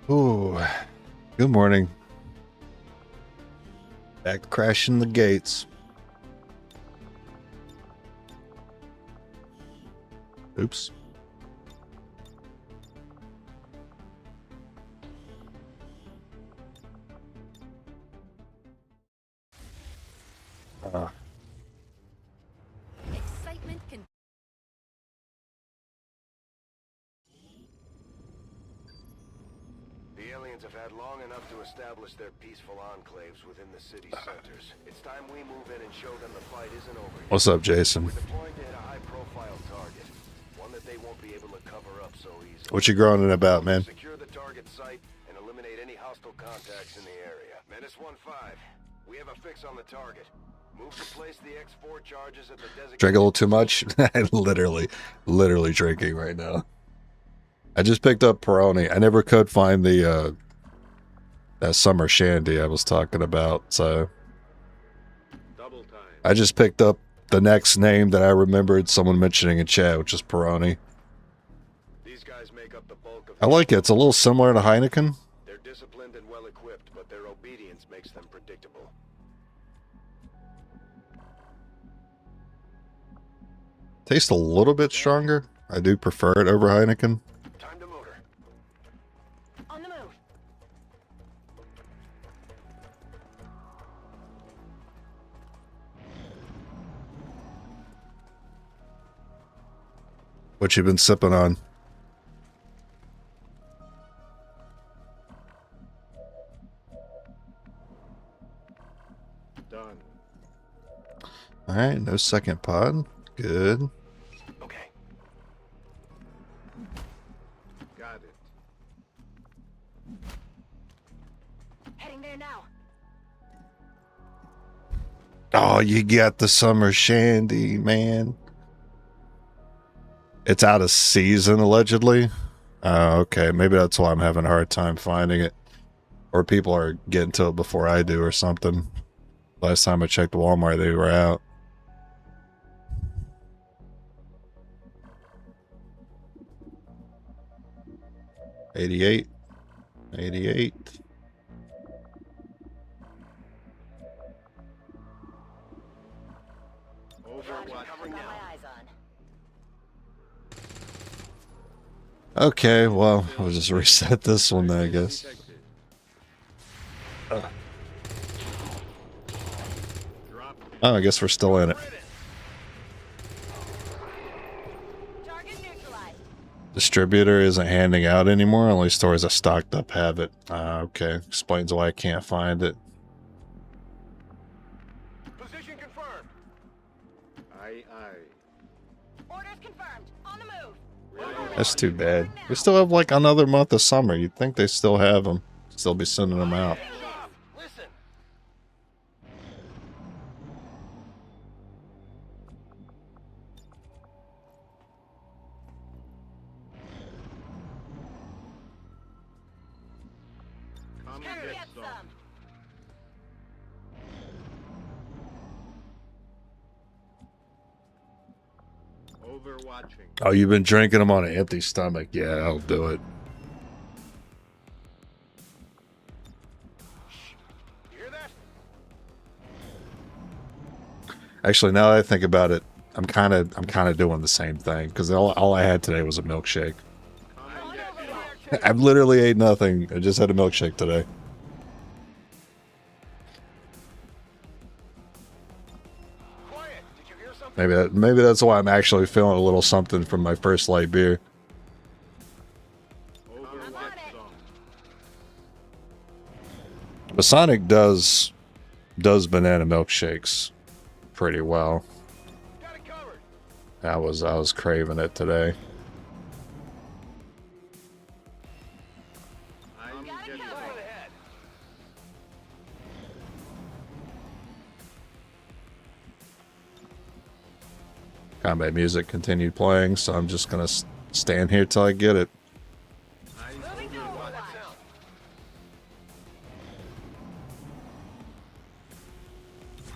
Ooh, good morning. Back crashing the gates. Oops. Excitement can. The aliens have had long enough to establish their peaceful enclaves within the city centers. It's time we move in and show them the fight isn't over yet. What's up, Jason? We're deploying to hit a high-profile target, one that they won't be able to cover up so easily. What you groaning about, man? Secure the target site and eliminate any hostile contacts in the area. Menace 1-5, we have a fix on the target. Move to place the X4 charges at the designated... Drink a little too much? I'm literally drinking right now. I just picked up Peroni. I never could find the that summer shandy I was talking about, so Double time. I just picked up the next name that I remembered someone mentioning in chat, which is Peroni. These guys make up the bulk of... I like it. It's a little similar to Heineken. They're disciplined and well-equipped, but their obedience makes them predictable. Tastes a little bit stronger. I do prefer it over Heineken. Time to motor. On the move. What you been sipping on? Done. All right, no second pod. Good. Okay. Got it. Heading there now. Oh, you got the summer shandy, man. It's out of season, allegedly. Oh, okay. Maybe that's why I'm having a hard time finding it. Or people are getting to it before I do or something. Last time I checked Walmart, they were out. $88. $88. Overwatch Got now. my eyes on. Okay, well, I'll just reset this one then, I guess. Oh, I guess we're still in it. Target neutralized. Distributor isn't handing out anymore. Only stores that stocked up have it. Okay, explains why I can't find it. Position confirmed. Aye. Orders confirmed. On the move. That's too bad. We still have like another month of summer. You'd think they still have them. Still be sending them out. Listen. Come Come get some. Overwatching. Oh, you've been drinking them on an empty stomach. Yeah, I'll do it. You hear that? Actually, now that I think about it, I'm kind of doing the same thing because all I had today was a milkshake. Come and get some. I've literally ate nothing. I just had a milkshake today. Quiet. Did you hear something? Maybe that's why I'm actually feeling a little something from my first light beer. Overwatch zone. But Sonic does banana milkshakes pretty well. Got it covered. I was craving it today. I'm Got it getting covered. right ahead. Combat music continued playing, so I'm just gonna stand here till I get it. Moving to Overwatch.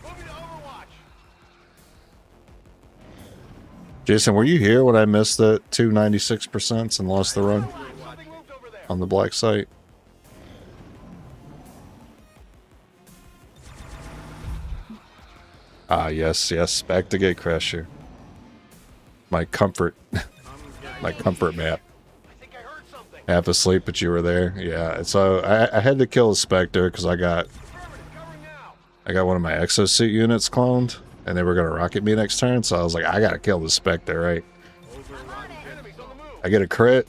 Moving to Overwatch. Jason, were you here when I missed the 296% and lost the run Something moved over there. on the black site? Ah, yes, yes. Back to Gatecrasher. My comfort, my comfort map. I think I heard something. Half asleep, but you were there. Yeah. So I had to kill a Spectre because I got Covering now. one of my exosuit units cloned, and they were gonna rocket me next turn. So I was like, I gotta kill the Spectre, right? Enemies on the move. I get a crit,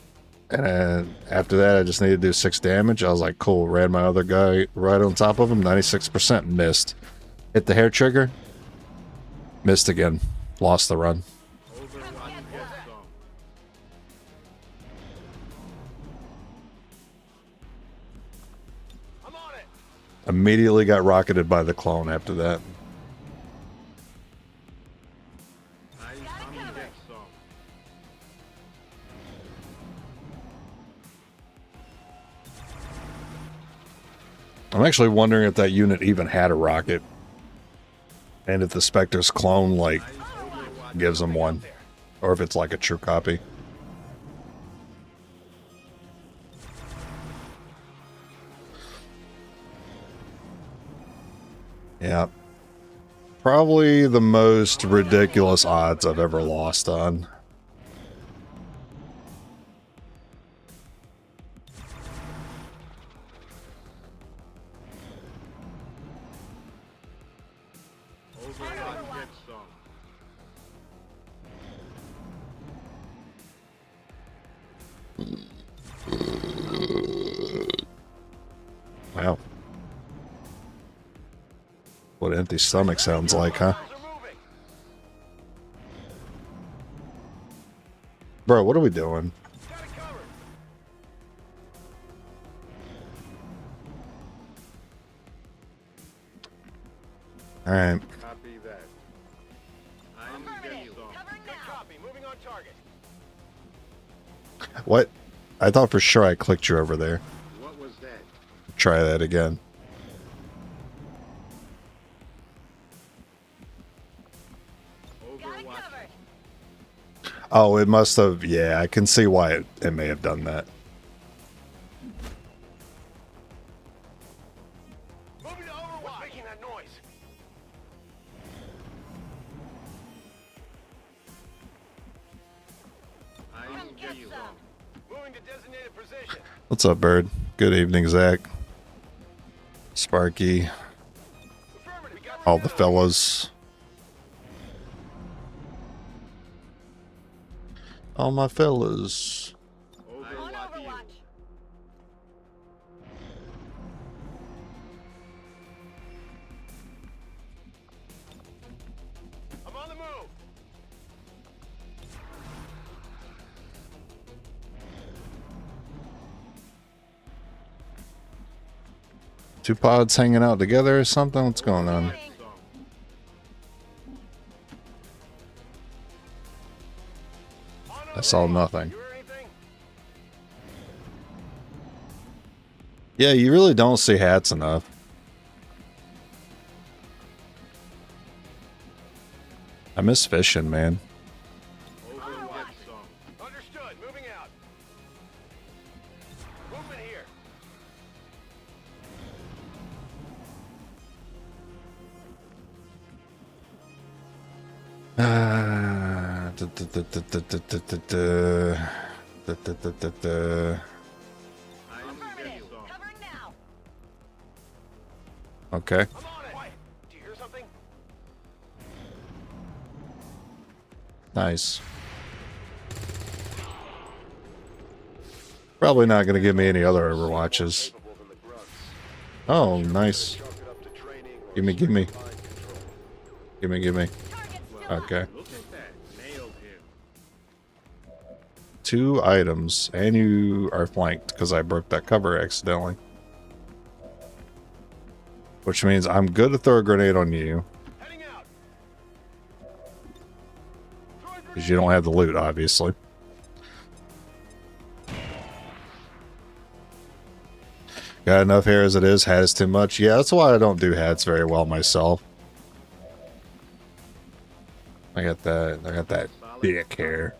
and then after that, I just need to do 6 damage. I was like, cool. Ran my other guy right on top of him. 96% missed. Hit the hair trigger. Missed again. Lost the run. I'm on it. Immediately got rocketed by the clone after that. I'm actually wondering if that unit even had a rocket. And if the Spectre's clone, like, gives them one. Or if it's like a true copy. Yeah. Probably the most ridiculous odds I've ever lost on. Wow. What empty stomach sounds like, huh? They're moving. Bro, what are we doing? Got it covered. Alright. Copy that. I'm Affirmative. getting some. Covering Good now. copy. Moving on target. What? I thought for sure I clicked you over there. What was that? Try that again. Got it Overwatch. covered. Oh, it must have. Yeah, I can see why it may have done that. Moving to Overwatch. What's making that noise? I'm Come get getting some. some. Moving to designated position. What's up, Bird? Good evening, Zach. Sparky. Affirmative. We got All the fellas. All my fellas. On Overwatch. Overwatch. I'm on the move. Two pods hanging out together or something? What's going on? Moving. On I saw Overwatch. nothing. You hear anything? Yeah, you really don't see hats enough. I miss fishing, man. Overwatch some. Understood. Moving out. Movement here. I'm Affirmative. getting some. Covering now. Okay. I'm on it. Quiet. Do you hear something? Nice. Probably not going to give me any other Overwatches. Capable than the grunts. Oh, nice. Chalk it up to training or Gimme, gimme. mind control. Gimme, gimme. Target still up. Okay. Look at that. Nailed him. 2 items, and you are flanked because I broke that cover accidentally. Which means I'm good to throw a grenade on you, Heading out. because you don't have the loot, obviously. Got enough hair as it is, hat is too much. Yeah, that's why I don't do hats very well myself. I got that Solid Dick hair.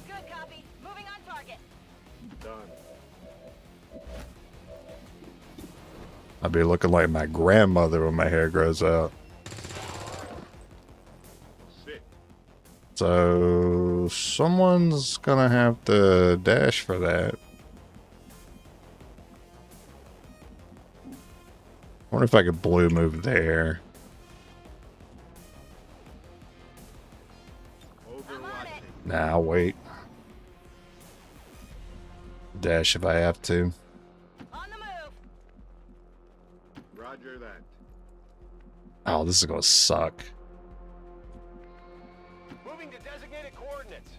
Good copy. Moving on target. Done. I'll be looking like my grandmother when my hair grows out. Sick. So someone's gonna have to dash for that. I wonder if I could blue move there. Overwatching. Nah, I'll wait. Dash if I have to. On the move. Roger that. Oh, this is gonna suck. Moving to designated coordinates.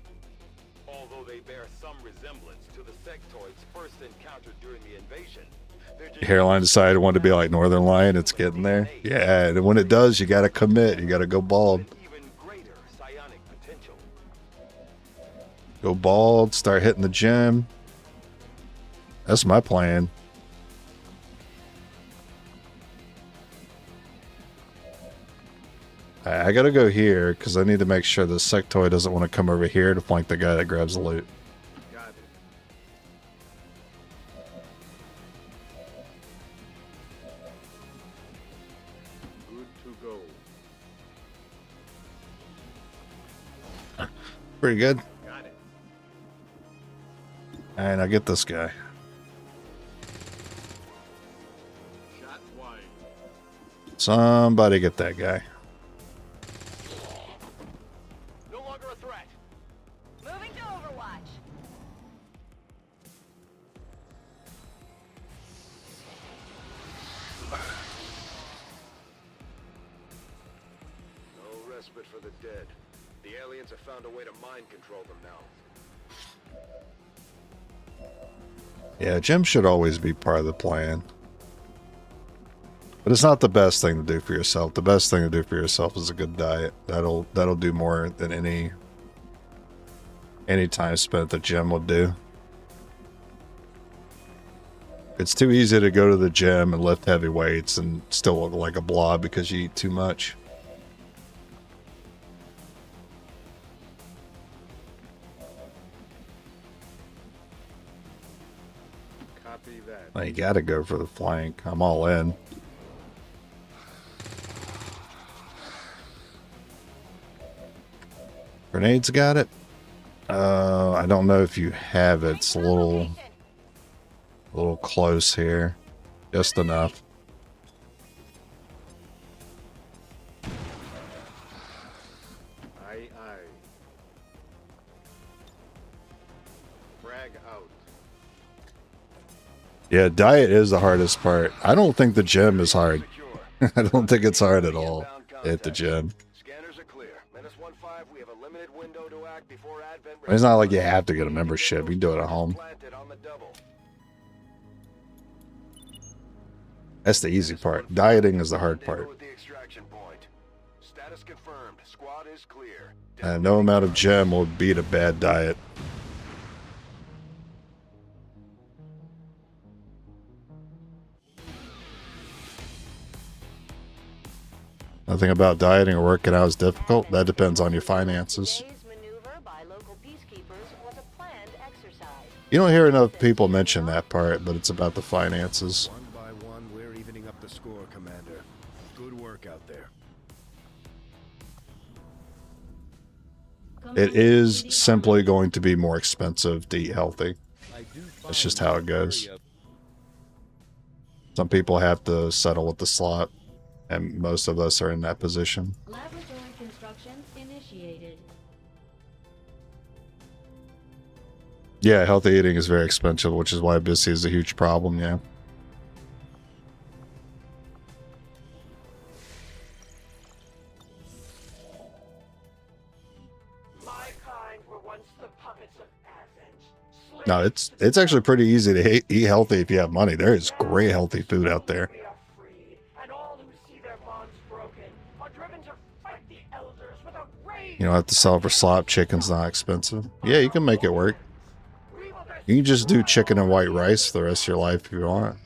Although they bear some resemblance to the sectoids first encountered during the invasion, they're just Hairline decided it wanted to be like Northern Lion. It's getting there. Yeah, and when it does, you gotta commit. You gotta go bald. with even greater psionic potential. Go bald. Start hitting the gym. That's my plan. I gotta go here because I need to make sure the sectoid doesn't want to come over here to flank the guy that grabs the loot. Got it. Good to go. Pretty good. Got it. And I get this guy. Shot wide. Somebody get that guy. No longer a threat. Moving to Overwatch. No respite for the dead. The aliens have found a way to mind control them now. Yeah, gym should always be part of the plan. But it's not the best thing to do for yourself. The best thing to do for yourself is a good diet. That'll do more than any time spent at the gym will do. It's too easy to go to the gym and lift heavy weights and still look like a blob because you eat too much. Copy that. Well, you gotta go for the flank. I'm all in. Grenades got it. I don't know if you have it. It's a little close here. Just enough. Aye, aye. Frag out. Yeah, diet is the hardest part. I don't think the gym is hard. Secure. I don't think it's hard at all at the gym. Scanners are clear. Menace 1-5, we have a limited window to act before Advent. It's not like you have to get a membership. You can do it at home. Planted on the double. That's the easy part. Dieting is the hard Rendezvous part. at the extraction point. Status confirmed. Squad is clear. No amount of gym will beat a bad diet. Nothing about dieting or working out is difficult. That depends on your finances. Today's maneuver by local peacekeepers was a planned exercise. You don't hear enough people mention that part, but it's about the finances. One by one, we're evening up the score, Commander. Good work out there. It is simply going to be more expensive to eat healthy. That's just how it goes. Some people have to settle with the slot, and most of us are in that position. Laboratory construction initiated. Yeah, healthy eating is very expensive, which is why obesity is a huge problem, yeah. My kind were once the puppets of Advent. No, it's actually pretty easy to eat healthy if you have money. There is great healthy food out there. We are free, and all who see their bonds broken are driven to fight the elders with a rage. You don't have to sell for slop. Chicken's not expensive. Yeah, you can make it work. You can just do chicken and white rice for the rest of your life if you want.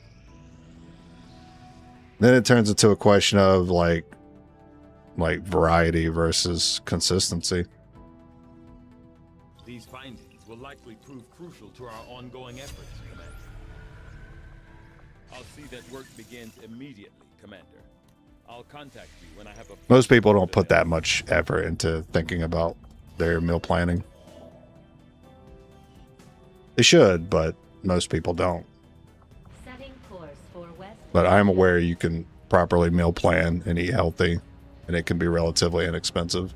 Then it turns into a question of, like, like variety versus consistency. These findings will likely prove crucial to our ongoing efforts, Commander. I'll see that work begins immediately, Commander. I'll contact you when I have a... Most people don't put that much effort into thinking about their meal planning. They should, but most people don't. Setting course for West. But I'm aware you can properly meal plan and eat healthy, and it can be relatively inexpensive.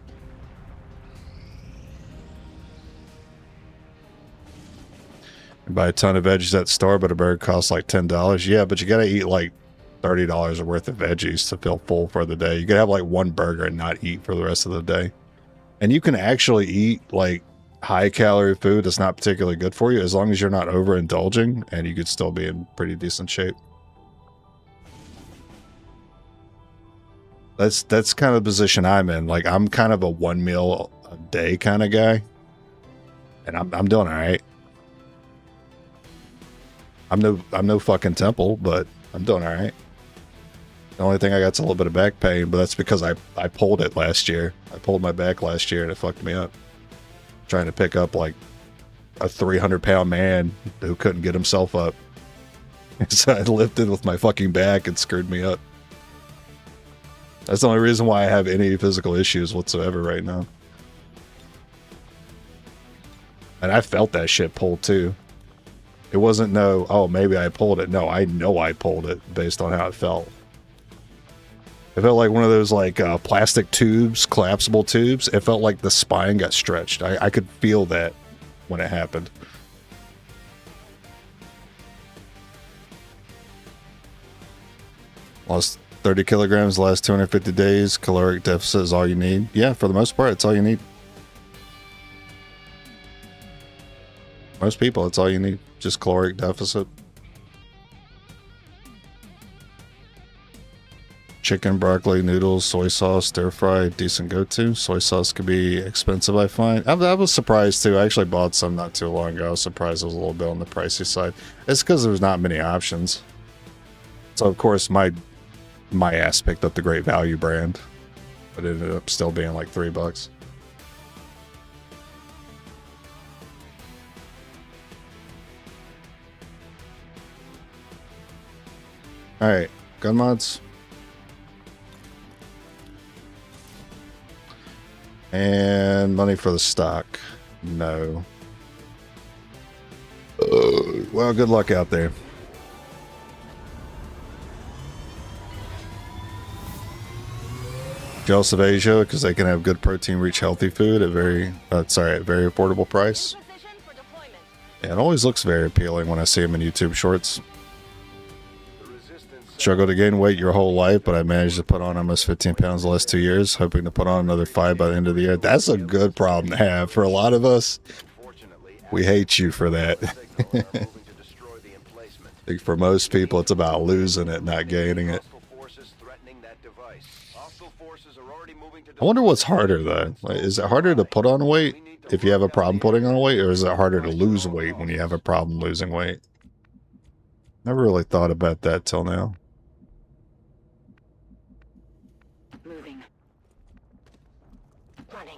You buy a ton of veggies at the store, but a burger costs like $10. Yeah, but you gotta eat like $30 worth of veggies to feel full for the day. You could have like one burger and not eat for the rest of the day. And you can actually eat like high calorie food that's not particularly good for you as long as you're not overindulging, and you could still be in pretty decent shape. That's kind of the position I'm in. Like, I'm kind of a one meal a day kind of guy, and I'm doing all right. I'm no fucking temple, but I'm doing all right. The only thing I got's a little bit of back pain, but that's because I pulled it last year. I pulled my back last year and it fucked me up. Trying to pick up like a 300-pound man who couldn't get himself up. So I lifted with my fucking back and screwed me up. That's the only reason why I have any physical issues whatsoever right now. And I felt that shit pulled too. It wasn't no, oh, maybe I pulled it. No, I know I pulled it based on how it felt. It felt like one of those like plastic tubes, collapsible tubes. It felt like the spine got stretched. I could feel that when it happened. Lost 30 kilograms the last 250 days. Caloric deficit is all you need. Yeah, for the most part, it's all you need. Most people, it's all you need. Just caloric deficit. Chicken, broccoli, noodles, soy sauce, stir fry, decent go-to. Soy sauce could be expensive, I find. I was surprised too. I actually bought some not too long ago. I was surprised it was a little bit on the pricey side. It's because there's not many options. So of course my ass picked up the Great Value brand, but it ended up still being like $3. All right, gun mods. And money for the stock. No. Well, good luck out there. Jealous of Asia because they can have good protein rich healthy food at very affordable price. Position for deployment. Yeah, it always looks very appealing when I see them in YouTube shorts. The resistance Struggled to gain weight your whole life, but I managed to put on almost 15 pounds the last 2 years, hoping to put on another 5 by the end of the year. That's a good problem to have. For a lot of us, fortunately we hate you for that. signals are moving to destroy the emplacement. I think for most people, it's about losing it, not gaining it. Hostile forces threatening that device. Hostile forces are already moving to I wonder what's harder, though. Like, is it harder to put on weight if you have a problem putting on weight, or is it harder to lose weight when you have a problem losing weight? Never really thought about that till now. Moving. Running.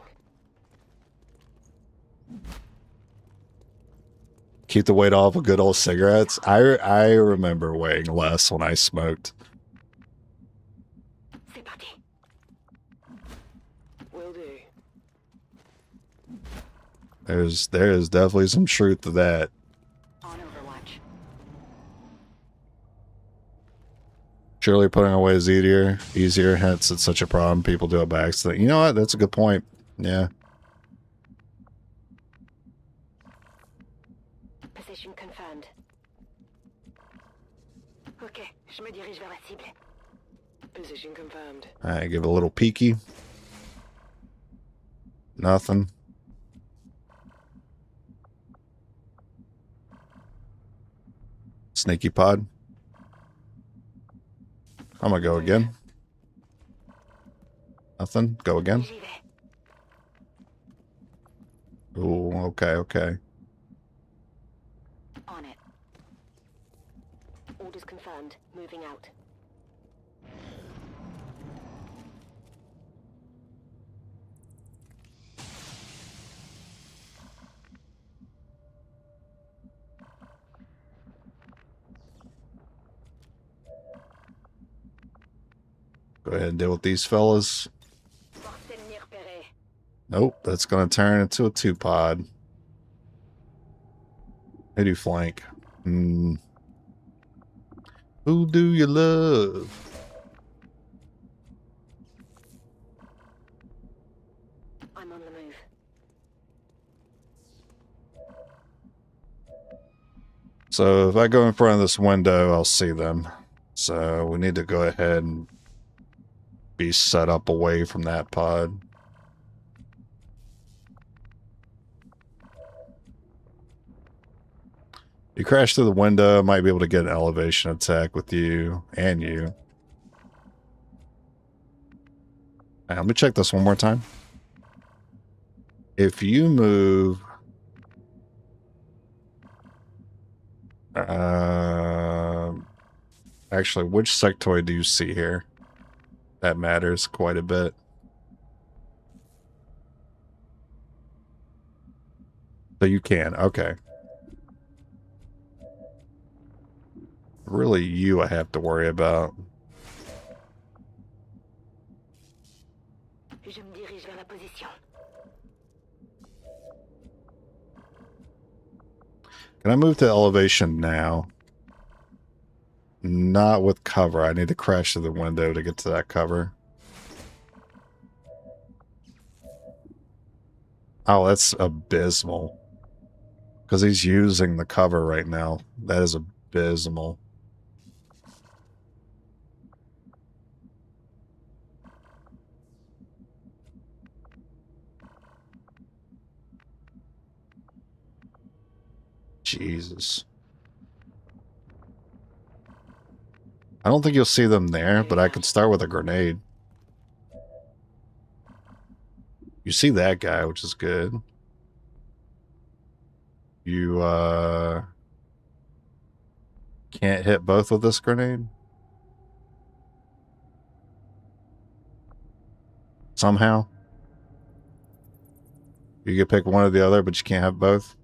Keep the weight off of good old cigarettes. I remember weighing less when I smoked. C'est parti. Will do. There's definitely some truth to that. On Overwatch. Surely putting on weight is easier, hence it's such a problem. People do it by accident. You know what? That's a good point. Yeah. Position confirmed. Ok, je me dirige vers la cible. Position confirmed. Alright, give it a little peeky. Nothing. Sneaky pod. I'm gonna go again. Nothing. Go again. J'y vais. Ooh, okay. On it. Orders confirmed. Moving out. Go ahead and deal with these fellas. Ennemi repéré. Nope, that's going to turn into a 2-pod. Who do flank? Who do you love? I'm on the move. So if I go in front of this window, I'll see them. So we need to go ahead and be set up away from that pod. You crash through the window, might be able to get an elevation attack with you and you. Right, let me check this one more time. If you move... actually, which sectoid do you see here? That matters quite a bit. So you can, okay. Really you I have to worry about. Je me dirige vers la position. Can I move to elevation now? Not with cover. I need to crash through the window to get to that cover. Oh, that's abysmal. Because he's using the cover right now. That is abysmal. Jesus. I don't think you'll see them there, but I could start with a grenade. You see that guy, which is good. You, can't hit both with this grenade? Somehow? You can pick one or the other, but you can't have both?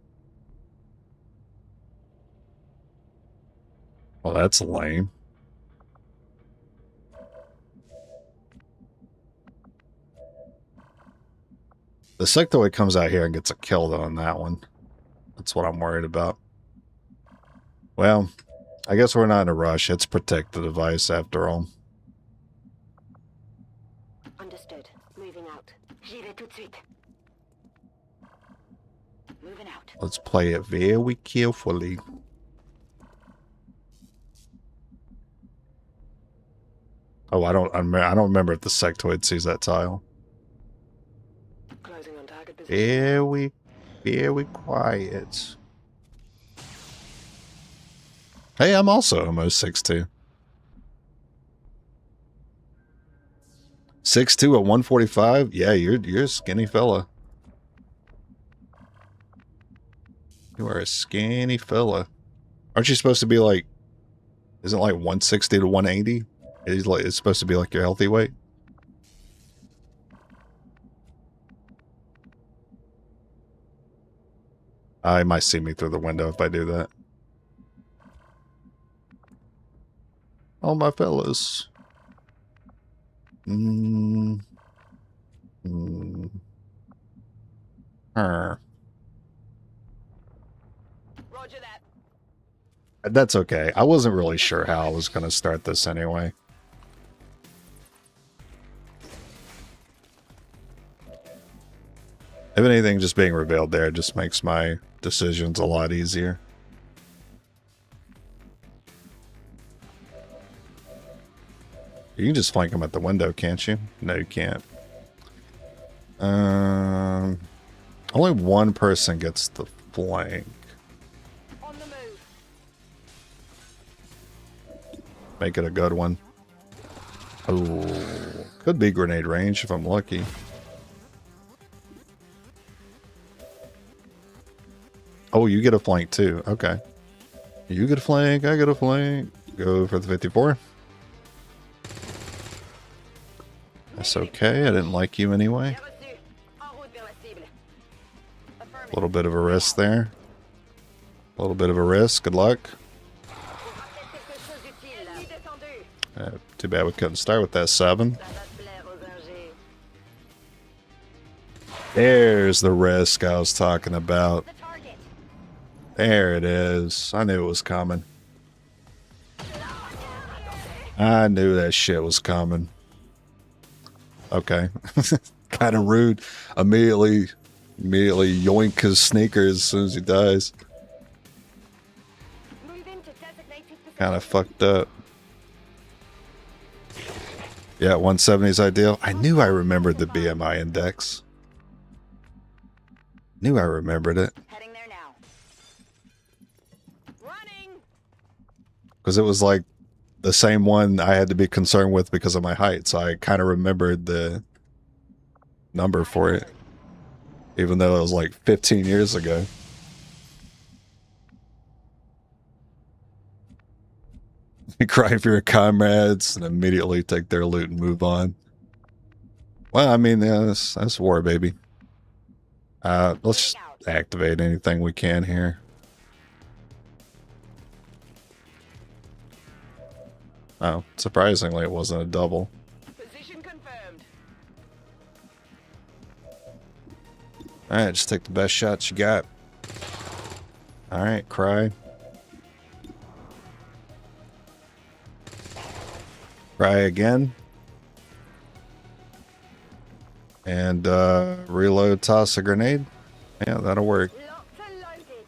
Well, that's lame. The sectoid comes out here and gets a kill though on that one. That's what I'm worried about. Well, I guess we're not in a rush. It's protect the device after all. Understood. Moving out. J'y vais tout de suite. Moving out. Let's play it very carefully. Oh, I don't remember if the sectoid sees that tile. Closing on target position. Very quiet. Hey, I'm also almost 6'2". 6'2" at 145? Yeah, you're a skinny fella. You are a skinny fella. Aren't you supposed to be like, isn't it like 160 to 180? It's supposed to be like your healthy weight. I might see me through the window if I do that. Oh, my fellas. Roger that. That's okay. I wasn't really sure how I was going to start this anyway. If anything, just being revealed there just makes my decisions a lot easier. You can just flank them at the window, can't you? No, you can't. Only one person gets the flank. On the move. Make it a good one. Oh, could be grenade range if I'm lucky. Oh, you get a flank too. Okay. You get a flank, I get a flank. Go for the 54. That's okay. I didn't like you anyway. A little bit of a risk there. A little bit of a risk. Good luck. Too bad we couldn't start with that 7. There's the risk I was talking about. The target. There it is. I knew it was coming. I knew that shit was coming. Okay. Kind of rude. Immediately yoink his sneakers as soon as he dies. Move into designated position. Kind of fucked up. Yeah, 170 is ideal. I knew I remembered the BMI index. Knew I remembered it. Heading there now. Running. Because it was like the same one I had to be concerned with because of my height. So I kind of remembered the number for it. Even though it was like 15 years ago. You cry for your comrades and immediately take their loot and move on. Well, I mean, yeah, that's war, baby. Let's activate anything we can here. Oh, surprisingly, it wasn't a double. Position confirmed. Alright, just take the best shots you got. Alright, cry. Cry again. And reload, toss a grenade. Yeah, that'll work. Locked and loaded.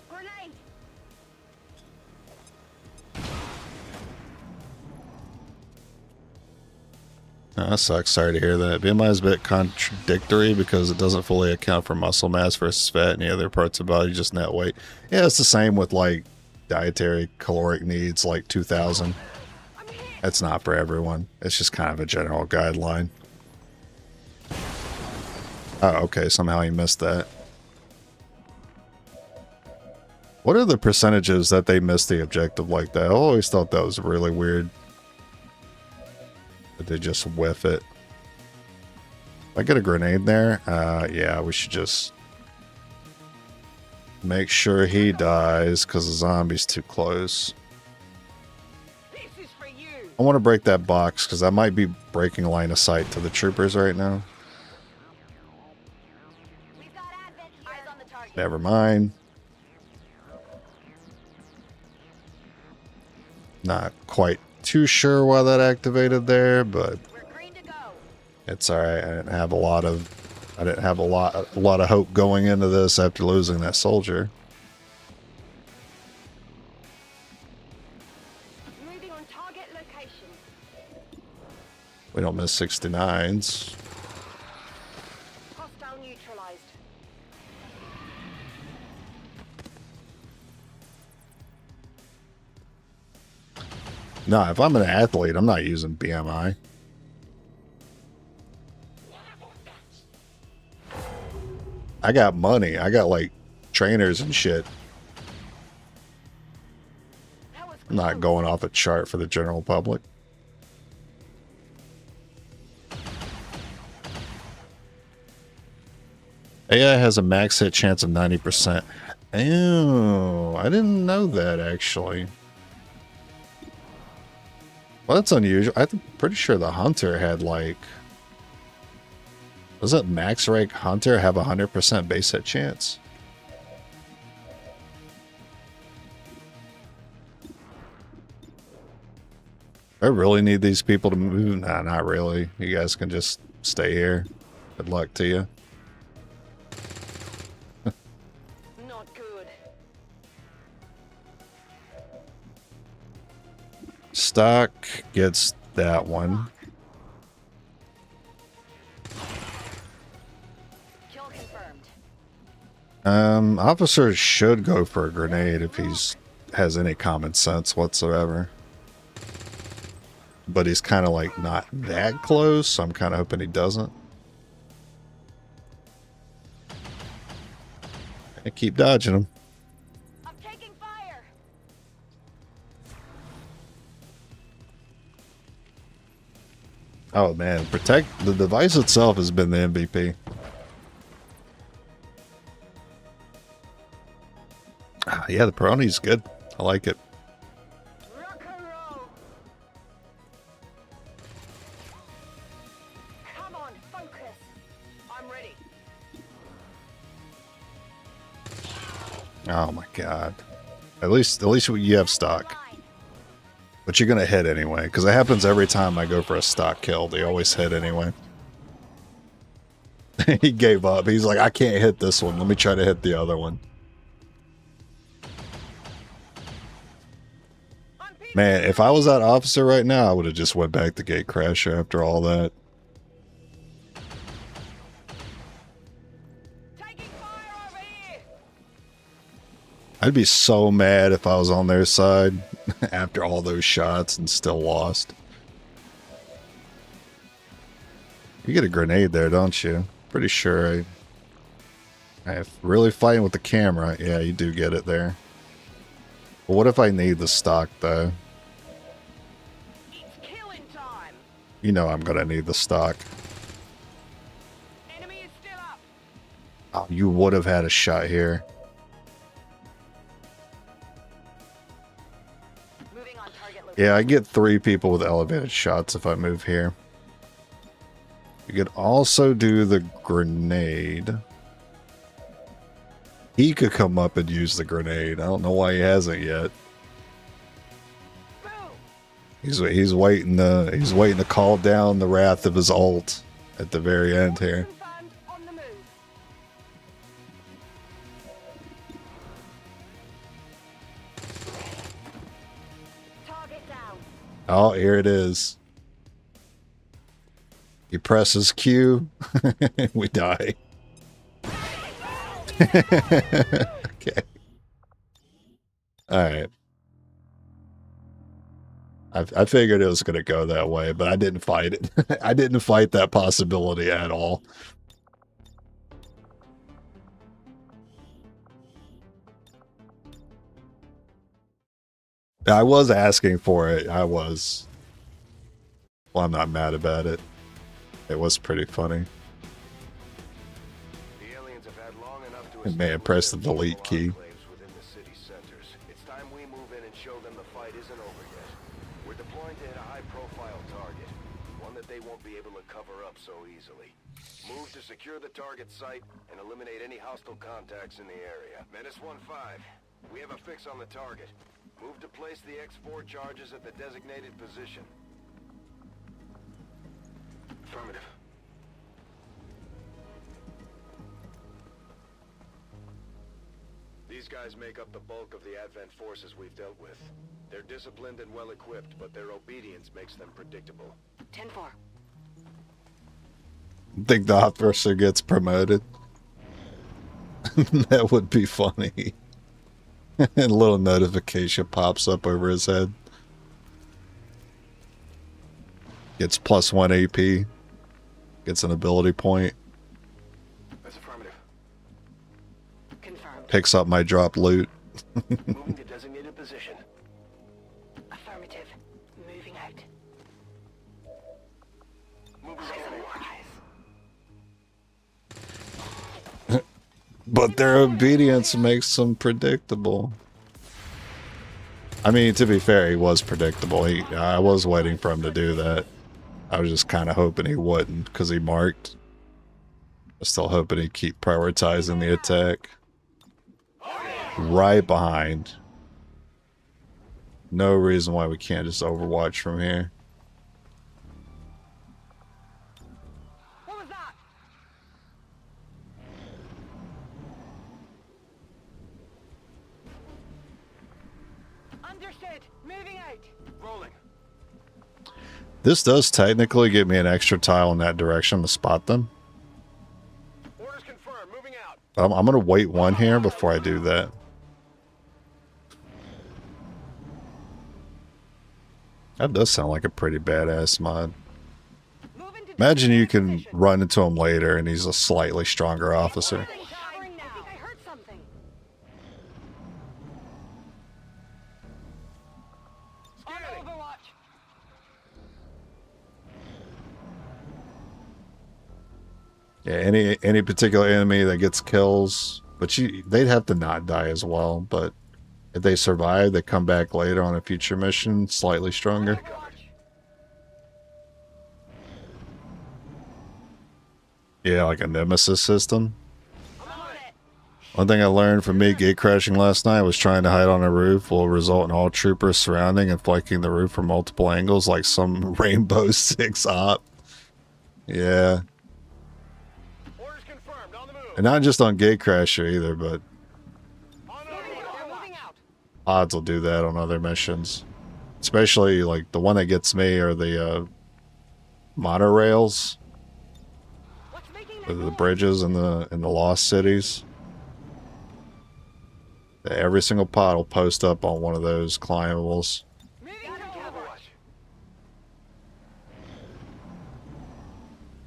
Grenade. Oh, that sucks. Sorry to hear that. BMI is a bit contradictory because it doesn't fully account for muscle mass versus fat and the other parts of the body, just net weight. Yeah, it's the same with like dietary caloric needs, like 2,000. That's not for everyone. It's just kind of a general guideline. Oh, okay. Somehow you missed that. What are the percentages that they missed the objective like that? I always thought that was really weird. That they just whiff it. If I get a grenade there, yeah, we should just make sure he dies because the zombie's too close. This is for you. I want to break that box because I might be breaking line of sight to the troopers right now. We've got advent here. Eyes on the target. Never mind. Not quite too sure why that activated there, but We're green to go. it's alright. I didn't have a lot of hope going into this after losing that soldier. Moving on target location. We don't miss 69s. Hostile neutralized. No, if I'm an athlete, I'm not using BMI. I got money. I got like trainers and shit. That was I'm not going off a chart for the general public. AI has a max hit chance of 90%. Oh, I didn't know that actually. Well, that's unusual. I'm pretty sure the Hunter had like... Doesn't max rank Hunter have 100% base hit chance? I really need these people to move. Nah, not really. You guys can just stay here. Good luck to you. not good. Stock gets that one. Kill confirmed. Officer should go for a grenade if he's has any common sense whatsoever. But he's kind of like not that close, so I'm kind of hoping he doesn't. I keep dodging him. I'm taking fire. Oh man, protect the device itself has been the MVP. Yeah, the Peroni's good. I like it. Rock and roll. Focus. I'm ready. Oh my god. At least you have stock. But you're gonna hit anyway, because it happens every time I go for a stock kill. They always hit anyway. He gave up. He's like, I can't hit this one. Let me try to hit the other one. Man, if I was that officer right now, I would have just went back to Gatecrasher after all that. Taking fire over here. I'd be so mad if I was on their side after all those shots and still lost. You get a grenade there, don't you? Pretty sure I really fighting with the camera. Yeah, you do get it there. But what if I need the stock, though? It's killing time. You know I'm gonna need the stock. Enemy is still up. Oh, you would have had a shot here. Moving on target location. Yeah, I get 3 people with elevated shots if I move here. You could also do the grenade. He could come up and use the grenade. I don't know why he hasn't yet. Boom. He's waiting to call down the wrath of his ult at the very end here. Confirmed on the move. Target down. Oh, here it is. He presses Q. We die. Okay. Alright. I figured it was going to go that way, but I didn't fight it. I didn't fight that possibility at all. I was asking for it. I was. Well, I'm not mad about it. It was pretty funny. The aliens have had long enough to It may have pressed the delete key. enclaves within the city centers. It's time we move in and show them the fight isn't over yet. We're deploying to hit a high-profile target, one that they won't be able to cover up so easily. Move to secure the target site and eliminate any hostile contacts in the area. Menace 1-5, we have a fix on the target. Move to place the X4 charges at the designated position. Affirmative. These guys make up the bulk of the Advent forces we've dealt with. They're disciplined and well-equipped, but their obedience makes them predictable. 10-4. Think the officer gets promoted. That would be funny. And a little notification pops up over his head. Gets +1 AP. Gets an ability point. That's affirmative. Confirmed. Picks up my drop loot. Moving to designated position. Affirmative. Moving out. Moving Eyes to on Overwatch. But their obedience makes them predictable. I mean, to be fair, he was predictable. I was waiting for him to do that. I was just kind of hoping he wouldn't, because he marked. I'm still hoping he'd keep prioritizing the attack. Right behind. No reason why we can't just Overwatch from here. What was that? Understood. Moving out. Rolling. This does technically give me an extra tile in that direction to spot them. Orders confirmed. Moving out. I'm going to wait 1 here before I do that. That does sound like a pretty badass mod. Moving to Imagine you designated can position. run into him later and he's a slightly stronger officer. Covering now. I think I heard something. On Overwatch. Yeah, any particular enemy that gets kills, but they'd have to not die as well. But if they survive, they come back later on a future mission, slightly stronger. Overwatch. Yeah, like a nemesis system. I'm on it. One thing I learned from me gate crashing last night was trying to hide on a roof will result in all troopers surrounding and flanking the roof from multiple angles like some Rainbow Six op. Yeah. Orders confirmed. On the move. And not just on gate crasher either, but They're moving out. odds will do that on other missions. Especially like the one that gets me are the monorails, What's making the bridges in the lost cities. Every single pod will post up on one of those climbables. moving to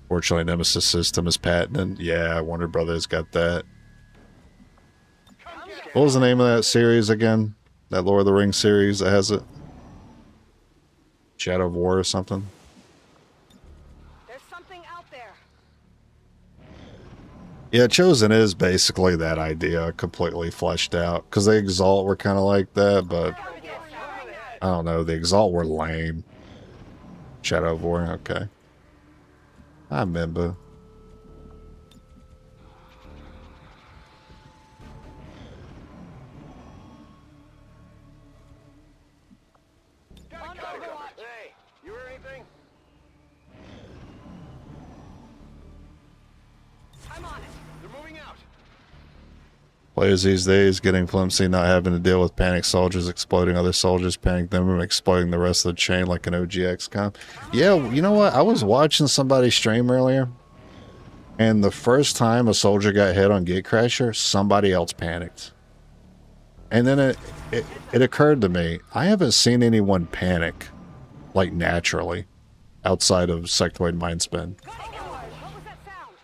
Fortunately, Nemesis system is patented. Yeah, Warner Brothers got that. What was the name of that series again? That Lord of the Rings series that has it? Shadow of War or something? There's something out there. Yeah, Chosen is basically that idea completely fleshed out. Because the Exalt were kind of like that, but I don't know. The Exalt were lame. Shadow of War, okay. I remember. On Overwatch. Hey, you hear anything? I'm on it. They're moving out. Players these days getting flimsy, not having to deal with panic soldiers exploding other soldiers, panic them, and exploding the rest of the chain like an OG XCOM. Yeah, you know what? I was watching somebody stream earlier, and the first time a soldier got hit on Gatecrasher, somebody else panicked. And then it occurred to me, I haven't seen anyone panic, like naturally, outside of Sectoid Mindspin, What was that sound?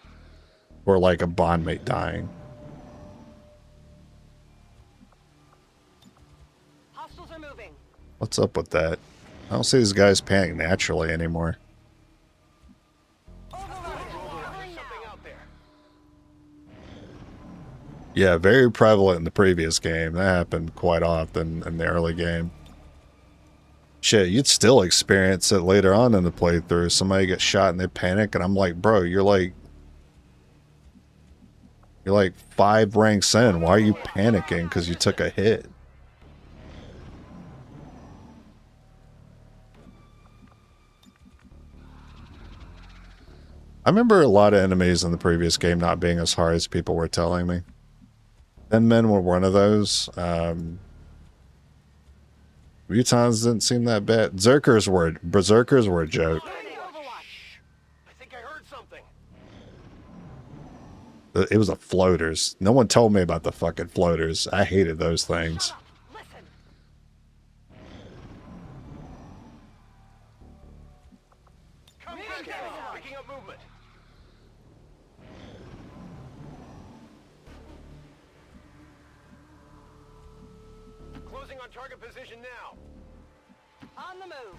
or like a bondmate dying. Hostiles are moving. What's up with that? I don't see these guys panic naturally anymore. Overwatch. Covering now. Something out there. Yeah, very prevalent in the previous game. That happened quite often in the early game. Shit, you'd still experience it later on in the playthrough. Somebody gets shot and they panic, and I'm like, bro, you're like 5 ranks in. Why are you panicking? Because you took a hit. I remember a lot of enemies in the previous game not being as hard as people were telling me. Then men were one of those. Mutons didn't seem that bad. Berserkers were a joke. I think I heard something. It was the floaters. No one told me about the fucking floaters. I hated those things. Listen. Come back. Picking up movement. Closing on target position now. On the move.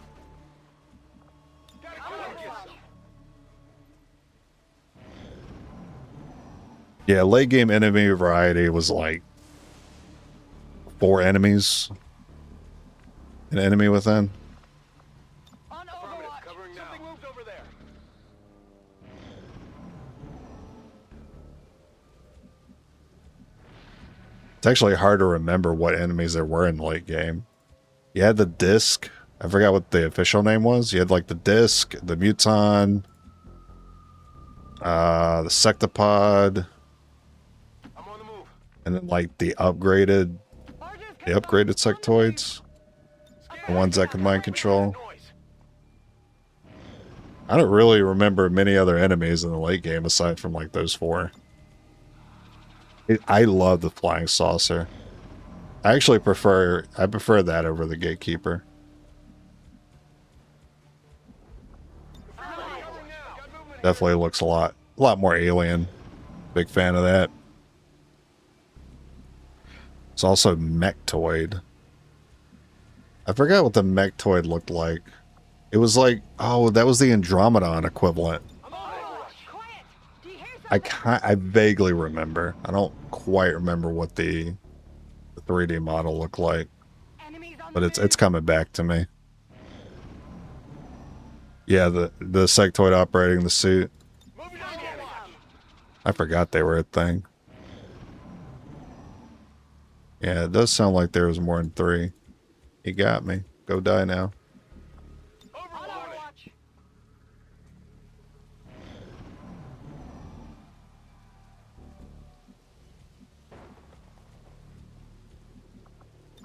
Gotta On go. the move. Yeah, late game enemy variety was like 4 enemies. An enemy within. On Affirmative. Overwatch. Covering now. Something moved over there. It's actually hard to remember what enemies there were in the late game. You had the disc. I forgot what the official name was. You had like the disc, the muton, the sectopod, I'm on the move. and then like the upgraded sectoids. The ones that can mind control. Noise. I don't really remember many other enemies in the late game aside from like those 4. I love the flying saucer. I actually prefer that over the gatekeeper. Definitely looks a lot more alien. Big fan of that. It's also Mechtoid. I forgot what the Mechtoid looked like. It was like, oh, that was the Andromedon equivalent. I'm on Overwatch. Quiet. Do you hear something? I vaguely remember. I don't quite remember what the 3D model looked like, Enemies on but the it's coming back to me. Yeah, the sectoid operating the suit. Moving Moving. on. I forgot they were a thing. Yeah, it does sound like there was more than 3. He got me. Go die now. Overwatch.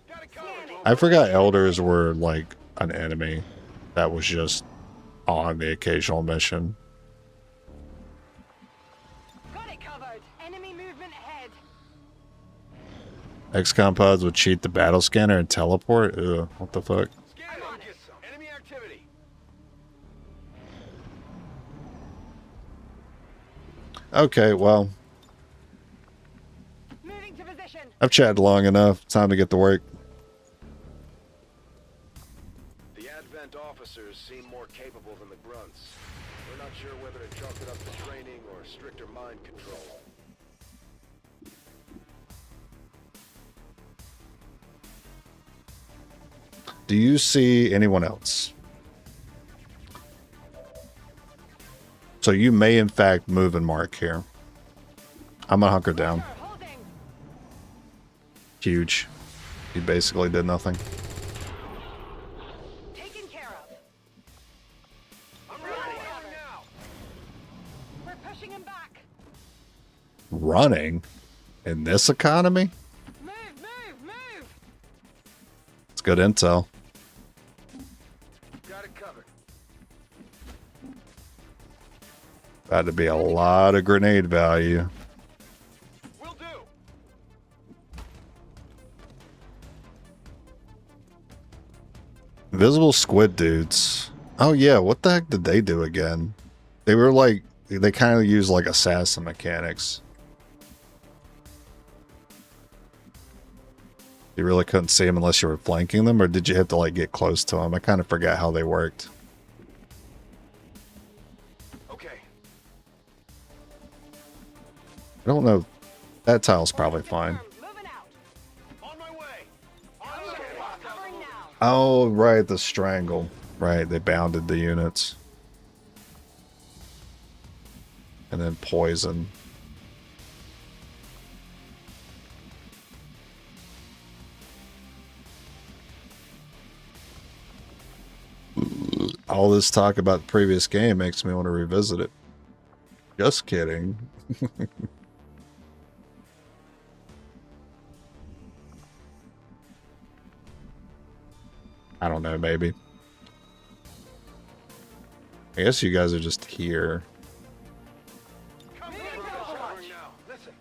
Got it covered. I forgot elders were like an enemy that was just on the occasional mission. Got it covered. Enemy movement ahead. XCOM pods would cheat the battle scanner and teleport? Ugh, what the fuck? Scan it. Get some. Enemy activity. Okay, well, Moving to position. I've chatted long enough. Time to get to work. The Advent officers seem more capable than the grunts. We're not sure whether to chalk it up to training or stricter mind control. Do you see anyone else? So you may in fact move and mark here. I'm gonna hunker down. Holding. Huge. He basically did nothing. Taken care of. I'm running now. We're pushing him back. Running? In this economy? Move, move, move. It's good intel. Got it covered. About to be a lot of grenade value. Will do. Invisible squid dudes. Oh yeah, what the heck did they do again? They were like, they kind of use like assassin mechanics. You really couldn't see them unless you were flanking them, or did you have to like get close to them? I kind of forgot how they worked. Okay. I don't know. That tile's probably fine. Moving out. On my way. Covering now. Oh, right, the strangle. Right, they bounded the units. And then poison. All this talk about the previous game makes me want to revisit it. Just kidding. I don't know, maybe. I guess you guys are just here. Come here. Covering now. Listen.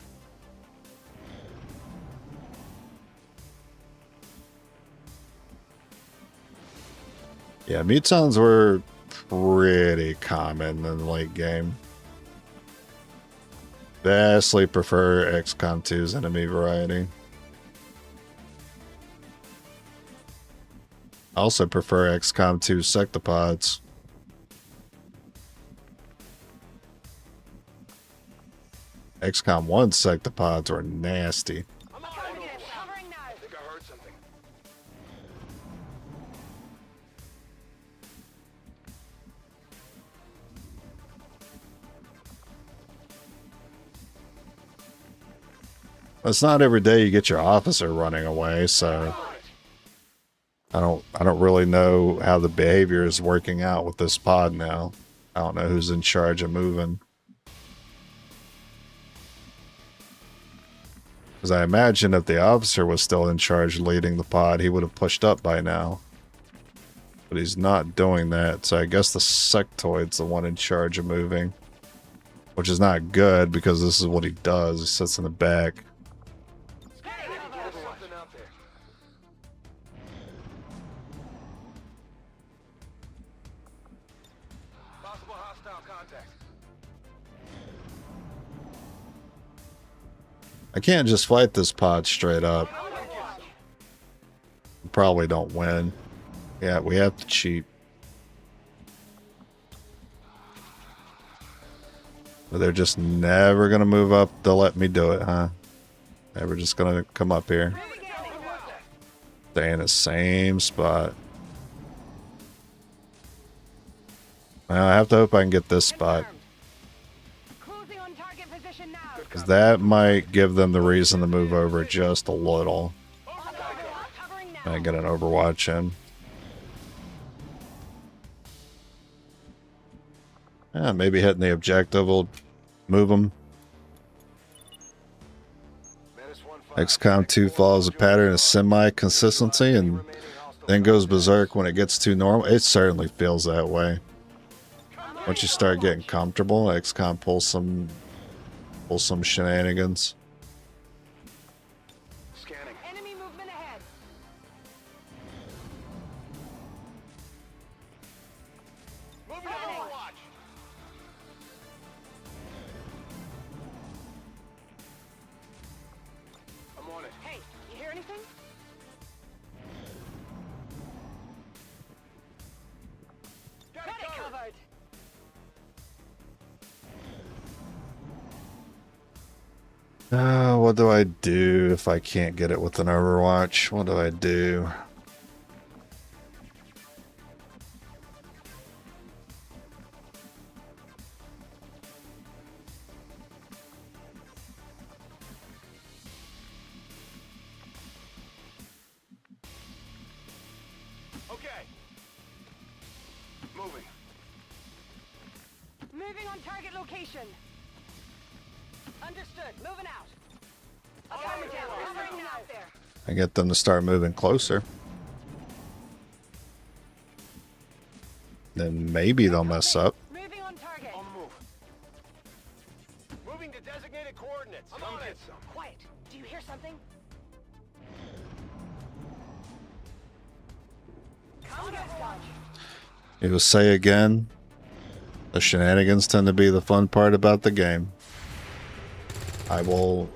Yeah, mutons were pretty common in the late game. Vastly prefer XCOM 2's enemy variety. Also prefer XCOM 2 sectopods. XCOM 1 sectopods were nasty. I'm on Covering it. it. Covering now. I think I heard something. It's not every day you get your officer running away, so I don't really know how the behavior is working out with this pod now. I don't know who's in charge of moving. Because I imagine if the officer was still in charge leading the pod, he would have pushed up by now. But he's not doing that, so I guess the sectoid's the one in charge of moving. Which is not good, because this is what he does. He sits in the back. There's something out there. Possible hostile contact. I can't just fight this pod straight up. Probably don't win. Yeah, we have to cheat. But they're just never gonna move up to let me do it, huh? Never just gonna come up here. Stay in the same spot. Well, I have to hope I can get this spot. Closing on target position 'Cause that might give them the reason to move over just a little. Covering now. And get an Overwatch in. Yeah, maybe hitting the objective will move them. XCOM 2 follows a pattern of semi-consistency and then goes berserk when it gets too normal. It certainly feels that way. Once you start getting comfortable, XCOM pulls some shenanigans. Scanning. Enemy movement ahead. Moving to Overwatch. I'm on it. Hey, you hear anything? Got it covered. What do I do if I can't get it with an Overwatch? What do I do? Okay. Moving. Moving on target location. Understood. Moving out. Affirmative. Covering now. There. I get them to start moving closer. Then maybe they'll mess up. Moving on target. On the move. Moving to designated coordinates. Come get some. Quiet. Do you hear something? Come get some. It will say again, the shenanigans tend to be the fun part about the game. I will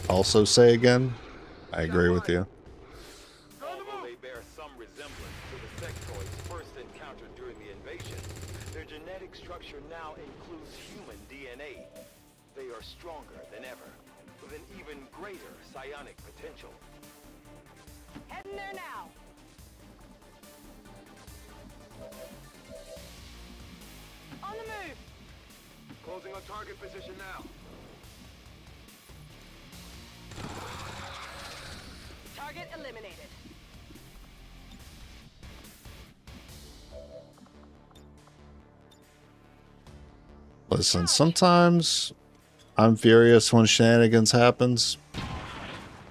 also say again, I agree with you. Although they bear some resemblance to the sectoids first encountered during the invasion, their genetic structure now includes human DNA. They are stronger than ever, with an even greater psionic potential. Heading there now. On the move. Closing on target position now. Target eliminated. Listen, sometimes I'm furious when shenanigans happens,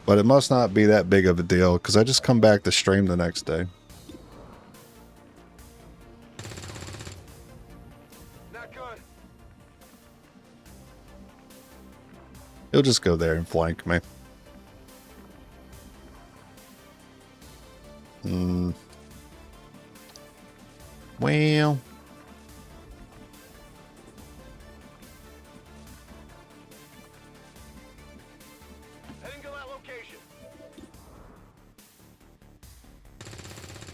but it must not be that big of a deal because I just come back to stream the next day. Not good. He'll just go there and flank me. Well, Heading to that location.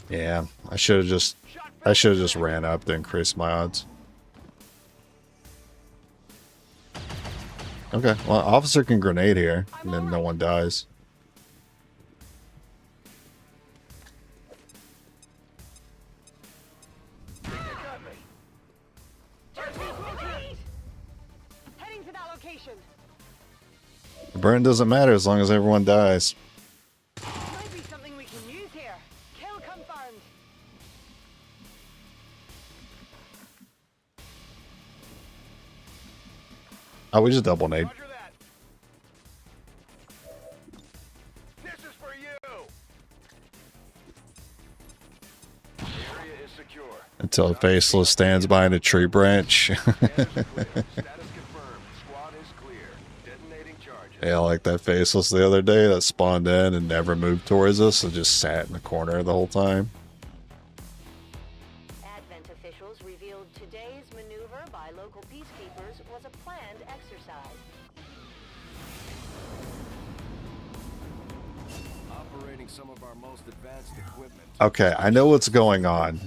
yeah, I should have just ran up to increase my odds. Okay, well, officer can grenade here, and then no one dies. Think you got me. Heading to that location. The burn doesn't matter as long as everyone dies. Might be something we can use here. Kill confirmed. Oh, we just double nade. Roger that. This is for you. The area is secure. Until Faceless stands behind a tree branch. Scanners are clear. Status confirmed. Squad is clear. Detonating charges. Yeah, like that Faceless the other day that spawned in and never moved towards us and just sat in the corner the whole time. Advent officials revealed today's maneuver by local peacekeepers was a planned exercise. Operating some of our most advanced equipment. Okay, I know what's going on.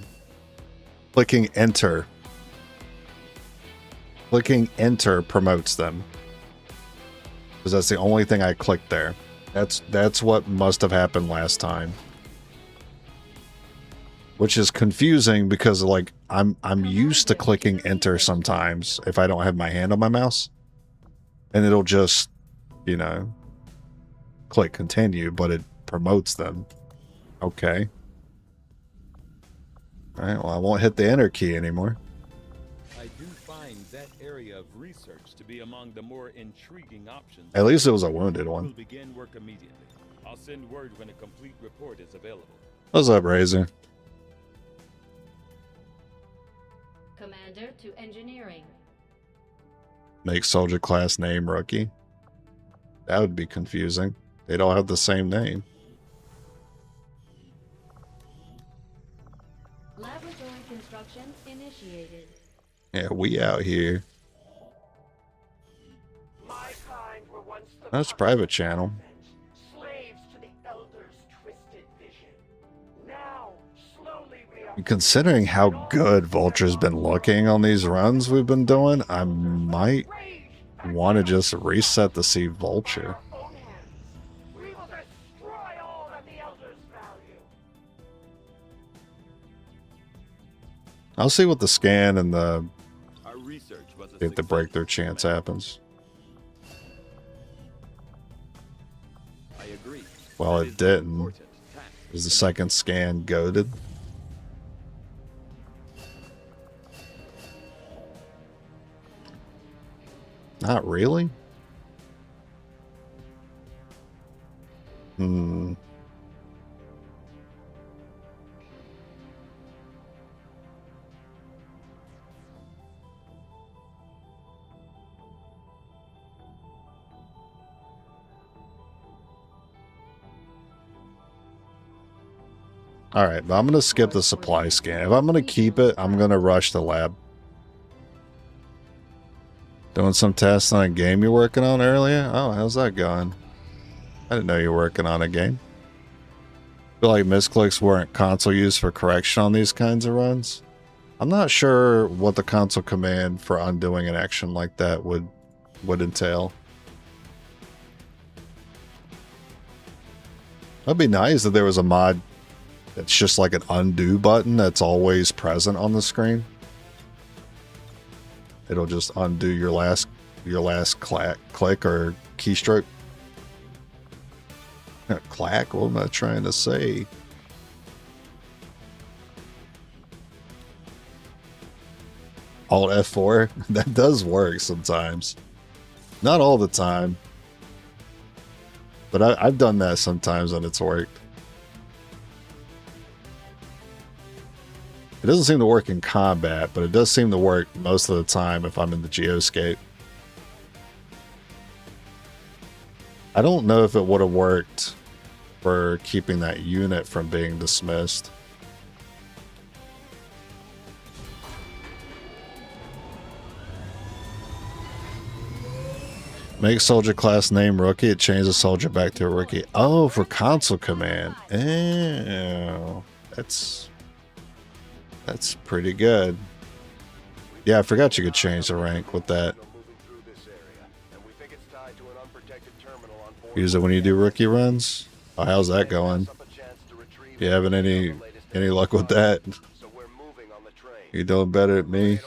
Clicking enter. Clicking enter promotes them. Because that's the only thing I clicked there. That's what must have happened last time. Which is confusing because like I'm used to clicking enter sometimes if I don't have my hand on my mouse. And it'll just, you know, click continue, but it promotes them. Okay. Alright, well, I won't hit the enter key anymore. I do find that area of research to be among the more intriguing options. At least it was a wounded We'll one. begin work immediately. I'll send word when a complete report is available. What's up, Razor? Commander to engineering. Make soldier class name rookie. That would be confusing. They don't have the same name. Laboratory construction initiated. Yeah, we out here. My kind were once the That's private channel. slaves to the Elders' twisted vision. Now, slowly we are Considering how good Vulture's been looking on these runs we've been doing, I might want to just reset to see Vulture. our own hands. We will destroy all that the Elders value. I'll see what the scan and the Our research was a if the success, breakthrough chance Commander. happens. I agree. Well, That it is an didn't. important task. Is the second scan goaded? Not really. Hmm. All right, but I'm going to skip the supply scan. If I'm going to keep it, I'm going to rush the lab. Doing some tests on a game you're working on earlier? Oh, how's that going? I didn't know you were working on a game. Feel like misclicks weren't console used for correction on these kinds of runs. I'm not sure what the console command for undoing an action like that would entail. That'd be nice if there was a mod that's just like an undo button that's always present on the screen. It'll just undo your last click or keystroke. Clack? What am I trying to say? Alt F4? That does work sometimes. Not all the time. But I've done that sometimes and it's worked. It doesn't seem to work in combat, but it does seem to work most of the time if I'm in the geoscape. I don't know if it would have worked for keeping that unit from being dismissed. Make soldier class name rookie. It changes the soldier back to a rookie. Oh, for console command. Oh, that's pretty good. Yeah, I forgot you could change the rank with that. Use it when you do rookie runs. Oh, how's that going? You having any luck with that? You doing better than me?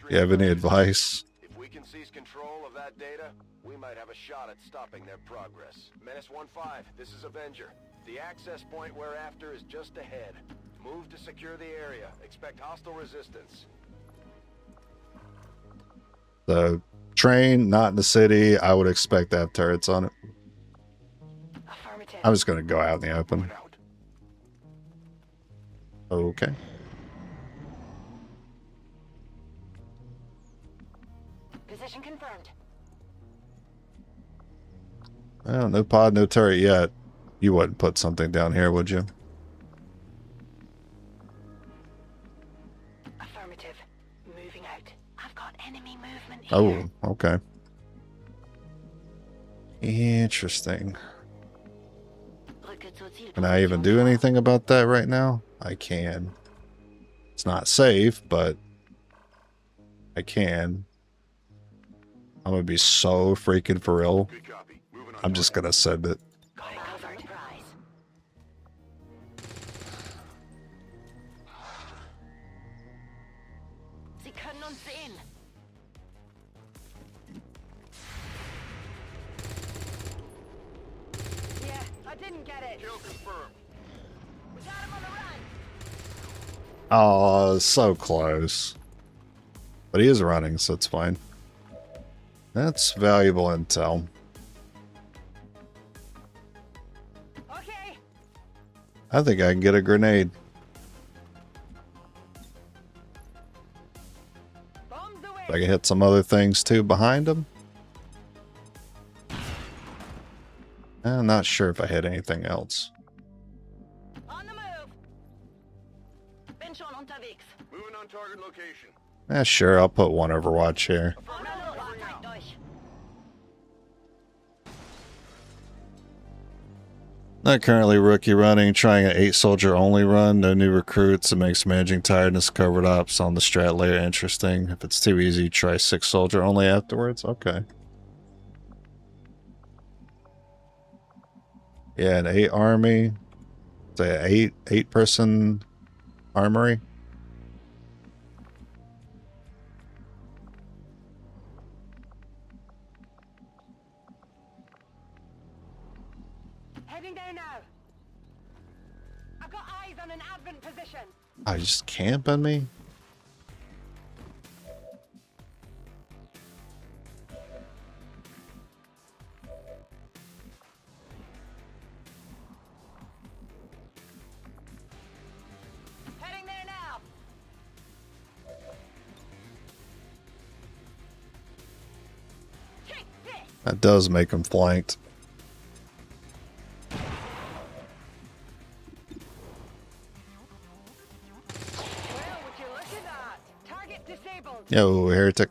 You have any advice? If we can seize control of that data, we might have a shot at stopping their progress. Menace 1-5, this is Avenger. The access point we're after is just ahead. Move to secure the area. Expect hostile resistance. The train, not in the city. I would expect to have turrets on it. Affirmative. I'm just going to go out in the open. Okay. Position confirmed. Well, no pod, no turret yet. You wouldn't put something down here, would you? Affirmative. Moving out. I've got enemy movement here. Oh, okay. Interesting. Can I even do anything about that right now? I can. It's not safe, but I can. I'm gonna be so freaking for real. I'm just gonna send it. get it. Kill confirmed. We got him on the run. Oh, so close. But he is running, so it's fine. That's valuable intel. Okay. I think I can get a grenade. Bombs away. I can hit some other things too behind him. I'm not sure if I hit anything else. On the move. Bin schon unterwegs. Moving on target location. Sure, I'll put one Overwatch here. Oh, no, zeigt euch. Not currently rookie running, trying an 8-soldier only run, no new recruits. It makes managing tiredness covered ops on the strat layer interesting. If it's too easy, try 6-soldier only afterwards. Okay. Yeah, an 8 army. Say an 8-person armory. Heading there now. I've got eyes on an advent position. Oh, you just camping me? Heading there now. Take this. That does make them flanked. Well, would you look at that? Target disabled. Yo, heretic.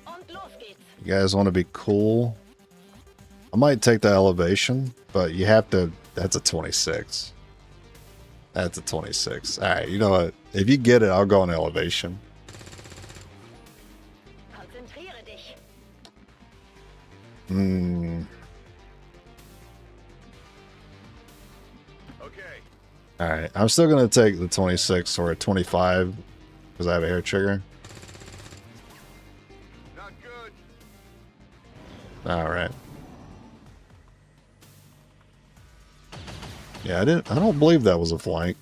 Und los geht's. You guys want to be cool? I might take the elevation, but you have to. That's a 26. That's a 26. Alright, you know what? If you get it, I'll go on elevation. Konzentriere dich. Hmm. Okay. Alright, I'm still going to take the 26 or a 25 because I have a hair trigger. Not good. Alright. Yeah, I don't believe that was a flank.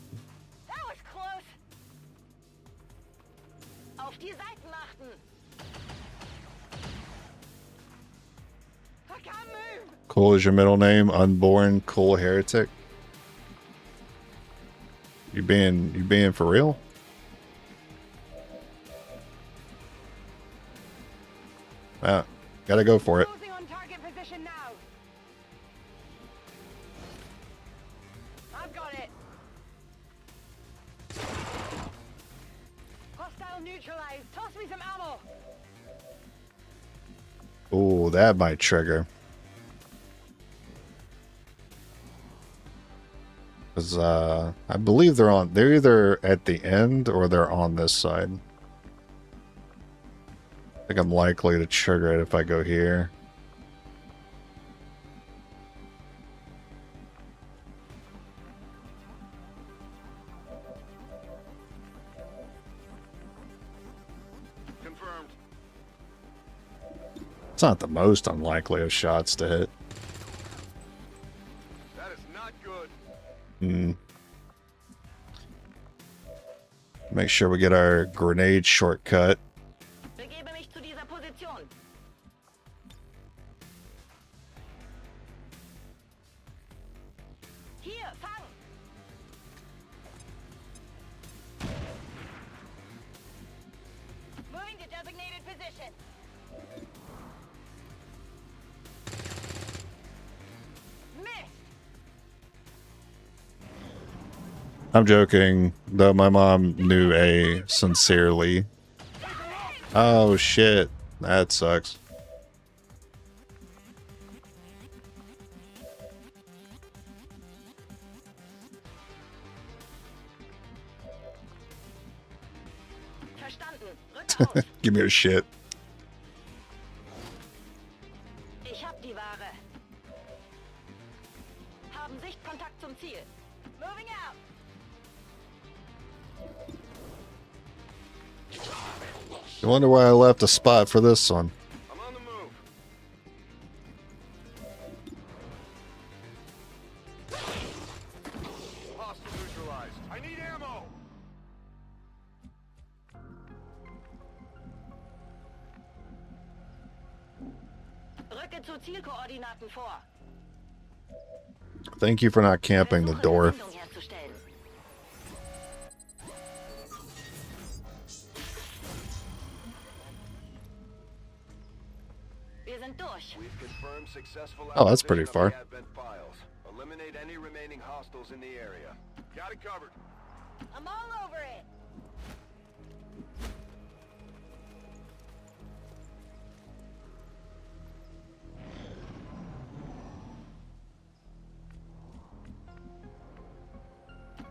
That was close. Auf die Seiten achten. I can't move. Cool is your middle name, unborn, cool heretic. You being for real? Gotta go for it. Closing on target position now. I've got it. Hostile neutralized. Toss me some ammo. Ooh, that might trigger. Because I believe they're either at the end or they're on this side. I think I'm likely to trigger it if I go here. Confirmed. It's not the most unlikely of shots to hit. That is not good. Hmm. Make sure we get our grenade shortcut. Begebe mich zu dieser Position. Hier, fang. Moving to designated position. Missed. I'm joking, though my mom knew A sincerely. Oh shit, that sucks. Verstanden. Rück aus. Give me a shit. Ich hab die Ware. Haben Sichtkontakt zum Ziel. Moving out. You wonder why I left a spot for this one. I'm on the move. Rücke zu Zielkoordinaten vor. Thank you for not camping the Versuche, door. Verbindung herzustellen. Wir sind durch. We've confirmed successful Oh, that's pretty acquisition of far. the Advent files. Eliminate any remaining hostiles in the area. Got it covered. I'm all over it.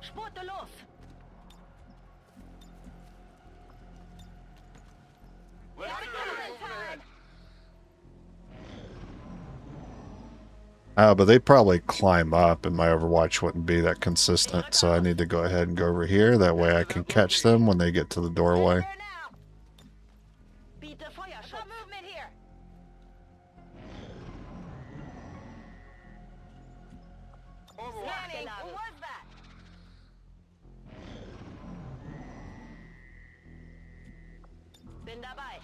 Spurte los. Let's Gotta do go it. in time. But they probably climb up, and my Overwatch wouldn't be that consistent. So I need to go ahead and go over here. That way I can catch them when they get to the doorway. There now. Biete Feuerschutz. Some movement here. Scanning. Who was that? Bin dabei.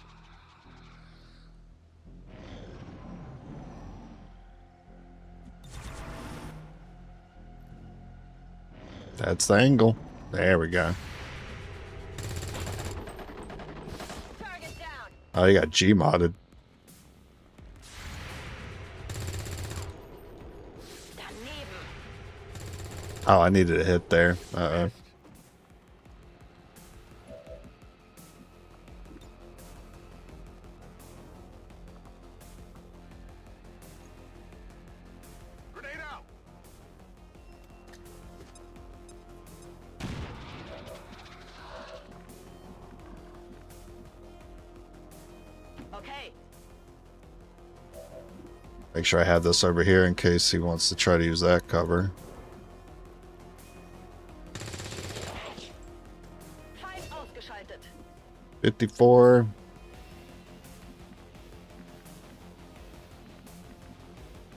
That's the angle. There we go. Target down. Oh, you got G modded. Daneben. Oh, I needed a hit there. Uh-oh. Grenade out. Okay. Make sure I have this over here in case he wants to try to use that cover. Feind ausgeschaltet. 54.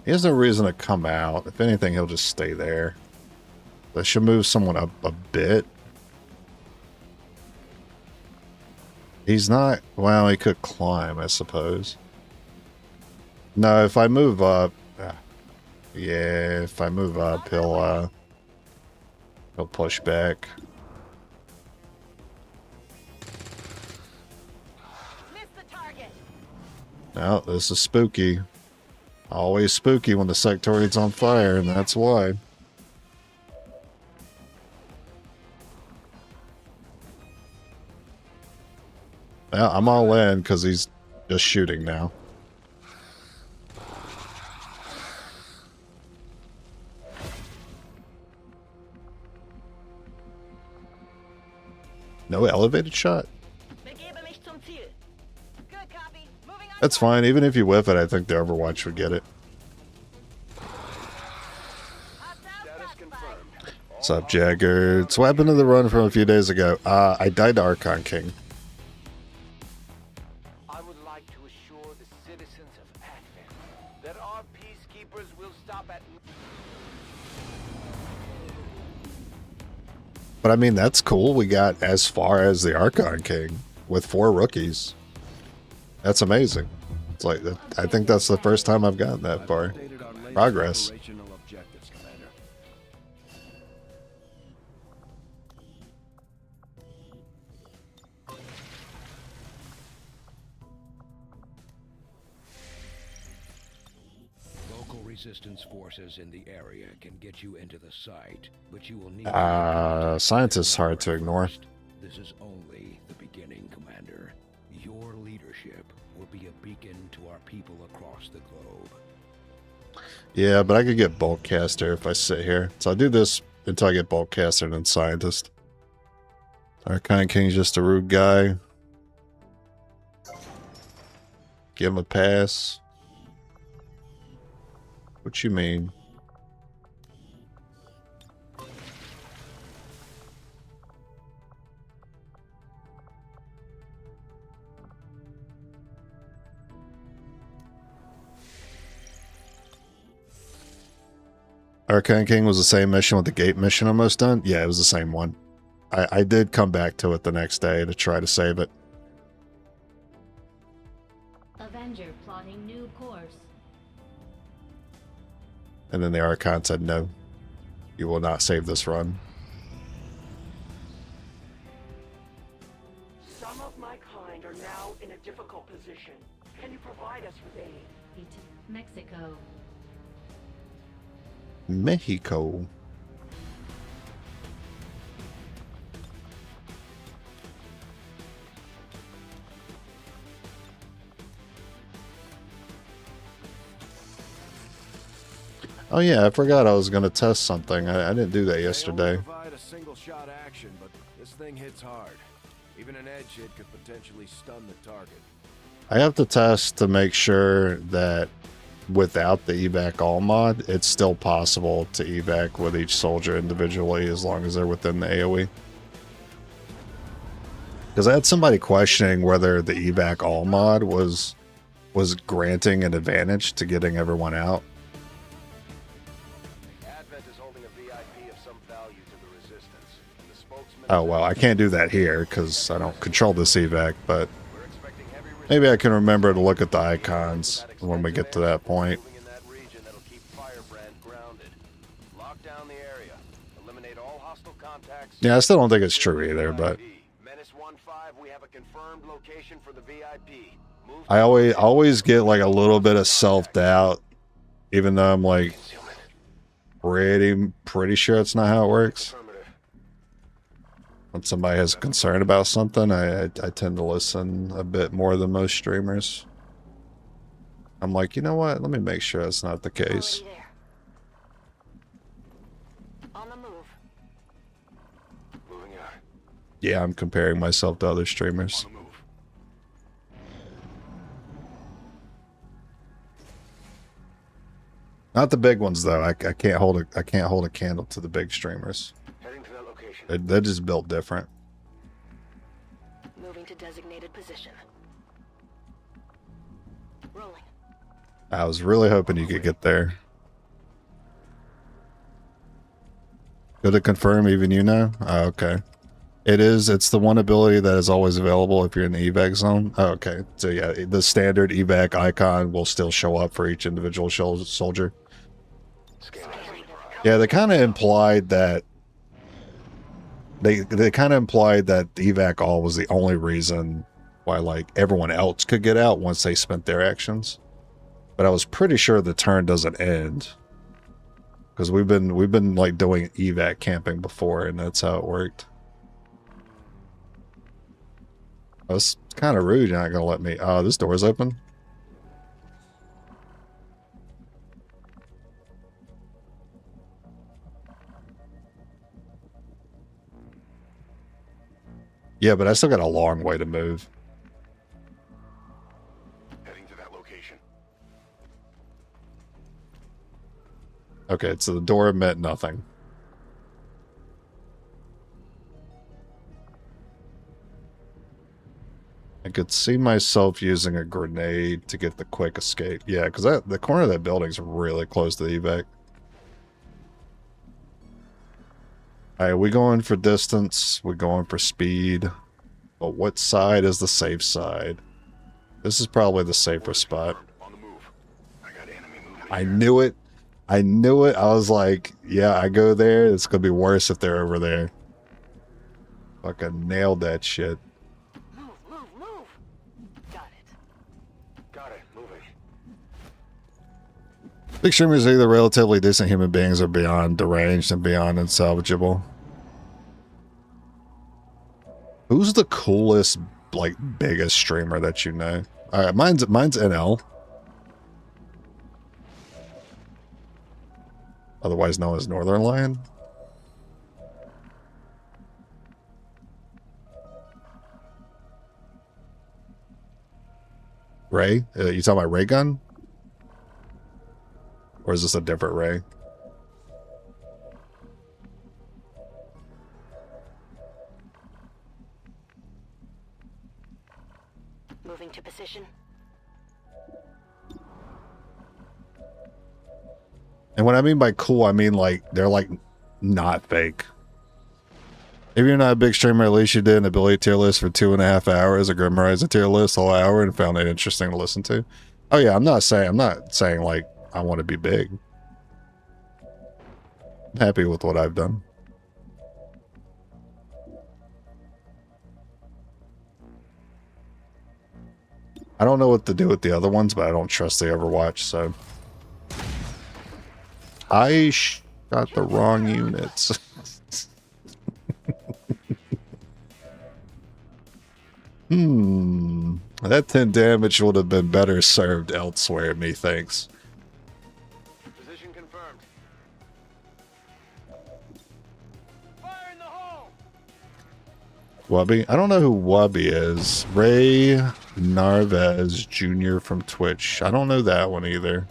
He has no reason to come out. If anything, he'll just stay there. I should move someone up a bit. He's not... Well, he could climb, I suppose. No, if I move up... yeah, if I move up, he'll push back. Missed the target. No, this is spooky. Always spooky when the sectoid's on fire, and that's why. Well, I'm all in because he's just shooting now. No elevated shot? Begebe mich zum Ziel. Good copy. Moving on. That's fine. Even if you whiff it, I think the Overwatch would get it. Status confirmed. What's up, Jagger? So what happened to the run from a few days ago? I died to Archon King. I would like to assure the citizens of Advent that our peacekeepers will stop at But I mean, that's cool. We got as far as the Archon King with 4 rookies. That's amazing. It's like, I think that's the first time I've gotten that far. Updated our latest Progress. operational objectives, Commander. Local resistance forces in the area can get you into the site, but you will need Science is hard to ignore. This is only the beginning, Commander. Your leadership will be a beacon to our people across the globe. Yeah, but I could get Bulkcaster if I sit here. So I'll do this until I get Bulkcaster and then Scientist. Archon King's just a rude guy. Give him a pass. What you mean? Archon King was the same mission with the gate mission almost done? Yeah, it was the same one. I did come back to it the next day to try to save it. Avenger plotting new course. And then the Archon said, no, you will not save this run. Some of my kind are now in a difficult position. Can you provide us with aid? Mexico. Mexico. Oh yeah, I forgot I was gonna test something. I didn't do that yesterday. They only provide a single shot action, but this thing hits hard. Even an edge hit could potentially stun the target. I have to test to make sure that without the Evac All mod, it's still possible to evac with each soldier individually as long as they're within the AoE. Because I had somebody questioning whether the Evac All mod was granting an advantage to getting everyone out. Advent is holding a VIP of some value to the resistance. And the spokesman Oh well, I can't do that here because I don't control this evac, but we're expecting heavy maybe I can remember to look at the icons when we get to that point. moving in that region that'll keep Firebrand grounded. Lock down the area. Eliminate all hostile contacts. Yeah, I still don't think it's true either, but Menace 1-5, we have a confirmed location for the VIP. Move I always get like a little bit of self-doubt, even though I'm like pretty sure it's not how it works. Affirmative. When somebody has a concern about something, I tend to listen a bit more than most streamers. I'm like, you know what? Let me make sure that's not the case. Already there. On the move. Moving out. Yeah, I'm comparing myself to other streamers. On the move. Not the big ones though. I can't hold a candle to the big streamers. Heading to that location. They're just built different. Moving to designated position. Rolling. I was really hoping you could get there. Good to confirm, even you know? Oh, okay. It's the one ability that is always available if you're in the evac zone. Oh, okay. So yeah, the standard evac icon will still show up for each individual soldier. Yeah, they kind of implied that they kind of implied that the Evac All was the only reason why like everyone else could get out once they spent their actions. But I was pretty sure the turn doesn't end because we've been like doing evac camping before, and that's how it worked. That's kind of rude. You're not gonna let me. Oh, this door's open. Yeah, but I still got a long way to move. Heading to that location. Okay, so the door meant nothing. I could see myself using a grenade to get the quick escape. Yeah, because the corner of that building's really close to the evac. Alright, we going for distance, we're going for speed. But what side is the safe side? This is probably the safer spot. On the move. I got enemy moving. I knew it. I knew it. I was like, yeah, I go there. It's going to be worse if they're over there. Fucking nailed that shit. Move, move, move. Got it. Got it. Moving. Big streamers are either relatively decent human beings or beyond deranged and beyond unsalvageable. Who's the coolest, like, biggest streamer that you know? Alright, mine's NL. Otherwise known as Northern Lion. Ray? You talking about Ray Gun? Or is this a different Ray? Moving to position. And what I mean by cool, I mean like they're like not fake. If you're not a big streamer, at least you did an ability tier list for 2.5 hours, or memorize a tier list the whole hour and found it interesting to listen to. Oh yeah, I'm not saying like I want to be big. I'm happy with what I've done. I don't know what to do with the other ones, but I don't trust the Overwatch, so... I shot the wrong units. That 10 damage would have been better served elsewhere, methinks. Position confirmed. Fire in the hole! Wubby? I don't know who Wubby is. Ray Narvez Jr. from Twitch. I don't know that one either.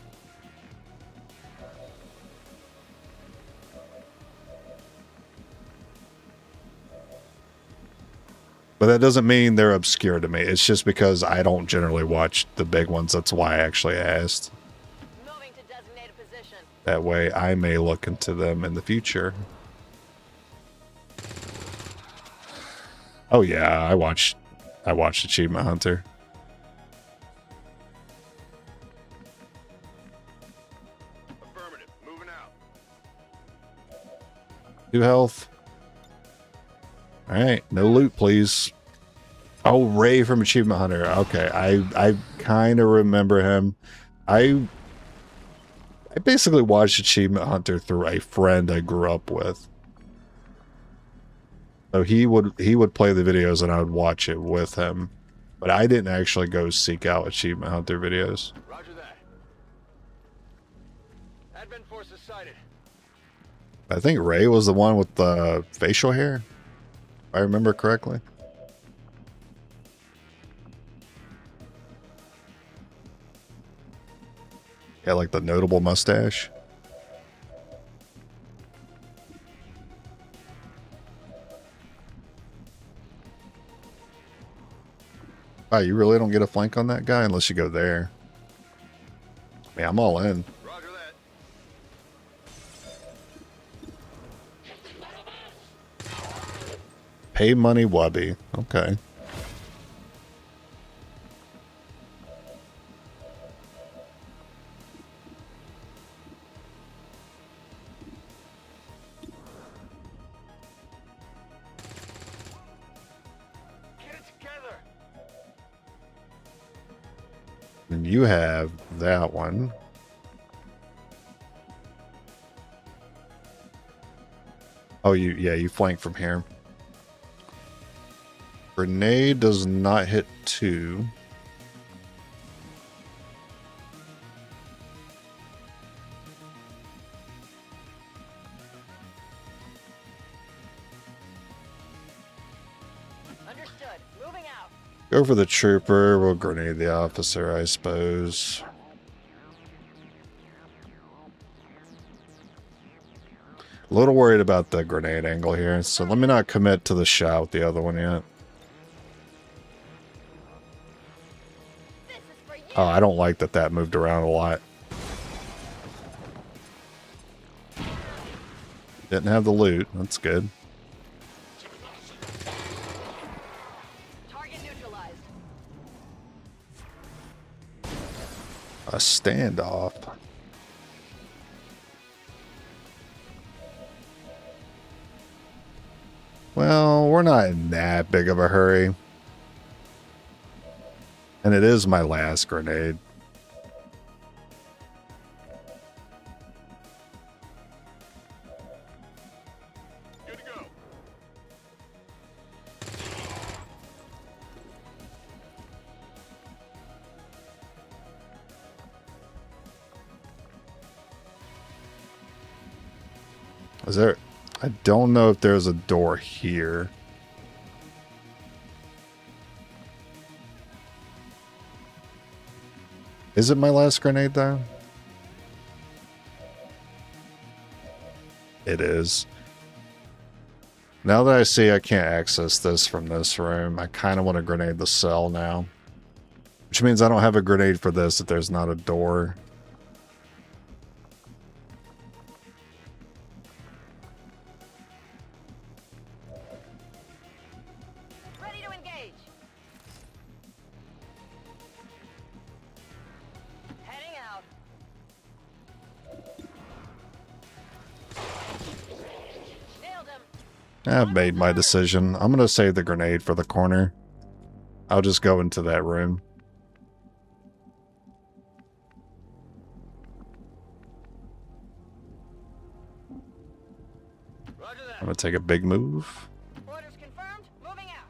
But that doesn't mean they're obscure to me. It's just because I don't generally watch the big ones. That's why I actually asked. Moving to designated position. That way I may look into them in the future. Oh yeah, I watched Achievement Hunter. Affirmative. Moving out. 2 health. Alright, no loot, please. Oh, Ray from Achievement Hunter. Okay, I kind of remember him. I basically watched Achievement Hunter through a friend I grew up with. So he would play the videos and I would watch it with him. But I didn't actually go seek out Achievement Hunter videos. Roger that. Advent forces sighted. I think Ray was the one with the facial hair, if I remember correctly. Yeah, like the notable mustache. Wow, you really don't get a flank on that guy unless you go there. Yeah, I'm all in. Roger that. Pay money, Wubby. Okay. Get it together. And you have that one. Oh, you flank from here. Grenade does not hit 2. Understood. Moving out. Go for the trooper. We'll grenade the officer, I suppose. A little worried about the grenade angle here, so let me not commit to the shot with the other one yet. This is for you. Oh, I don't like that moved around a lot. Didn't have the loot. That's good. Target neutralized. A standoff. Well, we're not in that big of a hurry. And it is my last grenade. Good to go. Is there... I don't know if there's a door here. Is it my last grenade, though? It is. Now that I see I can't access this from this room, I kind of want to grenade the cell now. Which means I don't have a grenade for this if there's not a door. Ready to engage. Heading out. I've made my decision. I'm going to save the grenade for the corner. I'll just go into that room. Roger that. I'm going to take a big move. Orders confirmed. Moving out.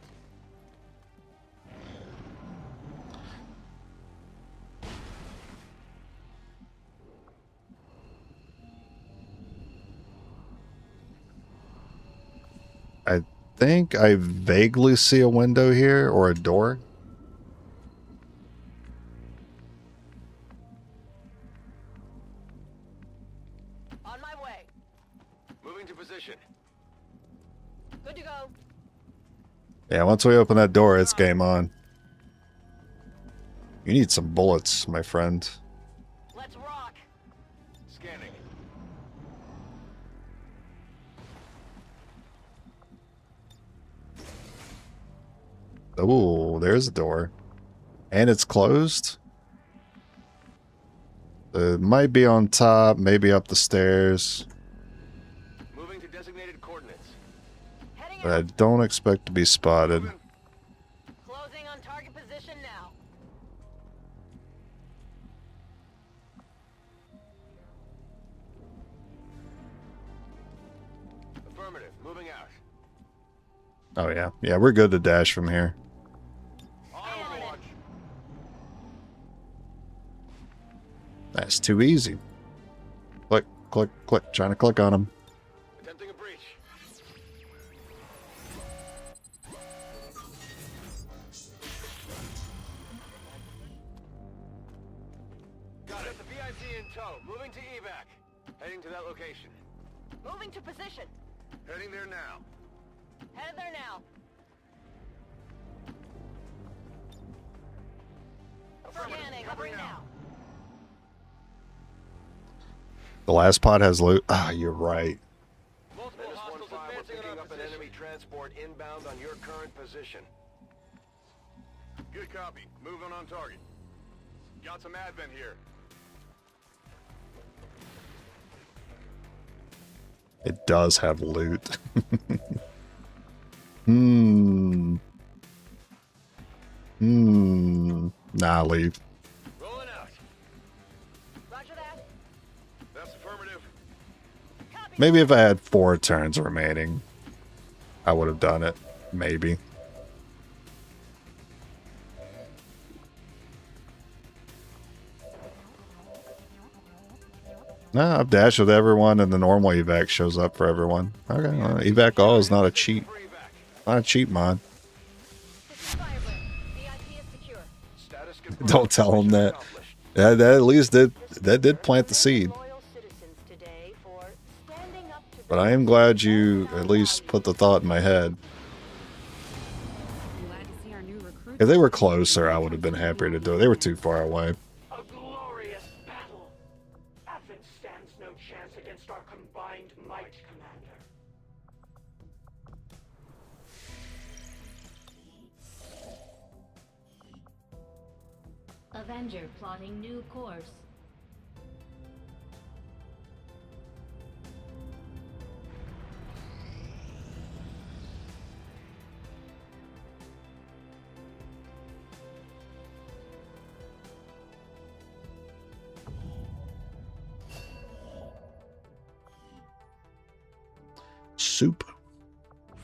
I think I vaguely see a window here or a door. On my way. Moving to position. Good to go. Yeah, once we open that door, it's game on. You need some bullets, my friend. Let's rock. Scanning. Oh, there's a door. And it's closed. It might be on top, maybe up the stairs. Moving to designated coordinates. Heading But I out. don't expect to be spotted. Closing on target position now. Affirmative. Moving out. Oh yeah. Yeah, we're good to dash from here. Overwatch. That's too easy. Click, click, click. Trying to click on him. Attempting a breach. Got it. The VIC in tow. Moving to evac. Heading to that location. Moving to position. Heading there now. Headed there now. Scanning. Covering now. The last pod has loot. Ah, you're right. Multiple hostiles advancing picking up an enemy transport inbound on your current position. Good copy. Moving on target. Got some advent here. It does have loot. Hmm. Nah, leave. Rolling out. Roger that. That's affirmative. Copy. Maybe if I had 4 turns remaining, I would have done it. Maybe. Nah, I've dashed with everyone, and the normal evac shows up for everyone. Okay, well, Evac All is not a cheat. For evac. Not a cheat mod. This is Firebird. VIP is secure. Status confirmed. Don't tell him Mission that. accomplished. That at least did plant the seed. Loyal citizens today for standing up to But I am glad you at least put the thought in my head. Glad to see our new recruits. If they were closer, I would have been happier to do it. They were too far away. A glorious battle. Advent stands no chance against our combined might, Commander. Avenger plotting new course. Soup?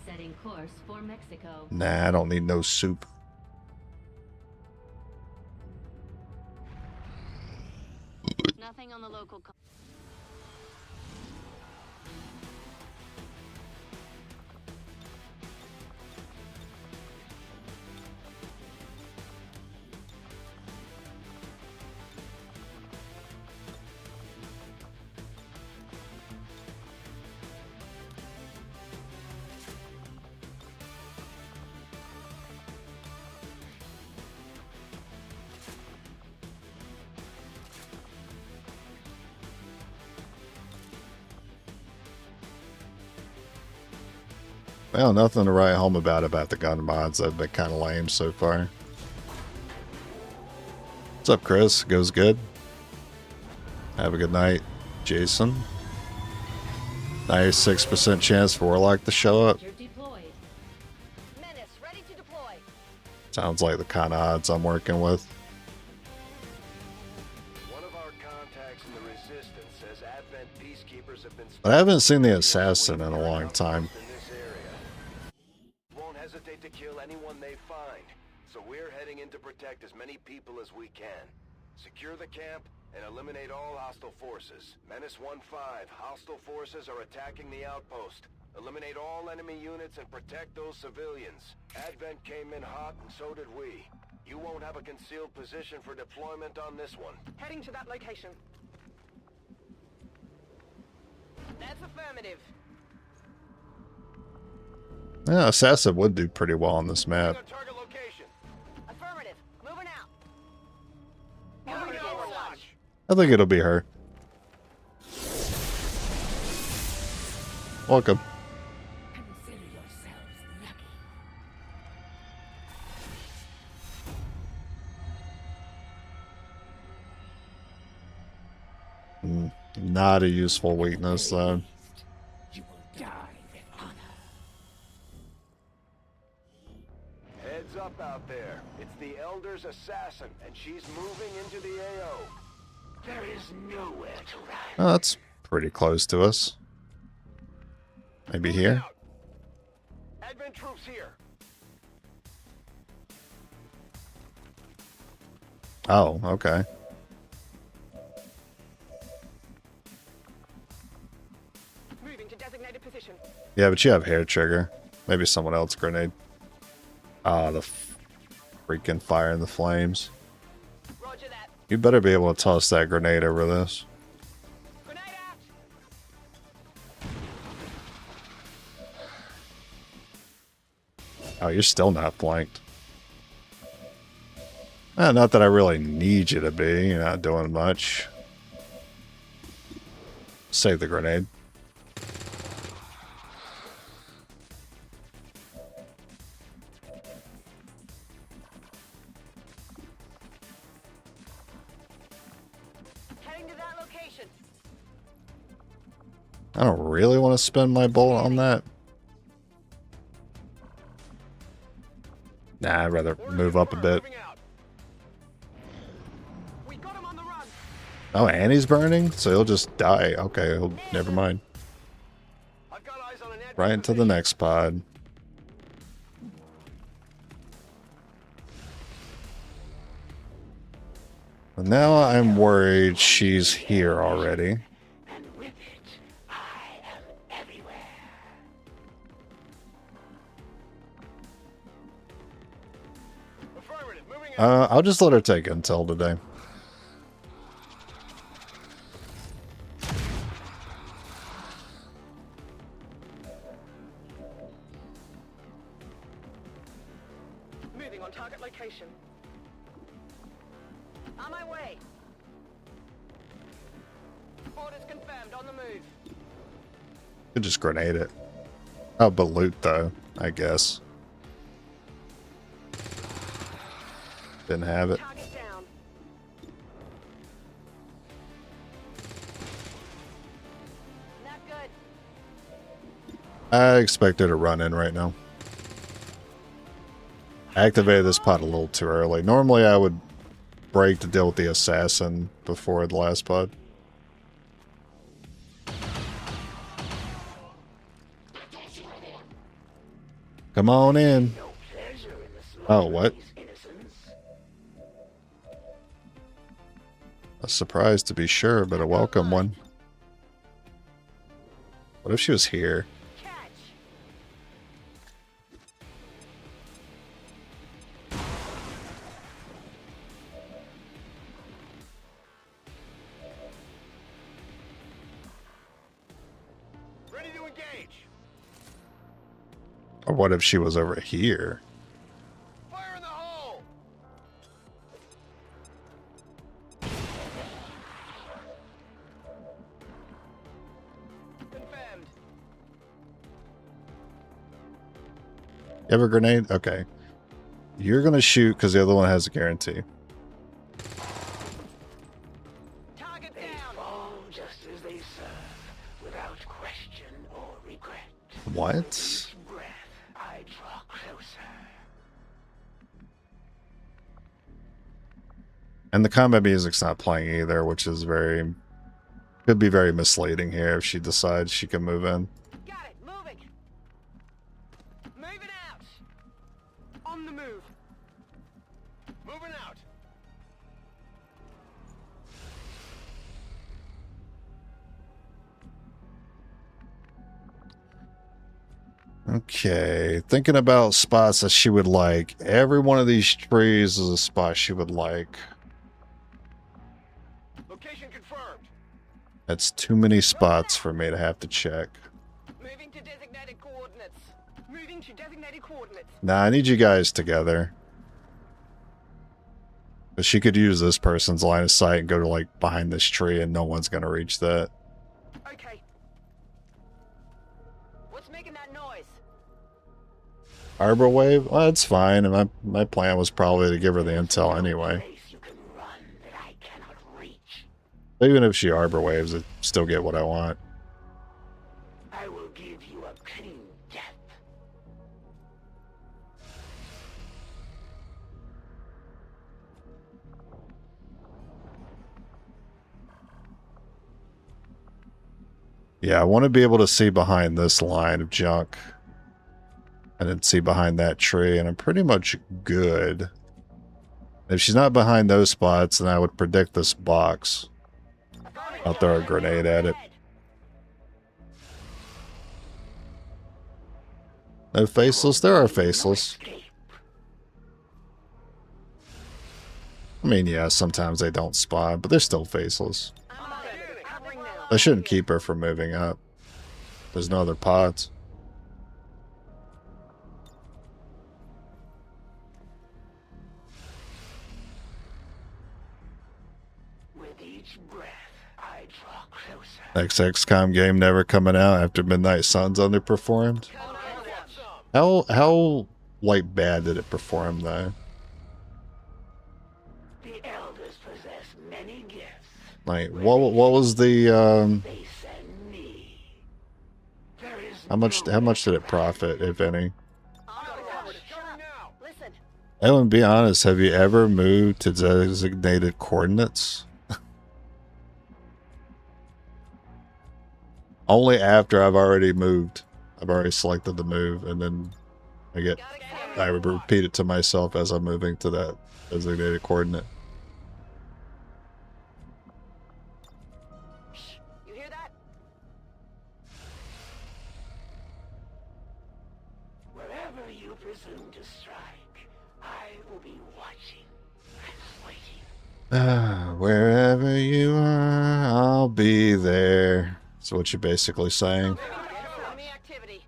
Setting course for Mexico. Nah, I don't need no soup. nothing on the local. Well, nothing to write home about the gun mods. They've been kind of lame so far. What's up, Chris? Goes good? Have a good night, Jason. 96% chance for Warlock to show up. Your Ready to deploy. Sounds like the kind of odds I'm working with. One of our contacts in the Resistance says Advent peacekeepers have been But I haven't seen the assassin in a long time. in this area. Won't hesitate to kill anyone they find, so we're heading in to protect as many people as we can. Secure the camp and eliminate all hostile forces. Menace 1-5, hostile forces are attacking the outpost. Eliminate all enemy units and protect those civilians. Advent came in hot and so did we. You won't have a concealed position for deployment on this one. Heading to that location. That's affirmative. Yeah, assassin would do pretty well on this map. Target location. Affirmative. Moving out. Moving to Overwatch. I think it'll be her. Welcome. Consider yourselves lucky. Not a useful weakness, though. You will die with honor. Heads up out there. It's the Elder's assassin, and she's moving into the AO. There is nowhere to run. Oh, that's pretty close to us. Maybe here? Advent troops here. Oh, okay. Moving to designated position. Yeah, but you have hair trigger. Maybe someone else grenade. Ah, the freaking fire and the flames. Roger that. You better be able to toss that grenade over this. Grenade out. Oh, you're still not flanked. Not that I really need you to be. You're not doing much. Save the grenade. Heading to that location. I don't really want to spend my bullet on that. Nah, I'd rather move up a bit. Moving out. We got him on the run. Oh, and he's burning? So he'll just die. Okay, never mind. I've got eyes on an Advent Right into the next pod. And now I'm worried she's here already. And with it, I am everywhere. Affirmative. Moving out. I'll just let her take intel today. Moving on target location. On my way. Orders confirmed. On the move. Could just grenade it. Oh, but loot though, I guess. Didn't have it. Target down. Not good. I expect her to run in right now. I activated this pod a little too early. Normally I would break to deal with the assassin before the last pod. Come on in. No pleasure in the slaughter Oh, of what? these innocents. A surprise to be sure, but a welcome one. What if she was here? Catch. Ready to engage. Or what if she was over here? Fire in the hole. Confirmed. You have a grenade? Okay. You're gonna shoot because the other one has a guarantee. Target They down. fall just as they serve, without question or regret. What? Each breath I draw closer. And the combat music's not playing either, which is could be very misleading here if she decides she can move in. Got it. Moving. Moving out. On the move. Moving out. Okay, thinking about spots that she would like. Every one of these trees is a spot she would like. Location confirmed. That's too many spots for me to have to check. Moving to designated coordinates. Moving to designated coordinates. Nah, I need you guys together. But she could use this person's line of sight and go to like behind this tree and no one's gonna reach that. Okay. What's making that noise? Arbor wave? Well, that's fine. And my plan was probably to give her the intel anyway. Place you can run that I cannot reach. Even if she arbor waves, I still get what I want. I will give you a clean death. Yeah, I want to be able to see behind this line of junk. And then see behind that tree, and I'm pretty much good. If she's not behind those spots, then I would predict this box. I'll throw a grenade at it. No faceless? There are faceless. I mean, yeah, sometimes they don't spawn, but they're still faceless. That shouldn't keep her from moving up. There's no other pods. With each breath, I draw closer. Next XCOM game never coming out after Midnight Suns underperformed. How like bad did it perform though? The elders possess many gifts. Like what was the They send me. There is how much did it profit, if any? Listen. Ellen, be honest, have you ever moved to designated coordinates? Only after I've already moved. I've already selected the move, and then I would repeat it to myself as I'm moving to that designated coordinate. You hear that? Wherever you presume to strike, I will be watching and waiting. Wherever you are, I'll be there. That's what you're basically saying. Enemy activity.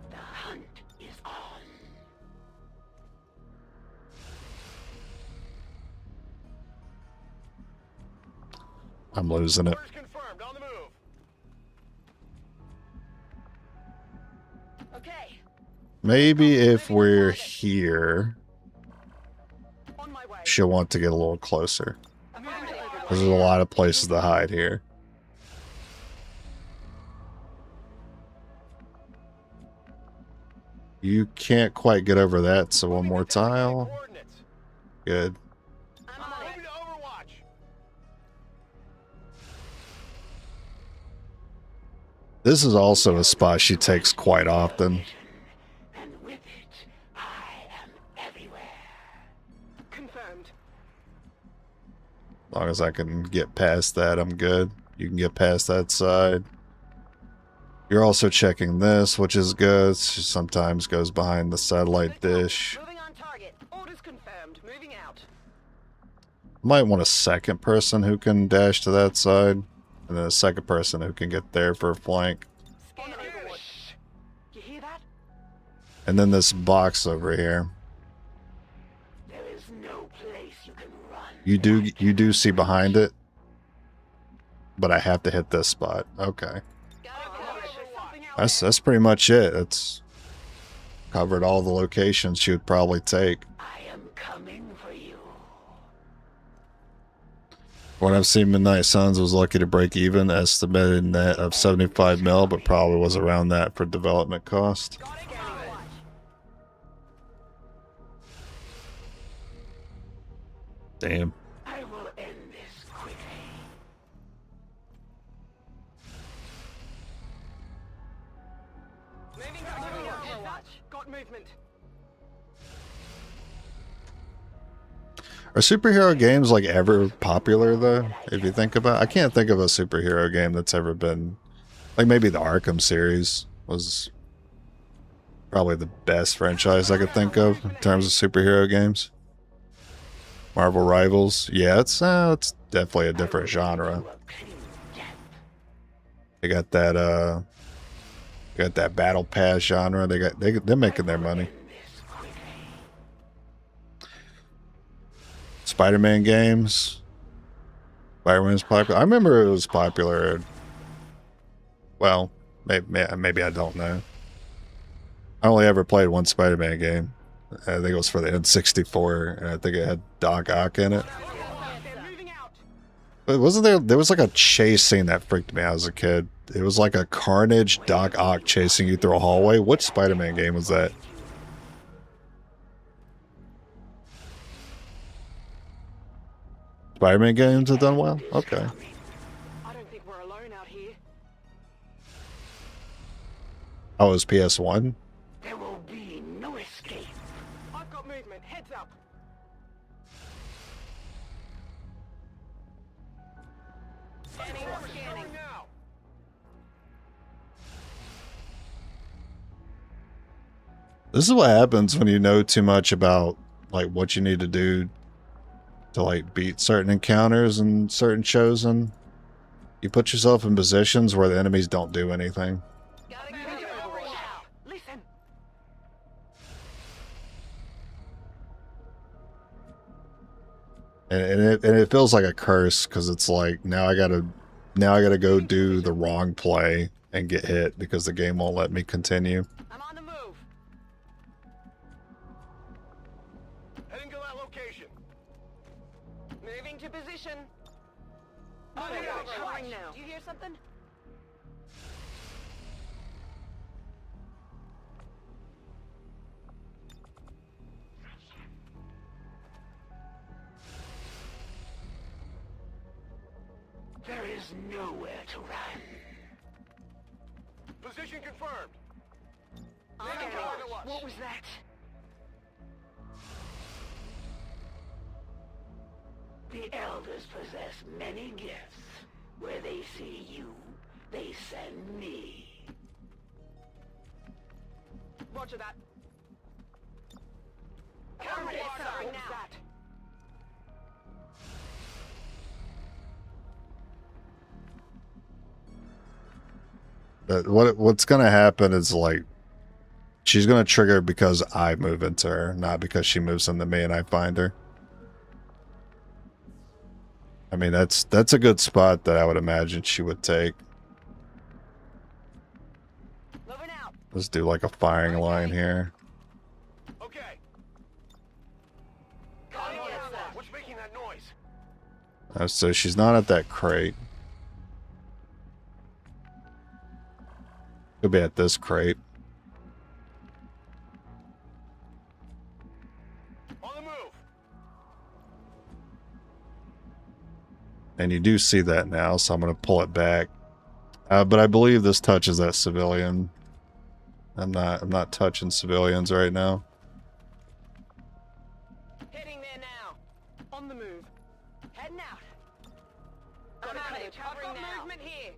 The hunt is on. I'm losing it. Orders confirmed. On the move. Okay. Maybe if we're here, On my way. she'll want to get a little closer. There's a lot of places to hide here. You can't quite get over that, so one more tile. Coordinates. Good. I'm on it. Moving to Overwatch. This is also a spot she takes quite often. And with it, I am everywhere. Confirmed. As long as I can get past that, I'm good. You can get past that side. You're also checking this, which is good. She sometimes goes behind the satellite dish. Moving on target. Orders confirmed. Moving out. Might want a second person who can dash to that side. And then a second person who can get there for a flank. Scan Overwatch. You hear that? And then this box over here. There is no place you can run. You do see behind it. But I have to hit this spot. Okay. That's pretty much it. It's covered all the locations she would probably take. I am coming for you. When I've seen Midnight Suns was lucky to break even, estimated net of 75 mil, but probably was around that for development cost. Damn. I will end this quickly. Moving to Overwatch. Got movement. Are superhero games like ever popular though? If you think about it? I can't think of a superhero game that's ever been like maybe the Arkham series was probably the best franchise I could think of in terms of superhero games. Marvel Rivals, yeah, it's definitely a different genre. They got that battle pass genre. They're making their money. Spider-Man games. Spider-Man's popular. I remember it was popular. Well, maybe I don't know. I only ever played one Spider-Man game. I think it was for the N64, and I think it had Doc Ock in it. But wasn't there was like a chase scene that freaked me out as a kid. It was like a Carnage Doc Ock chasing you through a hallway. What Spider-Man game was that? Spider-Man games have done well? Okay. I don't think we're alone out here. Oh, it was PS1? There will be no escape. I've got movement. Heads up. Scanning. Now. This is what happens when you know too much about like what you need to do to like beat certain encounters and certain chosen. You put yourself in positions where the enemies don't do anything. Gotta Moving go to to Overwatch. Overwatch. Listen. And it feels like a curse because it's like now I gotta go do the wrong play and get hit because the game won't let me continue. I'm on the move. Heading to that location. Moving to position. Moving to Overwatch. Overwatch. Covering now. Do you hear something? There is nowhere to run. Position confirmed. Scanning. What was that? The Elders possess many gifts. Where they see you, they send me. Roger that. Covering What was now. that? But what's gonna happen is like she's gonna trigger because I move into her, not because she moves into me and I find her. I mean that's a good spot that I would imagine she would take. Moving out. Let's do like a firing line here. Okay. Calling in, sir. What's making that noise? So she's not at that crate. Could be at this crate. On the move. And you do see that now, so I'm going to pull it back. But I believe this touches that civilian. I'm not touching civilians right now. Heading there now. On the move. Heading out. Got I'm a out of cover. here. I've Covering got now. movement here.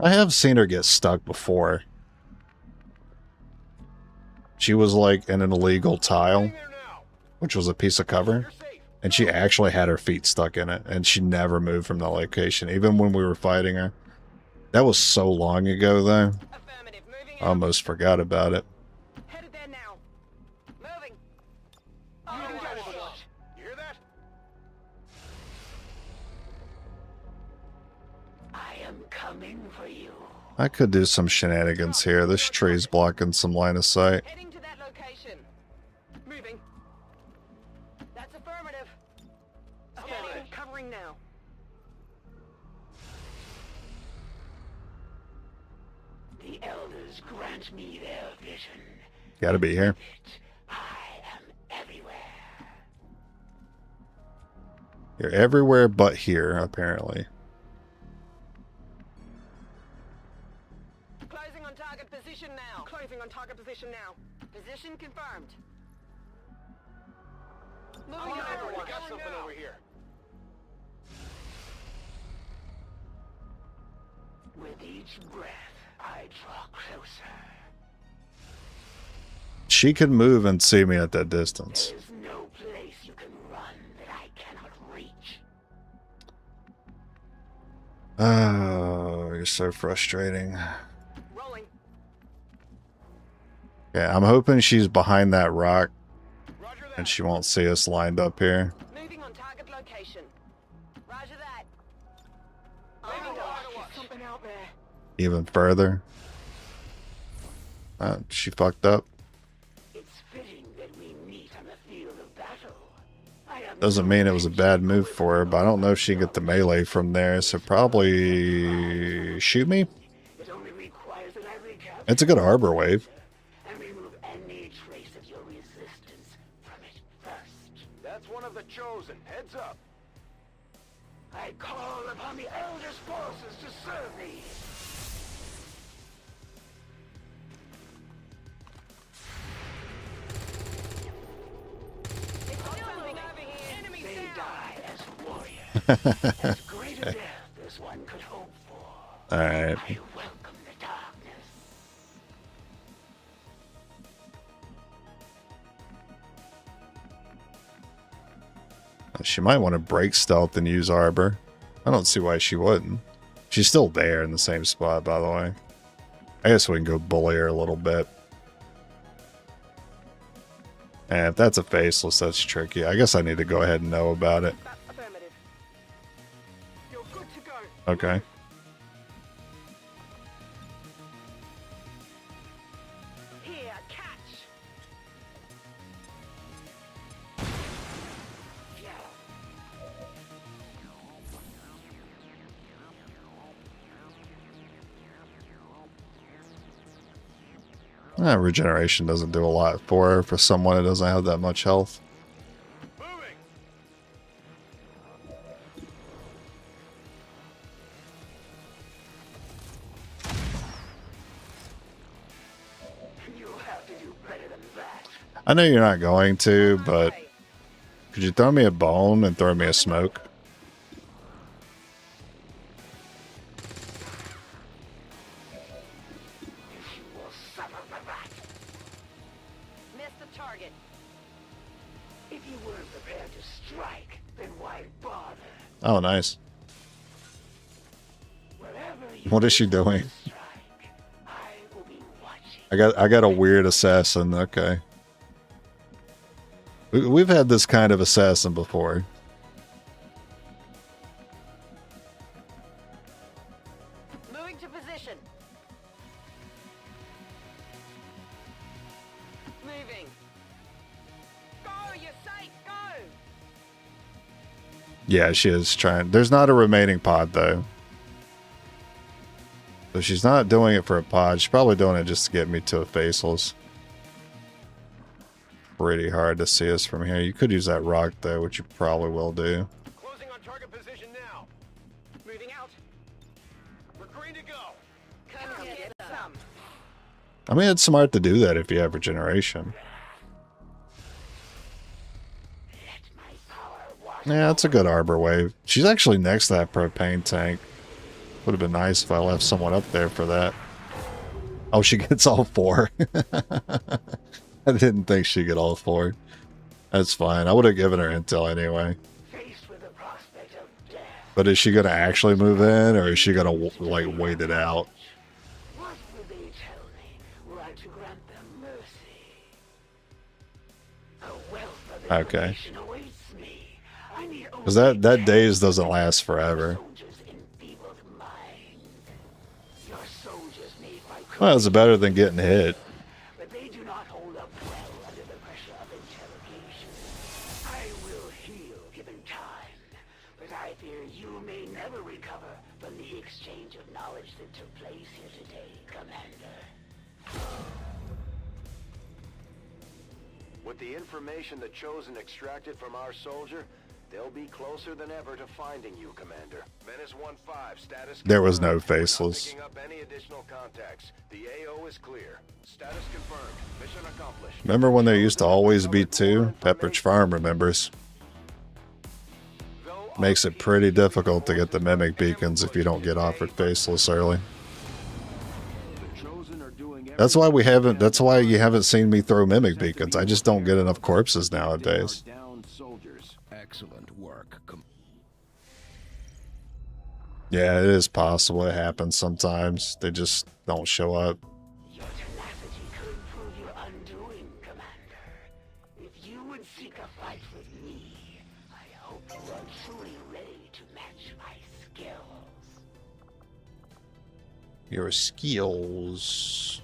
I have seen her get stuck before. She was like in an illegal tile, Heading there now. which was a piece of cover, You're safe. and she actually had her feet stuck in it, and she never moved from that location, even when we were fighting her. That was so long ago, though. Affirmative. Moving I out. almost forgot about it. Headed there now. Moving. Moving to Overwatch. Overwatch. You hear that? I am coming for you. I could do some shenanigans here. This tree's blocking some line of sight. Heading to that location. Moving. That's affirmative. Scanning. Covering now. The Elders grant me their vision. Gotta be here. I am You're everywhere but here, apparently. Closing on target position now. Closing on target position now. Position confirmed. Moving over. We got something over here. With each breath, I draw closer. She can move and see me at that distance. There's no place you can run that I cannot reach. Oh, you're so frustrating. Rolling. Yeah, I'm hoping she's behind that rock Roger that. and she won't see us lined up here. Moving on target location. Roger that. There's something out there. Even further. She fucked up. It's fitting that we meet on the field of battle. I have Doesn't mean it was a bad move for her, but I don't know if she can get the melee from there, so probably shoot me. It only requires that I recapture It's a good arbor wave. and remove any trace of your resistance from it first. That's one of the chosen. Heads up. I call upon the Elder's forces to serve me. It's still moving over here. Enemy They down. die as warriors. As great a death as one could hope for. Alright. I welcome the darkness. She might want to break stealth and use arbor. I don't see why she wouldn't. She's still there in the same spot, by the way. I guess we can go bully her a little bit. And if that's a faceless, that's tricky. I guess I need to go ahead and know about it. Affirmative. You're good to go. Okay. Here, catch. Regeneration doesn't do a lot for her for someone who doesn't have that much health. Moving. You'll have to do better than that. I know you're not going to, but could you throw me a bone and throw me a smoke? You will suffer for that. Missed the target. If you weren't prepared to strike, then why bother? Oh, nice. Wherever you What is she doing? strike, I will be watching. I got a weird assassin. Okay. We've had this kind of assassin before. Moving to position. Moving. Go, you're safe, go! Yeah, she is trying. There's not a remaining pod, though. So she's not doing it for a pod. She's probably doing it just to get me to a faceless. Pretty hard to see us from here. You could use that rock, though, which you probably will do. Closing on target position now. Moving out. We're green to go. Come get some. I mean, it's smart to do that if you have regeneration. Let my power wash. Yeah, that's a good arbor wave. She's actually next to that propane tank. Would have been nice if I left someone up there for that. Oh, she gets all four. I didn't think she'd get all four. That's fine. I would have given her intel anyway. Faced with the prospect of death, But is she going to actually move in, or is she going to, like, wait it out? what would they tell me were I to grant them mercy? A wealth of Okay. information awaits me. I need Because that daze doesn't last forever. soldiers' enfeebled mind. Your soldiers may fight Well, it's better than getting hit. but they do not hold up well under the pressure of interrogation. I will heal given time, but I fear you may never recover from the exchange of knowledge that took place here today, Commander. With the information the chosen extracted from our soldier, They'll be closer than ever to finding you, Commander. Menace 1-5, status There was no confirmed. We're not faceless. picking up any additional contacts. The AO is clear. Status confirmed. Mission accomplished. Remember when there used to always be two? Pepperidge Farm remembers. Makes it pretty difficult to get the mimic beacons if you don't get offered faceless early. That's why we haven't. That's why you haven't seen me throw mimic beacons. I just don't get enough corpses nowadays. Excellent work. Yeah, it is possible. It happens sometimes. They just don't show up. Your tenacity could prove your undoing, Commander. If you would seek a fight with me, I hope you are truly ready to match my skills. Your skills.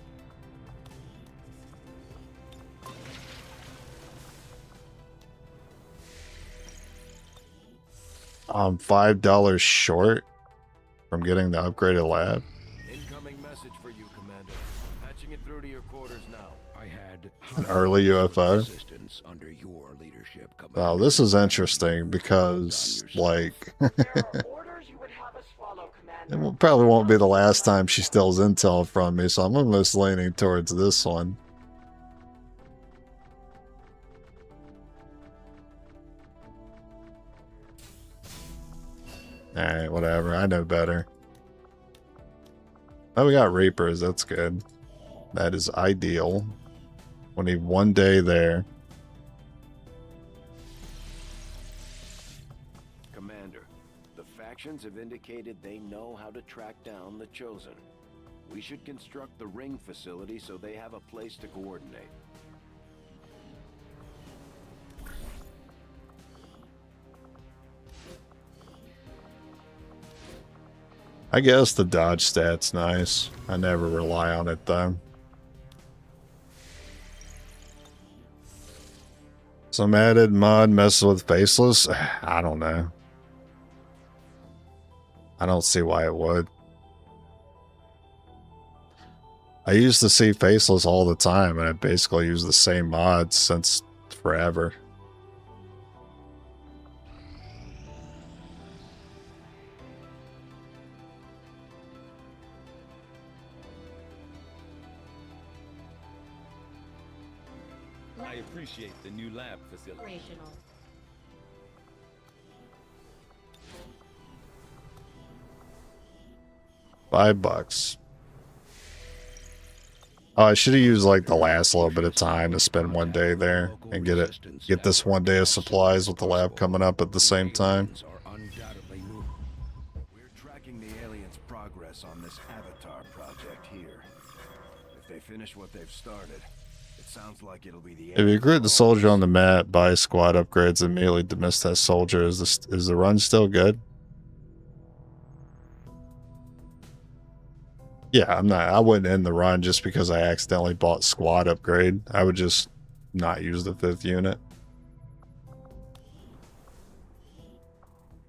I'm $5 short from getting the upgraded lab. Incoming message for you, Commander. Patching it through to your quarters now. I had An early UFO. assistance under your leadership, Commander. Wow, this is interesting because, like, There are orders you would have us follow, Commander. probably won't be the last time she steals intel from me, so I'm almost leaning towards this one. Alright, whatever. I know better. Oh, we got Reapers. That's good. That is ideal. We need 1 day there. Commander, the factions have indicated they know how to track down the Chosen. We should construct the ring facility so they have a place to coordinate. I guess the dodge stat's nice. I never rely on it though. Some added mod messes with faceless? I don't know. I don't see why it would. I used to see faceless all the time, and I basically use the same mods since forever. I appreciate the new lab facility. Operational. $5. Oh, I should have used like the last little bit of time to spend 1 day there and get this 1 day of supplies with the lab coming up at the same time. We're tracking the aliens' progress on this Avatar project here. If they finish what they've started, it sounds like it'll be the If you recruit the soldier on the map, buy squad upgrades, and immediately dismiss that soldier, is the run still good? Yeah, I wouldn't end the run just because I accidentally bought squad upgrade. I would just not use the 5th unit.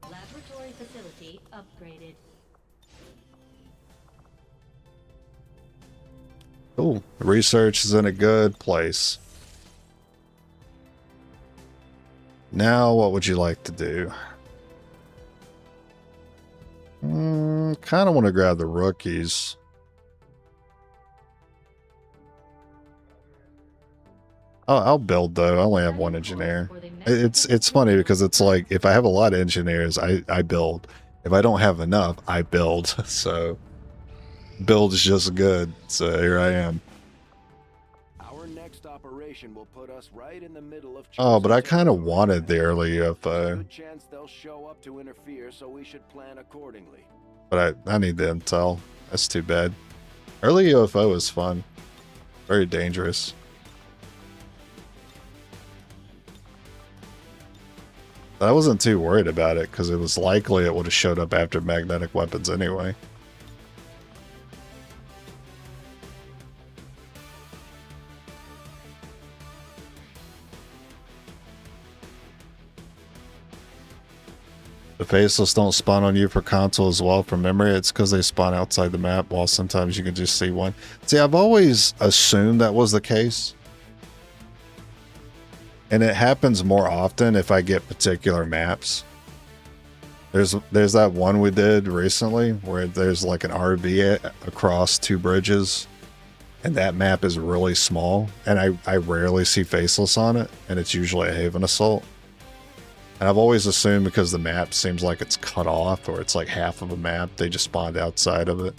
Laboratory facility upgraded. Cool. Research is in a good place. Now, what would you like to do? Kind of want to grab the rookies. I'll build though. I only have 1 engineer. It's funny because it's like if I have a lot of engineers, I build. If I don't have enough, I build. So build is just good. So here I am. Our next operation will put us right in the middle of. Oh, but I kind of wanted the early UFO. Good chance they'll show up to interfere, so we should plan accordingly. But I need the intel. That's too bad. Early UFO is fun. Very dangerous. But I wasn't too worried about it because it was likely it would have showed up after magnetic weapons anyway. The faceless don't spawn on you for console as well from memory. It's because they spawn outside the map, while sometimes you can just see one. See, I've always assumed that was the case. And it happens more often if I get particular maps. There's that one we did recently where there's like an RV across 2 bridges, and that map is really small, and I rarely see Faceless on it, and it's usually a Haven Assault. And I've always assumed because the map seems like it's cut off, or it's like half of a map, they just spawned outside of it.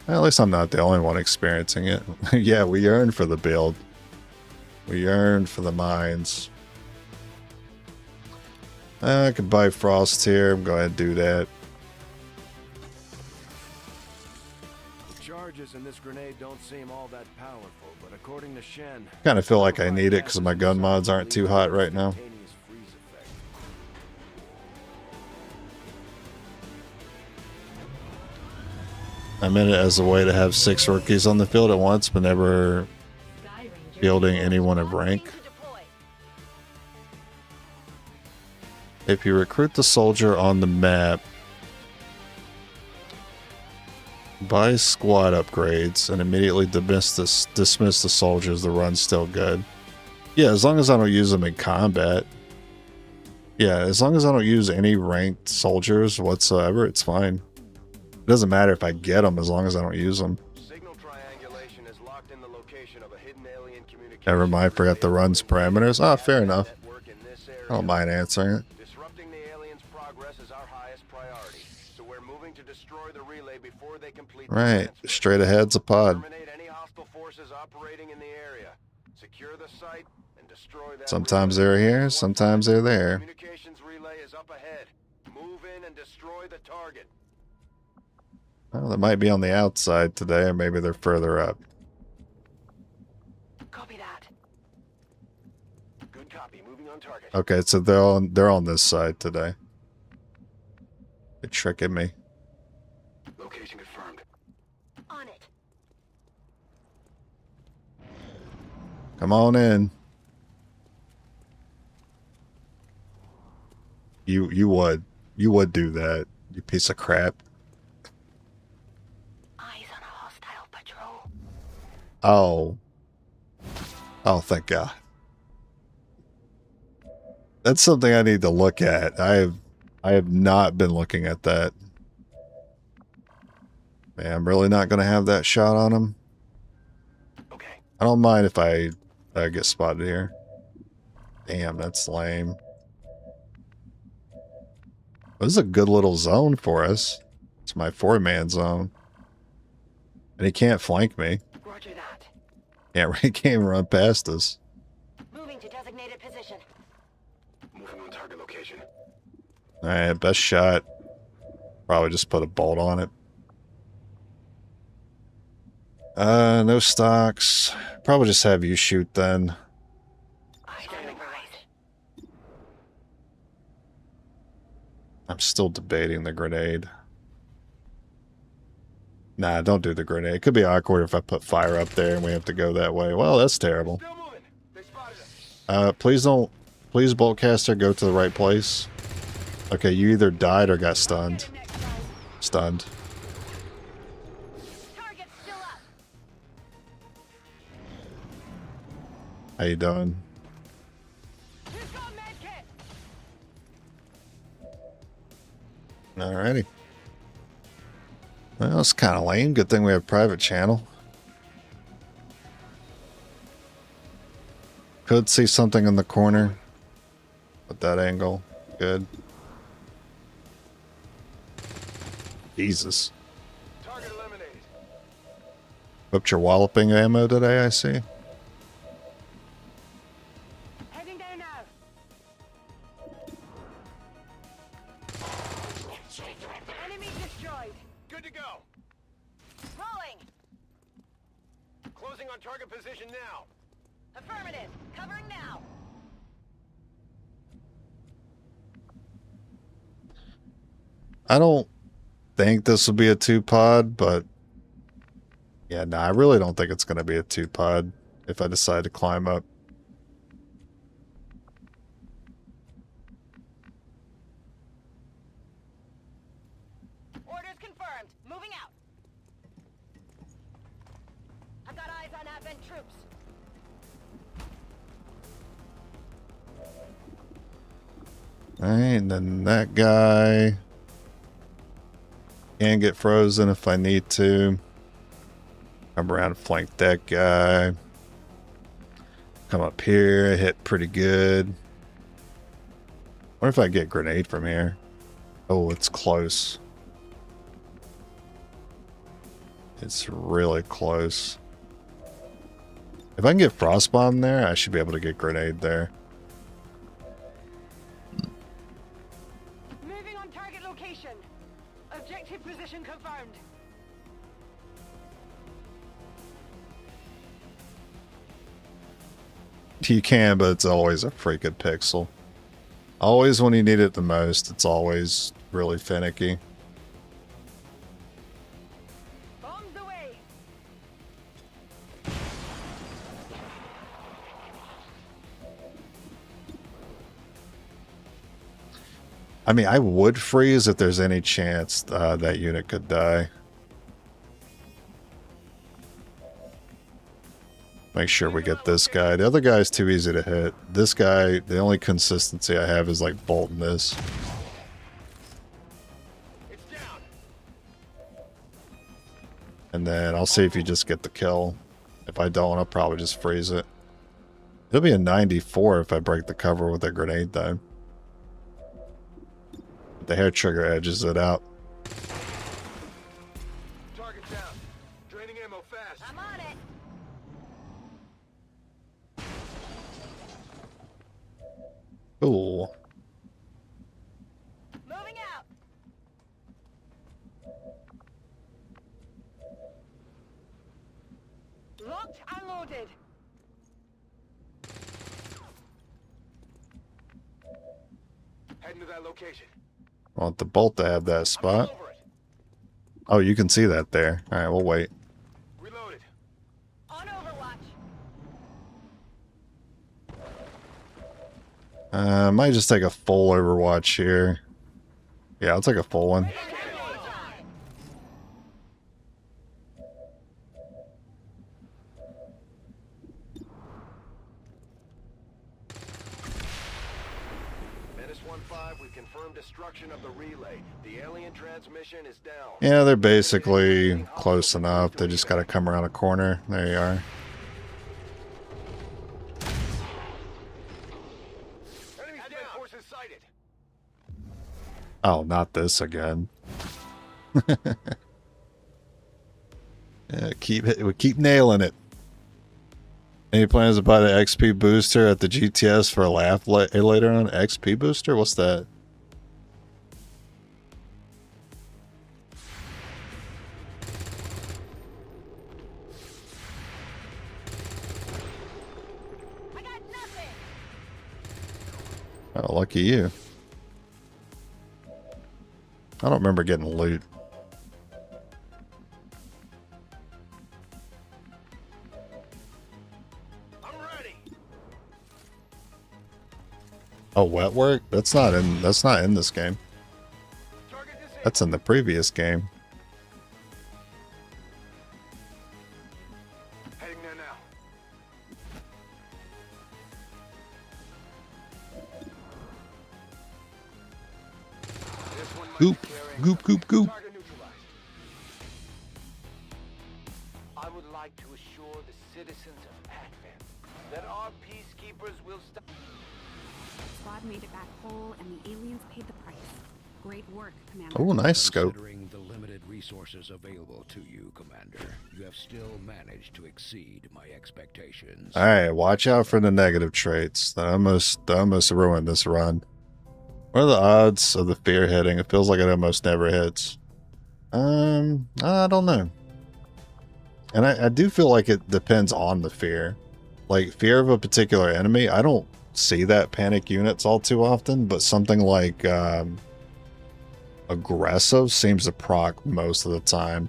Well, at least I'm not the only one experiencing it. Yeah, we yearn for the build. We yearn for the mines. I could buy Frost here. I'm going to do that. The charges in this grenade don't seem all that powerful, but according to Shen, Kind of feel like I need it because my gun mods aren't too hot right now. I meant it as a way to have 6 rookies on the field at once, but never fielding anyone of rank. If you recruit the soldier on the map, buy squad upgrades, and immediately dismiss the soldiers, the run's still good. Yeah, as long as I don't use them in combat. Yeah, as long as I don't use any ranked soldiers whatsoever, it's fine. It doesn't matter if I get them as long as I don't use them. Signal triangulation is locked in the location of a hidden alien communication. Never mind, forgot the run's parameters. Ah, fair enough. I don't mind answering it. Disrupting the aliens' progress is our highest priority, so we're moving to destroy the relay before they complete the Right, transfer. straight ahead's a pod. Terminate any hostile forces operating in the area. Secure the site and destroy that Sometimes relay. they're here, sometimes they're there. Communications relay is up ahead. Move in and destroy the target. Well, they might be on the outside today, or maybe they're further up. Copy that. Good copy. Moving on target. Okay, so they're on this side today. They're tricking me. Location confirmed. On it. Come on in. You would do that, you piece of crap. Eyes on a hostile patrol. Oh, thank God. That's something I need to look at. I have not been looking at that. Man, I'm really not going to have that shot on him. Okay. I don't mind if I get spotted here. Damn, that's lame. This is a good little zone for us. It's my 4-man zone. And he can't flank me. Roger that. He can't run past us. Moving to designated position. Moving on target location. Alright, best shot. Probably just put a bolt on it. No stocks. Probably just have you shoot then. Standing right. I'm still debating the grenade. Nah, don't do the grenade. It could be awkward if I put fire up there and we have to go that way. Well, that's terrible. Still moving. They spotted us. Please Boltcaster, go to the right place. Okay, you either died or got stunned. Stunned. Target's still up. How you doing? Who's got medkit? Alrighty. Well, it's kind of lame. Good thing we have private channel. Could see something in the corner. At that angle. Good. Jesus. Target eliminated. Whipped your walloping ammo today, I see. Heading there now. Enemy destroyed. Good to go. Rolling. Closing on target position now. Affirmative. Covering now. I don't think this will be a 2-pod, but yeah, no, I really don't think it's going to be a 2-pod if I decide to climb up. Alright, and then that guy can get frozen if I need to. Come around and flank that guy. Come up here, hit pretty good. What if I get grenade from here? Oh, it's close. It's really close. If I can get frostbomb there, I should be able to get grenade there. Moving on target location. Objective position confirmed. You can, but it's always a freaking pixel. Always when you need it the most, it's always really finicky. Bombs away. I mean, I would freeze if there's any chance that unit could die. Make sure we get this guy. The other guy's too easy to hit. This guy, the only consistency I have is like bolting this. It's down. And then I'll see if you just get the kill. If I don't, I'll probably just freeze it. It'll be a 94 if I break the cover with a grenade though. The hair trigger edges it out. Target down. Draining ammo fast. I'm on it. Ooh. Moving out. Locked and loaded. Heading to that location. I want the bolt to have that spot. Over it. Oh, you can see that there. Alright, we'll wait. Reloaded. On Overwatch. I might just take a full Overwatch here. Yeah, I'll take a full one. Menace 1-5, we confirmed destruction of the relay. The alien transmission is down. Yeah, they're basically close enough. They just gotta come around a corner. There you are. Enemy down. Forces sighted. Oh, not this again. Yeah, we keep nailing it. Any plans to buy the XP booster at the GTS for a laugh later on? XP booster? What's that? I got nothing. Oh, lucky you. I don't remember getting loot. I'm ready. Oh, wet work? That's not in this game. Target disabled. That's in the previous game. Heading there now. This one might Goop, be carrying goop, goop, goop. target neutralized. I would like to assure the citizens of Advent that our peacekeepers will stop. Squad made it back whole, and the aliens paid the price. Great work, Commander. Oh, nice scope. Considering the limited resources available to you, Commander, you have still managed to exceed my expectations. Alright, watch out for the negative traits. That almost ruined this run. What are the odds of the fear hitting? It feels like it almost never hits. I don't know. And I do feel like it depends on the fear. Like, fear of a particular enemy, I don't see that panic units all too often, but something like aggressive seems to proc most of the time.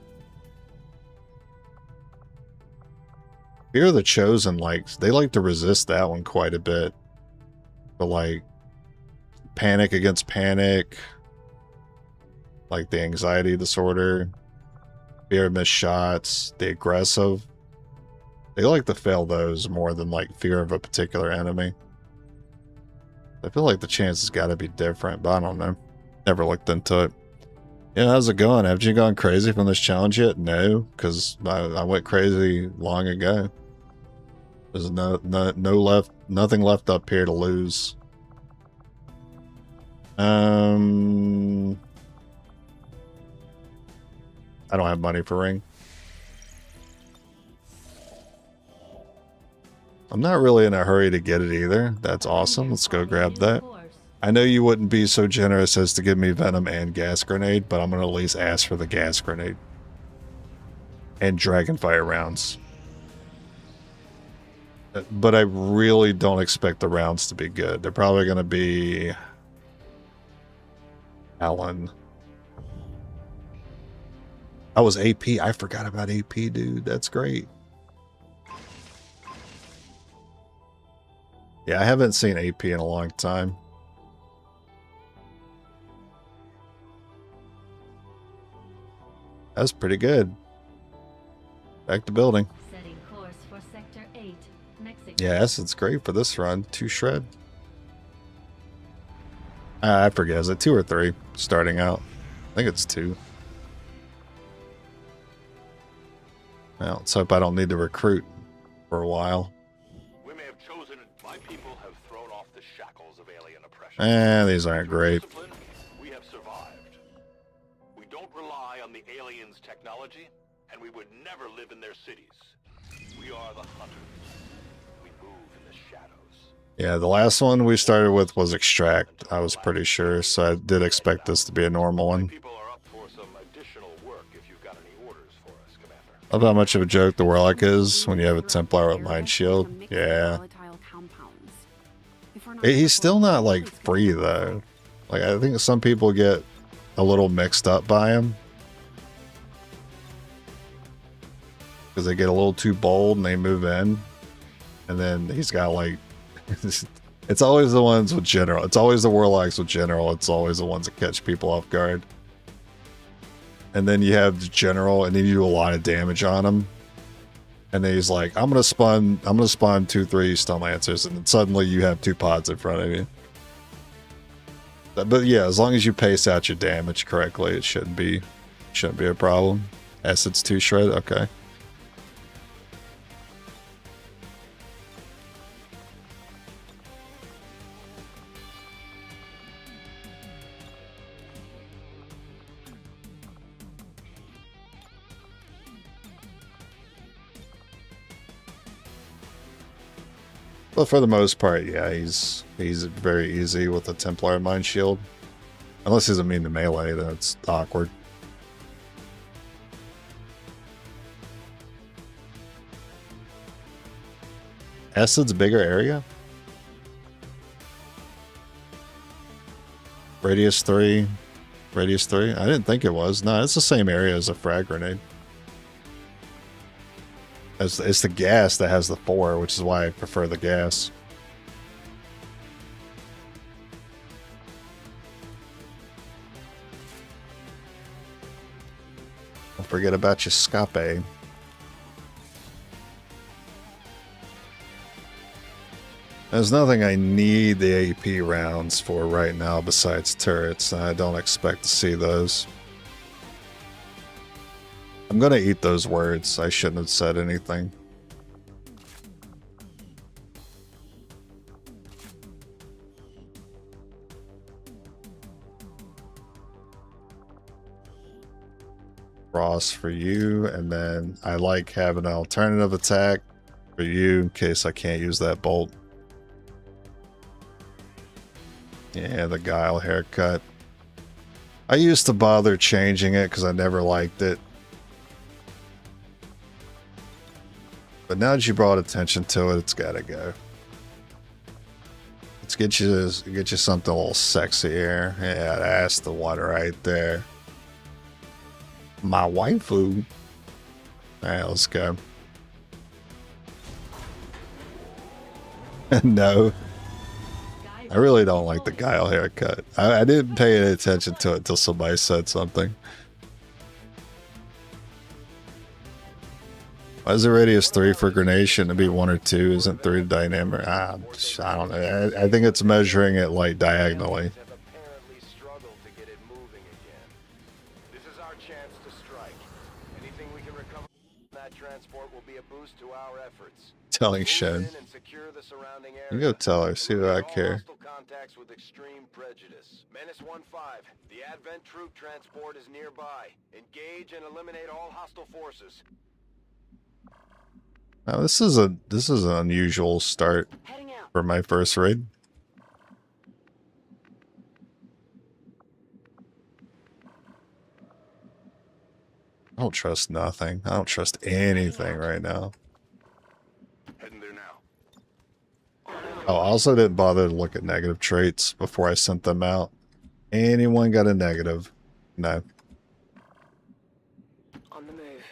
Fear of the Chosen, like, they like to resist that one quite a bit. But like, panic against panic, like the anxiety disorder, fear of missed shots, the aggressive, they like to fail those more than like fear of a particular enemy. I feel like the chance has got to be different, but I don't know. Never looked into it. Yeah, how's it going? Have you gone crazy from this challenge yet? No, because I went crazy long ago. There's no left, nothing left up here to lose. I don't have money for ring. I'm not really in a hurry to get it either. That's awesome. Let's go grab that. I know you wouldn't be so generous as to give me venom and gas grenade, but I'm going to at least ask for the gas grenade. And dragonfire rounds. But I really don't expect the rounds to be good. They're probably going to be... Alan. I was AP. I forgot about AP, dude. That's great. Yeah, I haven't seen AP in a long time. That's pretty good. Back to building. Setting course for Sector 8, Mexico. Yes, it's great for this run. 2 shred. I forget. Is it 2 or 3 starting out? I think it's 2. Well, let's hope I don't need to recruit for a while. We may have chosen it. My people have thrown off the shackles of alien oppression. These aren't great. We have survived. We don't rely on the aliens' technology, and we would never live in their cities. We are the hunters. We move in the shadows. Yeah, the last one we started with was Extract, I was pretty sure, so I did expect this to be a normal one. People are up for some additional work if you've got any orders for us, Commander. Love how much of a joke the Warlock is when you have a Templar with Mind Shield. Yeah. He's still not, like, free, though. Like, I think some people get a little mixed up by him. Because they get a little too bold and they move in. And then he's got, like... It's always the ones with General. It's always the Warlocks with General. It's always the ones that catch people off guard. And then you have the General, and then you do a lot of damage on him. And then he's like, I'm gonna spawn 2-3 stun lancers, and then suddenly you have 2 pods in front of you. But yeah, as long as you pace out your damage correctly, it shouldn't be a problem. Acid's 2 shred, okay. But for the most part, yeah, he's very easy with the Templar Mind Shield. Unless he's immune to melee, then it's awkward. Acid's bigger area? Radius 3. Radius 3? I didn't think it was. No, it's the same area as a frag grenade. It's the gas that has the 4, which is why I prefer the gas. Don't forget about your scape. There's nothing I need the AP rounds for right now besides turrets, and I don't expect to see those. I'm gonna eat those words. I shouldn't have said anything. Ross for you, and then I like having an alternative attack for you in case I can't use that bolt. Yeah, the Guile haircut. I used to bother changing it because I never liked it. But now that you brought attention to it, it's gotta go. Let's get you something a little sexier. Yeah, that's the one right there. My waifu. Alright, let's go. No. I really don't like the Guile haircut. I didn't pay any attention to it until somebody said something. Why is the radius 3 for grenade? Shouldn't it be 1 or 2? Isn't 3 dynamic? I don't know. I think it's measuring it like diagonally. Have apparently struggled to get it moving again. This is our chance to strike. Anything we can recover from that transport will be a boost to our efforts. Telling Move Shen. in and secure the surrounding area. You go tell her. See what I All care. hostile contacts with extreme prejudice. Menace 1-5. The Advent troop transport is nearby. Engage and eliminate all hostile forces. Now this is an unusual start Heading out. for my first raid. I don't trust nothing. I don't trust anything right now. Heading there now. Oh, I also didn't bother to look at negative traits before I sent them out. Anyone got a negative? No. On the move.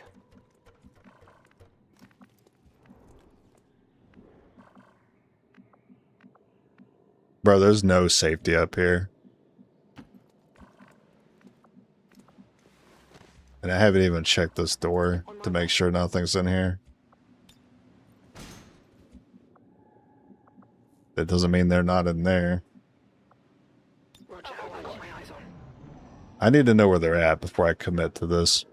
Bro, there's no safety up here. And I haven't even checked this door to make sure nothing's in here. That doesn't mean they're not in there. Roger, I got my eyes on. I need to know where they're at before I commit to this.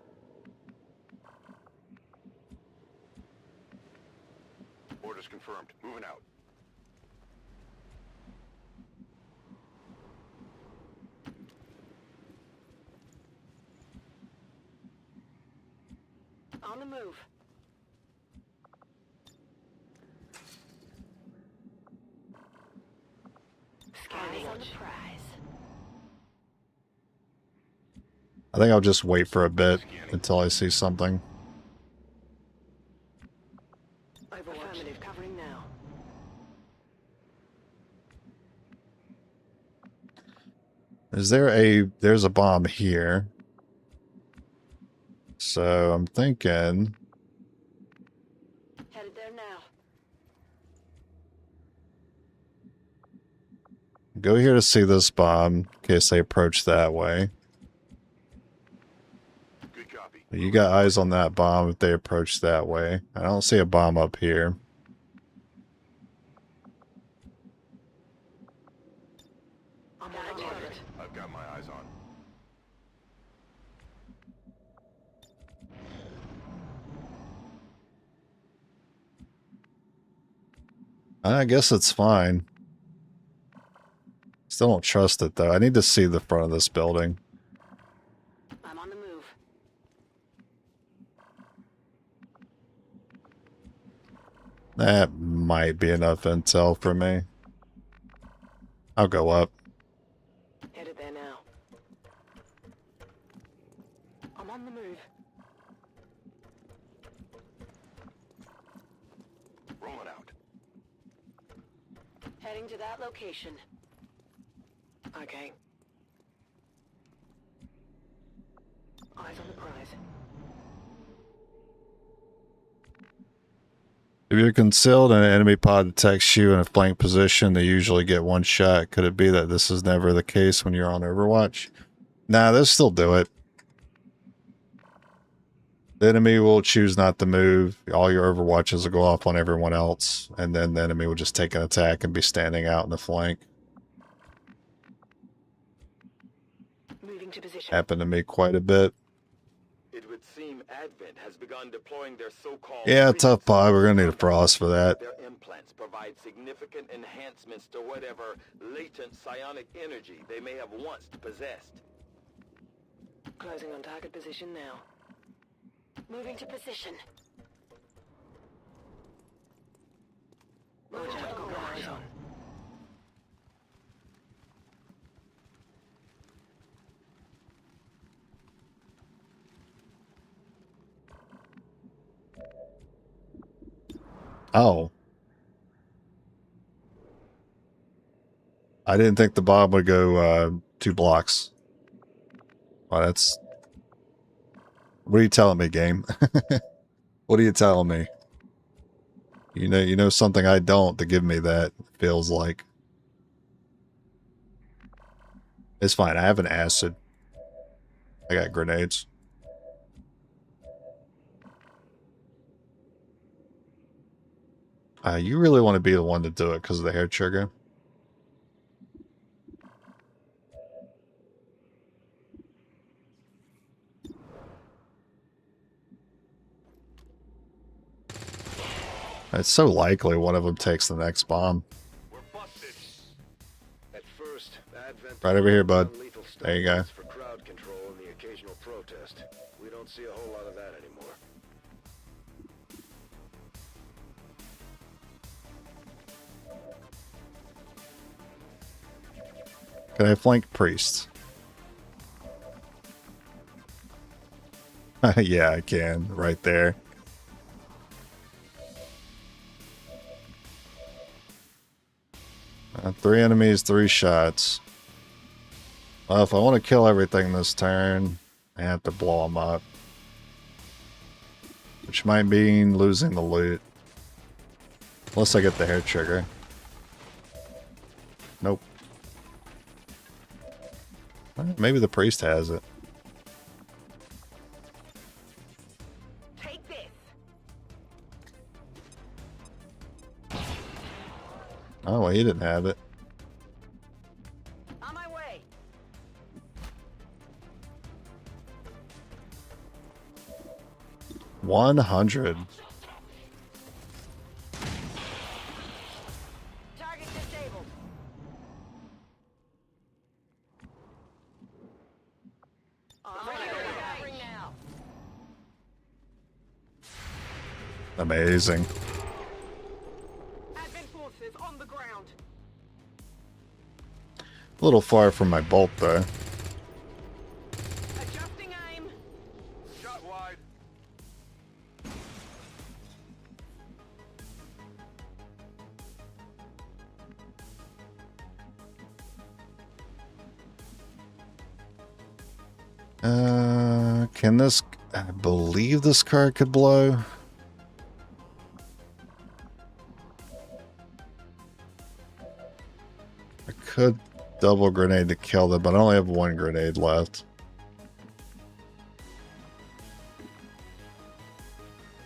Orders confirmed. Moving out. On the move. Eyes on the prize. I think I'll just wait for a bit until I see something. Affirmative, covering now. There's a bomb here. So I'm thinking, Headed there now. go here to see this bomb in case they approach that way. Good copy. You got eyes on that bomb if they approach that way. I don't see a bomb up here. I'm on the target. I've got my eyes on. I guess it's fine. Still don't trust it though. I need to see the front of this building. I'm on the move. That might be enough intel for me. I'll go up. Headed there now. I'm on the move. Rolling out. Heading to that location. Okay. Eyes on the prize. If you're concealed and an enemy pod detects you in a flank position, they usually get one shot. Could it be that this is never the case when you're on Overwatch? Nah, they'll still do it. The enemy will choose not to move. All your Overwatches will go off on everyone else, and then the enemy will just take an attack and be standing out in the flank. Moving to position. Happened to me quite a bit. It would seem Advent has begun deploying their so-called... Yeah, tough pod. We're gonna need a frost for that. Their implants provide significant enhancements to whatever latent psionic energy they may have once possessed. Closing on target position now. Moving to position. Roger, I got my eyes on. Oh. I didn't think the bomb would go 2 blocks. Well, that's... What are you telling me, game? What are you telling me? You know something I don't to give me that, feels like. It's fine. I have an acid. I got grenades. You really want to be the one to do it because of the hair trigger. It's so likely one of them takes the next bomb. We're busted. At first, Advent Right over here, bud. non-lethal There you go. stunts for crowd control and the occasional protest. We don't see a whole lot of that anymore. Can I flank priest? Yeah, I can. Right there. Three enemies, 3 shots. Well, if I want to kill everything this turn, I have to blow them up. Which might mean losing the loot. Unless I get the hair trigger. Nope. Maybe the priest has it. Take this. Oh, well, he didn't have it. On my way. $100. Target disabled. Firing now. Amazing. Advent forces on the ground. A little far from my bolt, though. Adjusting aim. Shot wide. Can this... I believe this card could blow. I could double grenade to kill them, but I only have 1 grenade left.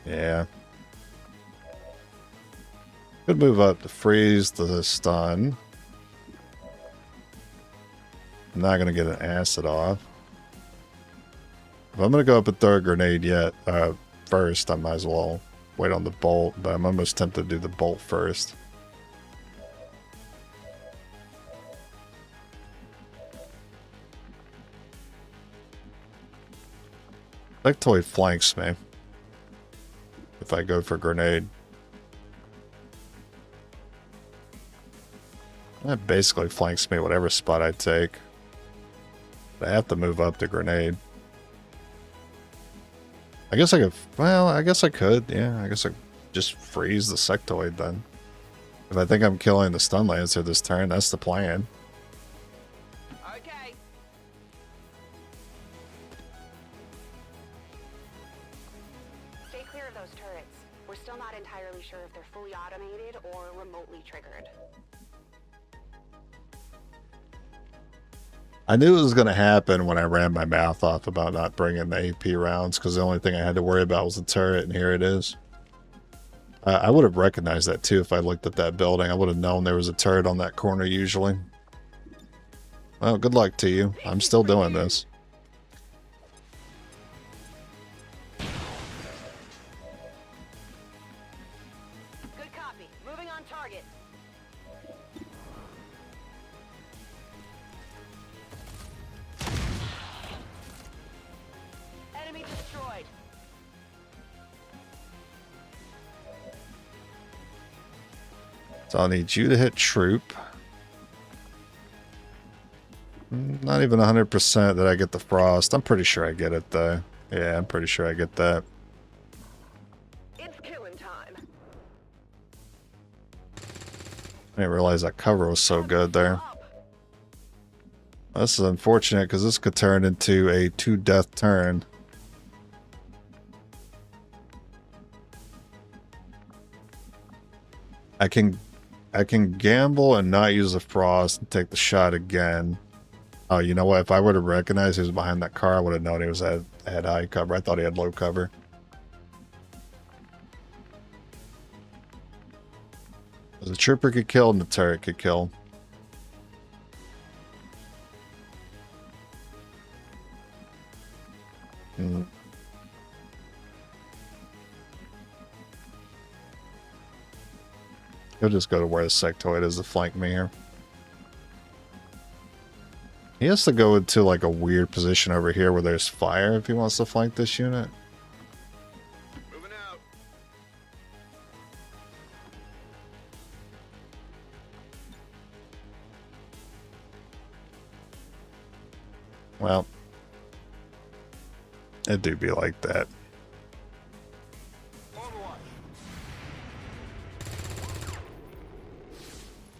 Yeah. Could move up to freeze the stun. I'm not going to get an acid off. If I'm going to go up a 3rd grenade first, I might as well wait on the bolt, but I'm almost tempted to do the bolt first. Sectoid flanks me if I go for grenade. That basically flanks me whatever spot I take. But I have to move up the grenade. I guess I could, well, I guess I could, yeah. I guess I just freeze the sectoid then. If I think I'm killing the stun lancer this turn, that's the plan. Okay. Stay clear of those turrets. We're still not entirely sure if they're fully automated or remotely triggered. I knew it was going to happen when I ran my mouth off about not bringing the AP rounds, because the only thing I had to worry about was the turret, and here it is. I would have recognized that too if I looked at that building. I would have known there was a turret on that corner usually. Well, good luck to you. I'm still doing this. Good copy. Moving on target. Enemy destroyed. So I'll need you to hit troop. Not even 100% that I get the frost. I'm pretty sure I get it though. Yeah, I'm pretty sure I get that. It's killing time. I didn't realize that cover was so good there. This is unfortunate because this could turn into a 2-death turn. I can gamble and not use the frost and take the shot again. Oh, you know what? If I would have recognized he was behind that car, I would have known he had high cover. I thought he had low cover. The trooper could kill and the turret could kill. He'll just go to where the sectoid is to flank me here. He has to go into like a weird position over here where there's fire if he wants to flank this unit. Moving out. Well, it do be like that.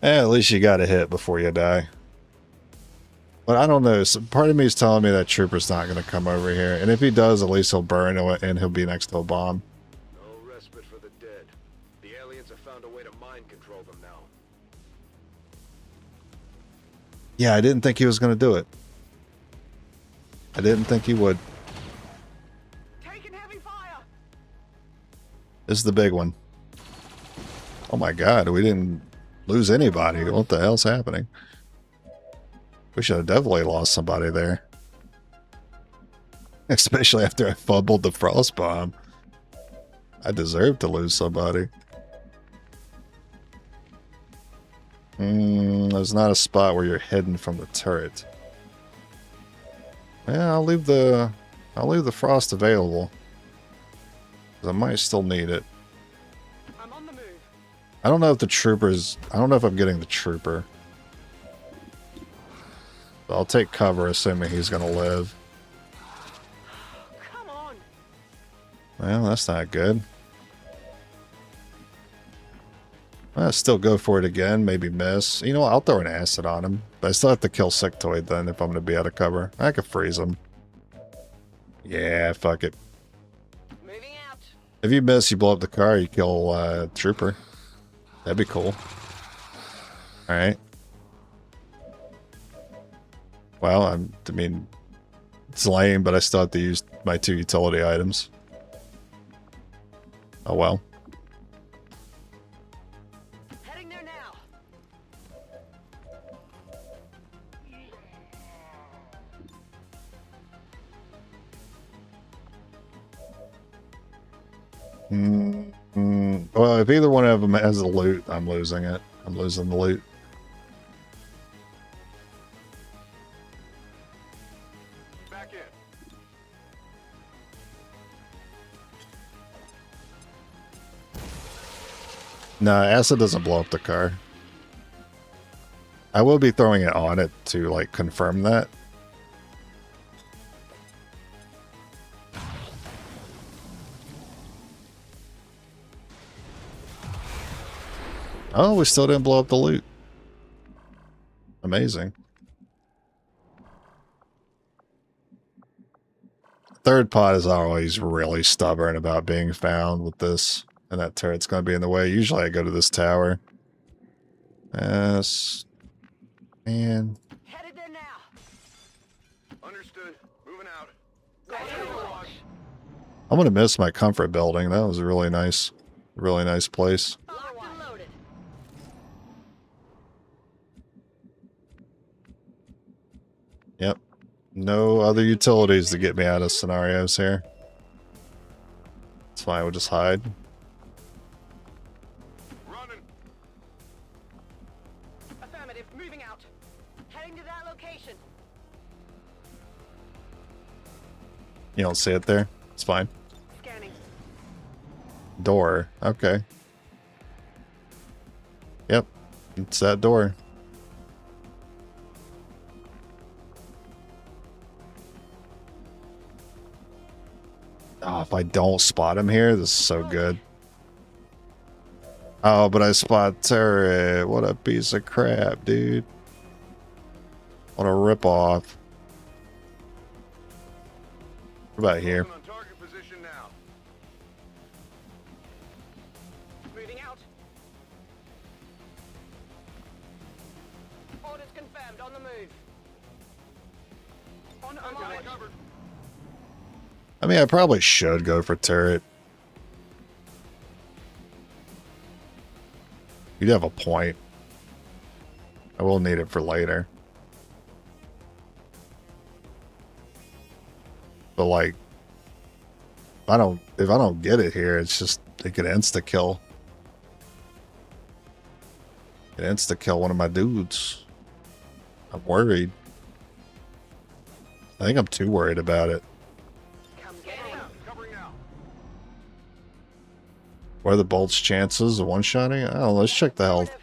At least you got a hit before you die. But I don't know. Part of me is telling me that trooper's not going to come over here. And if he does, at least he'll burn and he'll be next to a bomb. No respite for the dead. The aliens have found a way to mind control them now. Yeah, I didn't think he was going to do it. I didn't think he would. Taking heavy fire. This is the big one. Oh my god, we didn't lose anybody. What the hell's happening? We should have definitely lost somebody there. Especially after I fumbled the frost bomb. I deserve to lose somebody. There's not a spot where you're hidden from the turret. Yeah, I'll leave the frost available. 'Cause I might still need it. I'm on the move. I don't know if the troopers... I don't know if I'm getting the trooper. But I'll take cover assuming he's going to live. Come on. Well, that's not good. I'll still go for it again. Maybe miss. You know what? I'll throw an acid on him. But I still have to kill Sectoid then if I'm going to be out of cover. I could freeze him. Yeah, fuck it. Moving out. If you miss, you blow up the car, you kill Trooper. That'd be cool. Alright. Well, I mean, it's lame, but I still have to use my 2 utility items. Oh well. Heading there now. Well, if either one of them has the loot, I'm losing it. I'm losing the loot. Back in. No, acid doesn't blow up the car. I will be throwing it on it to, like, confirm that. Oh, we still didn't blow up the loot. Amazing. Third pod is always really stubborn about being found with this. And that turret's going to be in the way. Usually I go to this tower. Yes. Man. Headed there now. Understood. Moving out. I'm going to miss my comfort building. That was a really nice place. Locked and loaded. Yep. No other utilities to get me out of scenarios here. It's fine. We'll just hide. Running. Affirmative. Moving out. Heading to that location. You don't see it there? It's fine. Scanning. Door. Okay. Yep. It's that door. Oh, if I don't spot him here, this is so good. Oh, but I spot turret. What a piece of crap, dude. What a ripoff. What about here? On target position now. Moving out. Orders confirmed. On the move. On march. Covered. I mean, I probably should go for turret. You'd have a point. I will need it for later. But like, if I don't get it here, it's just it could insta kill. It insta kill one of my dudes. I'm worried. I think I'm too worried about it. What are the bolt's chances of one-shotting? Oh, let's check the health.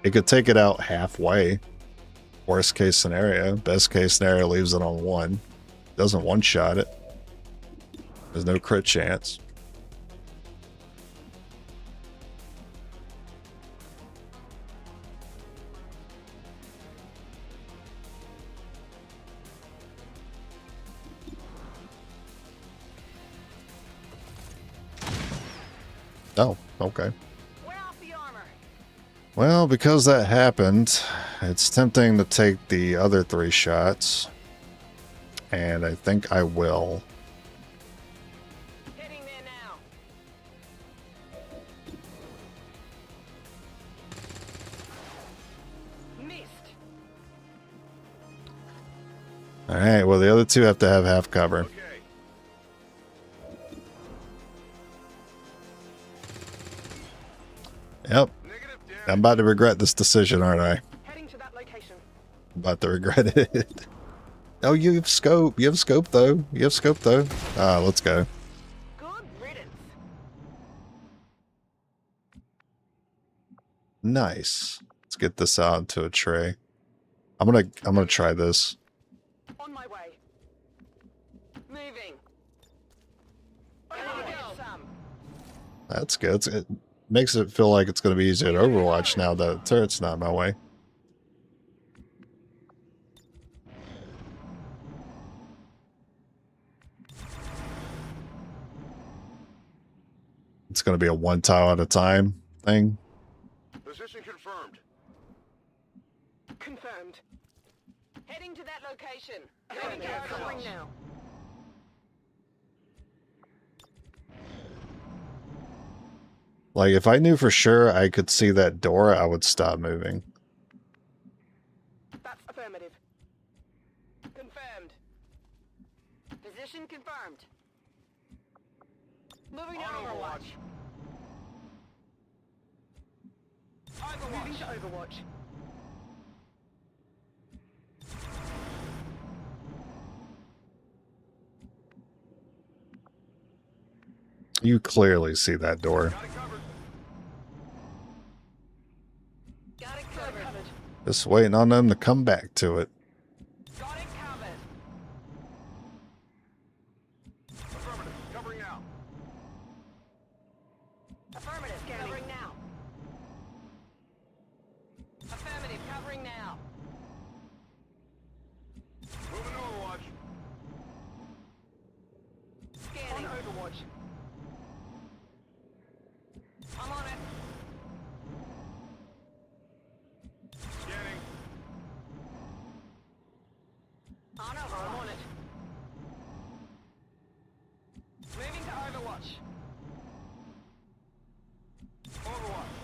It could take it out halfway. Worst case scenario. Best case scenario leaves it on 1. Doesn't one-shot it. There's no crit chance. Oh, okay. Well, because that happened, it's tempting to take the other 3 shots. And I think I will. Heading there now. Missed. Alright, well the other 2 have to have half cover. Okay. Yep. I'm about to regret this decision, aren't I? Heading to that location. I'm about to regret it. Oh, you have scope. You have scope, though. You have scope, though. Ah, let's go. Good riddance. Nice. Let's get this out into a tray. I'm gonna try this. On my way. Moving. That's good. It makes it feel like it's going to be easier at Overwatch now that the turret's not in my way. It's going to be a 1 tile at a time thing. Position confirmed. Confirmed. Heading to that location. Moving to covering now. Like, if I knew for sure I could see that door, I would stop moving. That's affirmative. Confirmed. Position confirmed. Moving to Overwatch. Moving to Overwatch. You clearly see that door. Got it covered. Just waiting on them to come back to it. Got it covered. Affirmative. Covering now. Affirmative. Covering now. Affirmative. Covering now. Moving to Overwatch. Scanning. On Overwatch. I'm on it. Scanning. On over. I'm on it. Moving to Overwatch. Overwatch.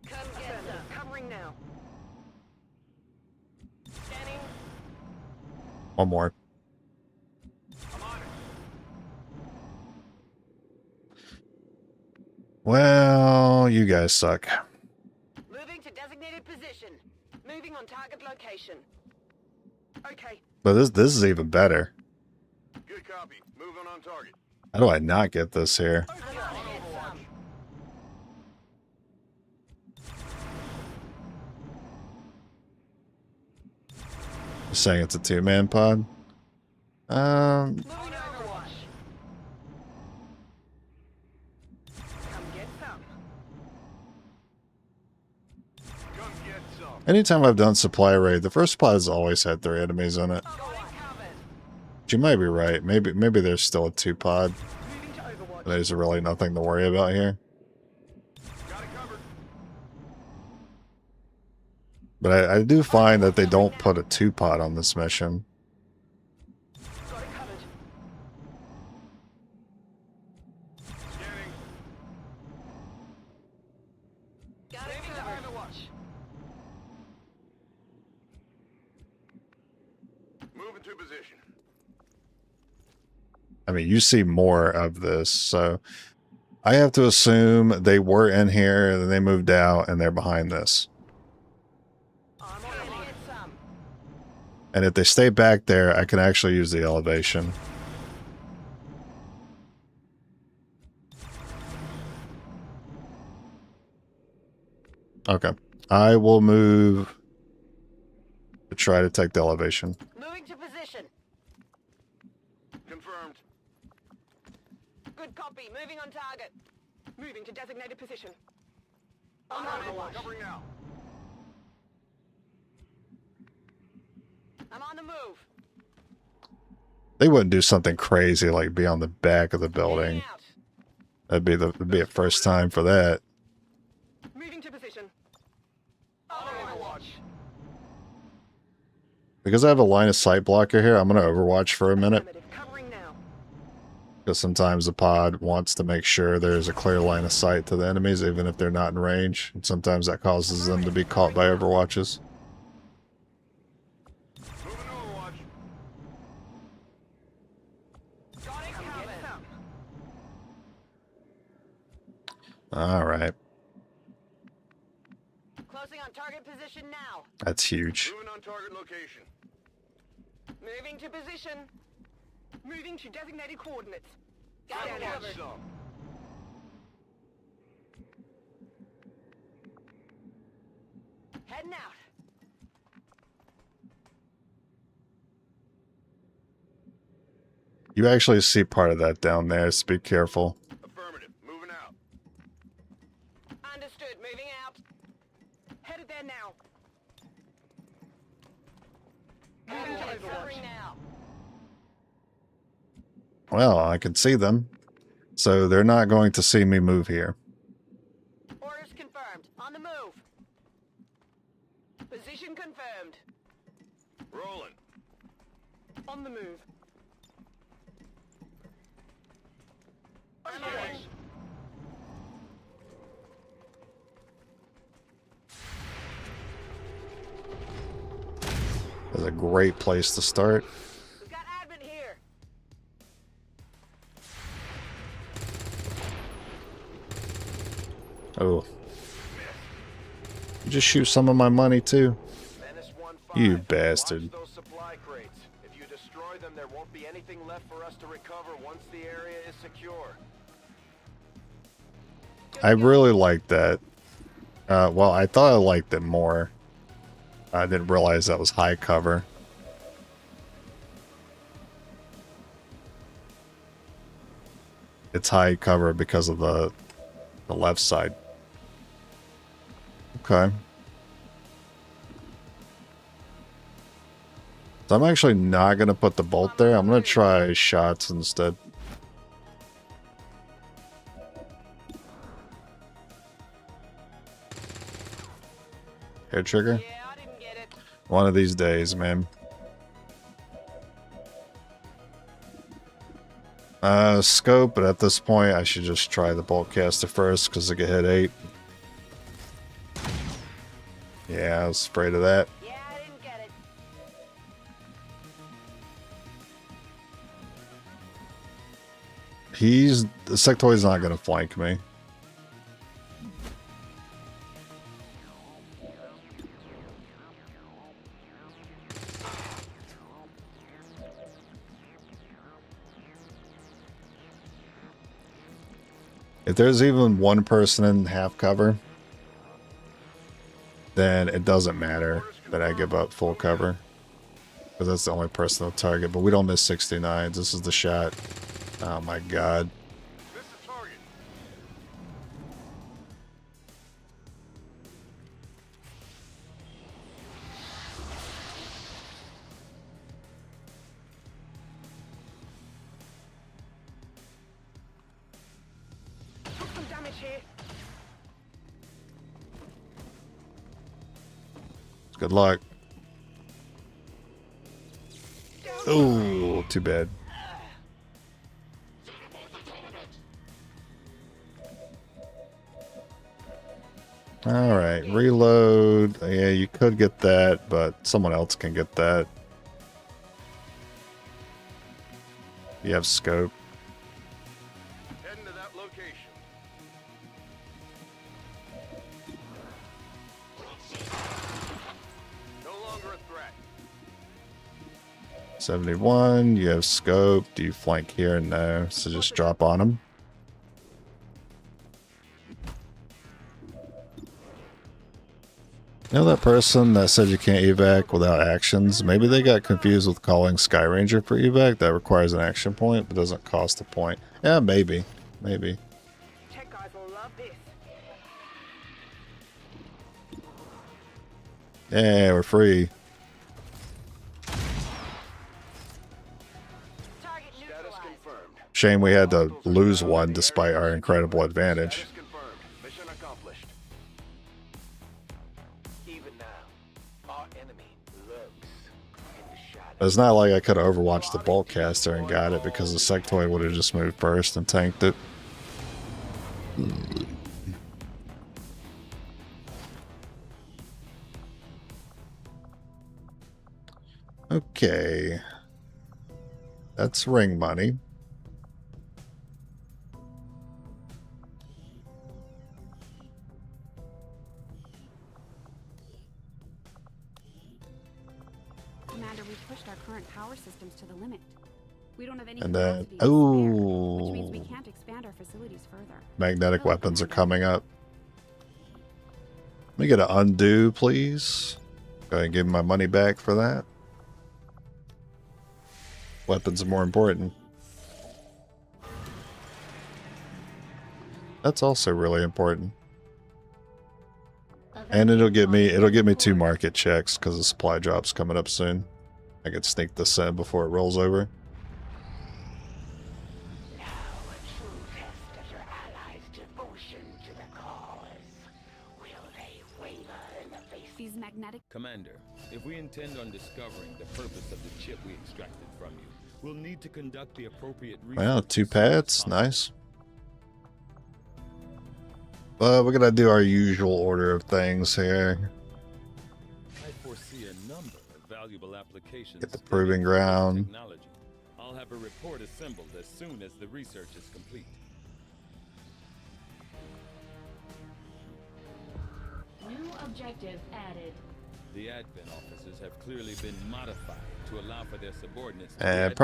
Come get them. Covering now. Scanning. One more. I'm on it. Well, you guys suck. Moving to designated position. Moving on target location. Okay. But this is even better. Good copy. Moving on target. How do I not get this here? I'm gonna get some. You're saying it's a 2-man pod? Moving to Overwatch. Come get some. Come get some. Anytime I've done supply raid, the first pod has always had 3 enemies in it. Got it covered. But you might be right. Maybe there's still a 2 pod. Moving to Overwatch. There's really nothing to worry about here. Got it covered. But I do find that they don't put a 2 pod on this mission. Got it covered. Moving to Overwatch. Move into position. I mean, you see more of this, so I have to assume they were in here, and then they moved out, and they're behind this. I'm on the line. Some. And if they stay back there, I can actually use the elevation. Okay. I will move to try to take the elevation. Moving to position. Confirmed. Good copy. Moving on target. Moving to designated position. On Overwatch. Covering now. I'm on the move. They wouldn't do something crazy like be on the back of the building. Heading out. That'd be a first time for that. Moving to position. On Overwatch. Because I have a line of sight blocker here, I'm going to overwatch for a minute. Affirmative. Covering now. Because sometimes the pod wants to make sure there's a clear line of sight to the enemies, even if they're not in range. And sometimes that causes them to be caught by overwatches. Moving to Overwatch. Got it covered. Alright. Closing on target position now. That's huge. Moving on target location. Moving to position. Moving to designated coordinates. Got it Overwatch covered. some. Heading out. You actually see part of that down there, so be careful. Affirmative. Moving out. Understood. Moving out. Headed there now. Covering now. Well, I can see them. So they're not going to see me move here. Orders confirmed. On the move. Position confirmed. Rolling. On the move. Moving. That's a great place to start. We've got admin here. Oh. You just shoot some of my money too. Menace 1-5. You bastard. Watch those supply crates. If you destroy them, there won't be anything left for us to recover once the area is secure. I really like that. Well, I thought I liked it more. I didn't realize that was high cover. It's high cover because of the left side. Okay. So I'm actually not going to put the bolt there. I'm going to try shots instead. Hair trigger? Yeah, I didn't get it. One of these days, man. Scope, but at this point I should just try the bolt caster first because I get hit 8. Yeah, I was afraid of that. Yeah, I didn't get it. The sectoid's not gonna flank me. If there's even one person in half cover, then it doesn't matter that I give up full cover. Because that's the only person they'll target. But we don't miss 69s. This is the shot. Oh my god. This is target. Took some damage here. Good luck. Oh, too bad. Alright, reload. Yeah, you could get that, but someone else can get that. You have scope. Heading to that location. No longer a threat. 71, you have scope. Do you flank here? No, so just drop on them. You know that person that said you can't evac without actions? Maybe they got confused with calling Sky Ranger for evac. That requires an action point, but doesn't cost a point. Yeah, maybe. Maybe. Tech guys will love this. Yeah, we're free. Target Status neutralized. confirmed. Shame we had to lose one despite our incredible advantage. Status confirmed. Mission accomplished. Even now, our enemy lurks in the shadows. It's not like I could have overwatched the bulk caster and got it because the sectoid would have just moved first and tanked it. Okay. That's ring money. Commander, we've pushed our current power systems to the limit. We don't have any And then, capacity to spare, oh, which means we can't expand our facilities further. magnetic weapons are coming up. Let me get an undo, please. Go ahead and give me my money back for that. Weapons are more important. That's also really important. And it'll get me 2 market checks because the supply drop's coming up soon. I can sneak this in before it rolls over. Now a true test of your allies' devotion to the cause. Will they waver in the face? These magnetic Commander, if we intend on discovering the purpose of the chip we extracted from you, we'll need to conduct the appropriate research. Well, 2 pads, nice. But we're gonna do our usual order of things here. I foresee a number of valuable applications. Get the proving ground. Technology. I'll have a report assembled as soon as the research is complete. New objective added. The admin officers have clearly been modified to allow for their subordinates. to And be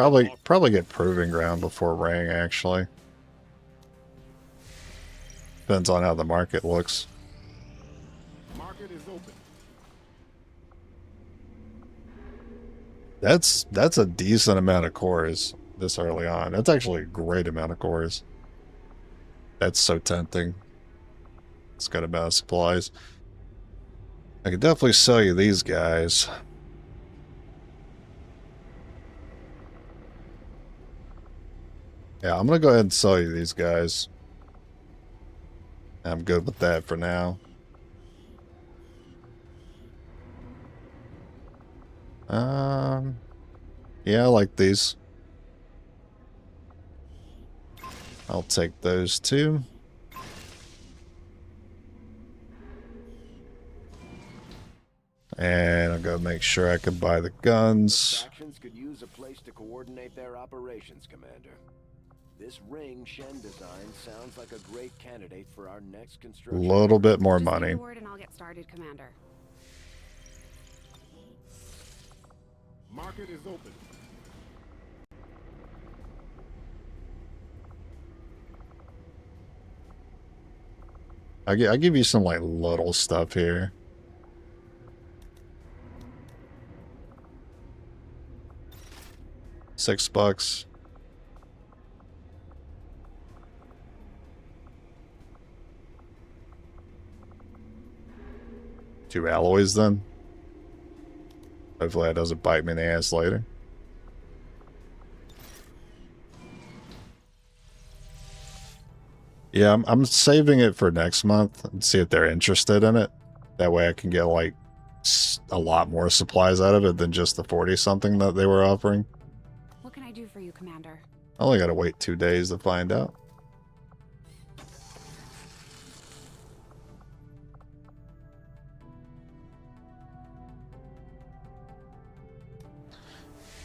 probably get proving ground before ring, actually. Depends on how the market looks. Market is open. That's a decent amount of cores this early on. That's actually a great amount of cores. That's so tempting. It's got a amount of supplies. I could definitely sell you these guys. Yeah, I'm gonna go ahead and sell you these guys. I'm good with that for now. Yeah, I like these. I'll take those too. And I'll go make sure I can buy the guns. Factions could use a place to coordinate their operations, Commander. This ring Shen design sounds like a great candidate for our next A construction. little bit more Just give money. the word and I'll get started, Commander. Market is open. I give you some like little stuff here. $6. Two alloys then. Hopefully that doesn't bite me in the ass later. Yeah, I'm saving it for next month and see if they're interested in it. That way I can get like a lot more supplies out of it than just the 40 something that they were offering. What can I do for you, Commander? I only gotta wait 2 days to find out.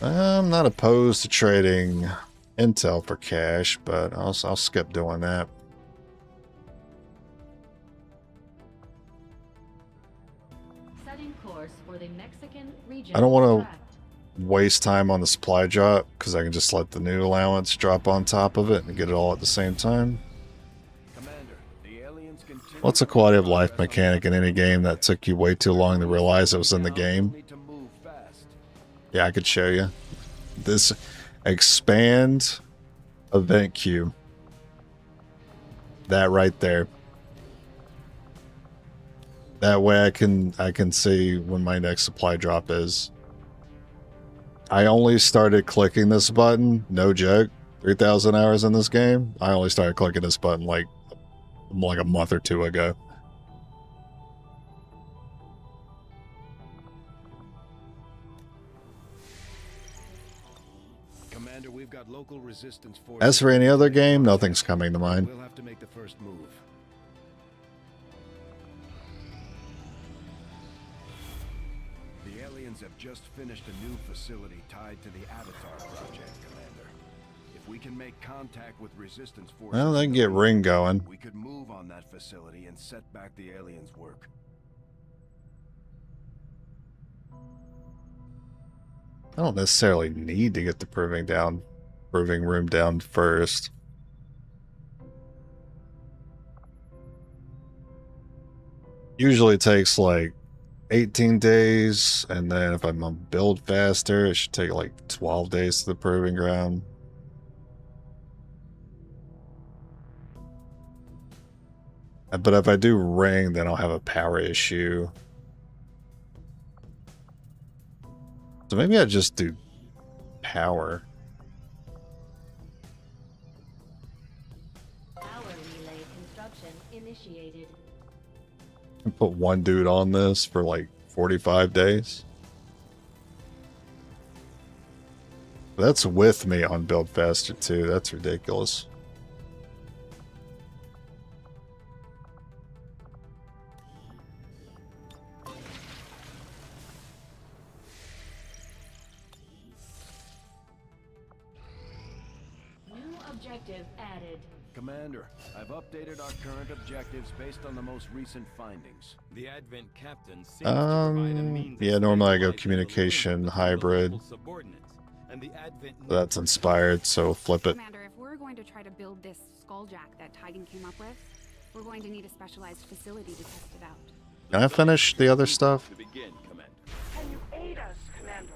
I'm not opposed to trading intel for cash, but I'll skip doing that. Setting course for the Mexican region. I don't want to waste time on the supply drop because I can just let the new allowance drop on top of it and get it all at the same time. What's a quality of life mechanic in any game that took you way too long to realize it was in the game? Yeah, I could show you. This expand event queue. That right there. That way I can see when my next supply drop is. I only started clicking this button, no joke, 3,000 hours in this game. I only started clicking this button like a month or two ago. Commander, we've got local resistance forces. As for any other game, nothing's coming to mind. We'll have to make the first move. The aliens have just finished a new facility tied to the Avatar project, Commander. If we can make contact with resistance forces, Well, they can get Ring going. we could move on that facility and set back the aliens' work. I don't necessarily need to get the proving room down first. Usually it takes like 18 days, and then if I'm gonna build faster, it should take like 12 days to the proving ground. But if I do Ring, then I'll have a power issue. So maybe I just do power. Power relay construction initiated. And put one dude on this for like 45 days. That's with me on Build Faster too. That's ridiculous. Objective added. Commander, I've updated our current objectives based on the most recent findings. The Advent captain seems to provide a means Yeah, of normally I go stabilizing communication the hybrid. local subordinates, and the Advent That's inspired, so flip it. Commander, if we're going to try to build this skulljack that Tigan came up with, we're going to need a specialized facility to test it out. Can I finish the other stuff? to begin, Commander. Can you aid us, Commander?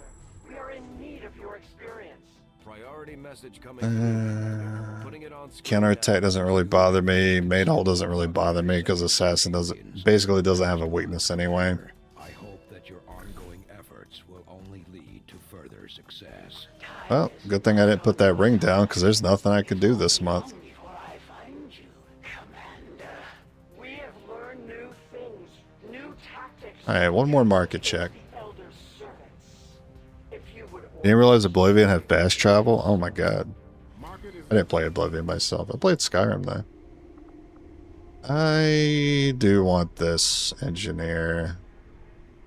We are in need of your experience. Priority message coming through. Putting it on screen Counterattack now. doesn't really bother me. Main hole doesn't really bother me because Assassin basically doesn't have a weakness anyway. I hope that your ongoing efforts will only lead to further success. Well, good thing I didn't put that ring down because there's nothing I could do this month. Before I find you, Commander. We have learned new things, new tactics. Alright, one more market check. Elder servants. If you would You didn't realize Oblivion had fast travel? Oh my god. I didn't play Oblivion myself. I played Skyrim though. I do want this engineer.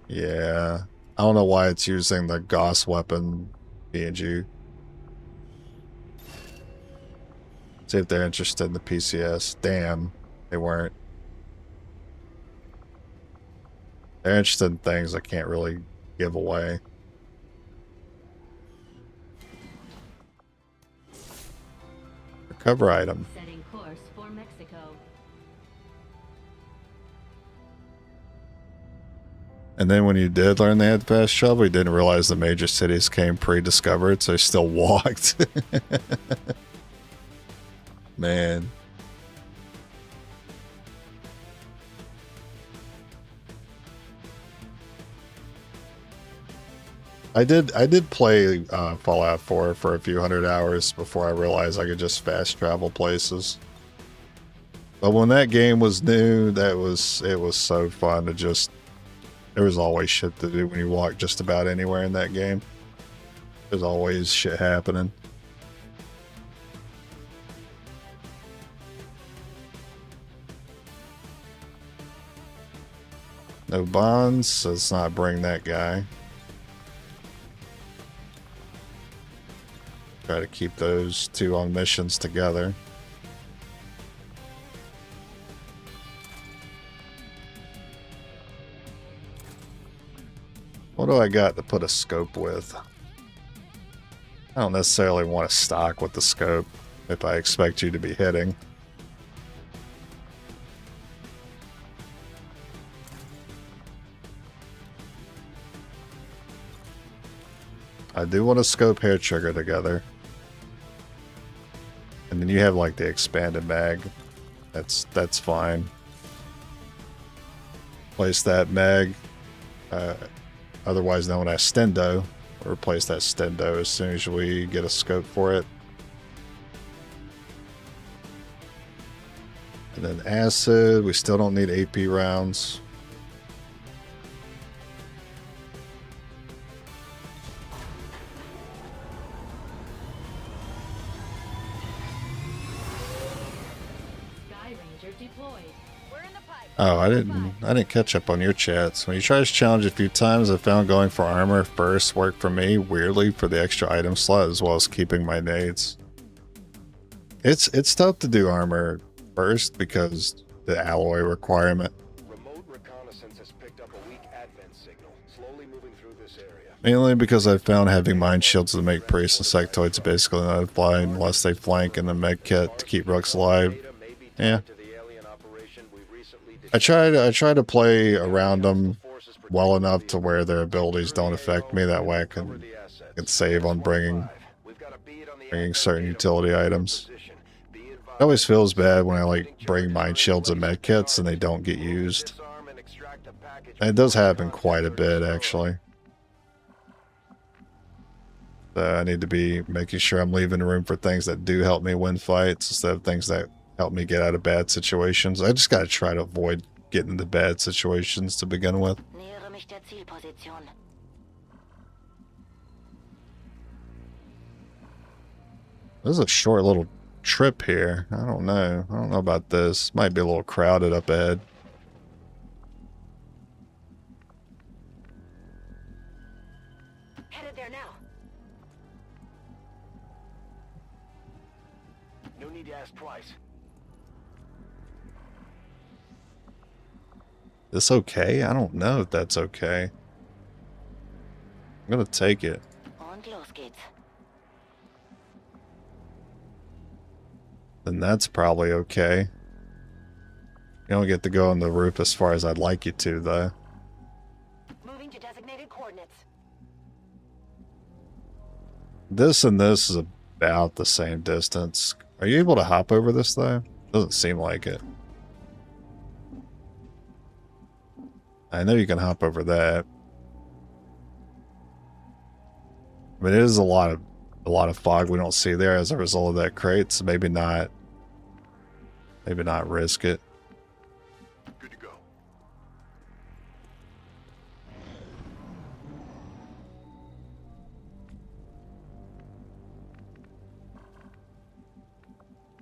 Yeah. I don't know why it's using the Gauss weapon PNG. See if they're interested in the PCS. Damn, they weren't. They're interested in things I can't really give away. Recover item. Setting course for Mexico. And then when you did learn they had fast travel, you didn't realize the major cities came pre-discovered, so you still walked. Man. I did play Fallout 4 for a few hundred hours before I realized I could just fast travel places. But when that game was new, it was so fun to just... There was always shit to do when you walk just about anywhere in that game. There's always shit happening. No bonds, so let's not bring that guy. Try to keep those two on missions together. What do I got to put a scope with? I don't necessarily want to stock with the scope if I expect you to be hitting. I do want to scope hair trigger together. And then you have like the expanded mag. That's fine. Place that mag, otherwise known as stendo. Replace that stendo as soon as we get a scope for it. And then acid, we still don't need AP rounds. Oh, I didn't catch up on your chats. When you try this challenge a few times, I found going for armor first worked for me, weirdly, for the extra item slot as well as keeping my nades. It's tough to do armor first because the alloy requirement. Remote reconnaissance has picked up a weak advent signal, slowly moving through this area. Mainly because I found having mind shields to make priests and sectoids basically not fly unless they flank in the med kit to keep Rooks alive. Yeah. I try to play around them well enough to where their abilities don't affect me. That way I can save on bringing certain utility items. It always feels bad when I like bring mind shields and med kits and they don't get used. And it does happen quite a bit actually. So I need to be making sure I'm leaving room for things that do help me win fights instead of things that help me get out of bad situations. I just gotta try to avoid getting into bad situations to begin with. This is a short little trip here. I don't know. I don't know about this. Might be a little crowded up ahead. Headed there now. No need to ask twice. This okay? I don't know if that's okay. I'm gonna take it. Und los geht's. Then that's probably okay. You don't get to go on the roof as far as I'd like you to, though. Moving to designated coordinates. This and this is about the same distance. Are you able to hop over this, though? Doesn't seem like it. I know you can hop over that. I mean, it is a lot of fog we don't see there as a result of that crate, so maybe not risk it. Good to go.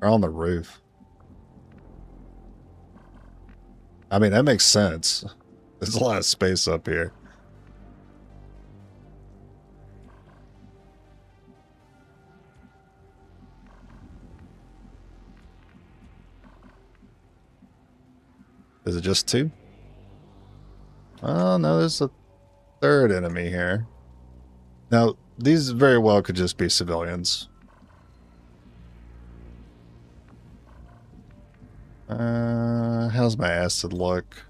Or on the roof. I mean, that makes sense. There's a lot of space up here. Is it just two? Oh, no, there's a third enemy here. Now, these very well could just be civilians. How's my acid look?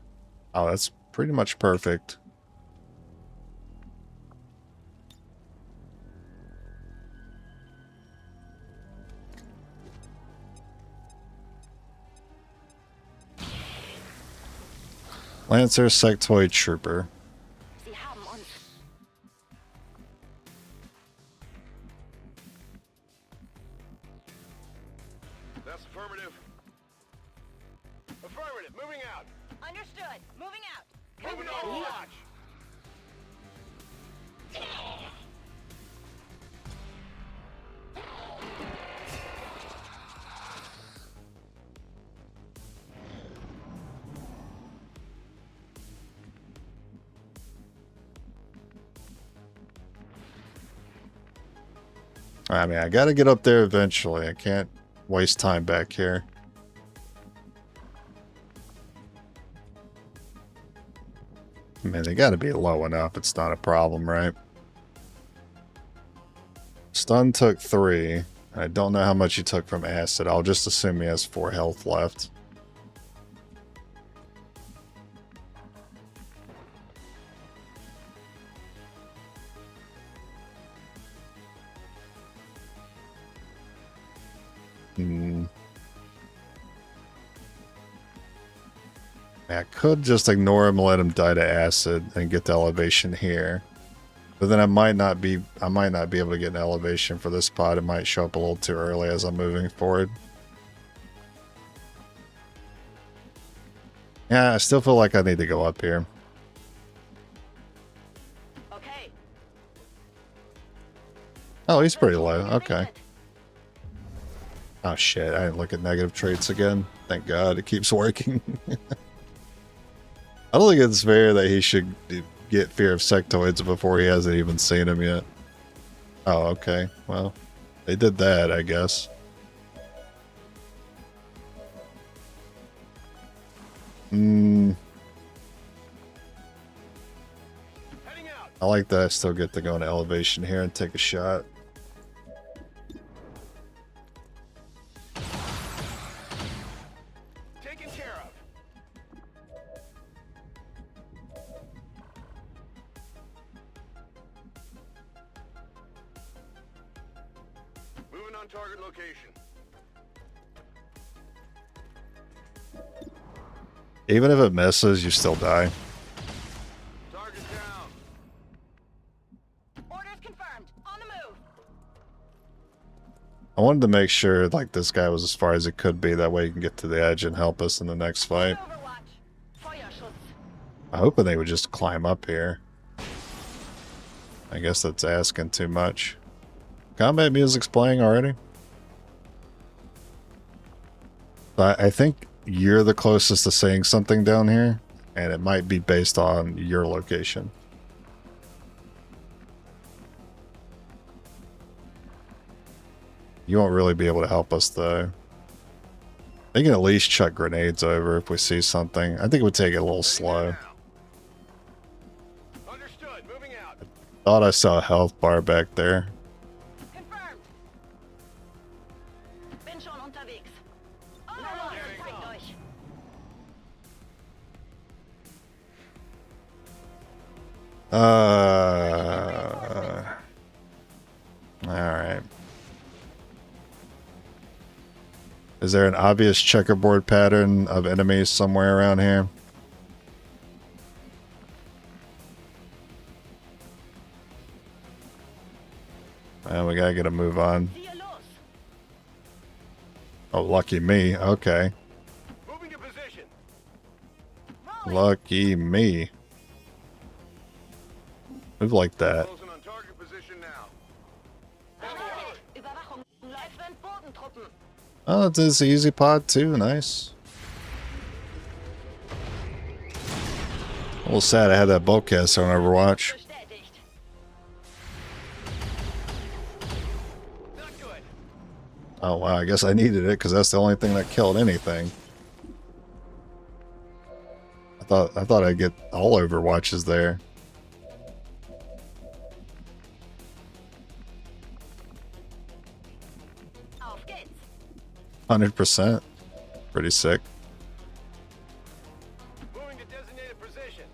Oh, that's pretty much perfect. Lancer, Sectoid, Trooper. Sie haben uns. That's affirmative. Affirmative, moving out. Understood. Moving out. Moving to Overwatch. I mean, I gotta get up there eventually. I can't waste time back here. I mean, they gotta be low enough. It's not a problem, right? Stun took 3. I don't know how much he took from acid. I'll just assume he has 4 health left. I could just ignore him and let him die to acid and get the elevation here. But then I might not be able to get an elevation for this spot. It might show up a little too early as I'm moving forward. Yeah, I still feel like I need to go up here. Okay. Oh, he's pretty low. Okay. Oh shit, I didn't look at negative traits again. Thank God it keeps working. I don't think it's fair that he should get fear of sectoids before he hasn't even seen them yet. Oh, okay. Well, they did that, I guess. I like that I still get to go into elevation here and take a shot. Taken care of. Moving on target location. Even if it misses, you still die. Target down. Orders confirmed. On the move. I wanted to make sure like this guy was as far as it could be. That way he can get to the edge and help us in the next fight. Overwatch. Feuerschutz. I'm hoping they would just climb up here. I guess that's asking too much. Combat music's playing already. But I think you're the closest to saying something down here, and it might be based on your location. You won't really be able to help us though. They can at least chuck grenades over if we see something. I think it would take it a little slow. Understood. Moving out. Thought I saw a health bar back there. Confirmed. Bin schon unterwegs. Overwatch. Zeigt euch. Alright. Is there an obvious checkerboard pattern of enemies somewhere around here? Well, we gotta get a move on. Oh, lucky me. Okay. Moving to position. Lucky me. Move like that. Closing on target position now. Überwachung. Leitwend Bodentruppen. Oh, it's this easy pod too. Nice. A little sad I had that bowcast on Overwatch. Bestätigt. Not good. Oh wow, I guess I needed it because that's the only thing that killed anything. I thought I'd get all Overwatches there. Auf geht's. 100%. Pretty sick. Moving to designated position.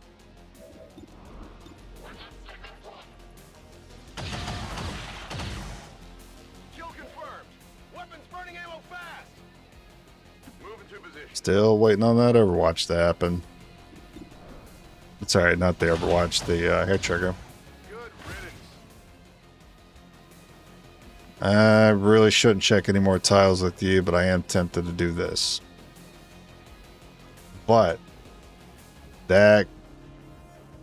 Kill confirmed. Weapons burning ammo fast. Moving to position. Still waiting on that Overwatch to happen. It's alright, not the Overwatch, the hair trigger. Good riddance. I really shouldn't check any more tiles with you, but I am tempted to do this. But that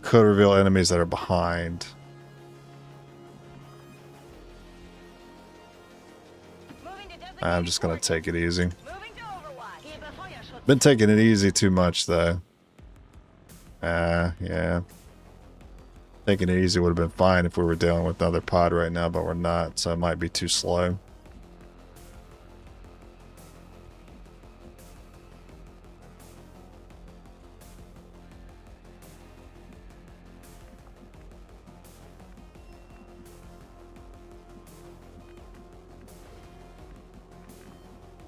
could reveal enemies that are behind. Moving to designated I'm just gonna take it easy. Moving to Overwatch. Gebe Feuerschutz. Been taking it easy too much though. Yeah. Taking it easy would have been fine if we were dealing with another pod right now, but we're not, so it might be too slow.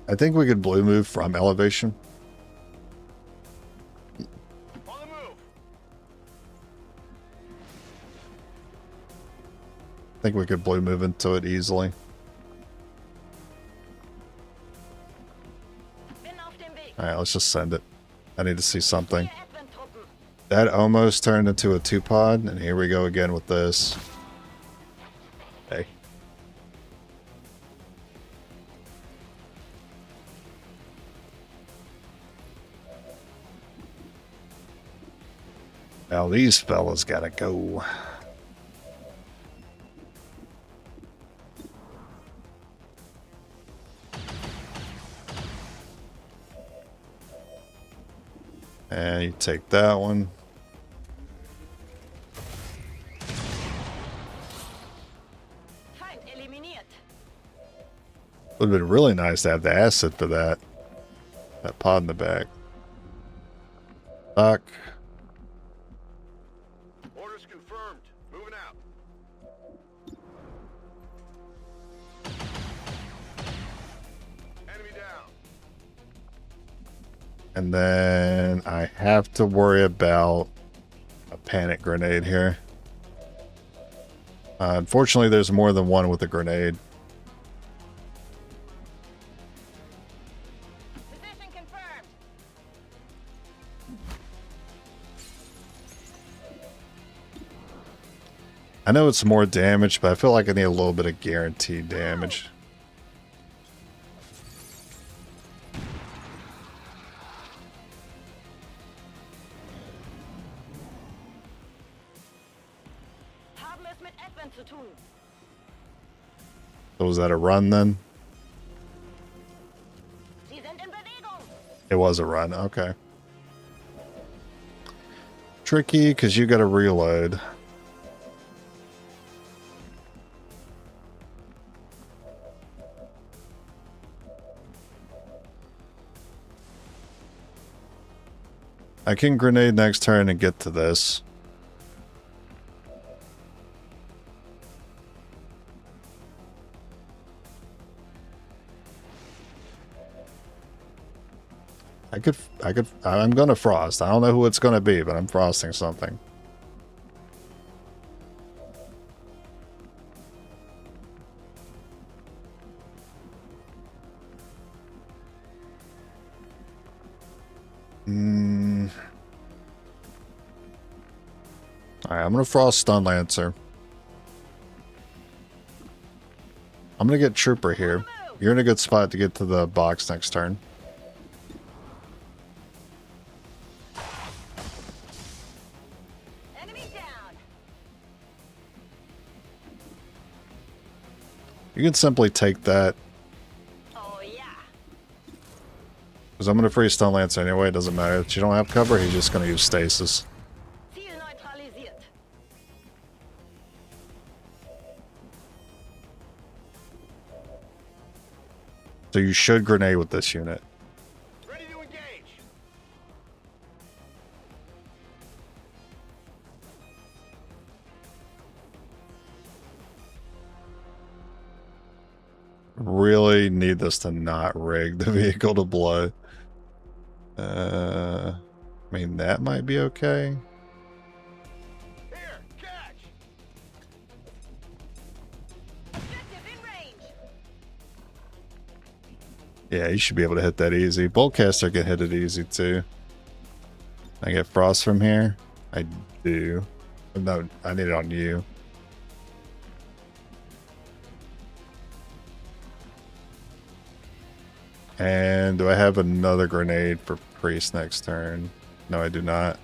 I think we could blue move from elevation. On the move. I think we could blue move into it easily. Alright, let's just send it. I need to see something. That almost turned into a 2-pod, and here we go again with this. Hey. Now these fellas gotta go. And you take that one. Would have been really nice to have the acid for that. That pod in the back. Fuck. Orders confirmed. Moving out. Enemy down. And then I have to worry about a panic grenade here. Unfortunately, there's more than one with a grenade. Position confirmed. I know it's more damage, but I feel like I need a little bit of guaranteed damage. So was that a run then? It was a run, okay. Tricky, because you gotta reload. I can grenade next turn and get to this. I'm gonna frost. I don't know who it's gonna be, but I'm frosting something. Alright, I'm gonna frost Stun Lancer. I'm gonna get Trooper here. You're in a good spot to get to the box next turn. You can simply take that. Oh, yeah. Because I'm going to free Stun Lancer anyway. It doesn't matter. If you don't have cover, he's just going to use Stasis. So you should grenade with this unit. Ready to engage. Really need this to not rig the vehicle to blow. I mean, that might be okay. Here, catch. Objective in range. Yeah, you should be able to hit that easy. Boltcaster can hit it easy too. I get frost from here? I do. No, I need it on you. And do I have another grenade for Priest next turn? No, I do not.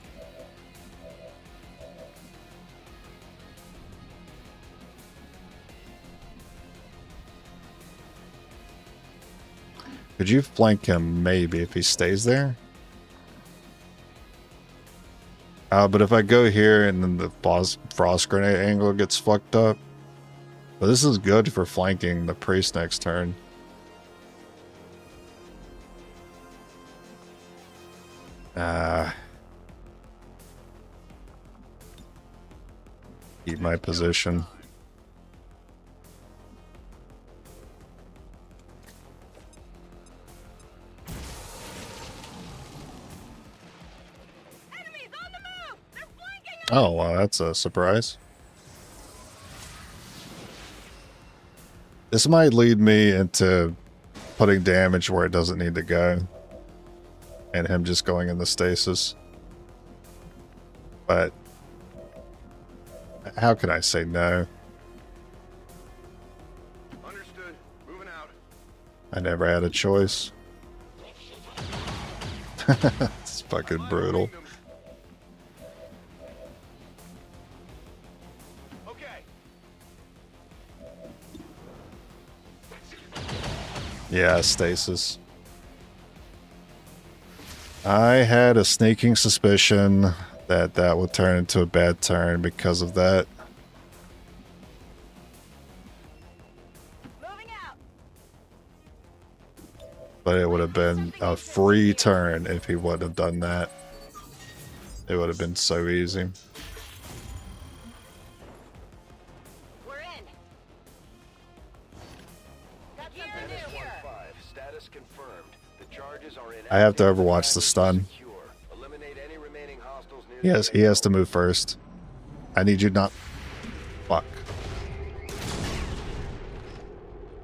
Could you flank him maybe if he stays there? But if I go here and then the frost grenade angle gets fucked up. But this is good for flanking the priest next turn. Keep my position. Oh, wow, that's a surprise. This might lead me into putting damage where it doesn't need to go. And him just going into stasis. But how can I say no? Understood. Moving out. I never had a choice. It's fucking brutal. Yeah, stasis. I had a sneaking suspicion that that would turn into a bad turn because of that. Moving out. But it would have been a free turn if he wouldn't have done that. It would have been so easy. We're in. Got something Status new here. 1-5. Status confirmed. The charges are in. I have to overwatch the stun. Eliminate any remaining hostiles near Yes, he has to move first. I need you not... Fuck.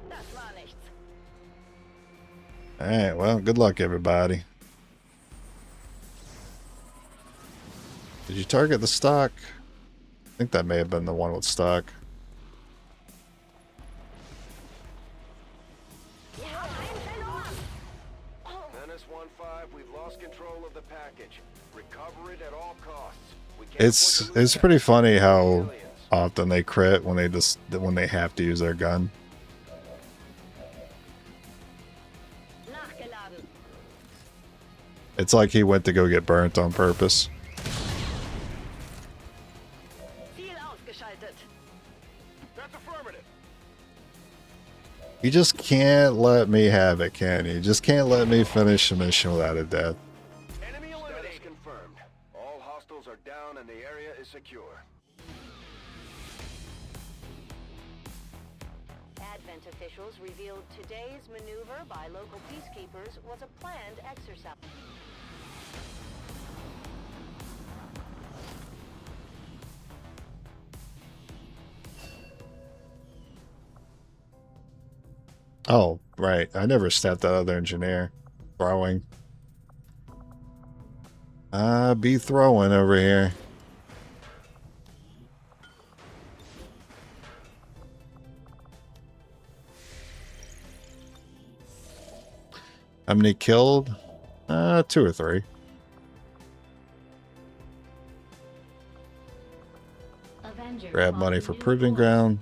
Das war nichts. Alright, well, good luck, everybody. Did you target the stock? I think that may have been the one with stock. Menace 1-5. We've lost control of the package. Recover it at all costs. We can't It's pretty funny how often they crit when they have to use their gun. Nachgeladen. It's like he went to go get burnt on purpose. Ziel ausgeschaltet. That's affirmative. You just can't let me have it, can you? You just can't let me finish the mission without a death. Enemy eliminated. Status confirmed. All hostiles are down and the area is secure. Advent officials revealed today's maneuver by local peacekeepers was a planned exercise. Oh, right. I never stabbed that other engineer. Throwing. Be throwing over here. How many killed? 2 or 3. Avenger Grab money spotted for new proving course. ground.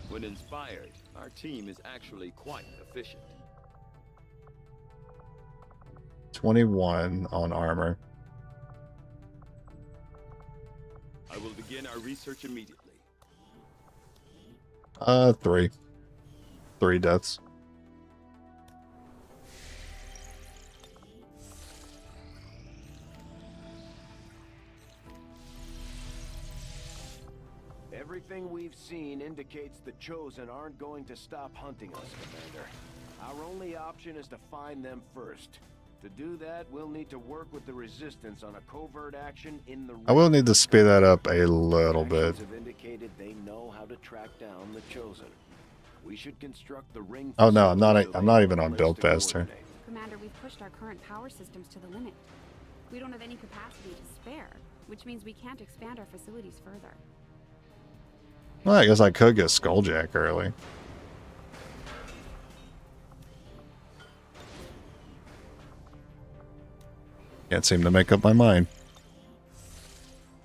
When inspired, our team is actually quite efficient. 21 on armor. I will begin our research immediately. 3. 3 deaths. Everything we've seen indicates the Chosen aren't going to stop hunting us, Commander. Our only option is to find them first. To do that, we'll need to work with the Resistance on a covert action in the... I will need to speed that up a little bit. Actions have indicated they know how to track down the Chosen. We should construct the ring... Oh no, I'm not facility even on place build to faster. coordinate. Commander, we've pushed our current power systems to the limit. We don't have any capacity to spare, which means we can't expand our facilities further. Well, I guess I could get Skulljack early. Can't seem to make up my mind.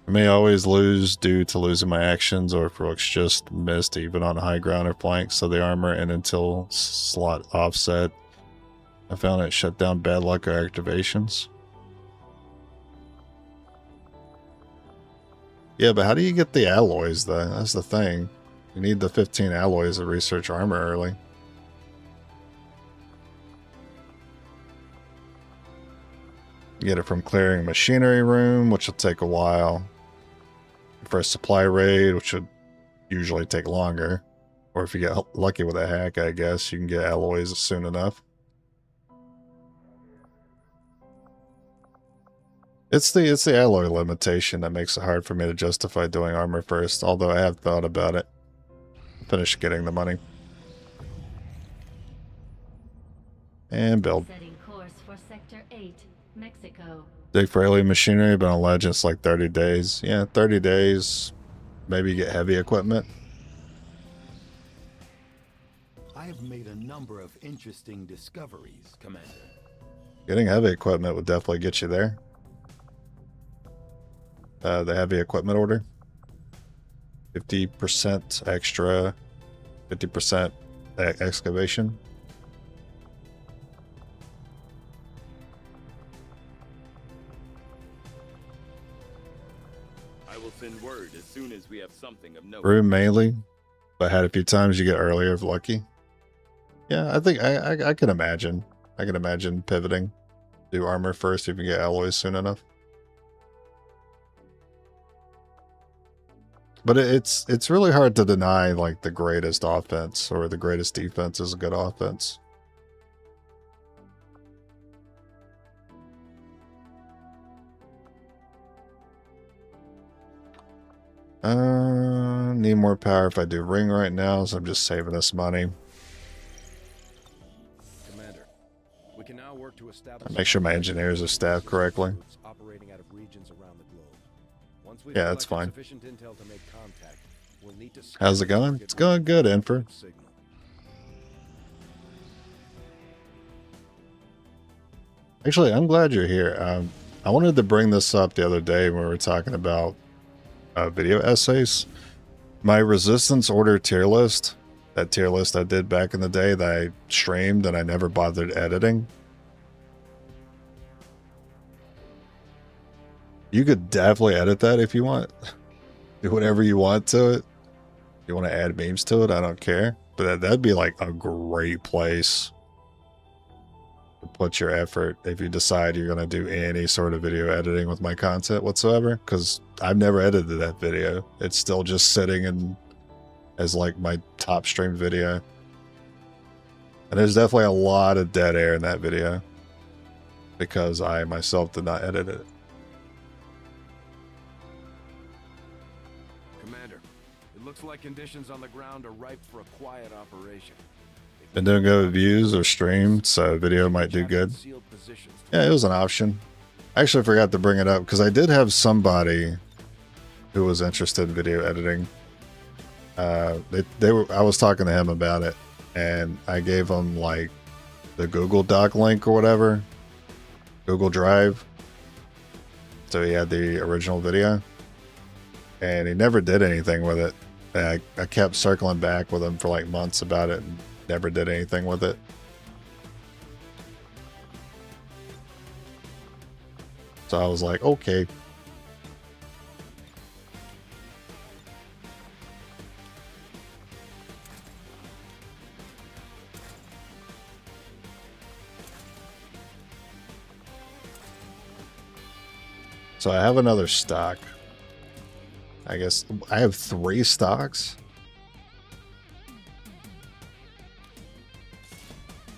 I may always lose due to losing my actions, or if looks just missed even on high ground or flanks, so the armor and until slot offset. I found it shut down bad luck or activations. Yeah, but how do you get the alloys, though? That's the thing. You need the 15 alloys to research armor early. You get it from clearing machinery room, which will take a while. For a supply raid, which would usually take longer. Or if you get lucky with a hack, I guess, you can get alloys soon enough. It's the alloy limitation that makes it hard for me to justify doing armor first, although I have thought about it. Finish getting the money. And build. Setting course for Sector 8, Mexico. Dig for alien machinery, but on Legends like 30 days. Yeah, 30 days. Maybe get heavy equipment. I have made a number of interesting discoveries, Commander. Getting heavy equipment would definitely get you there. The heavy equipment order. 50% extra. 50% excavation. I will send word as soon as we have something of note. Room mainly, but had a few times you get earlier if lucky. Yeah, I think I can imagine. I can imagine pivoting. Do armor first if you get alloys soon enough. But it's really hard to deny like the greatest offense or the greatest defense is a good offense. Need more power if I do ring right now, so I'm just saving this money. Commander, we can now work to establish Make sure my engineers are staffed correctly. operating out of regions around the globe. Once we Yeah, that's fine. sufficient intel to make contact, we'll need to How's it going? It's going good, Infer. signal. Actually, I'm glad you're here. I wanted to bring this up the other day when we were talking about video essays. My resistance order tier list, that tier list I did back in the day that I streamed and I never bothered editing. You could definitely edit that if you want. Do whatever you want to it. If you want to add memes to it, I don't care. But that'd be like a great place to put your effort if you decide you're going to do any sort of video editing with my content whatsoever, because I've never edited that video. It's still just sitting in as like my top streamed video, and there's definitely a lot of dead air in that video because I myself did not edit it. Commander, it looks like conditions on the ground are ripe for a quiet operation. Been doing good with views or streamed, so video might do good. Yeah, it was an option. I actually forgot to bring it up because I did have somebody who was interested in video editing. I was talking to him about it, and I gave him like the Google Doc link or whatever, Google Drive. So he had the original video, and he never did anything with it. And I kept circling back with him for like months about it, and never did anything with it. So I was like, okay. So I have another stock. I guess I have 3 stocks.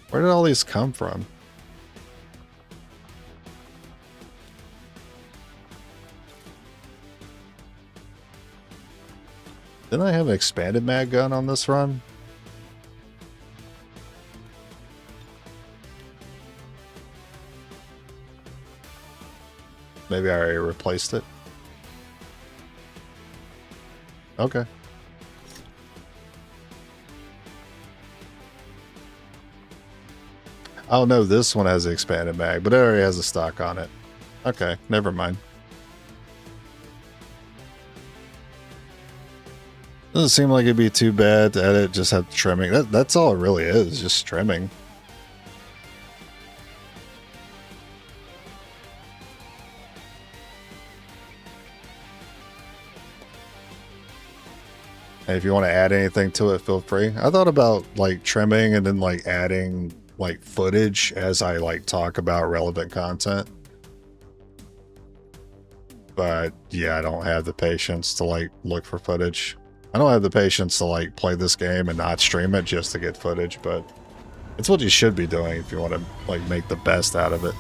Where did all these come from? Didn't I have an expanded mag gun on this run? Maybe I already replaced it. Okay. Oh no, this one has the expanded mag, but it already has a stock on it. Okay, never mind. Doesn't seem like it'd be too bad to edit, just have trimming. That's all it really is, just trimming. if you want to add anything to it, feel free. I thought about like trimming and then like adding like footage as I like talk about relevant content. But yeah, I don't have the patience to like look for footage. I don't have the patience to like play this game and not stream it just to get footage, but it's what you should be doing if you want to like make the best out of it.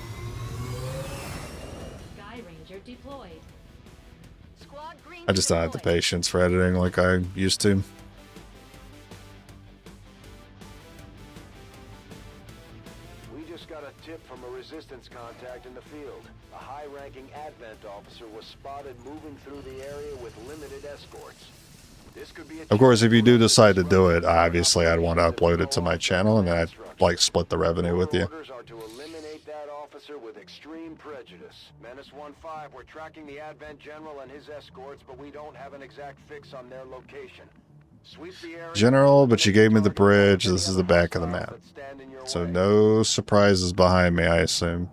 Sky Ranger deployed. Squad green I just don't have the patience for editing like I used to. We just got a tip from a resistance contact in the field. A high-ranking Advent officer was spotted moving through the area with limited escorts. This could be a Of course, if you do decide to do it, obviously I'd want to upload it to my channel and then I'd like split the revenue with you. Orders are to eliminate that officer with extreme prejudice. Menace 1-5, we're tracking the Advent General and his escorts, but we don't have an exact fix on their location. Sweep the area. General, but you gave me the bridge. This is the back of the map. So no surprises behind me, I assume.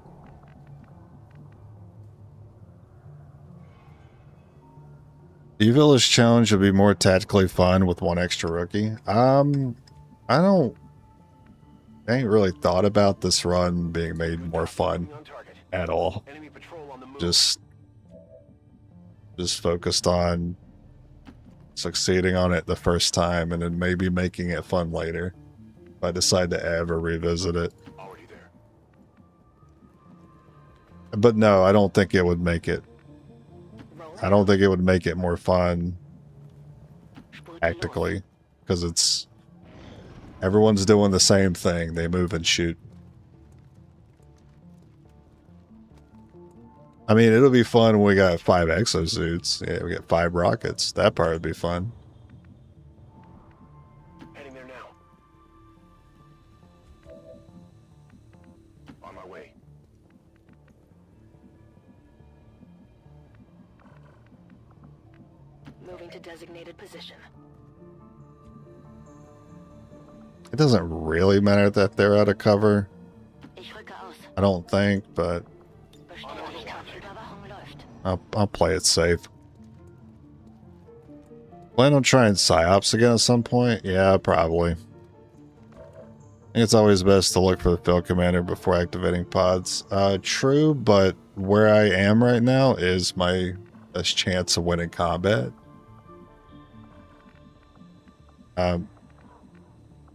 The Village Challenge would be more tactically fun with one extra rookie. I ain't really thought about this run being made more fun at all. Just focused on succeeding on it the first time and then maybe making it fun later if I decide to ever revisit it. But no, I don't think it would make it. I don't think it would make it more fun tactically, because it's everyone's doing the same thing. They move and shoot. I mean, it'll be fun when we got 5 exosuits. Yeah, we got 5 rockets. That part would be fun. Heading there now. On my way. Moving to designated position. It doesn't really matter that they're out of cover. I don't think, but I'll play it safe. Plan on trying psyops again at some point? Yeah, probably. I think it's always best to look for the field commander before activating pods. True, but where I am right now is my best chance of winning combat.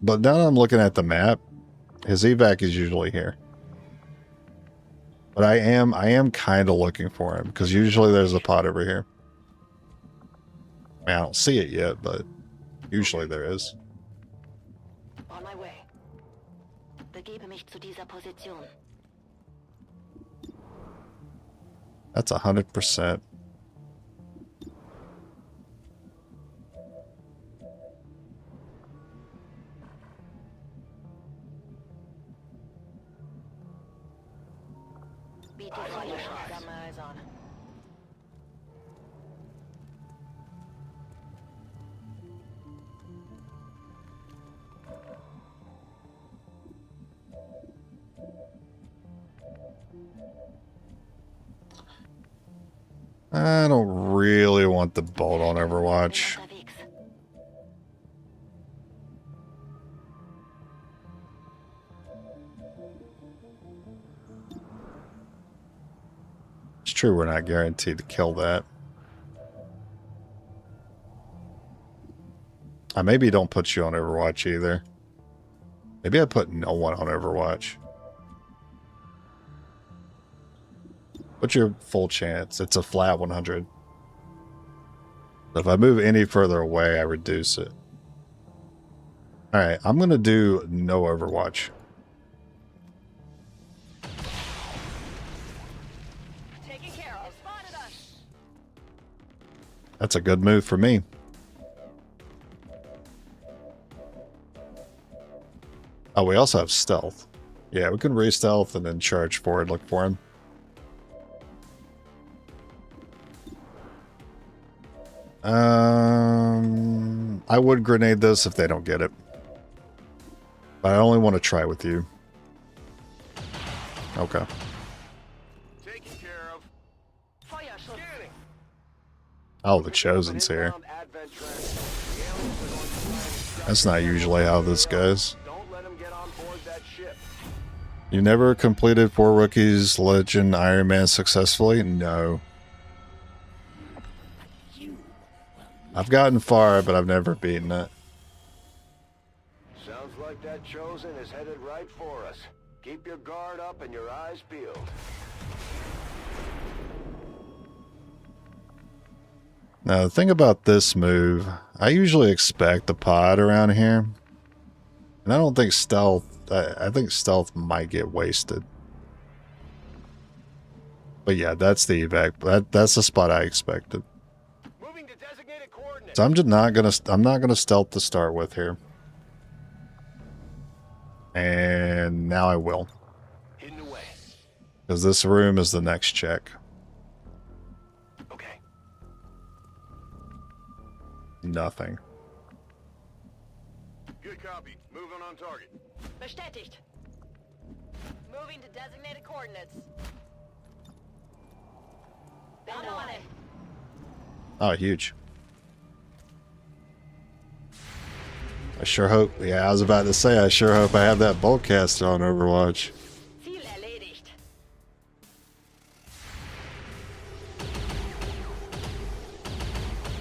But now that I'm looking at the map, his evac is usually here. But I am kind of looking for him, because usually there's a pod over here. I mean, I don't see it yet, but usually there is. On my way. Begebe mich zu dieser Position. That's 100%. Got my eyes on. I don't really want the bolt on Overwatch. It's true, we're not guaranteed to kill that. I maybe don't put you on Overwatch either. Maybe I put no one on Overwatch. What's your full chance? It's a flat 100. If I move any further away, I reduce it. Alright, I'm going to do no Overwatch. Taken care of. Spotted us. That's a good move for me. Oh, we also have stealth. Yeah, we can re-stealth and then charge forward, look for him. I would grenade this if they don't get it. But I only want to try with you. Okay. Taken care of. Feuer, Scanning. Oh, the Chosen's here. Advent transport. The aliens That's not usually how this goes. Don't let him get on board that ship. You never completed 4 Rookies Legend Ironman successfully? No. I've gotten far, but I've never beaten it. Sounds like that Chosen is headed right for us. Keep your guard up and your eyes peeled. Now, the thing about this move, I usually expect a pod around here. And I don't think stealth, I think stealth might get wasted. But yeah, that's the evac. That's the spot I expected. Moving to designated coordinates. So I'm not gonna stealth to start with here. And now I will. Hidden away. Because this room is the next check. Okay. Nothing. Good copy. Moving on target. Bestätigt. Moving to designated coordinates. On it. Oh, huge. I sure hope, yeah, I was about to say, I sure hope I have that boltcaster on Overwatch. Ziel erledigt.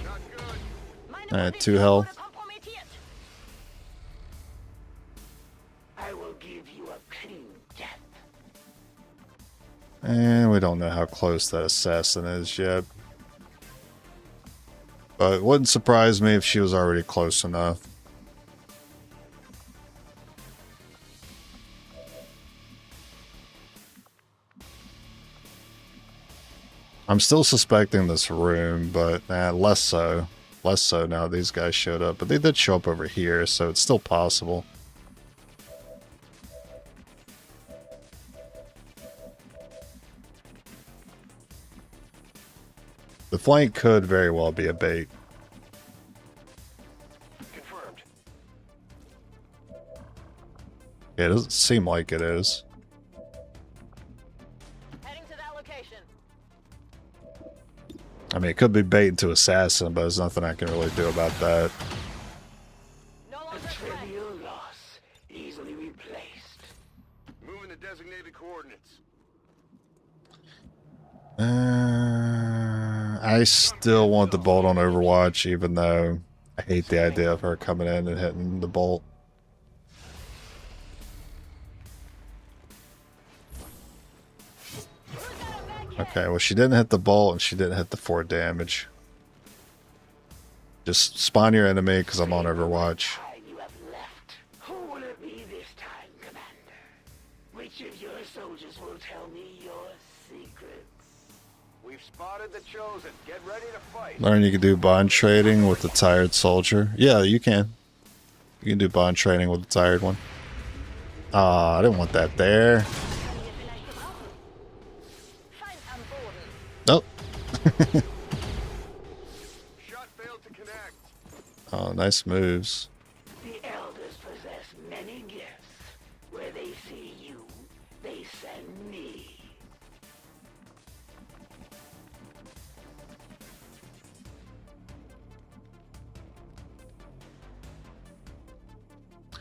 Not good. Alright, 2 health. I will give you a clean death. And we don't know how close that assassin is yet. But it wouldn't surprise me if she was already close enough. I'm still suspecting this room, but less so. Less so now these guys showed up. But they did show up over here, so it's still possible. The flank could very well be a bait. Confirmed. Yeah, it doesn't seem like it is. Heading to that location. I mean, it could be bait into assassin, but there's nothing I can really do about that. No A longer threat. trivial loss, easily replaced. Moving to designated coordinates. I still want the bolt on Overwatch, even though I hate the idea of her coming in and hitting the bolt. Okay, well, she didn't hit the bolt and she didn't hit the 4 damage. Just spawn your enemy because I'm on Overwatch. You have left. Who will it be this time, Commander? Which of your soldiers will tell me your secrets? We've spotted the Chosen. Get ready to fight. Learn you can do bond trading with the tired soldier. Yeah, you can. You can do bond trading with the tired one. Ah, I didn't want that there. Nope. Shot failed to connect. Oh, nice moves. The elders possess many gifts. Where they see you, they send me.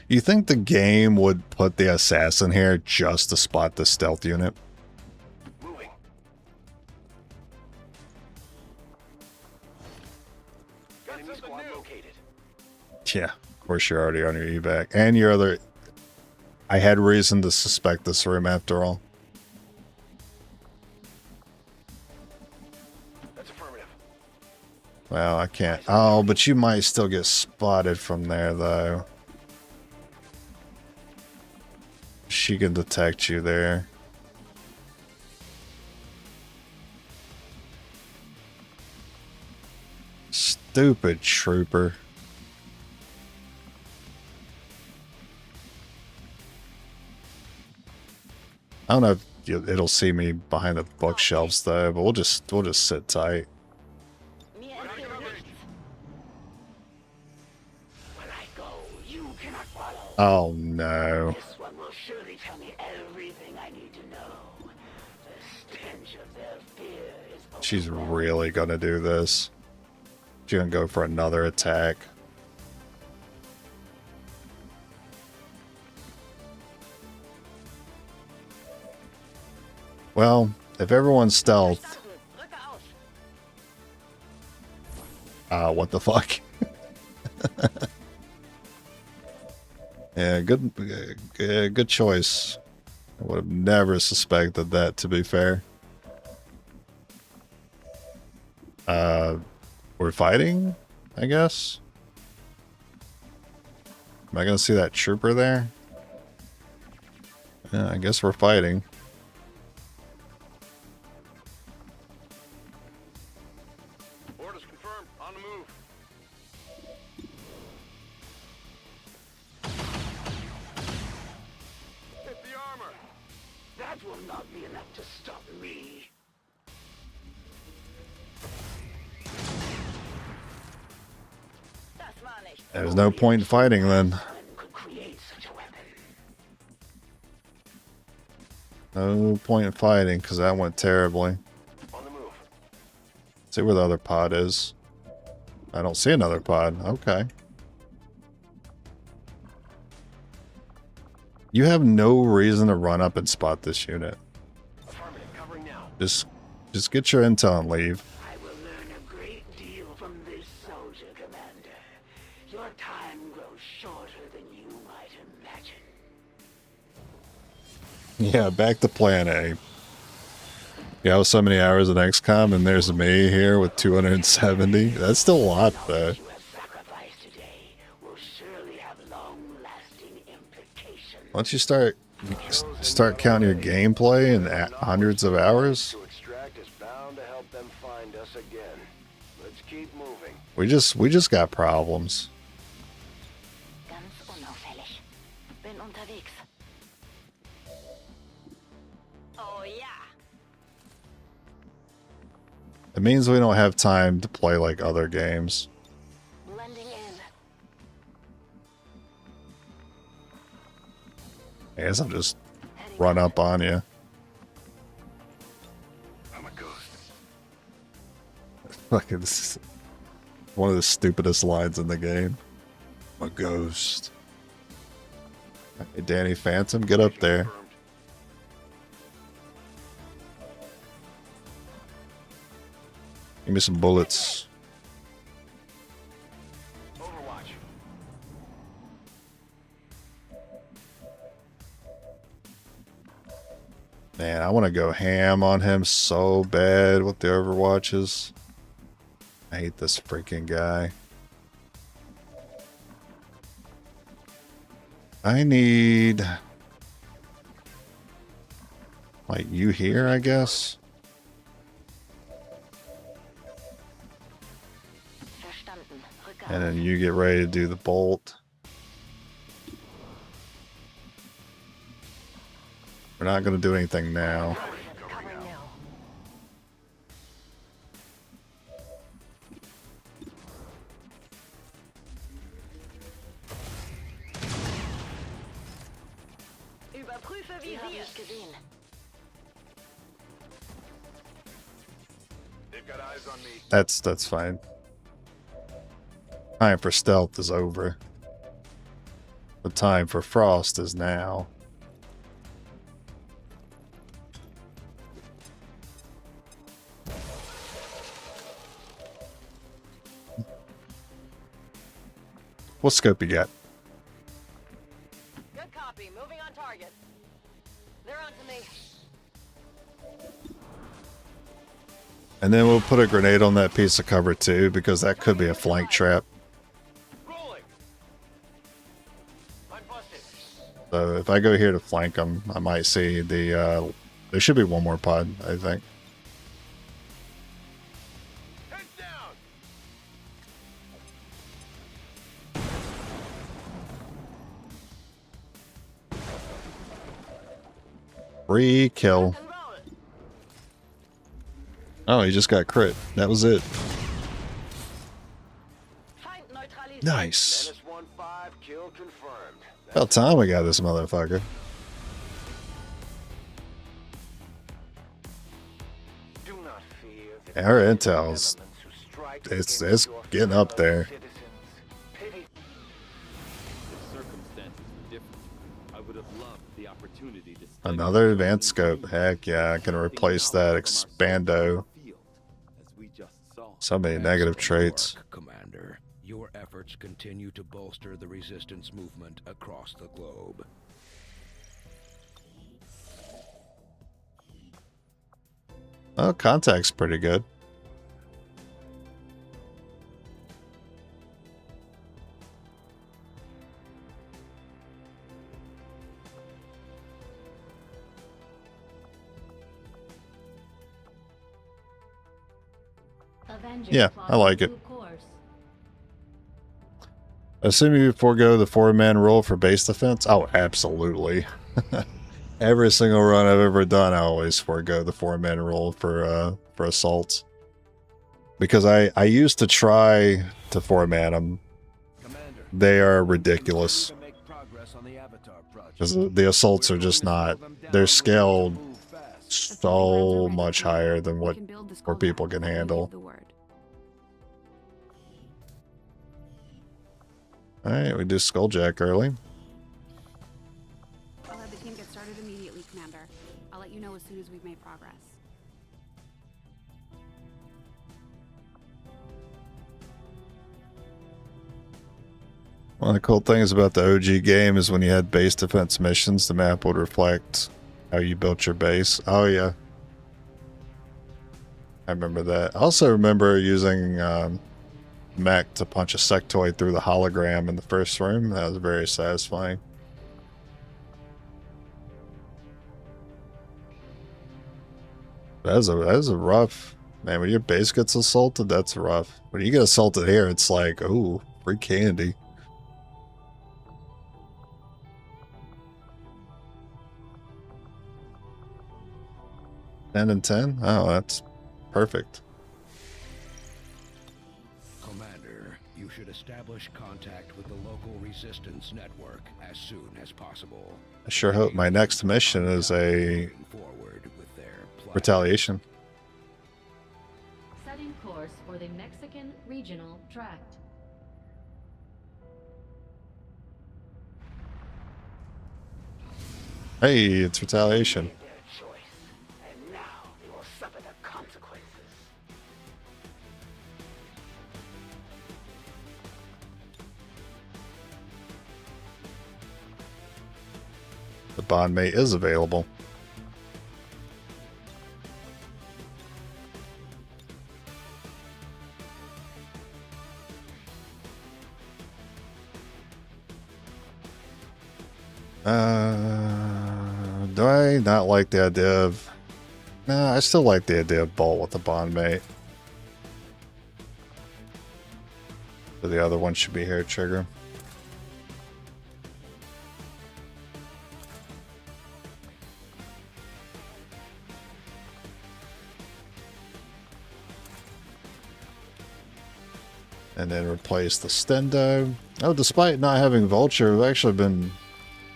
You think the game would put the assassin here just to spot the stealth unit? Moving. Enemy squad located. Yeah, of course you're already on your evac. And your other... I had reason to suspect this room after all. That's affirmative. Well, I can't... Oh, but you might still get spotted from there, though. She can detect you there. Stupid trooper. I don't know if it'll see me behind the bookshelves though, but we'll just sit tight. When I go, you cannot follow. Oh no. This one will surely tell me everything I need to know. The stench of their fear is She's really gonna do this. She's gonna go for another attack. Well, if everyone's stealth, what the fuck? Yeah, good choice. I would have never suspected that, to be fair. We're fighting, I guess. Am I gonna see that trooper there? Yeah, I guess we're fighting. Orders confirmed. On the move. Hit the armor. That will not be enough to stop me. There's no point in fighting then. Could create such a weapon. No point in fighting because that went terribly. On the move. See where the other pod is. I don't see another pod. Okay. You have no reason to run up and spot this unit. Affirmative. Covering now. Just get your intel and leave. I will learn a great deal from this soldier, Commander. Your time grows shorter than you might imagine. Yeah, back to plan A. Yeah, I was so many hours in XCOM, and there's me here with 270. That's still a lot, though. You have sacrificed today will surely have long-lasting implications. Once you start counting your gameplay in hundreds of hours, To extract is bound to help them find us again. Let's keep moving. we just got problems. Ganz unauffällig. Bin unterwegs. Oh yeah. It means we don't have time to play like other games. Blending in. I guess I'll just run up on you. I'm a ghost. Fucking, this is one of the stupidest lines in the game. I'm a ghost. Hey, Danny Phantom, get up there. Confirmed. Give me some bullets. Overwatch. Man, I want to go ham on him so bad with the Overwatches. I hate this freaking guy. I need... like you here, I guess? Verstanden. And then you get ready to do the bolt. We're not going to do anything now. Covering now. Überprüfe Visier. Nicht gesehen. They've got eyes on me. That's fine. Time for stealth is over. The time for frost is now. What scope you got? Good copy. Moving on target. They're on to me. And then we'll put a grenade on that piece of cover too, because that could be a flank trap. Rolling. I'm busted. So if I go here to flank them, I might see the, there should be one more pod, I think. Heads down. Free kill. And roll. Oh, he just got crit. That was it. Feind neutralisiert. Nice. Menace 1-5, kill confirmed. About time we got this motherfucker. Do not fear the Our intel's, elements who strike it's against your getting up fellow there. citizens. Pity The circumstances were different. I would have loved the opportunity to Another advanced scope. Heck yeah, I can replace that expando. So many negative traits. Commander, your efforts continue to bolster the resistance movement across the globe. Oh, contact's pretty good. Yeah, I like it. Assuming you forego the 4-man rule for base defense? Oh, absolutely. Every single run I've ever done, I always forego the 4-man rule for assaults. Because I used to try to 4-man them. They are ridiculous. Because the assaults are just not... They're scaled so much higher than what people can handle. Alright, we do Skulljack early. I'll have the team get started immediately, Commander. I'll let you know as soon as we've made progress. One of the cool things about the OG game is when you had base defense missions, the map would reflect how you built your base. Oh yeah. I remember that. I also remember using mech to punch a sectoid through the hologram in the first room. That was very satisfying. That is a rough, man. When your base gets assaulted, that's rough. When you get assaulted here, it's like, ooh, free candy. Ten and 10? Oh, that's perfect. You should establish contact with the local resistance network as soon as possible. I sure hope my next mission is a retaliation. Setting course for the Mexican Regional Tract. Hey, it's retaliation. The bondmate is available. Do I not like the idea of... Nah, I still like the idea of Bolt with the bondmate. So the other one should be hair trigger. And then replace the Stendo. Oh, despite not having Vulture, we've actually been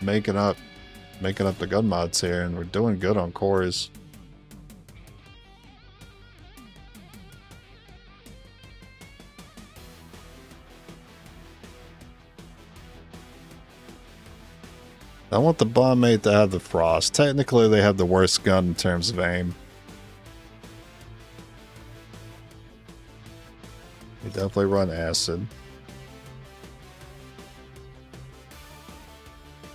making up the gun mods here, and we're doing good on cores. I want the bondmate to have the Frost. Technically, they have the worst gun in terms of aim. You definitely run acid.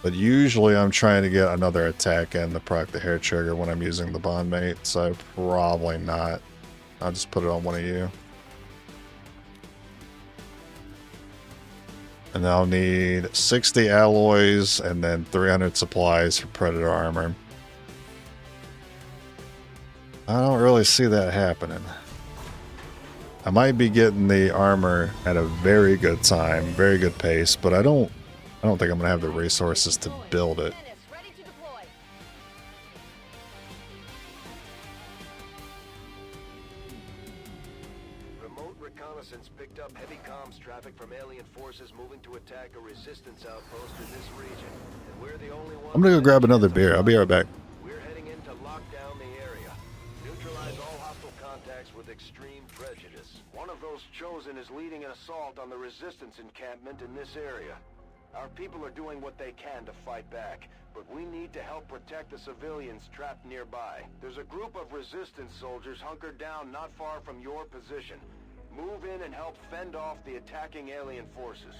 But usually I'm trying to get another attack in to proc the hair trigger when I'm using the bondmate, so probably not. I'll just put it on one of you. And I'll need 60 alloys and then 300 supplies for Predator armor. I don't really see that happening. I might be getting the armor at a very good time, very good pace, but I don't think I'm gonna have the resources to build it. Remote reconnaissance picked up heavy comms traffic from alien forces moving to attack a resistance outpost in this region. And we're the only ones. I'm gonna go grab another beer. I'll be right back. We're heading in to lock down the area. Neutralize all hostile contacts with extreme prejudice. One of those chosen is leading an assault on the resistance encampment in this area. Our people are doing what they can to fight back, but we need to help protect the civilians trapped nearby. There's a group of resistance soldiers hunkered down not far from your position. Move in and help fend off the attacking alien forces.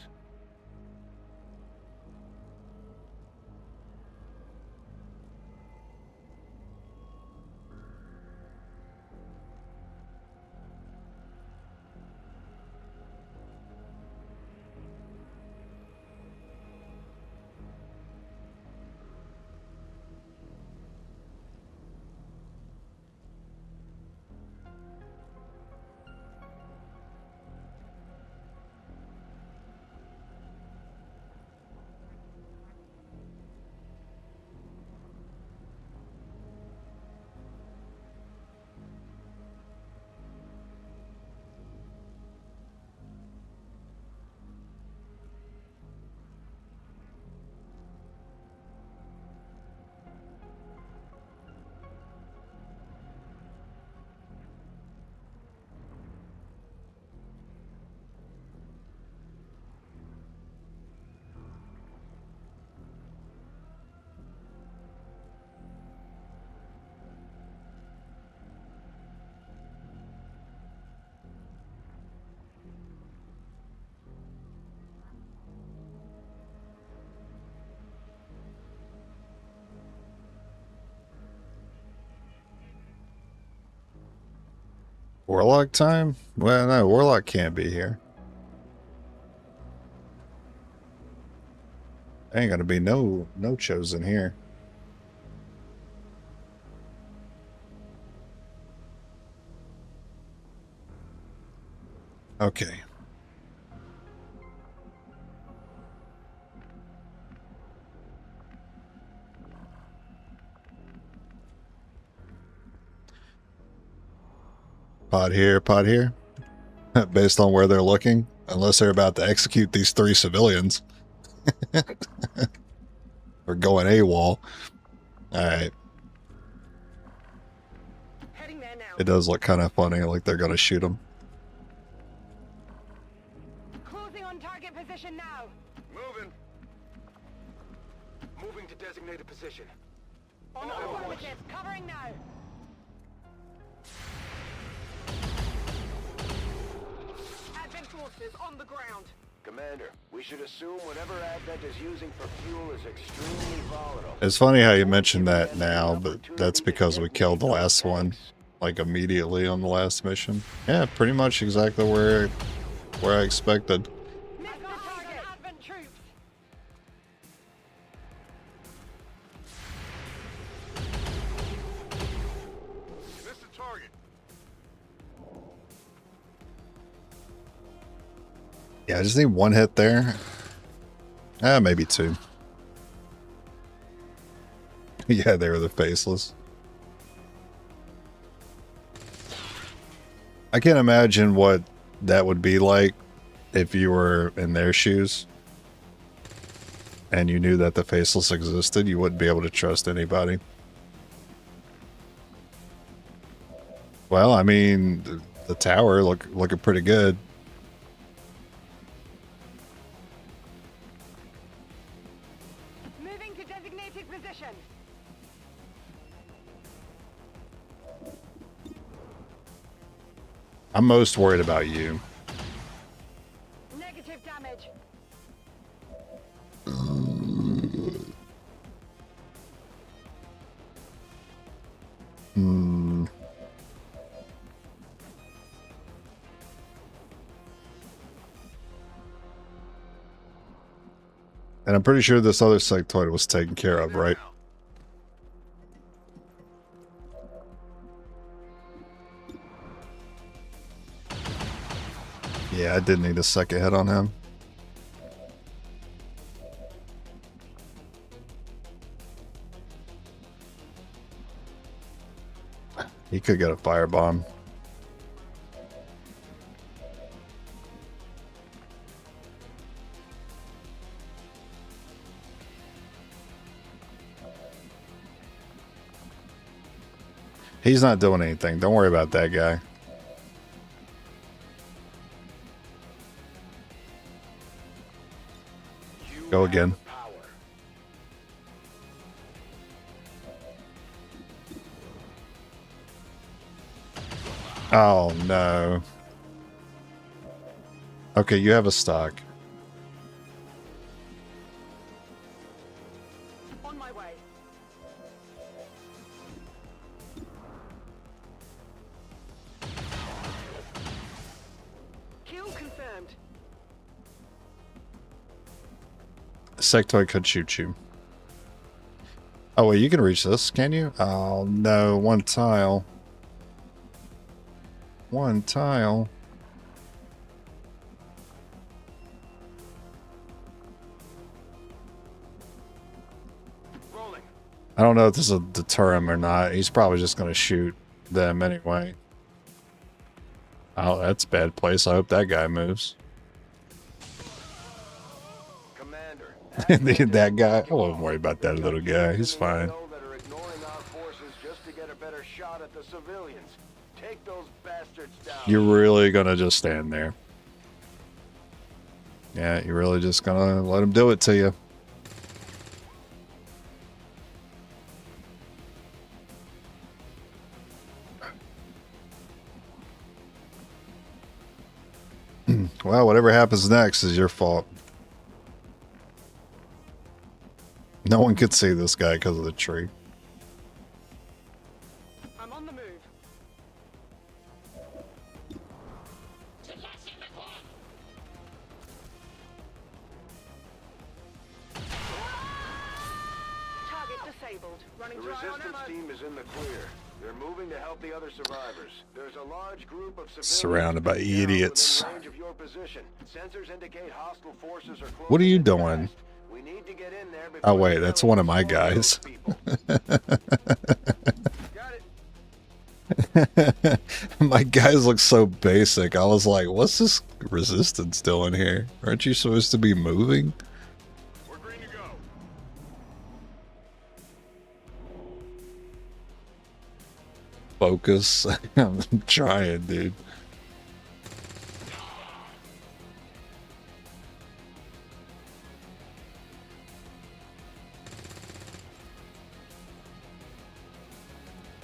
Warlock time? Well, no, Warlock can't be here. Ain't gonna be no chosen here. Okay. Pod here, pod here. Based on where they're looking, unless they're about to execute these 3 civilians. Or going AWOL. Alright. Heading there now. It does look kind of funny, like they're gonna shoot them. Closing on target position now. Moving. Moving to designated position. On affirmative, covering now. Advent forces on the ground. Commander, we should assume whatever Advent is using for fuel is extremely volatile. It's funny how you mentioned that now, but that's because we killed the last one, like immediately on the last mission. Yeah, pretty much exactly where I expected. Advent troops. Missed the target. Yeah, I just need 1 hit there. Maybe 2. Yeah, they were the faceless. I can't imagine what that would be like if you were in their shoes and you knew that the faceless existed. You wouldn't be able to trust anybody. Well, I mean, the tower looking pretty good. Moving to designated position. I'm most worried about you. Negative damage. And I'm pretty sure this other sectoid was taken care of, right? Yeah, I did need a second hit on him. He could get a firebomb. He's not doing anything. Don't worry about that guy. Go again. Oh, no. Okay, you have a stock. On my way. Kill confirmed. Sectoid could shoot you. Oh, wait, you can reach this, can you? Oh, no. One tile. One tile. Rolling. I don't know if this will deter him or not. He's probably just going to shoot them anyway. Oh, that's a bad place. I hope that guy moves. Commander. That guy? I won't worry about that little guy. He's fine. That are ignoring our forces just to get a better shot at the civilians. Take those bastards down. You're really going to just stand there. Yeah, you're really just going to let him do it to you. Well, whatever happens next is your fault. No one could see this guy because of the tree. I'm on the move. Target disabled. Running The dry on resistance ammo. team is in the clear. They're moving to help the other survivors. There's a large group of civilians Surrounded by now idiots. within range of your position. Sensors indicate hostile forces are closing What are you in doing? fast. We need to get in there before Oh, wait, the that's one of my civilians guys. Got it. My guys look so basic. I was like, what's this resistance doing here? Aren't you supposed to be moving? We're green to go. Focus. I'm trying, dude.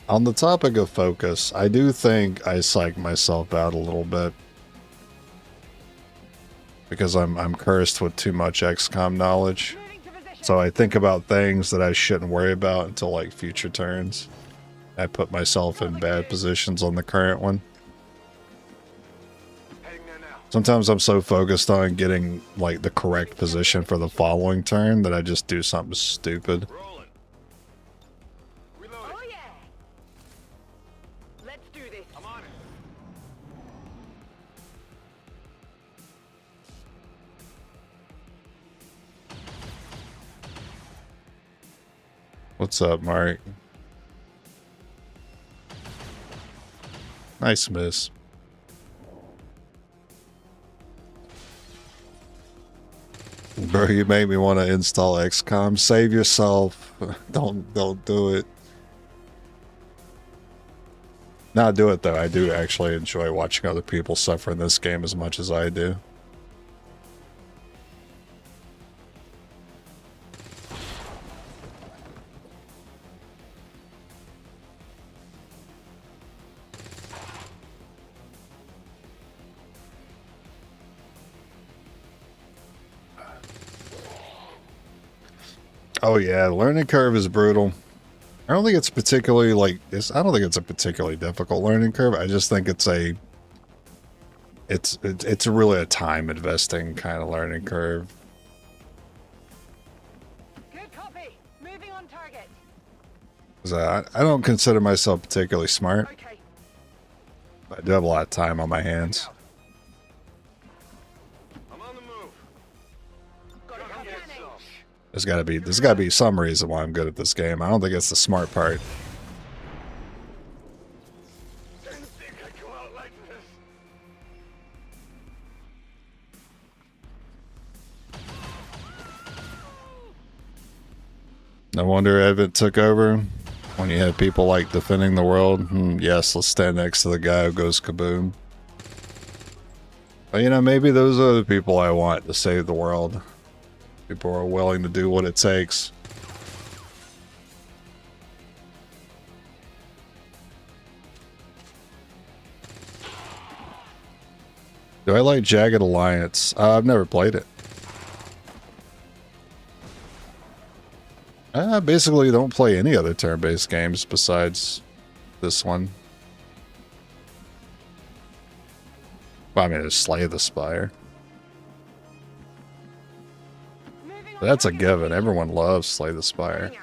On the topic of focus, I do think I psych myself out a little bit. Because I'm cursed with too much XCOM knowledge. So I think about things that I shouldn't worry about until like future turns. I put myself in bad positions on the current one. Heading there now. Sometimes I'm so focused on getting like the correct position for the following turn that I just do something stupid. Rolling. Reloading. Oh yeah. Let's do this. I'm on it. What's up, Mark? Nice miss. Bro, you made me want to install XCOM. Save yourself. Don't do it. Not do it though. I do actually enjoy watching other people suffer in this game as much as I do. Oh yeah, learning curve is brutal. I don't think it's particularly like this. I don't think it's a particularly difficult learning curve. I just think it's really a time investing kind of learning curve. Good copy. Moving on target. 'Cause I don't consider myself particularly smart. Okay. But I do have a lot of time on my hands. I'm on the move. Got it covered. There's gotta be some reason why I'm good at this game. I don't think it's the smart part. Didn't think I'd come out like this. No wonder Advent took over when you had people like defending the world. Yes, let's stand next to the guy who goes kaboom. But you know, maybe those are the people I want to save the world. People are willing to do what it takes. Do I like Jagged Alliance? I've never played it. I basically don't play any other turn-based games besides this one. Well, I mean, it's Slay the Spire. That's a given. Everyone loves Slay the Spire.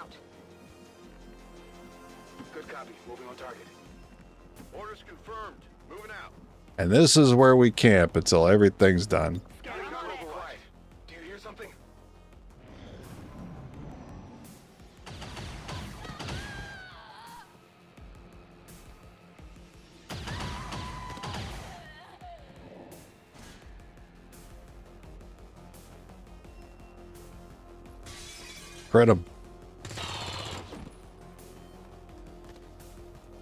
Good copy. Moving on target. Orders confirmed. Moving out. And this is where we camp until everything's done. Do you hear something? Crit 'em.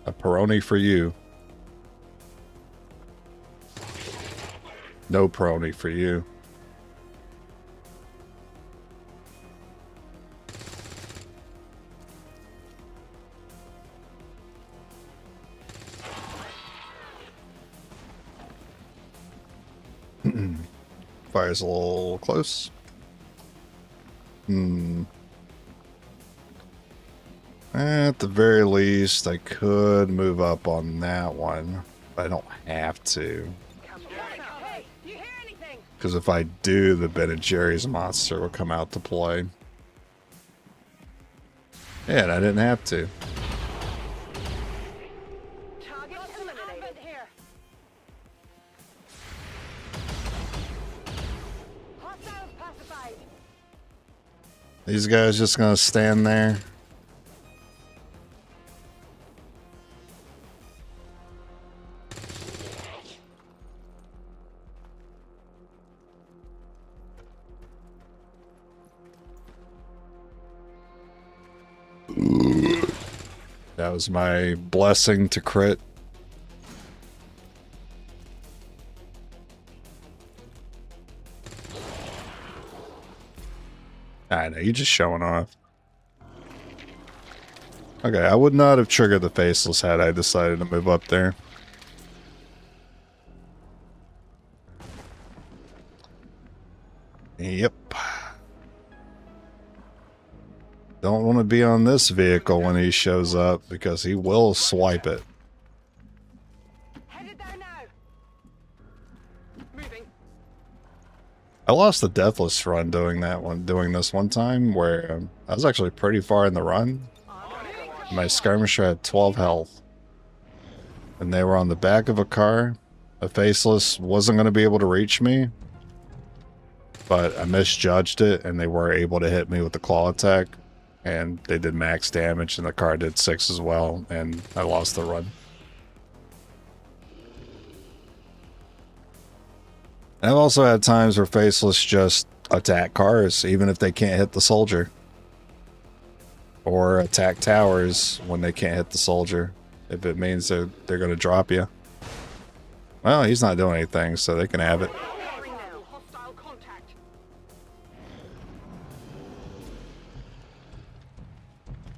A Peroni for you. No Peroni for you. Fire's a little close. At the very least, I could move up on that one, but I don't have to. Hey, you hear anything? Because if I do, the Ben & Jerry's monster will come out to play. Yeah, and I didn't have to. Target eliminated. Here. Hostiles pacified. These guys just gonna stand there. That was my blessing to crit. I know, you're just showing off. Okay, I would not have triggered the Faceless had I decided to move up there. Yep. Don't want to be on this vehicle when he shows up because he will swipe it. Headed there now. Moving. I lost the Deathless run doing this one time where I was actually pretty far in the run. My skirmisher had 12 health. And they were on the back of a car. A Faceless wasn't going to be able to reach me. But I misjudged it and they were able to hit me with the claw attack. And they did max damage and the car did 6 as well. And I lost the run. I've also had times where Faceless just attack cars, even if they can't hit the soldier. Or attack towers when they can't hit the soldier, if it means they're going to drop you. Well, he's not doing anything, so they can have it. Hostile contact.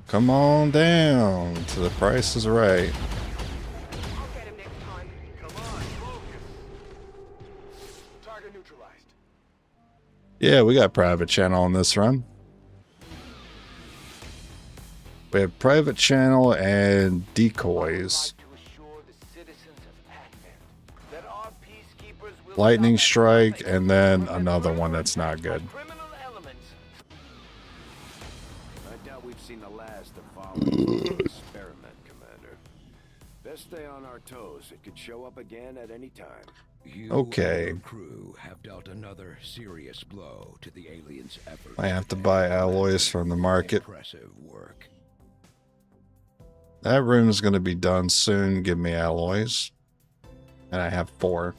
Come on down to the Price is Right. I'll get him next time. Come on, focus. Target neutralized. Yeah, we got private channel on this run. We have private channel and decoys. Lightning strike, and then another one that's not good. I doubt we've seen the last of following experiment, Commander. Best stay on our toes. It could show up again at any time. You Okay. and your crew have dealt another serious blow to the aliens' efforts. I have to buy alloys from the market. Impressive work. That room is going to be done soon. Give me alloys. And I have 4.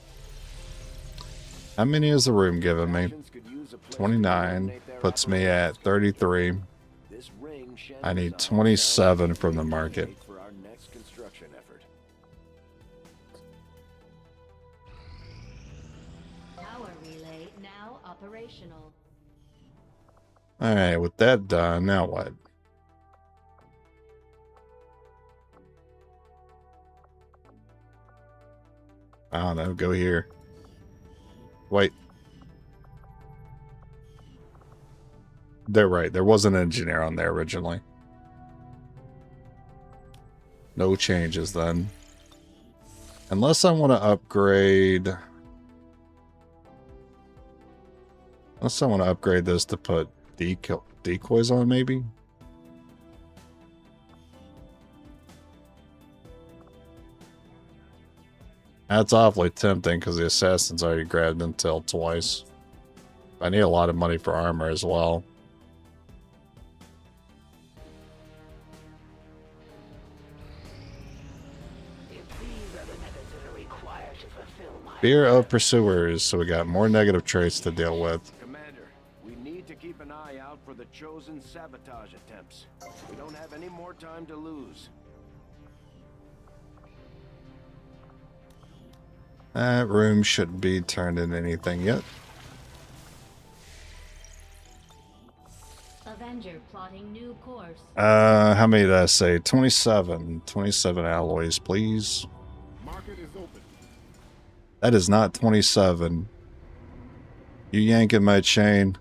How many is the room giving me? 29. Puts me at 33. I need 27 from the market. For our next construction effort. Tower relay now operational. Alright, with that done, now what? I don't know, go here. Wait. They're right. There was an engineer on there originally. No changes then. Unless I want to upgrade... Unless I want to upgrade this to put decoys on, maybe? That's awfully tempting because the assassin's already grabbed Intel twice. I need a lot of money for armor as well. Fear of pursuers, so we got more negative traits to deal with. Commander, we need to keep an eye out for the chosen sabotage attempts. We don't have any more time to lose. That room shouldn't be turned into anything yet. Avenger plotting new course. How many did I say? 27. 27 alloys, please. Market is open. That is not 27. You yanking my chain.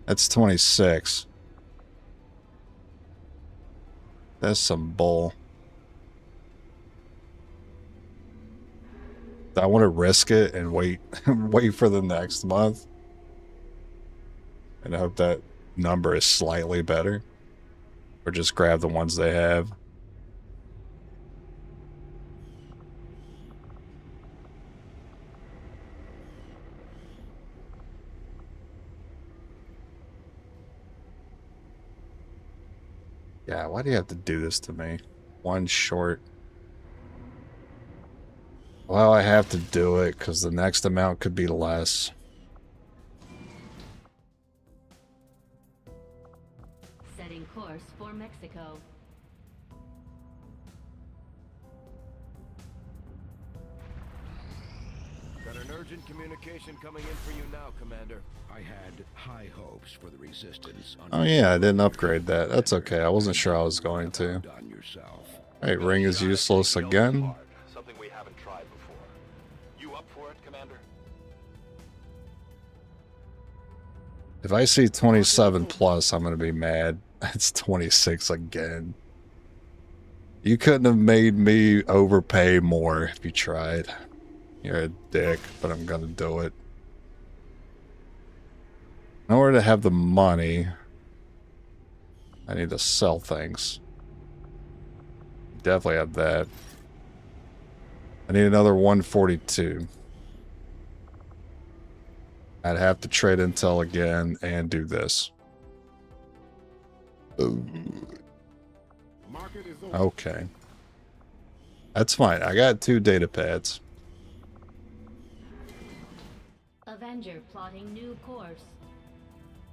That's 26. That's some bull. I want to risk it and wait wait for the next month. And I hope that number is slightly better. Or just grab the ones they have. Yeah, why do you have to do this to me? One short. Well, I have to do it because the next amount could be less. Setting course for Mexico. Got an urgent communication coming in for you now, Commander. I had high hopes for the Resistance. Oh yeah, I didn't upgrade that. That's okay. I wasn't sure I was going to. Alright, ring is useless again. Something we haven't tried before. You up for it, Commander? If I see 27 plus, I'm going to be mad. It's 26 again. You couldn't have made me overpay more if you tried. You're a dick, but I'm going to do it. In order to have the money, I need to sell things. Definitely have that. I need another 142. I'd have to trade intel again and do this. Okay. That's fine. I got 2 data pads. Avenger plotting new course.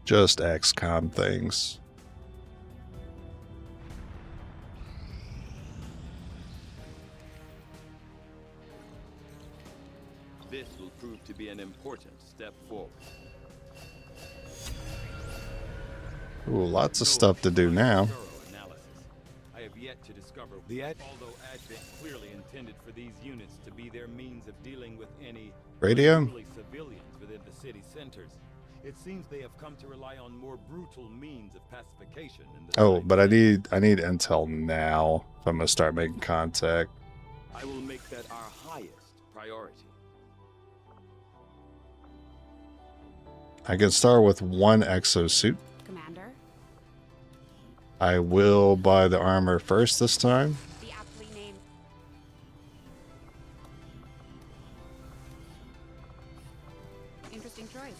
Just XCOM things. This will prove to be an important step forward. Ooh, lots of stuff to do now. I have yet to discover although Advent clearly intended for these units to be their means of dealing with any Radio? civilians within the city centers. It seems they have come to rely on more brutal means of pacification. Oh, but I need intel now if I'm gonna start making contact. I will make that our highest priority. I can start with 1 exosuit. Commander? I will buy the armor first this time. The aptly named. Interesting choice.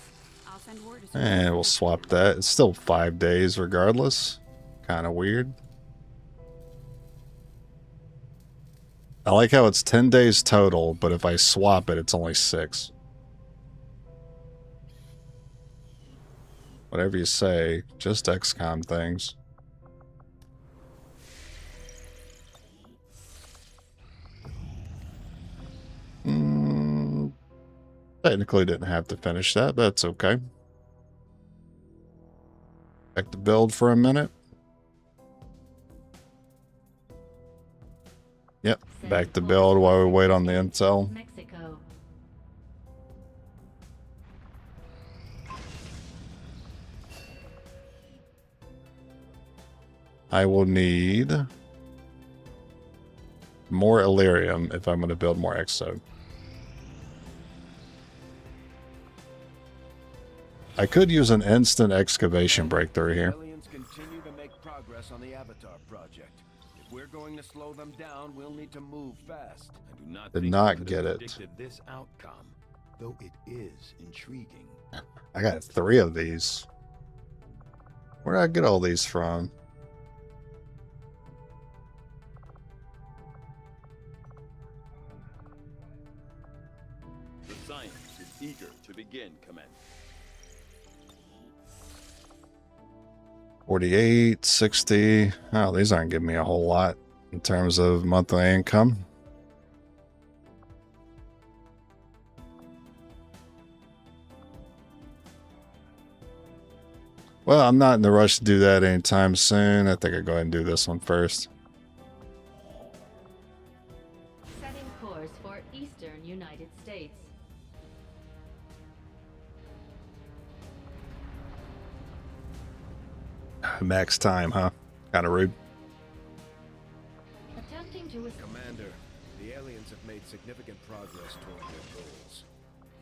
I'll send word as soon as And we'll swap that. It's still 5 days regardless. Kind of weird. I like how it's 10 days total, but if I swap it, it's only 6. Whatever you say, just XCOM things. Technically didn't have to finish that, but that's okay. Back to build for a minute. Yep, back to build while we wait on the intel. Mexico. I will need more Illyrium if I'm going to build more Exo. I could use an instant excavation breakthrough here. Aliens continue to make progress on the Avatar project. If we're going to slow them down, we'll need to move fast. I do not Did think not I could get have it. predicted this outcome, though it is intriguing. I got 3 of these. Where did I get all these from? The science is eager to begin, Commander. 48, 60. Oh, these aren't giving me a whole lot in terms of monthly income. Well, I'm not in the rush to do that anytime soon. I think I'll go ahead and do this one first. Setting course for eastern United States. Max time, huh? Kind of rude. Attempting to Commander, the aliens have made significant progress toward their goals.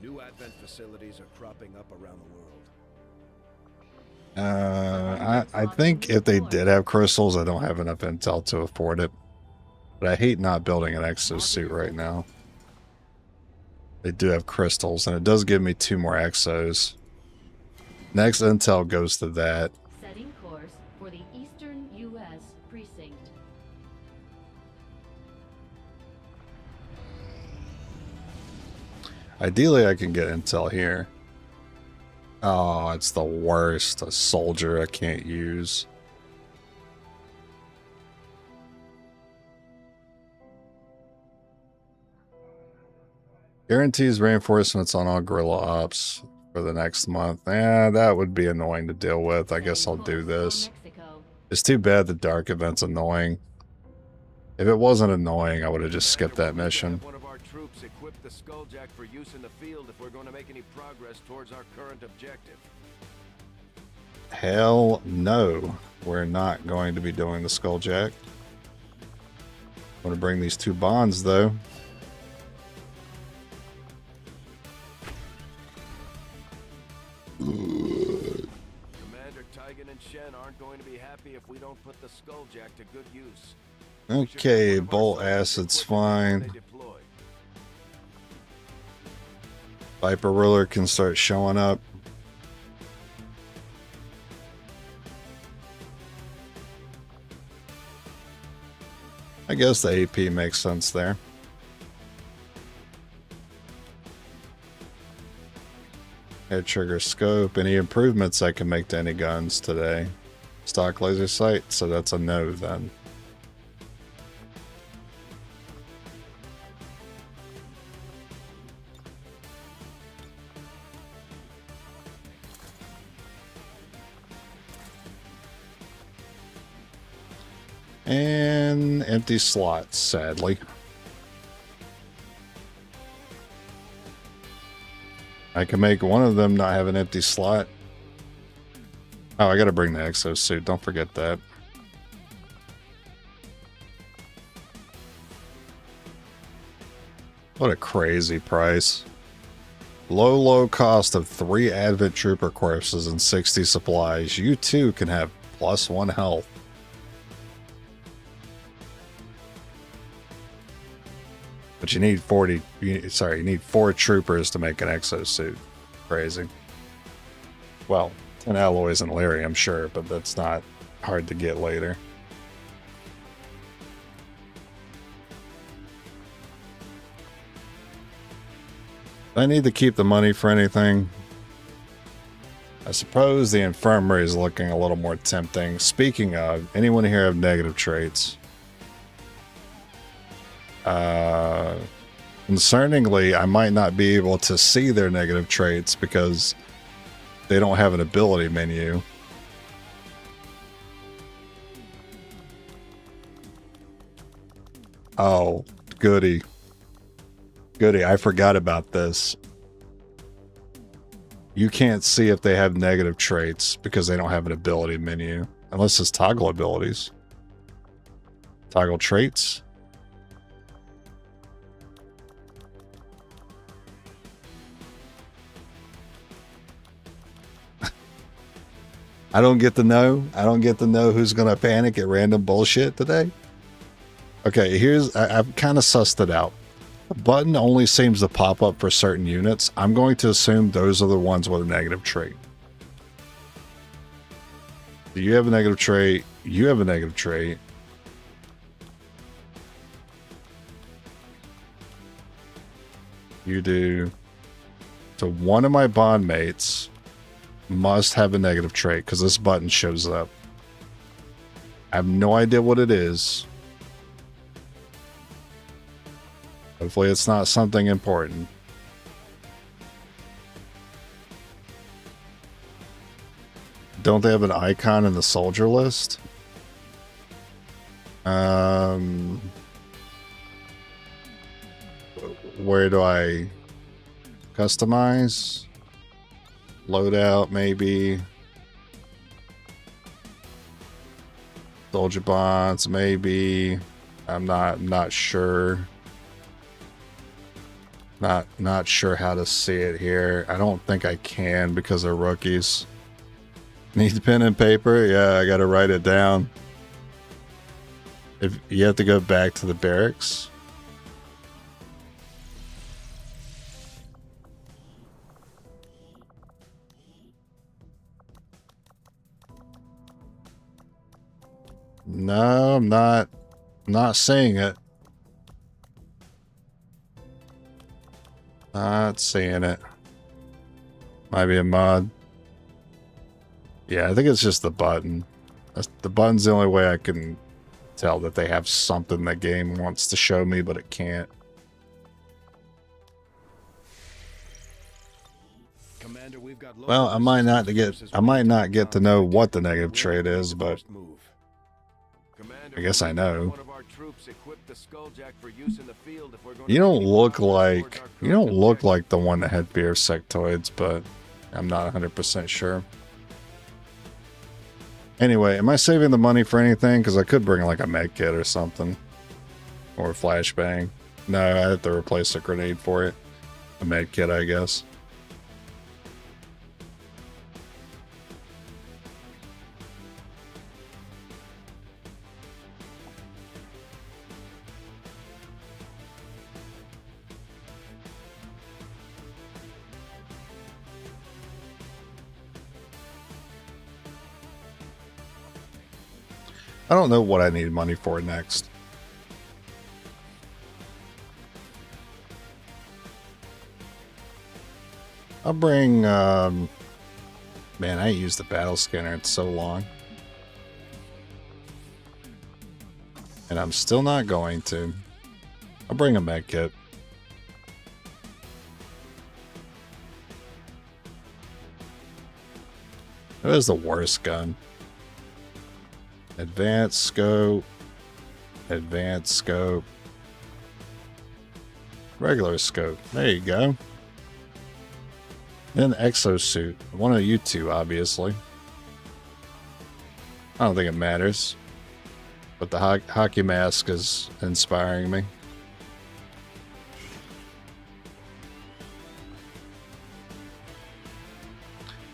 New advent facilities are cropping up around the world. I think if they did have crystals, I don't have enough intel to afford it. But I hate not building an exosuit right now. They do have crystals, and it does give me 2 more exos. Next intel goes to that. setting course for the eastern U.S. precinct. Ideally, I can get intel here. Oh, it's the worst. A soldier I can't use. Guarantees reinforcements on all guerrilla ops for the next month. Yeah, that would be annoying to deal with. I guess I'll do this. It's too bad the dark event's annoying. If it wasn't annoying, I would have just skipped that mission. One of our troops equip the Skulljack for use in the field if we're going to make any progress towards our current objective. Hell no. We're not going to be doing the Skulljack. I want to bring these 2 bonds, though. Commander Tygan and Shen aren't going to be happy if we don't put the Skulljack to good use. Okay, bolt acid's fine. Viper Ruler can start showing up. I guess the AP makes sense there. Head trigger scope. Any improvements I can make to any guns today? Stock laser sight, so that's a no then. And empty slots, sadly. I can make one of them not have an empty slot. Oh, I gotta bring the exosuit. Don't forget that. What a crazy price. Low cost of 3 Advent Trooper corpses and 60 supplies. You too can have +1 health. But you need 40, you need 4 troopers to make an exosuit. Crazy. Well, 10 alloys and Lyrium, sure, but that's not hard to get later. I need to keep the money for anything. I suppose the infirmary is looking a little more tempting. Speaking of, anyone here have negative traits? Concerningly, I might not be able to see their negative traits because they don't have an ability menu. Oh, goody. Goody, I forgot about this. You can't see if they have negative traits because they don't have an ability menu. Unless it's toggle abilities. Toggle traits. I don't get to know. I don't get to know who's going to panic at random bullshit today. Okay, I've kind of sussed it out. The button only seems to pop up for certain units. I'm going to assume those are the ones with a negative trait. Do you have a negative trait? You have a negative trait. You do. So one of my bond mates must have a negative trait because this button shows up. I have no idea what it is. Hopefully it's not something important. Don't they have an icon in the soldier list? Where do I customize? Loadout, maybe. Soldier bonds, maybe. I'm not sure. Not sure how to see it here. I don't think I can because they're rookies. Need pen and paper? Yeah, I gotta write it down. If you have to go back to the barracks. No, I'm not seeing it. Not seeing it. Might be a mod. Yeah, I think it's just the button. The button's the only way I can tell that they have something the game wants to show me, but it can't. Commander, we've got Well, I might not get to know what the negative trait is, but I guess I know. You don't look like the one that had beer sectoids, but I'm not 100% sure. Anyway, am I saving the money for anything? Because I could bring like a med kit or something. Or a flashbang. No, I have to replace a grenade for it. A med kit, I guess. I don't know what I need money for next. I'll bring, man, I ain't used the battle scanner in so long. And I'm still not going to. I'll bring a med kit. That is the worst gun. Advanced scope. Advanced scope. Regular scope. There you go. Then exosuit. One of you two, obviously. I don't think it matters. But the hockey mask is inspiring me.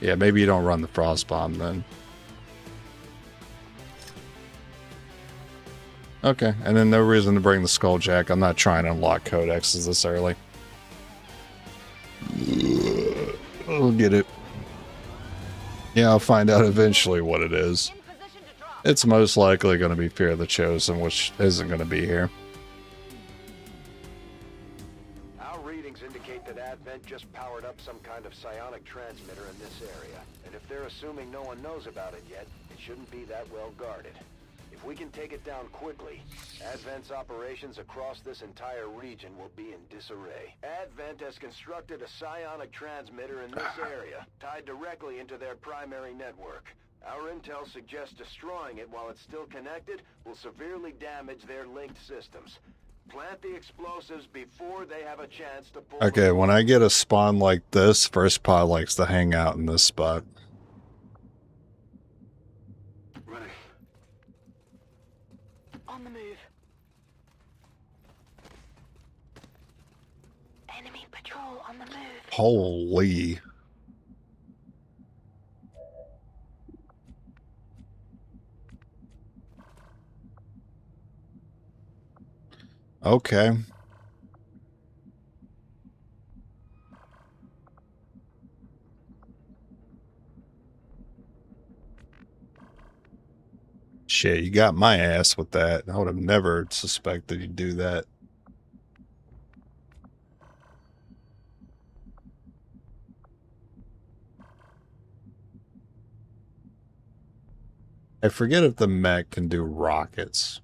Yeah, maybe you don't run the frost bomb then. Okay, and then no reason to bring the skulljack. I'm not trying to unlock codexes this early. I'll get it. Yeah, I'll find out eventually what it is. It's most likely going to be Fear of the Chosen, which isn't going to be here. Our readings indicate that Advent just powered up some kind of psionic transmitter in this area. And if they're assuming no one knows about it yet, it shouldn't be that well guarded. If we can take it down quickly, Advent's operations across this entire region will be in disarray. Advent has constructed a psionic transmitter in this area, tied directly into their primary network. Our intel suggests destroying it while it's still connected will severely damage their linked systems. Plant the explosives before they have a chance to pull. Okay, when I get a spawn like this, First Pod likes to hang out in this spot. On the move. move. Enemy patrol on the move. Holy. Okay. Shit, you got my ass with that. I would have never suspected you'd do that. I forget if the mech can do rockets.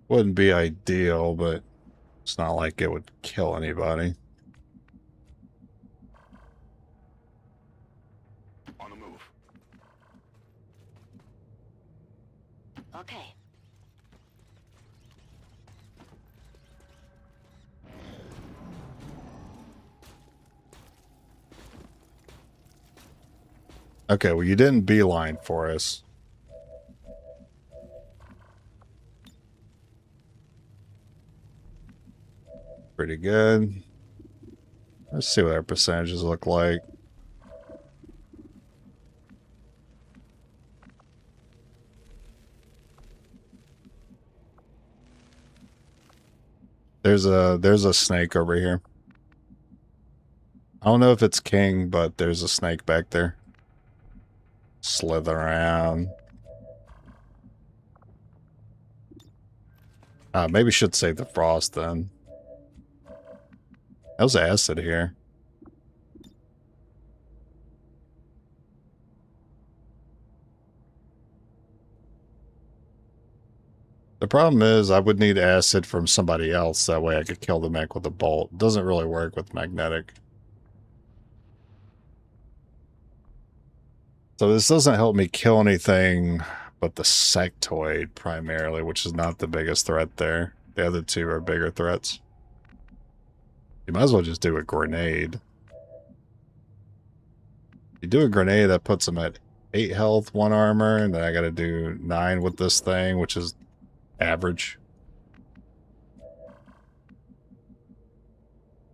Wouldn't be ideal, but it's not like it would kill anybody. On the move. Okay. Okay, well, you didn't beeline for us. Pretty good. Let's see what our percentages look like. There's a snake over here. I don't know if it's king, but there's a snake back there. Slither around. Maybe should save the frost then. How's acid here? The problem is I would need acid from somebody else. That way I could kill the mech with a bolt. It doesn't really work with magnetic. So this doesn't help me kill anything but the sectoid primarily, which is not the biggest threat there. The other two are bigger threats. You might as well just do a grenade. You do a grenade, that puts them at 8 health, 1 armor, and then I gotta do 9 with this thing, which is average.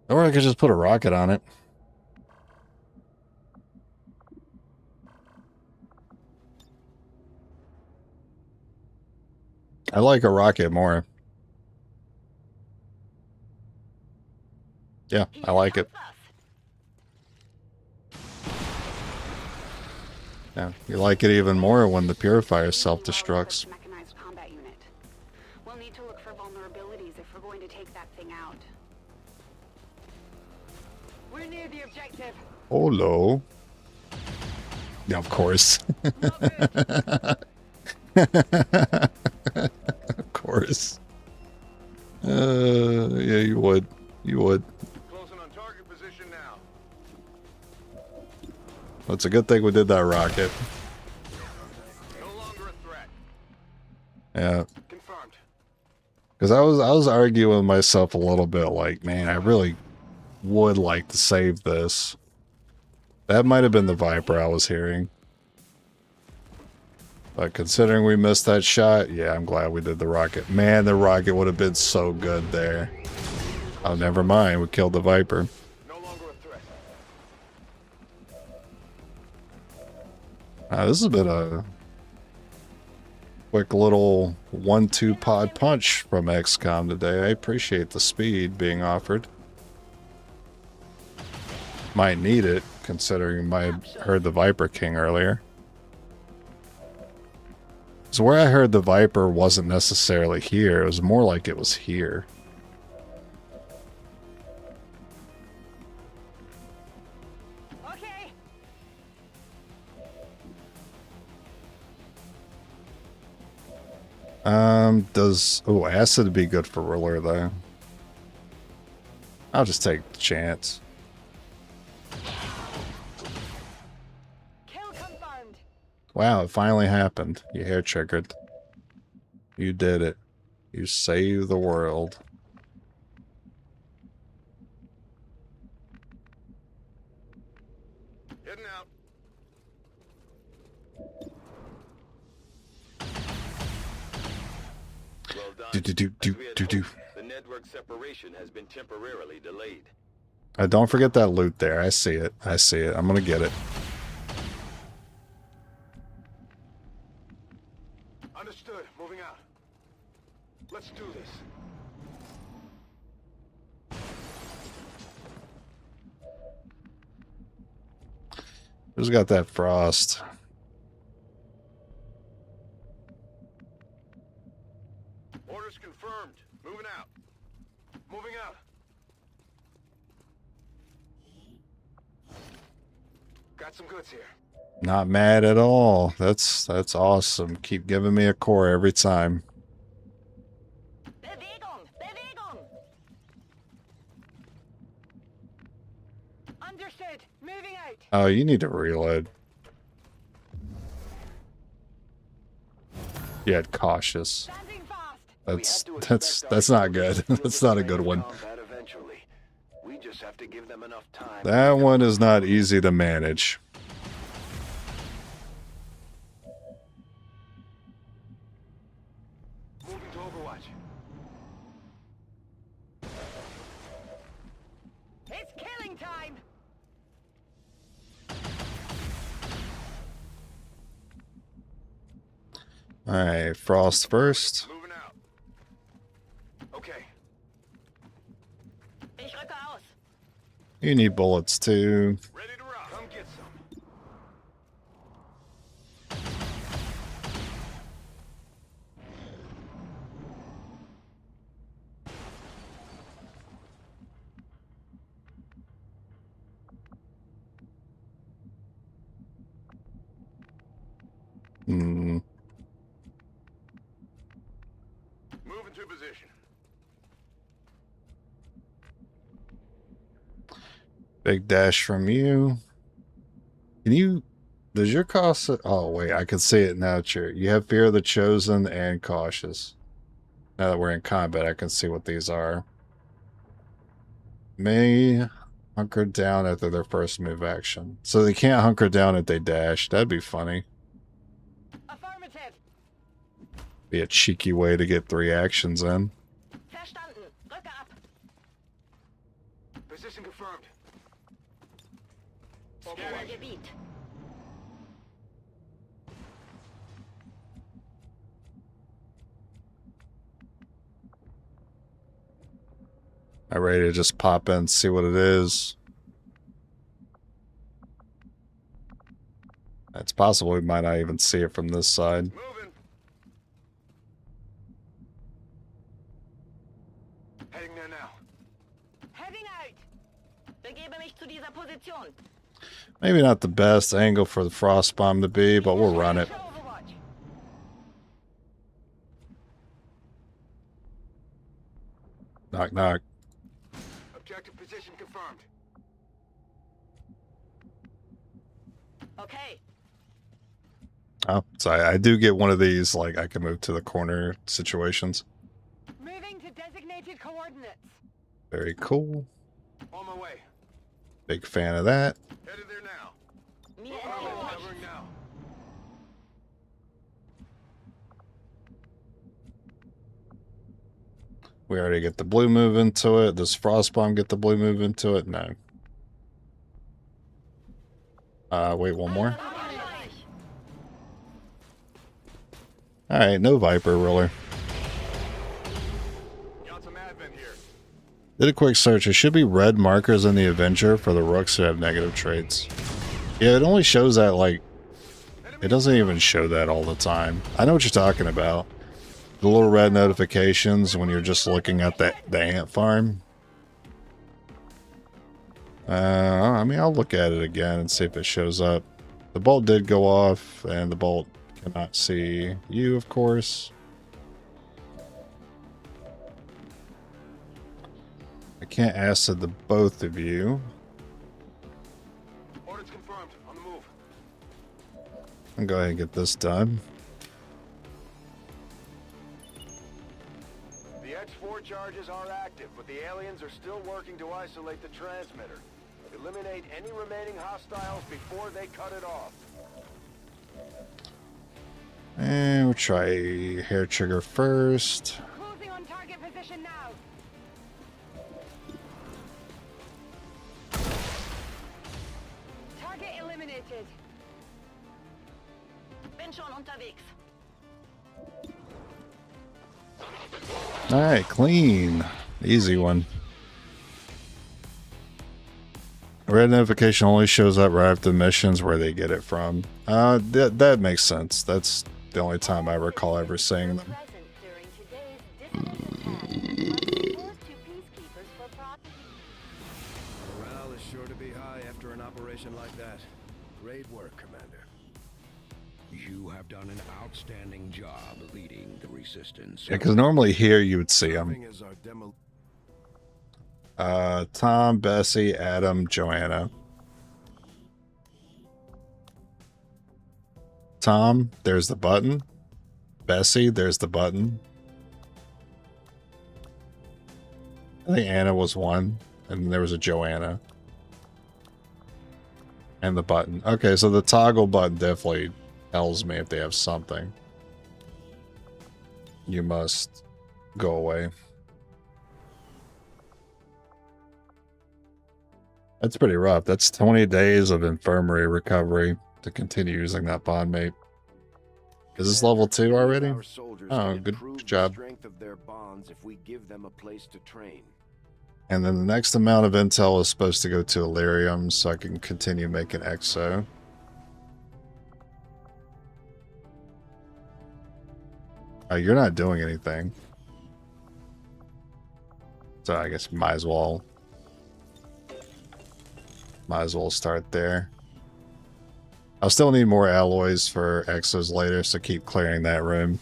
Or I could just put a rocket on it. I like a rocket more. Yeah, I like it. Yeah, you like it even more when the purifier self-destructs. Mechanized combat unit. We'll need to look for vulnerabilities if we're going to take that thing out. We're near the objective. Hello. Yeah, of course. Of course. Yeah, you would. You would. Closing on target position now. Well, it's a good thing we did that rocket. No longer a threat. Yeah. Confirmed. Because I was arguing with myself a little bit, like, man, I really would like to save this. That might have been the Viper I was hearing. But considering we missed that shot, yeah, I'm glad we did the rocket. Man, the rocket would have been so good there. Oh, never mind. We killed the Viper. No longer a threat. This has been a quick little 1-2 pod punch from XCOM today. I appreciate the speed being offered. Might need it, considering I heard the Viper King earlier. So where I heard the Viper wasn't necessarily here. It was more like it was here. Okay. Oh, acid would be good for Ruler though. I'll just take the chance. Kill confirmed. Wow, it finally happened. You hair triggered. You did it. You saved the world. Heading out. done. Do. The network separation has been temporarily delayed. Don't forget that loot there. I see it. I see it. I'm gonna get it. Understood. Moving out. Let's do this. Who's got that frost? Orders confirmed. Moving out. Moving out. Got some goods here. Not mad at all. That's awesome. Keep giving me a core every time. Bewegung! Bewegung! Understood. Moving out. Oh, you need to reload. You had cautious. Standing fast. That's not good. That's not a good one. Eventually. We just have to give them enough time. That one is not easy to manage. Moving to Overwatch. It's killing time. Alright, frost first. Moving out. Okay. Ich rücke aus. You need bullets too. Ready to rock. Come get some. Hmm. Moving to position. Big dash from you. Can you... Does your cost... Oh, wait. I can see it now, Chair. You have Fear of the Chosen and Cautious. Now that we're in combat, I can see what these are. May hunker down after their first move action. So they can't hunker down if they dash. That'd be funny. Affirmative. Be a cheeky way to get 3 actions in. Verstanden. Rücke ab. Position confirmed. Gebiet. I'm ready to just pop in and see what it is. It's possible we might not even see it from this side. Moving. Heading there now. Heading out. Begebe mich zu dieser Position. Maybe not the best angle for the frost bomb to be, but we'll run it. Overwatch. Knock, knock. Objective position confirmed. Okay. Oh, so I do get one of these, like, I can move to the corner situations. Moving to designated coordinates. Very cool. On my way. Big fan of that. Headed there now. Mir Covering now. We already get the blue move into it. Does frost bomb get the blue move into it? No. Wait, one more. Alright, no Viper Roller. Got some advent here. Did a quick search. There should be red markers in the Avenger for the Rooks who have negative traits. Yeah, it only shows that, like, it doesn't even show that all the time. I know what you're talking about. The little red notifications when you're just looking at the ant farm. I mean, I'll look at it again and see if it shows up. The bolt did go off, and the bolt cannot see you, of course. I can't acid the both of you. Orders confirmed. On the move. I'll go ahead and get this done. The X4 charges are active, but the aliens are still working to isolate the transmitter. Eliminate any remaining hostiles before they cut it off. And we'll try hair trigger first. Gut detected. Bin schon unterwegs. Alright, clean. Easy one. Red notification only shows up right after the missions where they get it from. That makes sense. That's the only time I recall ever seeing them. Morale is sure to be high after an operation like that. Great work, Commander. You have done an outstanding job leading the resistance. Yeah, because normally here you would see them. Tom, Bessie, Adam, Joanna. Tom, there's the button. Bessie, there's the button. I think Anna was one, and then there was a Joanna. And the button. Okay, so the toggle button definitely tells me if they have something. You must go away. That's pretty rough. That's 20 days of infirmary recovery to continue using that bond mate. Is this level 2 already? Oh, good job. Strength of their bonds if we give them a place to train. And then the next amount of intel is supposed to go to Illyrium so I can continue making EXO. Oh, you're not doing anything. So I guess might as well start there. I'll still need more alloys for exos later, so keep clearing that room.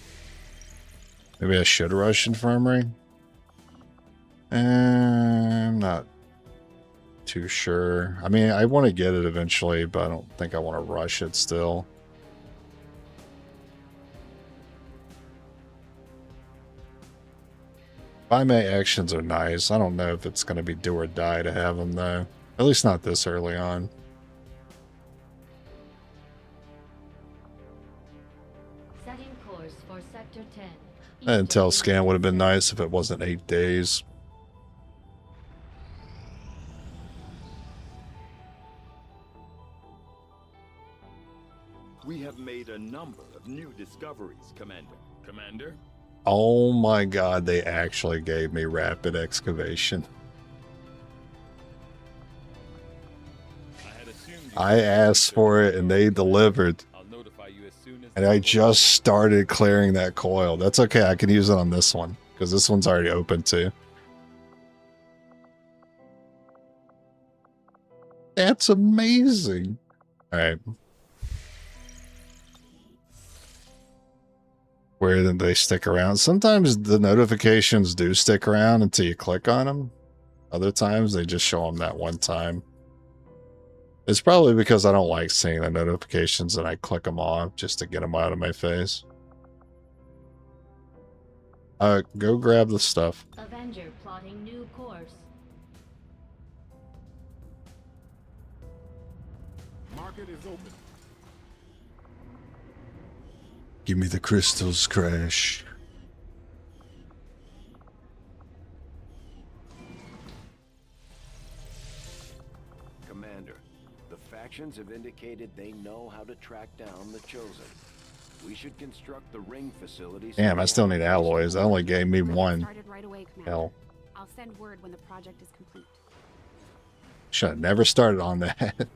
Maybe I should rush infirmary? I'm not too sure. I mean, I want to get it eventually, but I don't think I want to rush it still. By-May actions are nice. I don't know if it's going to be do or die to have them, though. At least not this early on. Setting course for Sector 10. That intel scan would have been nice if it wasn't 8 days. We have made a number of new discoveries, Commander. Commander? Oh my god, they actually gave me rapid excavation. I asked for it and they delivered. And I just started clearing that coil. That's okay, I can use it on this one, because this one's already open too. That's amazing. Alright. Where did they stick around? Sometimes the notifications do stick around until you click on them. Other times they just show them that one time. It's probably because I don't like seeing the notifications and I click them off just to get them out of my face. Go grab the stuff. Avenger plotting new course. Market is open. Give me the crystals, Crash. Commander, the factions have indicated they know how to track down the Chosen. We should construct the ring facilities. Damn, I still need alloys. That only gave me one. Right away, Commander. Hell. I'll send word when the project is complete. Should have never started on that.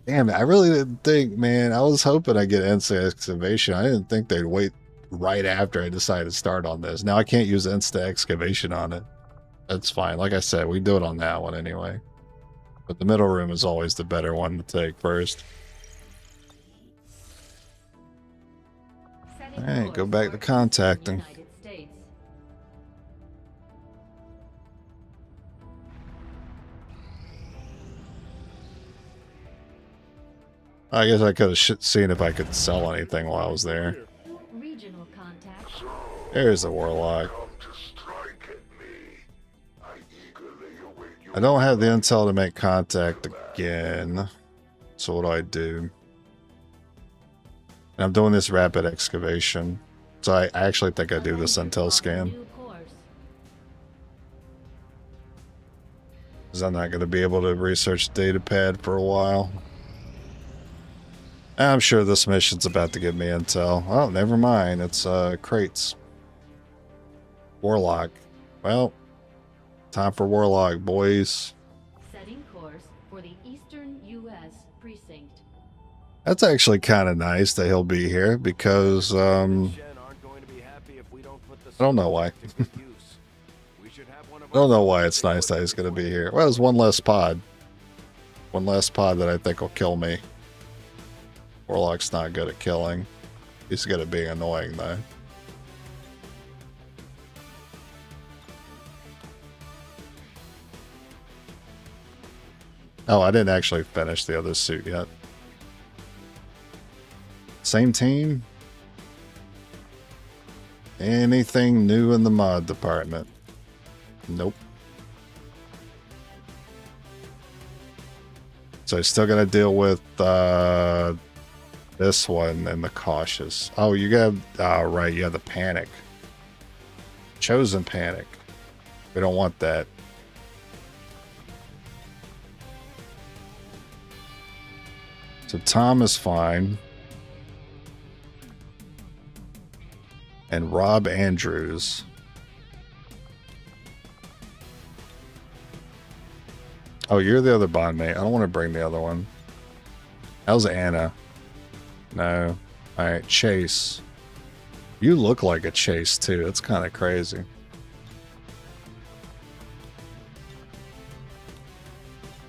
Damn it, I really didn't think, man. I was hoping I'd get instant excavation. I didn't think they'd wait right after I decided to start on this. Now I can't use instant excavation on it. That's fine. Like I said, we do it on that one anyway. But the middle room is always the better one to take first. Alright, go back to contacting. I guess I could have seen if I could sell anything while I was there. Regional contact. There's the warlock. I don't have the intel to make contact again. So what do I do? And I'm doing this rapid excavation. So I actually think I do this intel scan. Because I'm not going to be able to research data pad for a while. I'm sure this mission's about to give me intel. Oh, never mind. It's crates. Warlock. Well, time for Warlock, boys. Setting course for the Eastern U.S. precinct. That's actually kind of nice that he'll be here because I don't know why. I don't know why it's nice that he's going to be here. Well, there's one less pod. One less pod that I think will kill me. Warlock's not good at killing. He's good at being annoying, though. Oh, I didn't actually finish the other suit yet. Same team? Anything new in the mod department? Nope. So I still gotta deal with this one and the cautious. Oh, you got right, you have the panic. Chosen panic. We don't want that. So Tom is fine. And Rob Andrews. Oh, you're the other bondmate. I don't want to bring the other one. How's Anna? No. Alright, Chase. You look like a Chase, too. That's kind of crazy.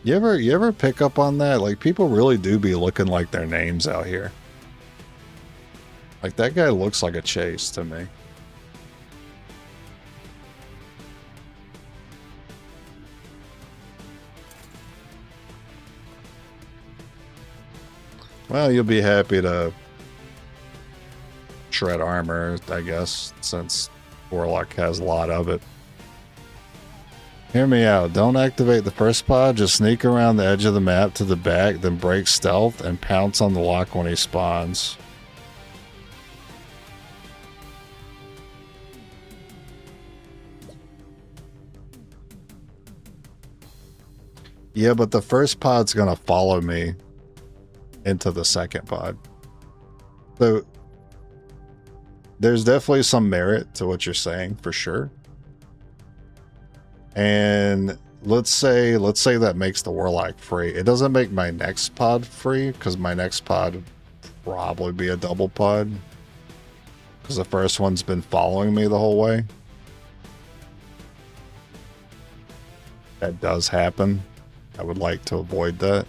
You ever pick up on that? Like, people really do be looking like their names out here. Like, that guy looks like a Chase to me. Well, you'll be happy to shred armor, I guess, since Warlock has a lot of it. Hear me out. Don't activate the first pod. Just sneak around the edge of the map to the back, then break stealth and pounce on the lock when he spawns. Yeah, but the first pod's gonna follow me into the second pod. So there's definitely some merit to what you're saying, for sure. And let's say that makes the Warlock free. It doesn't make my next pod free, because my next pod would probably be a double pod, because the first one's been following me the whole way. That does happen. I would like to avoid that.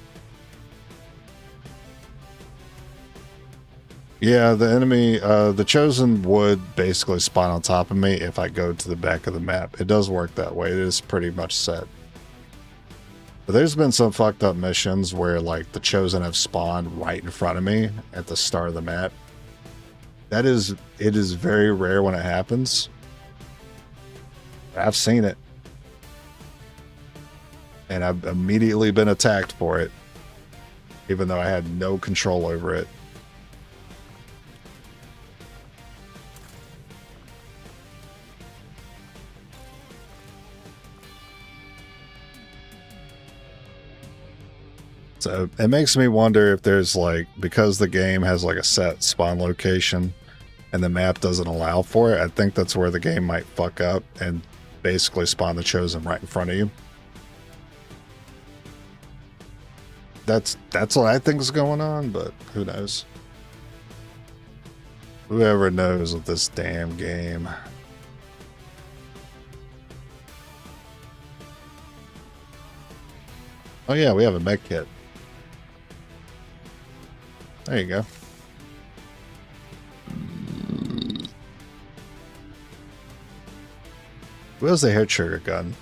Yeah, the enemy, the Chosen would basically spawn on top of me if I go to the back of the map. It does work that way. It is pretty much set. But there's been some fucked up missions where, like, the Chosen have spawned right in front of me at the start of the map. It is very rare when it happens. I've seen it. And I've immediately been attacked for it, even though I had no control over it. So it makes me wonder if there's, like, because the game has like a set spawn location and the map doesn't allow for it, I think that's where the game might fuck up and basically spawn the Chosen right in front of you. That's what I think is going on, but who knows? Whoever knows with this damn game. Oh yeah, we have a mech kit. There you go. Where's the hair trigger gun?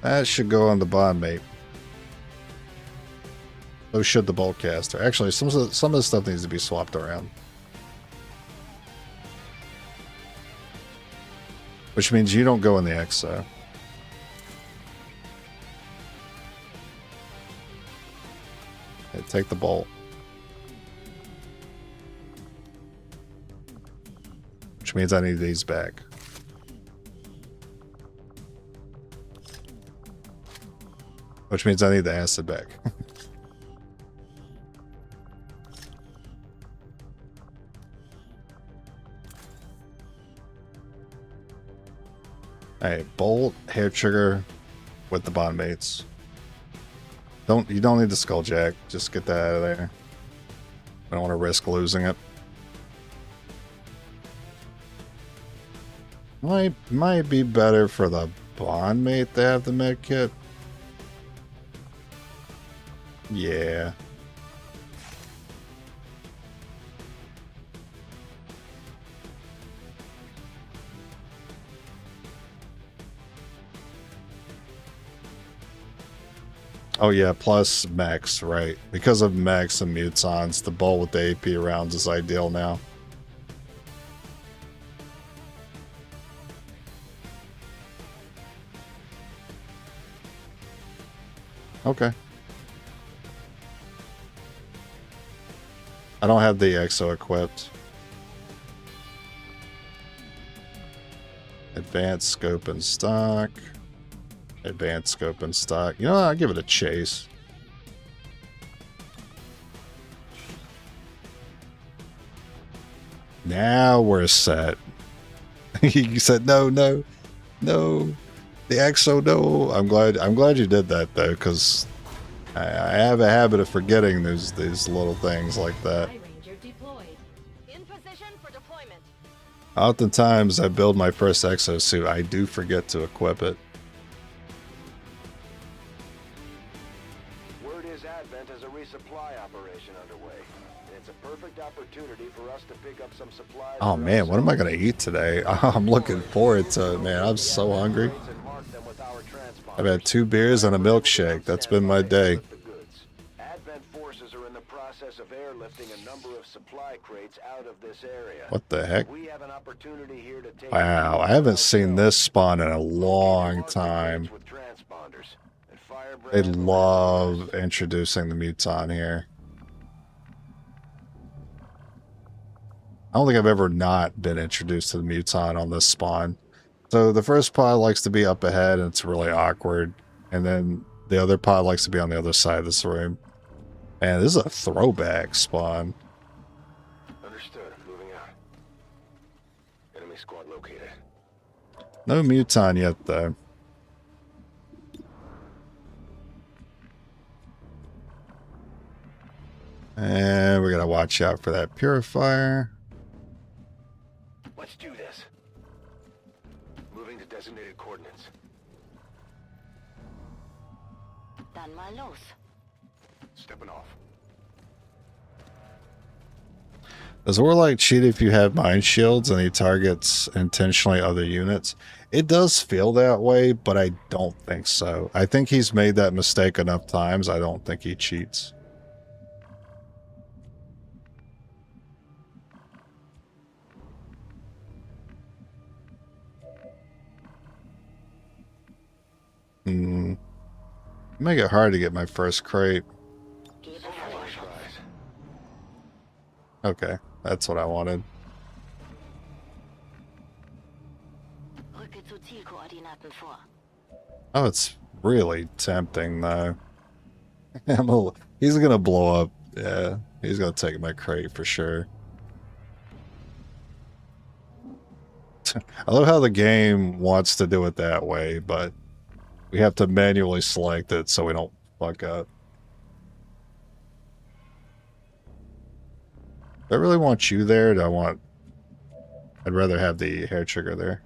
That should go on the bondmate. So should the boltcaster. Actually, some of the stuff needs to be swapped around. Which means you don't go in the XO. Okay, take the bolt. Which means I need these back. Which means I need the acid back. Alright, bolt, hair trigger with the bond mates. You don't need the skulljack. Just get that out of there. I don't want to risk losing it. Might be better for the bond mate to have the med kit. Yeah. Oh yeah, plus Max, right. Because of Max and Mutons, the bolt with the AP rounds is ideal now. Okay. I don't have the EXO equipped. Advanced scope and stock. Advanced scope and stock. You know what? I'll give it a chase. Now we're set. You said no. The EXO, no. I'm glad you did that though, because I have a habit of forgetting these little things like that. Oftentimes I build my first exosuit, I do forget to equip it. Word is Advent has a resupply operation underway. It's a perfect opportunity for us to pick up some supplies. Oh man, what am I gonna eat today? I'm looking forward to it, man. I'm so hungry. I've had 2 beers and a milkshake. That's been my day. Advent forces are in the process of airlifting a number of supply crates out of this area. What the heck? We have an opportunity here to take Wow, I haven't seen this spawn in a long time. They love introducing the Muton here. I don't think I've ever not been introduced to the Muton on this spawn. So the first pod likes to be up ahead and it's really awkward. And then the other pod likes to be on the other side of this room. Man, this is a throwback spawn. Understood. Moving out. Enemy squad located. No Muton yet, though. And we gotta watch out for that purifier. Let's do this. Moving to designated coordinates. Dann mal los. Stepping off. Does Warlock cheat if you have mind shields and he targets intentionally other units? It does feel that way, but I don't think so. I think he's made that mistake enough times. I don't think he cheats. Make it hard to get my first crate. Okay, that's what I wanted. Oh, it's really tempting though. He's gonna blow up. Yeah, he's gonna take my crate for sure. I love how the game wants to do it that way, but we have to manually select it so we don't fuck up. Do I really want you there? Do I want... I'd rather have the hair trigger there.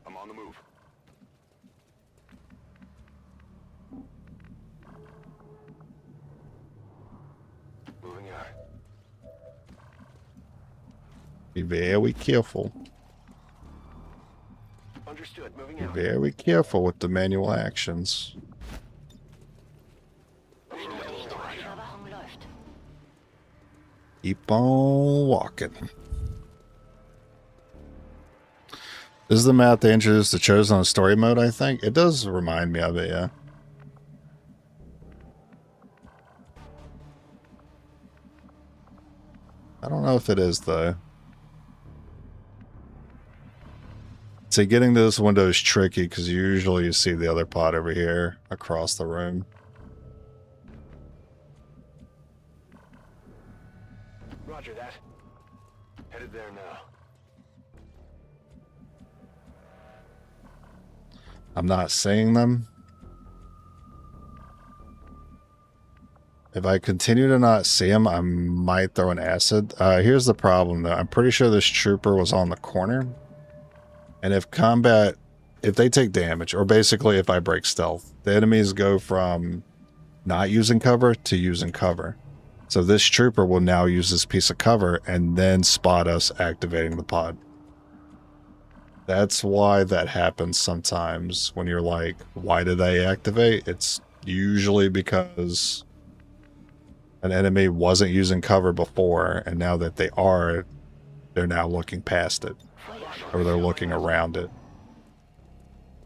I'm on the move. Moving out. Be very careful. Understood. Moving Be out. very careful with the manual actions. Keep on walking. This is the map they introduced the Chosen on story mode, I think. It does remind me of it, yeah. I don't know if it is, though. See, getting to this window is tricky because usually you see the other pod over here across the room. Roger that. Headed there now. I'm not seeing them. If I continue to not see them, I might throw an acid. Here's the problem, though. I'm pretty sure this trooper was on the corner. And if they take damage, or basically if I break stealth, the enemies go from not using cover to using cover. So this trooper will now use this piece of cover and then spot us activating the pod. That's why that happens sometimes when you're like, why did they activate? It's usually because an enemy wasn't using cover before, and now that they are, they're now looking past it. Or they're looking around it.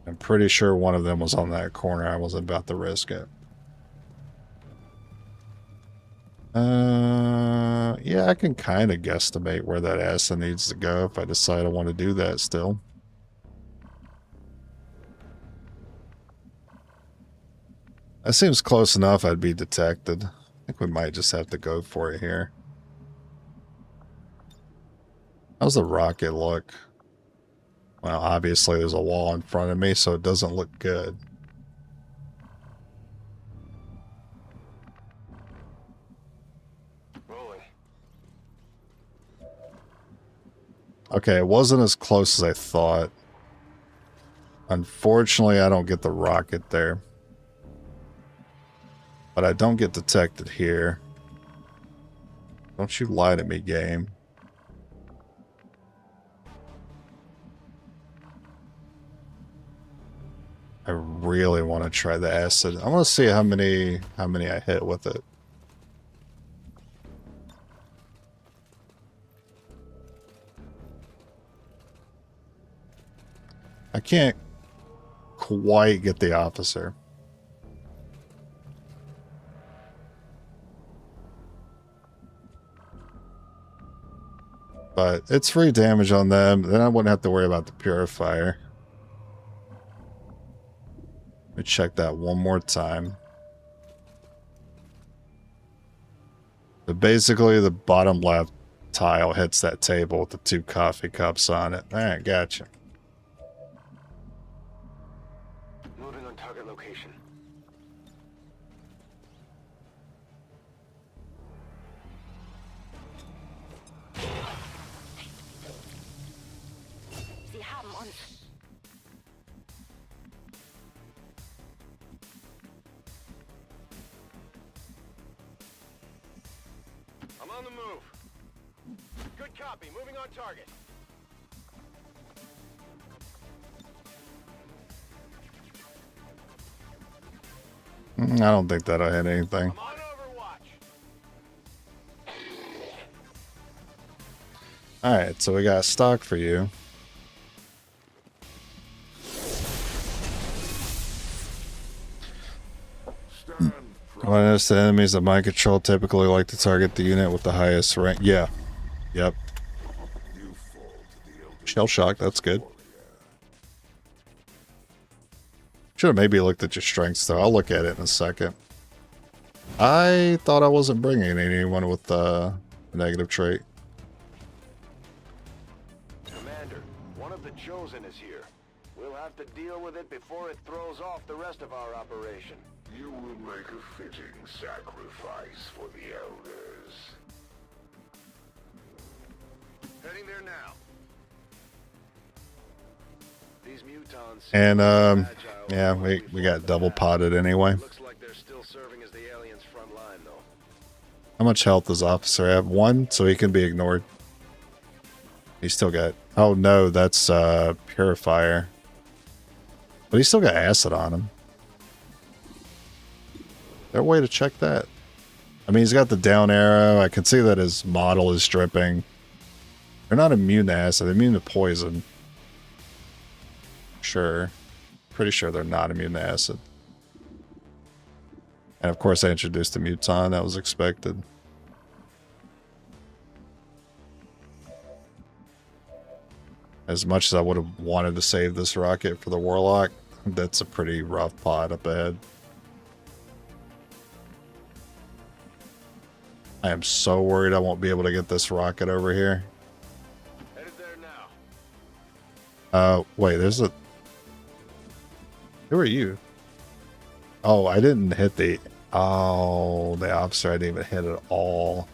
I'm pretty sure one of them was on that corner. I wasn't about to risk it. Yeah, I can kind of guesstimate where that acid needs to go if I decide I want to do that still. That seems close enough I'd be detected. I think we might just have to go for it here. How's the rocket look? Well, obviously there's a wall in front of me, so it doesn't look good. Rolling. Okay, it wasn't as close as I thought. Unfortunately, I don't get the rocket there. But I don't get detected here. Don't you lie to me, game. I really want to try the acid. I want to see how many I hit with it. I can't quite get the officer. But it's free damage on them. Then I wouldn't have to worry about the purifier. Let me check that one more time. But basically, the bottom left tile hits that table with the 2 coffee cups on it. Alright, gotcha. Moving on target location. Sie haben uns. I'm on the move. Good copy. Moving on target. I don't think that'll hit anything. I'm on Overwatch. Alright, so we got stock for you. When it's the enemies that mind control typically like to target the unit with the highest rank. Yeah. Yep. Shell shock, that's good. Should have maybe looked at your strengths though. I'll look at it in a second. I thought I wasn't bringing anyone with a negative trait. Commander, one of the Chosen is here. We'll have to deal with it before it throws off the rest of our operation. You will make a fitting sacrifice for the Elders. Heading there now. These mutons. And yeah, we got double potted anyway. Looks like they're still serving as the aliens' front line though. How much health does Officer have? 1, so he can be ignored. He's still got... Oh no, that's Purifier. But he's still got acid on him. Is there a way to check that? I mean, he's got the down arrow. I can see that his model is dripping. They're not immune to acid. They're immune to poison. Sure. Pretty sure they're not immune to acid. And of course I introduced a muton. That was expected. As much as I would have wanted to save this rocket for the Warlock, that's a pretty rough pod up ahead. I am so worried I won't be able to get this rocket over here. Headed there now. Wait, there's a... Who are you? Oh, I didn't hit the... Oh, the officer I didn't even hit at all.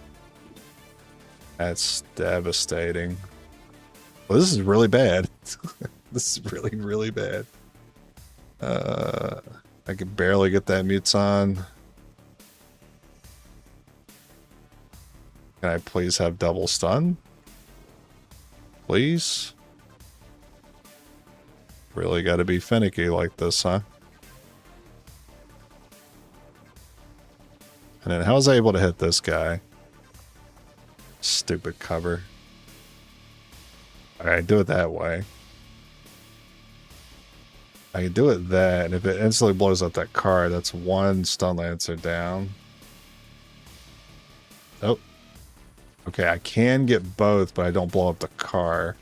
That's devastating. Well, this is really bad. This is really, really bad. I can barely get that mutes on. Can I please have double stun? Please? Really got to be finicky like this, huh? And then how was I able to hit this guy? Stupid cover. Alright, do it that way. I can do it that, and if it instantly blows up that car, that's one stun lancer down. Oh. Okay, I can get both, but I don't blow up the car.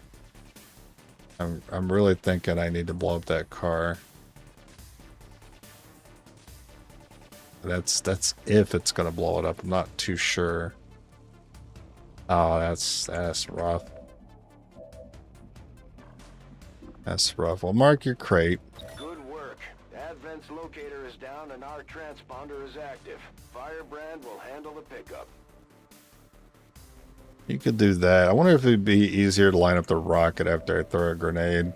I'm really thinking I need to blow up that car. That's if it's gonna blow it up. I'm not too sure. Oh, that's rough. That's rough. Well, mark your crate. Good work. Advent's locator is down and our transponder is active. Firebrand will handle the pickup. You could do that. I wonder if it'd be easier to line up the rocket after I throw a grenade.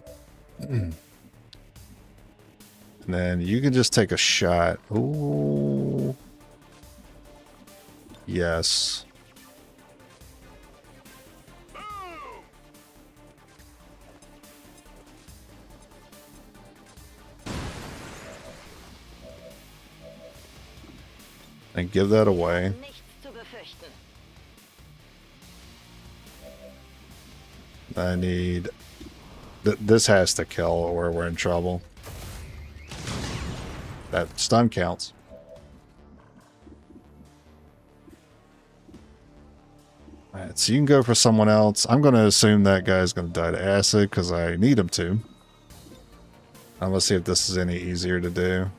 And then you can just take a shot. Ooh. Yes. And give that away. I need... This has to kill or we're in trouble. That stun counts. Alright, so you can go for someone else. I'm going to assume that guy's going to die to acid because I need him to. I'm going to see if this is any easier to do.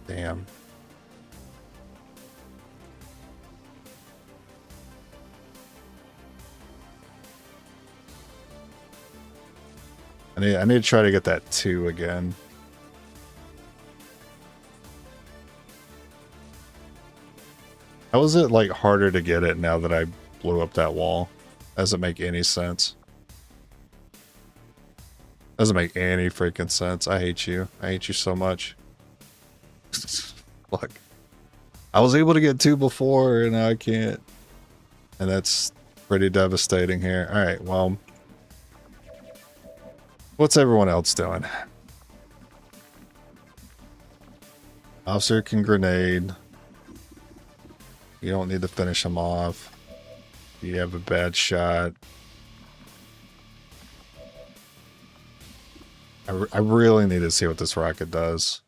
Damn. I need to try to get that 2 again. How is it like harder to get it now that I blew up that wall? Doesn't make any sense. Doesn't make any freaking sense. I hate you. I hate you so much. Look. I was able to get 2 before and now I can't. And that's pretty devastating here. Alright, well. What's everyone else doing? Officer can grenade. You don't need to finish him off. You have a bad shot. I really need to see what this rocket does.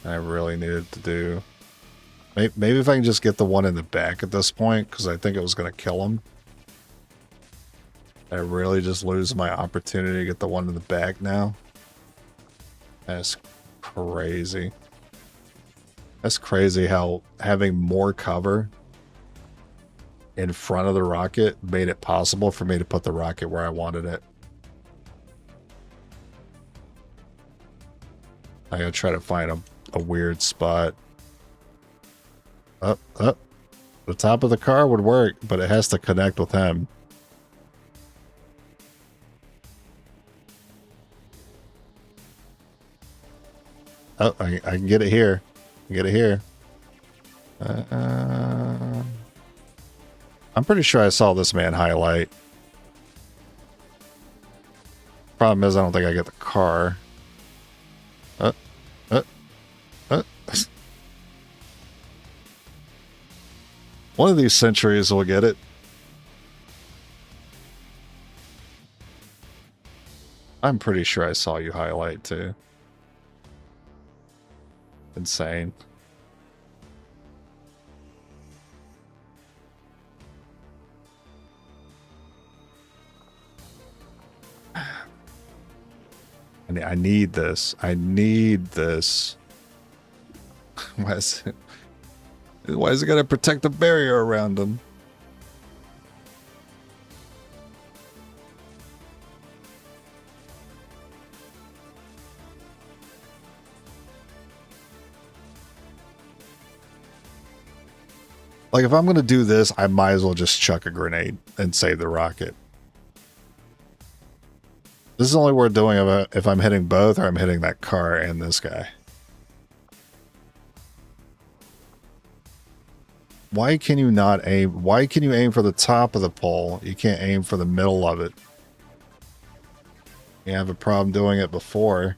I really needed to do. Maybe if I can just get the one in the back at this point, because I think it was going to kill him. I really just lose my opportunity to get the one in the back now. That's crazy. That's crazy how having more cover in front of the rocket made it possible for me to put the rocket where I wanted it. I gotta try to find a weird spot. Up. The top of the car would work, but it has to connect with him. Oh, I can get it here. Get it here. I'm pretty sure I saw this man highlight. Problem is, I don't think I get the car. One of these centuries will get it. I'm pretty sure I saw you highlight too. Insane. I need this. I need this. Why is it gotta protect the barrier around them? Like, if I'm going to do this, I might as well just chuck a grenade and save the rocket. This is only worth doing if I'm hitting both or I'm hitting that car and this guy. Why can you not aim? Why can you aim for the top of the pole? You can't aim for the middle of it. You have a problem doing it before.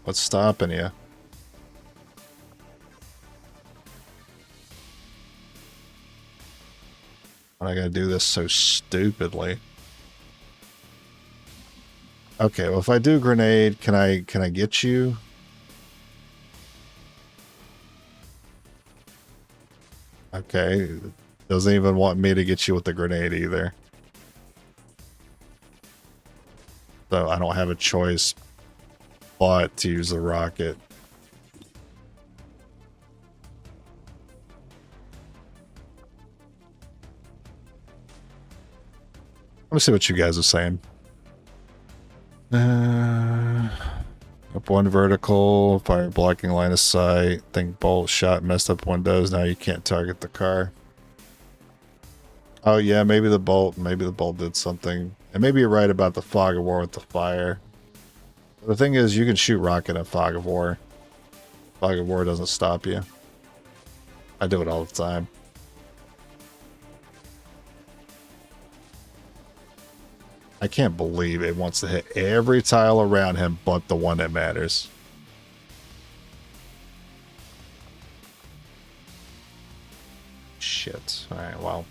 What's stopping you? Why am I gonna do this so stupidly? Okay, well, if I do grenade, can I get you? Okay, doesn't even want me to get you with the grenade either. So I don't have a choice but to use the rocket. Let me see what you guys are saying. Up one vertical, fire blocking line of sight. Think bolt shot messed up windows. Now you can't target the car. Oh yeah, maybe the bolt did something. And maybe you're right about the fog of war with the fire. The thing is, you can shoot rocket in fog of war. Fog of war doesn't stop you. I do it all the time. I can't believe it wants to hit every tile around him but the one that matters. Shit. Alright, well.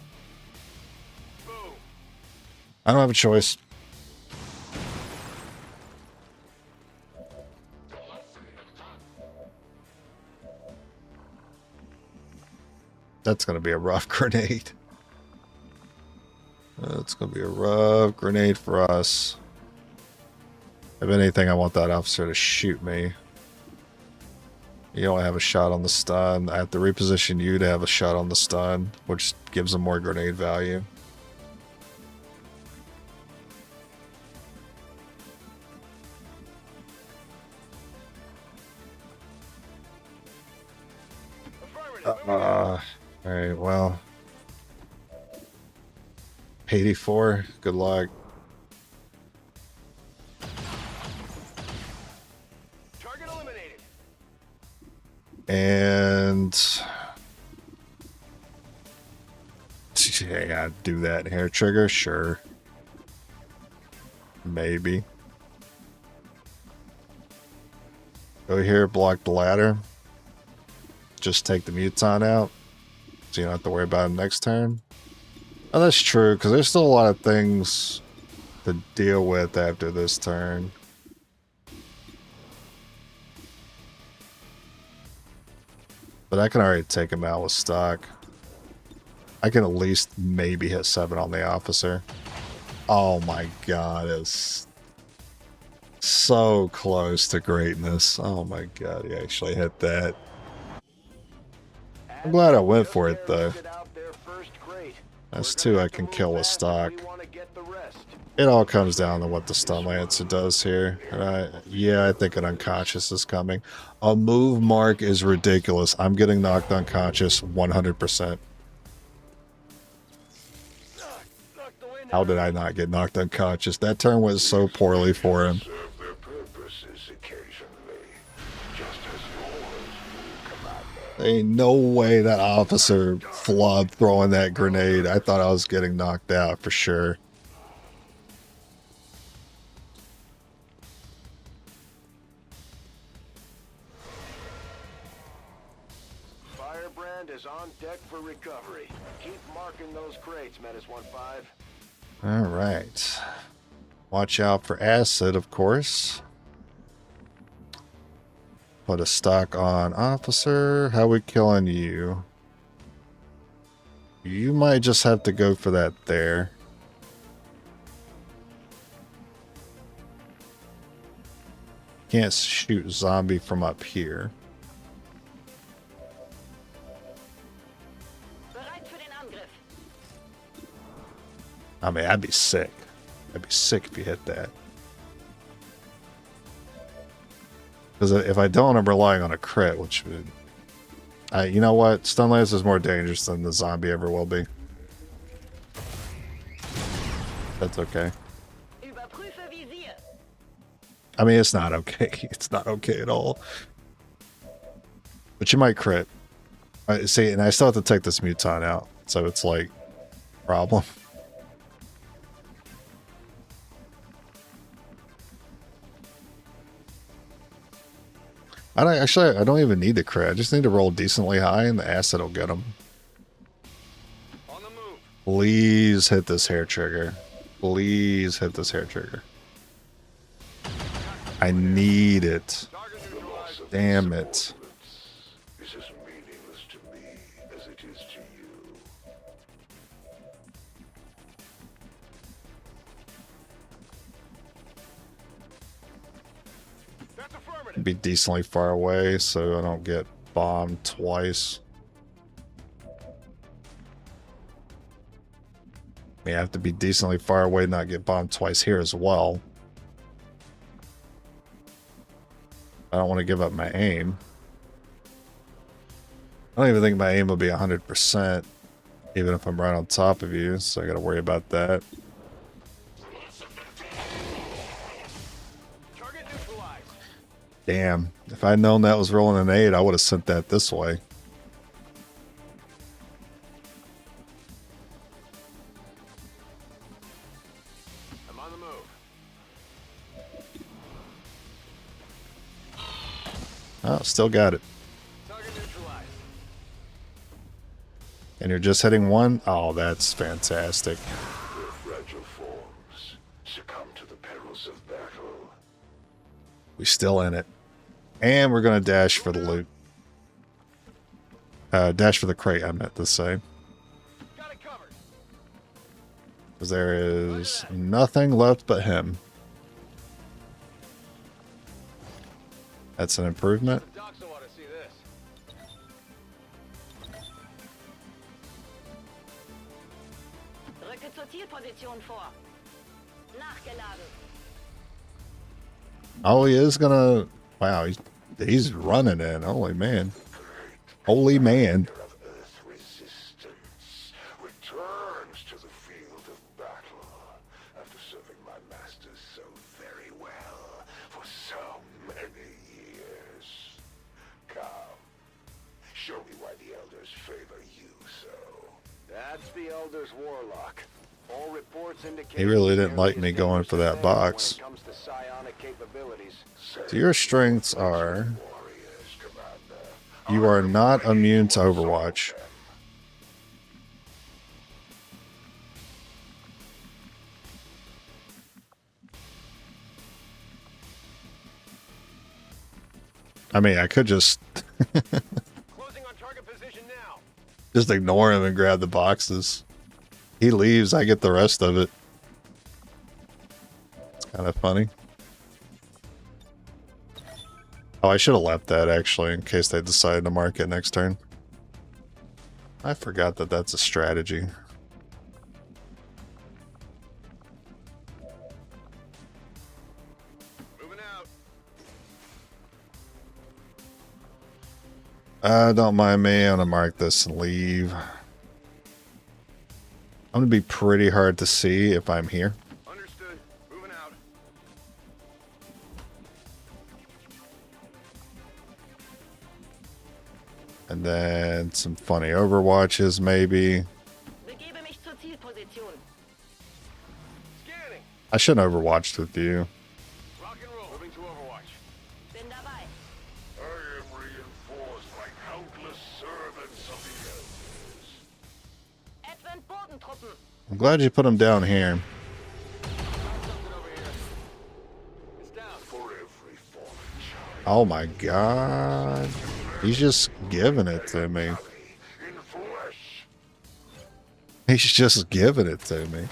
I don't have a choice. That's going to be a rough grenade. It's going to be a rough grenade for us. If anything, I want that officer to shoot me. You don't have a shot on the stun. I have to reposition you to have a shot on the stun, which gives them more grenade value. Alright, well. 84, good luck. Target eliminated. And yeah, do that hair trigger, sure. Maybe. Go here, block the ladder. Just take the Muton out, so you don't have to worry about it next turn. Oh, that's true, because there's still a lot of things to deal with after this turn. But I can already take him out with stock. I can at least maybe hit 7 on the officer. Oh my god, it's so close to greatness. Oh my god, he actually hit that. I'm glad I went for it though. That's 2 I can kill with stock. It all comes down to what the stun lancer does here. Yeah, I think an unconscious is coming. A move mark is ridiculous. I'm getting knocked unconscious 100%. How did I not get knocked unconscious? That turn went so poorly for him. Ain't no way that officer flubbed throwing that grenade. I thought I was getting knocked out for sure. Firebrand is on deck for recovery. Keep marking those crates, Menace 1-5. All right. Watch out for acid, of course. Put a stock on officer. How we killing you? You might just have to go for that there. Can't shoot zombie from up here. I mean, I'd be sick. I'd be sick if you hit that. Because if I don't, I'm relying on a crit, which would... You know what? Stun laser is more dangerous than the zombie ever will be. That's okay. Überprüfe Visier. I mean, it's not okay. It's not okay at all. But you might crit. See, and I still have to take this muton out. So it's like, problem. I don't even need the crit. I just need to roll decently high and the acid will get them. On the move. Please hit this hair trigger. Please hit this hair trigger. I need it. Damn it. Is as meaningless to me as it is to you. That's affirmative. Be decently far away so I don't get bombed twice. I have to be decently far away, not get bombed twice here as well. I don't want to give up my aim. I don't even think my aim will be 100%, even if I'm right on top of you, so I gotta worry about that. Target neutralized. Damn, if I'd known that was rolling an 8, I would have sent that this way. I'm on the move. Oh, still got it. Target neutralized. And you're just hitting one? Oh, that's fantastic. Their fragile forms succumb to the perils of battle. We still in it. And we're going to dash for the loot. Dash for the crate, I meant to say. Got it covered. Because there is nothing left but him. That's an improvement. Docs will want to see this. Rücke zur Zielposition vor. Nachgeladen. Oh, he is gonna... Wow, he's running in. Holy man. Holy man. Of Earth resistance returns to the field of battle after serving my masters so very well for so many years. Come, show me why the elders favor you so. That's the Elder's warlock. All reports indicate He really didn't like me going for that box. when it comes to psionic capabilities. So your strengths are... You are not immune to Overwatch. I mean, I could just... Closing on target position now. just ignore him and grab the boxes. He leaves, I get the rest of it. It's kind of funny. Oh, I should have left that, actually, in case they decided to mark it next turn. I forgot that that's a strategy. Moving out. Don't mind me. I'm gonna mark this and leave. I'm gonna be pretty hard to see if I'm here. Understood. Moving out. And then some funny Overwatches, maybe. Begebe mich zur Zielposition. Scanning. I shouldn't have Overwatched with you. Rock and roll. Moving to Overwatch. Bin dabei. I am reinforced by countless servants of the elders. Edwin Bodentruppen. I'm glad you put him down here. Something over here. It's down. For every fallen child. Oh my god. He's just giving it to me. In flesh. He's just giving it to me.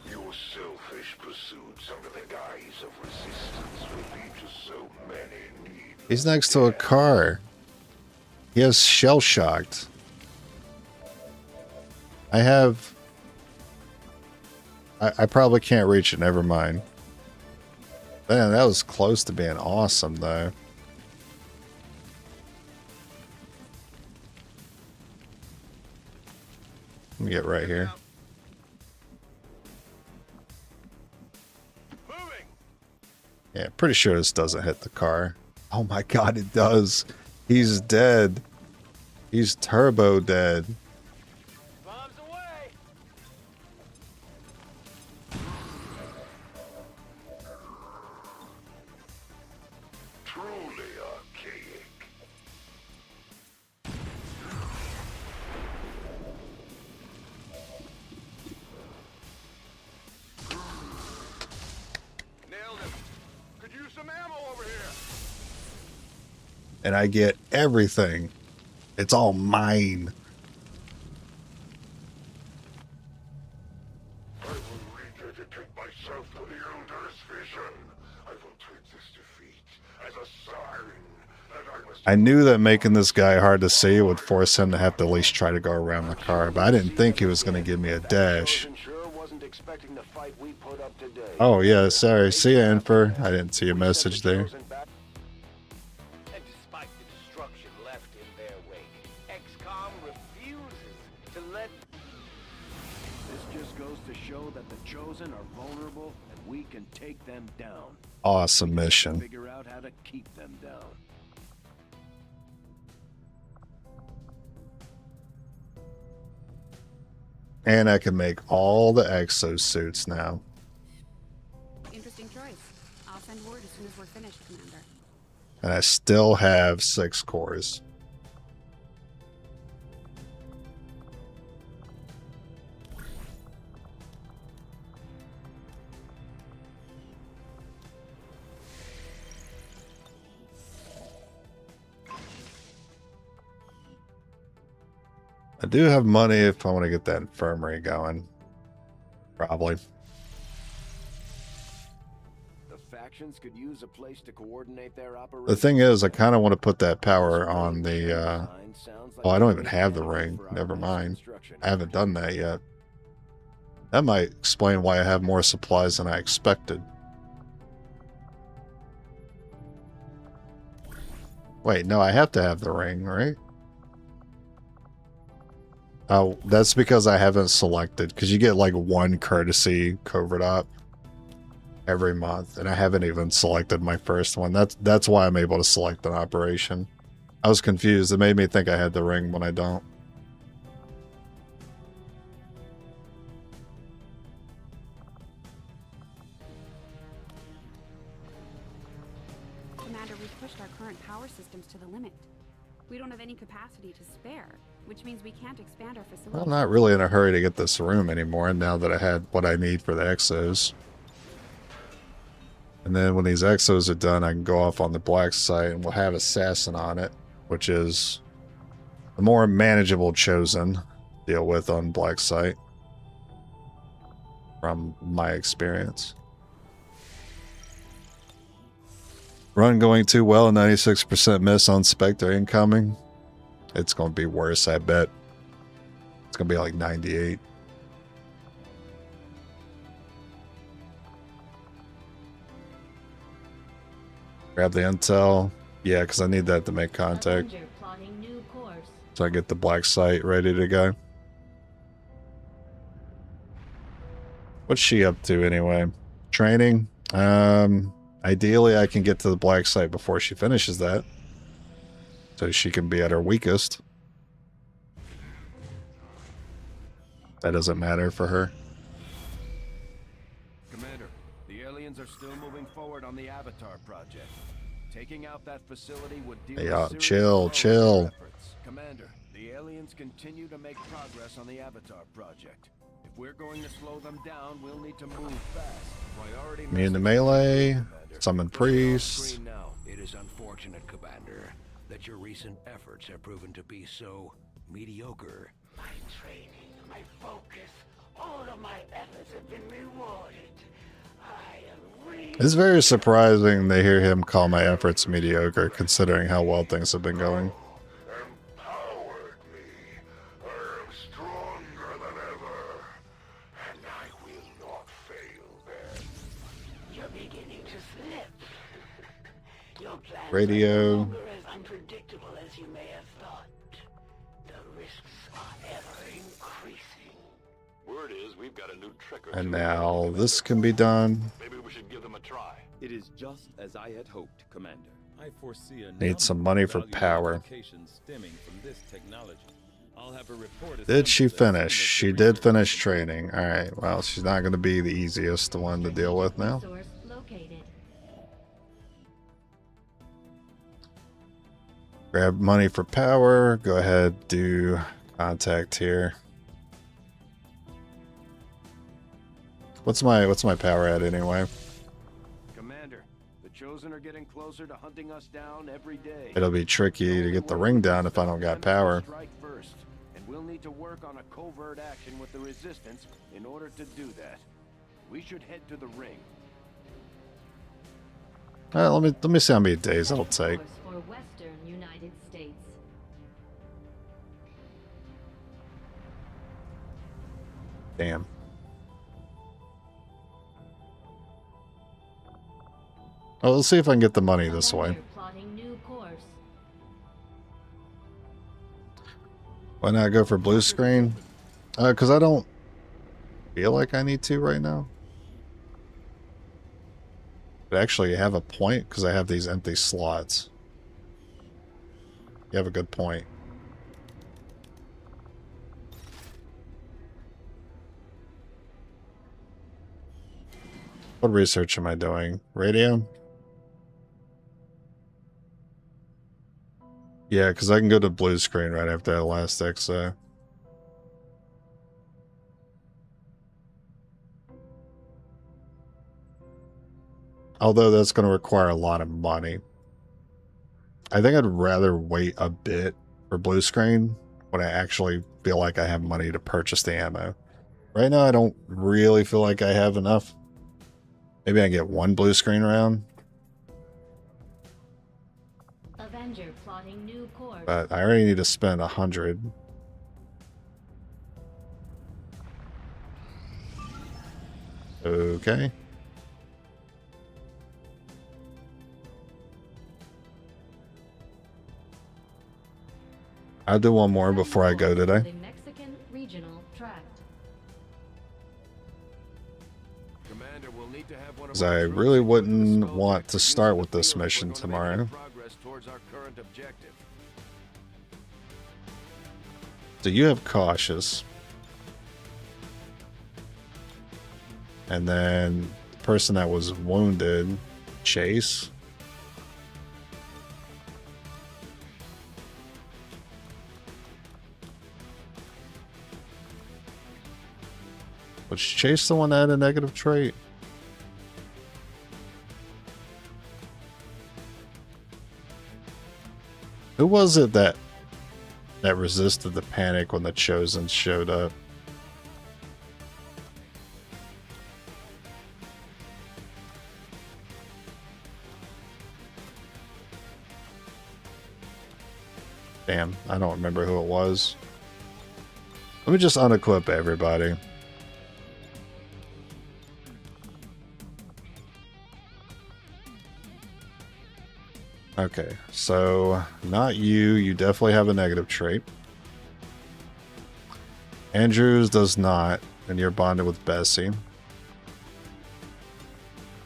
Your selfish pursuits under the guise of resistance will lead to so many needless. He's next to a car. He has shell shocked. I have... I probably can't reach it, never mind. Man, that was close to being awesome, though. Let me get right here. Yeah, pretty sure this doesn't hit the car. Oh my god, it does. He's dead. He's turbo dead. Bombs away! Truly archaic. Nailed him. Could use some ammo over here. And I get everything. It's all mine. I will rededicate myself to the Elder's vision. I will take this defeat as a sign that I must... I knew that making this guy hard to see would force him to have to at least try to go around the car, but I didn't think he was going to give me a dash. Sure wasn't expecting the fight we put up today. Oh yeah, sorry. See ya, Infer. I didn't see a message there. And despite the destruction left in their wake, XCOM refuses to let... This just goes to show that the Chosen are vulnerable and we can take them down. Awesome mission. Figure out how to keep them down. And I can make all the exosuits now. Interesting choice. I'll send word as soon as we're finished, Commander. And I still have 6 cores. I do have money if I want to get that infirmary going. Probably. The factions could use a place to coordinate their operations. The thing is, I kind of want to put that power on the, oh, I don't even have the ring. Never mind. I haven't done that yet. That might explain why I have more supplies than I expected. Wait, no, I have to have the ring, right? Oh, that's because I haven't selected, because you get like 1 courtesy covert op every month, and I haven't even selected my first one. That's why I'm able to select an operation. I was confused. It made me think I had the ring when I don't. Commander, we've pushed our current power systems to the limit. We don't have any capacity to spare, which means we can't expand our facility. Well, I'm not really in a hurry to get this room anymore now that I had what I need for the exos. And then when these exos are done, I can go off on the black site and we'll have Assassin on it, which is the more manageable Chosen to deal with on black site from my experience. Run going too well, 96% miss on Spectre incoming. It's going to be worse, I bet. It's going to be like 98. Grab the intel. Yeah, because I need that to make contact. So I get the black site ready to go. What's she up to anyway? Training? Ideally, I can get to the black site before she finishes that. So she can be at her weakest. That doesn't matter for her. Commander, the aliens are still moving forward on the Avatar project. Taking out that facility would deal with chill. efforts. Commander, the aliens continue to make progress on the Avatar project. If we're going to slow them down, we'll need to move fast. Priority Me in the melee. Summon priest. It is unfortunate, Commander, that your recent efforts have proven to be so mediocre. My training, my focus, all of my efforts have been rewarded. I am really... It's very surprising to hear him call my efforts mediocre, considering how well things have been going. Empowered me. I am stronger than ever. And I will not fail them. You're beginning to slip. Your plans Radio. are no longer as unpredictable as you may have thought. The risks are ever increasing. word is we've got a new trick or And two. now this can be done. Maybe we should give them a try. It is just as I had hoped, Commander. I foresee a Need some number money of for valuable power. applications stemming from this technology. I'll have a report Did she assembled as soon finish? as the She did research finish is training. Alright, well, she's not going to be the easiest one to deal with now. Source located. Grab money for power. Go ahead, do contact here. What's my power at anyway? Commander, the Chosen are getting closer to hunting us down every day. It'll be tricky to get the ring down if I don't got power. Strike first, and we'll need to work on a covert action with the Resistance in order to do that. We should head to the ring. Let me see how many days it'll take. Course for Western United States. Damn. Well, let's see if I can get the money this way. Plotting new course. Why not go for blue screen? Because I don't feel like I need to right now. But actually, you have a point because I have these empty slots. You have a good point. What research am I doing? Radio? Yeah, because I can go to blue screen right after that last XO. Although that's going to require a lot of money. I think I'd rather wait a bit for blue screen when I actually feel like I have money to purchase the ammo. Right now I don't really feel like I have enough. Maybe I get one blue screen round. Avenger plotting new course. But I already need to spend 100. Okay. I'll do one more before I go today. The Mexican regional tract. Commander, we'll need to have one of Because our I troops really include wouldn't the scope want to use start the with this field if mission we're gonna make any tomorrow. progress towards our current objective. So you have cautious. And then the person that was wounded, Chase. Was Chase the one that had a negative trait? Who was it that resisted the panic when the Chosen showed up? Damn, I don't remember who it was. Let me just unequip everybody. Okay, so not you. You definitely have a negative trait. Andrews does not, and you're bonded with Bessie.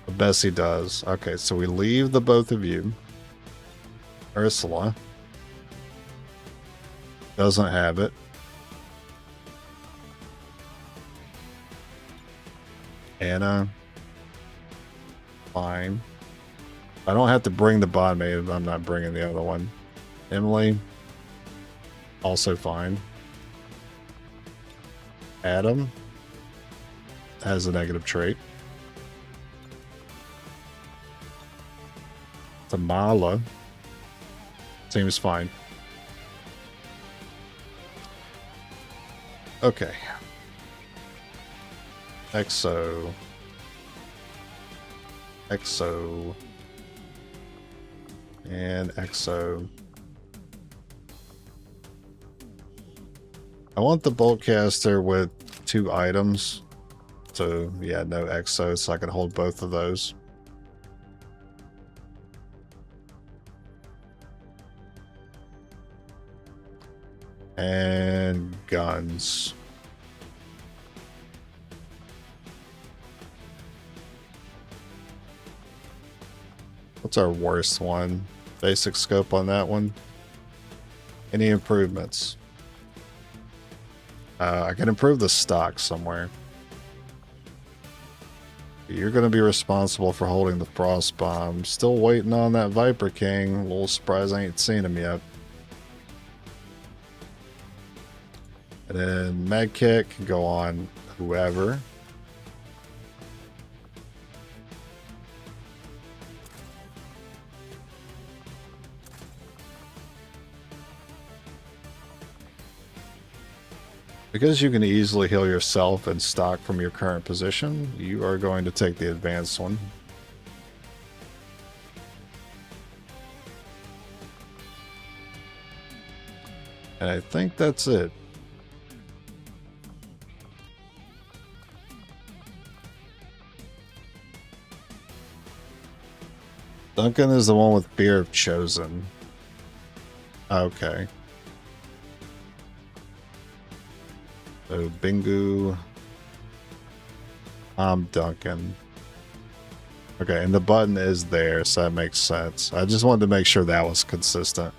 But Bessie does. Okay, so we leave the both of you. Ursula doesn't have it. Anna, fine. I don't have to bring the bondmate. I'm not bringing the other one. Emily, also fine. Adam has a negative trait. Tamala seems fine. Okay. Exo. And Exo. I want the boltcaster with 2 items. So, yeah, no Exo, so I can hold both of those. And guns. What's our worst one? Basic scope on that one. Any improvements? I can improve the stock somewhere. You're going to be responsible for holding the frost bomb. Still waiting on that Viper King. A little surprised I ain't seen him yet. And then medkit can go on whoever. Because you can easily heal yourself and stock from your current position, you are going to take the advanced one. And I think that's it. Duncan is the one with Fear of Chosen. Okay. So Bingu. I'm Duncan. Okay, and the button is there, so that makes sense. I just wanted to make sure that was consistent.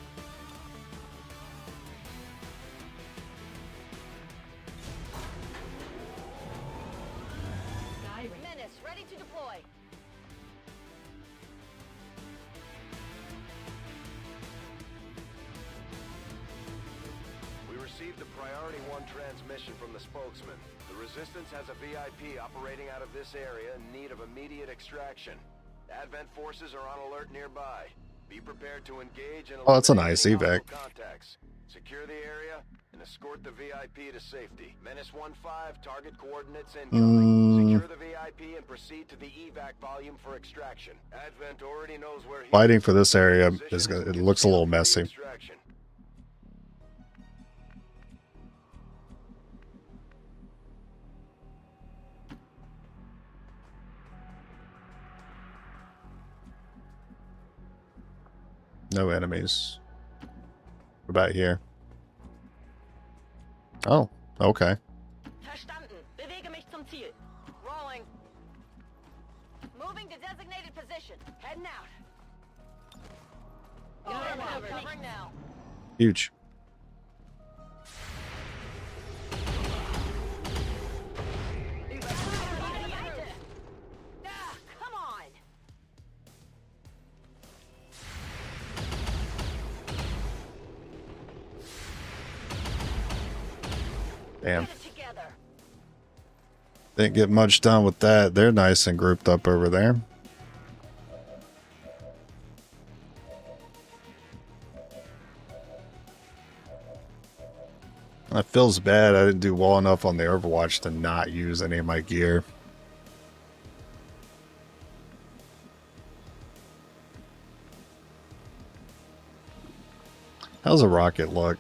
Menace, ready to deploy. We received the Priority 1 transmission from the spokesman. The Resistance has a VIP operating out of this area in need of immediate extraction. Advent forces are on alert nearby. Be prepared to engage and Oh, that's a nice evac. contacts. Secure the area and escort the VIP to safety. Menace 1-5, target coordinates incoming. Secure the VIP and proceed to the evac volume for extraction. Advent already knows where he Fighting for this area is gonna, it looks a little messy. extraction. No enemies. What about here? Oh, okay. Verstanden. Bewege mich zum Ziel. Rolling. Moving to designated position. Heading out. Covering now. Huge. Come on. Damn. Didn't get much done with that. They're nice and grouped up over there. It feels bad I didn't do well enough on the Overwatch to not use any of my gear. How's a rocket look?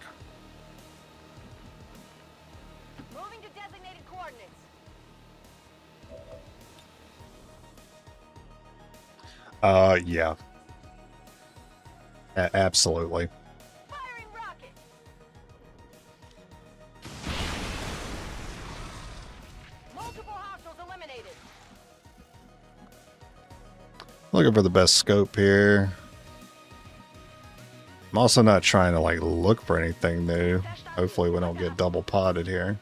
Moving to designated coordinates. Yeah. Absolutely. Firing rocket. Multiple hostiles eliminated. Looking for the best scope here. I'm also not trying to like look for anything new. Hopefully we don't get double potted here.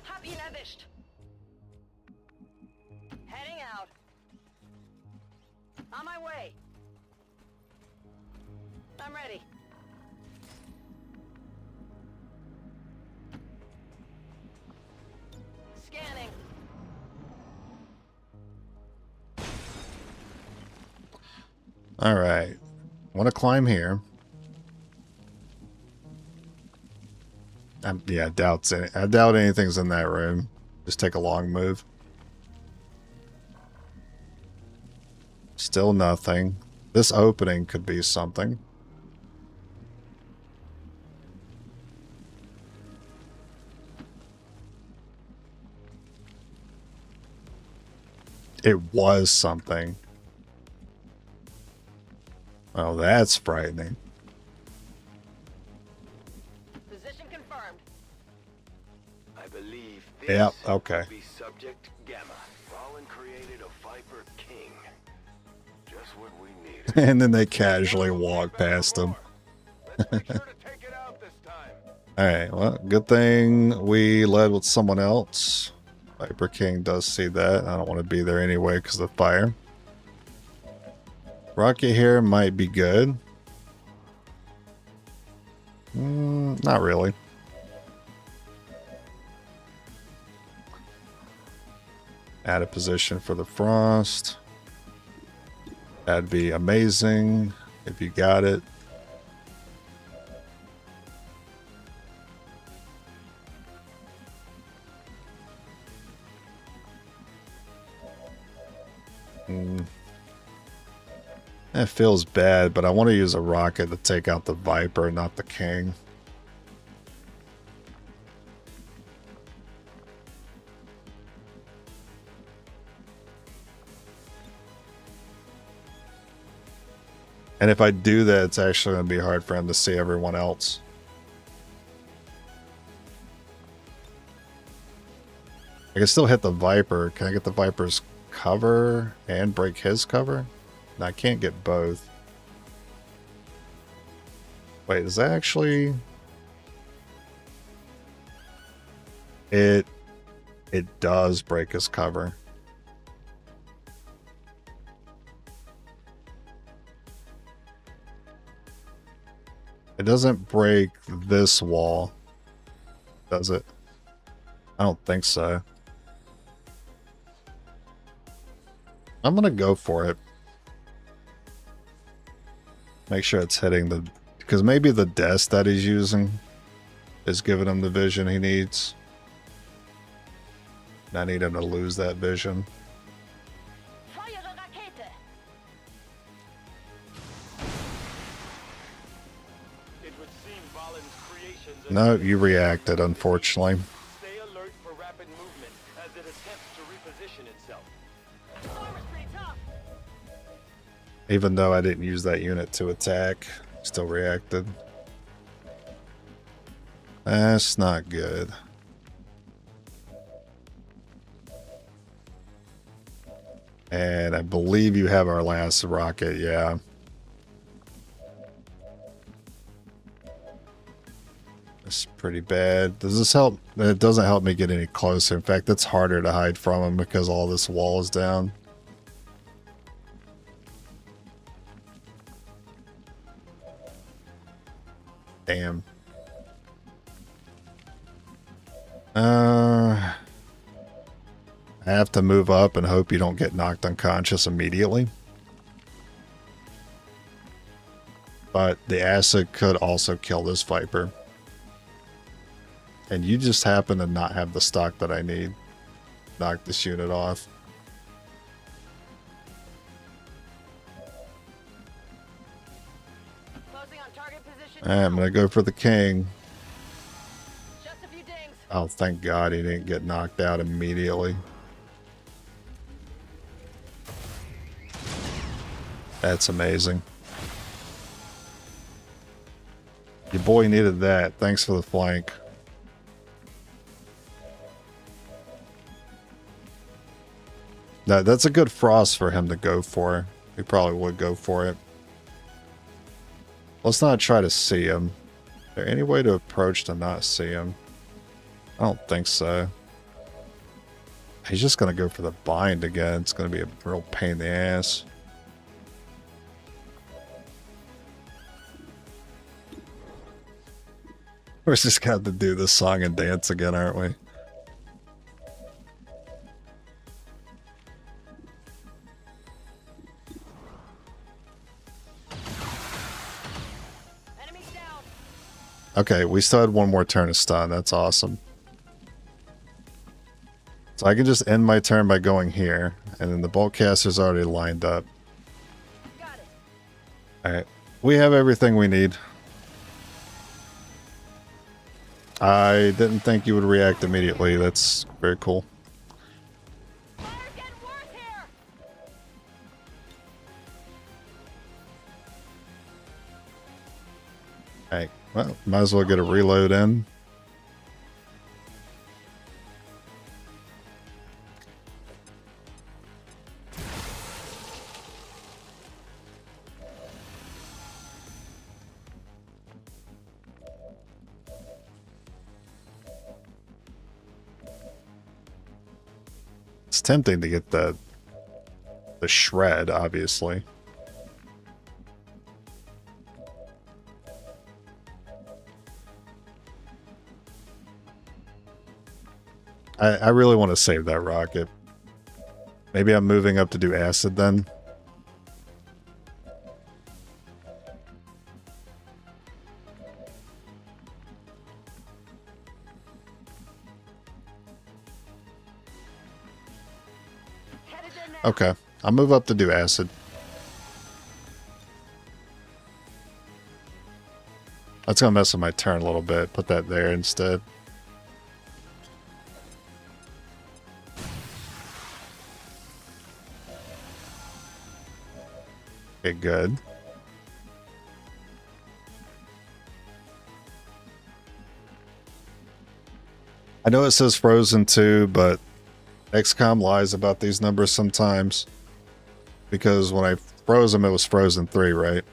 Hab ihn erwischt. Heading out. On my way. I'm ready. Scanning. All right. Want to climb here. Yeah, I doubt anything's in that room. Just take a long move. Still nothing. This opening could be something. It was something. Oh, that's frightening. Position confirmed. I believe this Yep, okay. will be Subject Gamma. Valen created a Viper King. Just what we needed. And then they casually walk past him. Alright, well, good thing we led with someone else. Viper King does see that. I don't want to be there anyway because of the fire. Rocket here might be good. Not really. Add a position for the frost. That'd be amazing if you got it. It feels bad, but I want to use a rocket to take out the Viper, not the King. And if I do that, it's actually going to be hard for him to see everyone else. I can still hit the Viper. Can I get the Viper's cover and break his cover? No, I can't get both. Wait, is that actually... It does break his cover. It doesn't break this wall, does it? I don't think so. I'm gonna go for it. Make sure it's hitting the... Because maybe the desk that he's using is giving him the vision he needs. And I need him to lose that vision. No, you reacted, unfortunately. Stay alert for rapid movement as it attempts to reposition itself. Even though I didn't use that unit to attack, still reacted. That's not good. And I believe you have our last rocket, yeah. It's pretty bad. Does this help? It doesn't help me get any closer. In fact, it's harder to hide from him because all this wall is down. Damn. I have to move up and hope you don't get knocked unconscious immediately. But the acid could also kill this Viper. And you just happen to not have the stock that I need. Knock this unit off. Alright, I'm gonna go for the King. Oh, thank God he didn't get knocked out immediately. That's amazing. Your boy needed that. Thanks for the flank. That's a good frost for him to go for. He probably would go for it. Let's not try to see him. Is there any way to approach to not see him? I don't think so. He's just going to go for the bind again. It's going to be a real pain in the ass. We're just got to do this song and dance again, aren't we? Okay, we still had one more turn of stun. That's awesome. So I can just end my turn by going here, and then the bolt caster's already lined up. Alright, we have everything we need. I didn't think you would react immediately. That's very cool. Alright, well, might as well get a reload in. It's tempting to get the shred, obviously. I really want to save that rocket. Maybe I'm moving up to do acid then. Okay, I'll move up to do acid. That's gonna mess with my turn a little bit. Put that there instead. Okay, good. I know it says Frozen 2, but XCOM lies about these numbers sometimes. Because when I froze them, it was Frozen 3, right?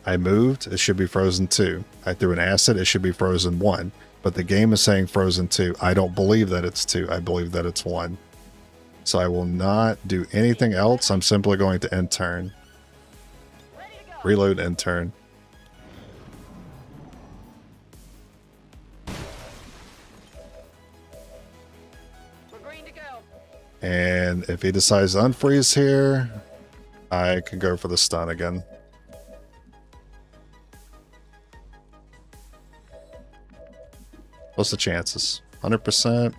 I moved, it should be Frozen 2. I threw an acid, it should be Frozen 1. But the game is saying Frozen 2. I don't believe that it's 2. I believe that it's 1. So I will not do anything else. I'm simply going to end turn. Reload, end turn. And if he decides to unfreeze here, I can go for the stun again. What's the chances? 100%.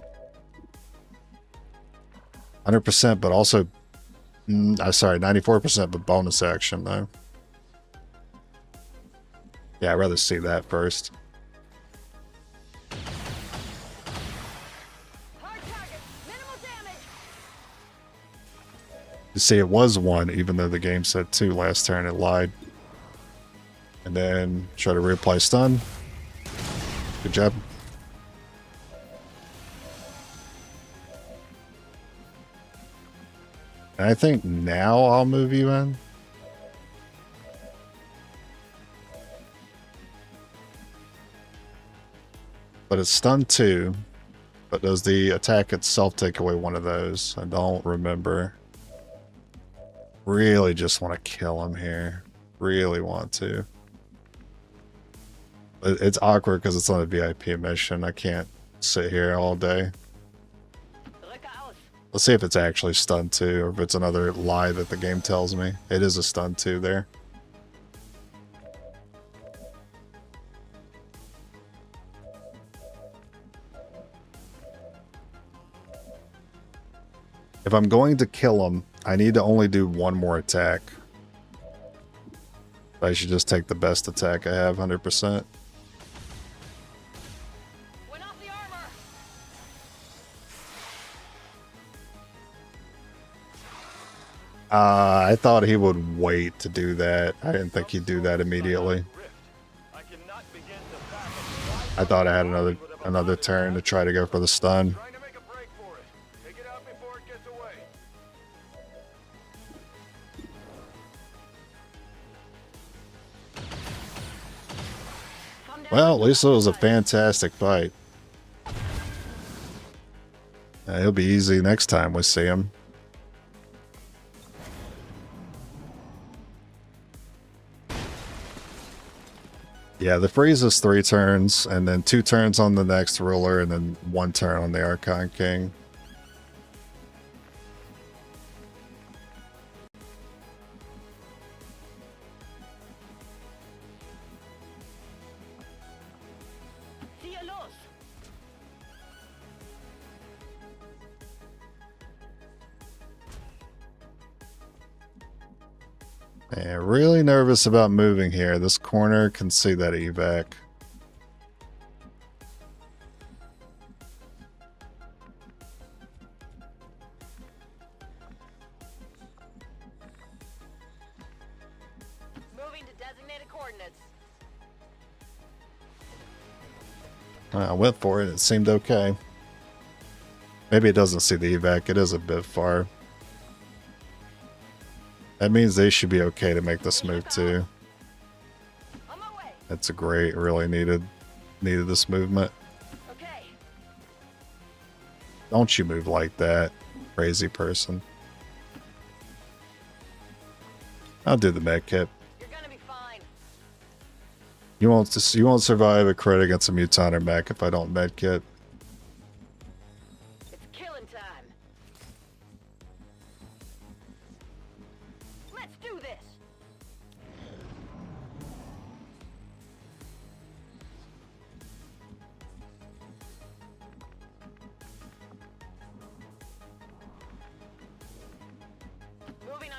100%, but also... sorry, 94%, but bonus action, though. Yeah, I'd rather see that first. You see, it was 1, even though the game said 2 last turn. It lied. And then try to reapply stun. Good job. And I think now I'll move you in. But it's stun 2. But does the attack itself take away one of those? I don't remember. Really just want to kill him here. Really want to. But it's awkward because it's on a VIP mission. I can't sit here all day. Let's see if it's actually stun 2 or if it's another lie that the game tells me. It is a stun 2 there. If I'm going to kill him, I need to only do one more attack. I should just take the best attack I have, 100%. I thought he would wait to do that. I didn't think he'd do that immediately. I thought I had another turn to try to go for the stun. Well, at least it was a fantastic fight. It'll be easy next time we see him. Yeah, the freeze is 3 turns, and then 2 turns on the next ruler, and then 1 turn on the Archon King. Yeah, really nervous about moving here. This corner can see that evac. Moving to designated coordinates. I went for it. It seemed okay. Maybe it doesn't see the evac. It is a bit far. That means they should be okay to make this move too. That's a great, really needed this movement. Don't you move like that. crazy person. I'll do the med kit. You're gonna be fine. You won't survive a crit against a mutant or mech if I don't med kit. It's killing time. Let's do this.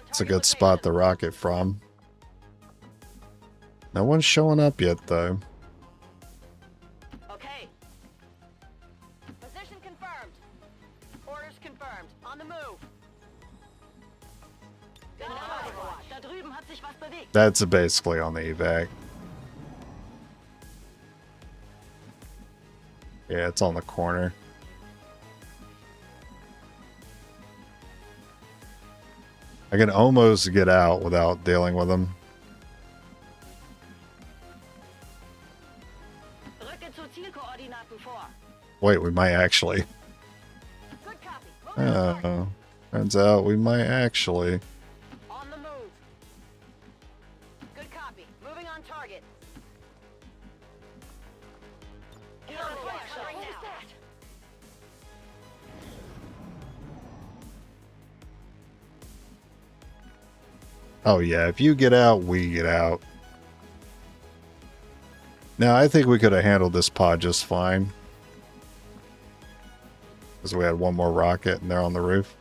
It's a good spot to rocket from. No one's showing up yet, though. Okay. Position confirmed. Orders confirmed. On the move. Da drüben hat sich was bewegt. That's basically on the evac. Yeah, it's on the corner. I can almost get out without dealing with them. Rücke zu Zielkoordinaten vor. Wait, we might actually. Good copy. Moving on target. Turns out we might actually. On the move. Good copy. Moving on target. Get on the fire right now. Oh yeah, if you get out, we get out. Now, I think we could have handled this pod just fine. Because we had one more rocket and they're on the roof.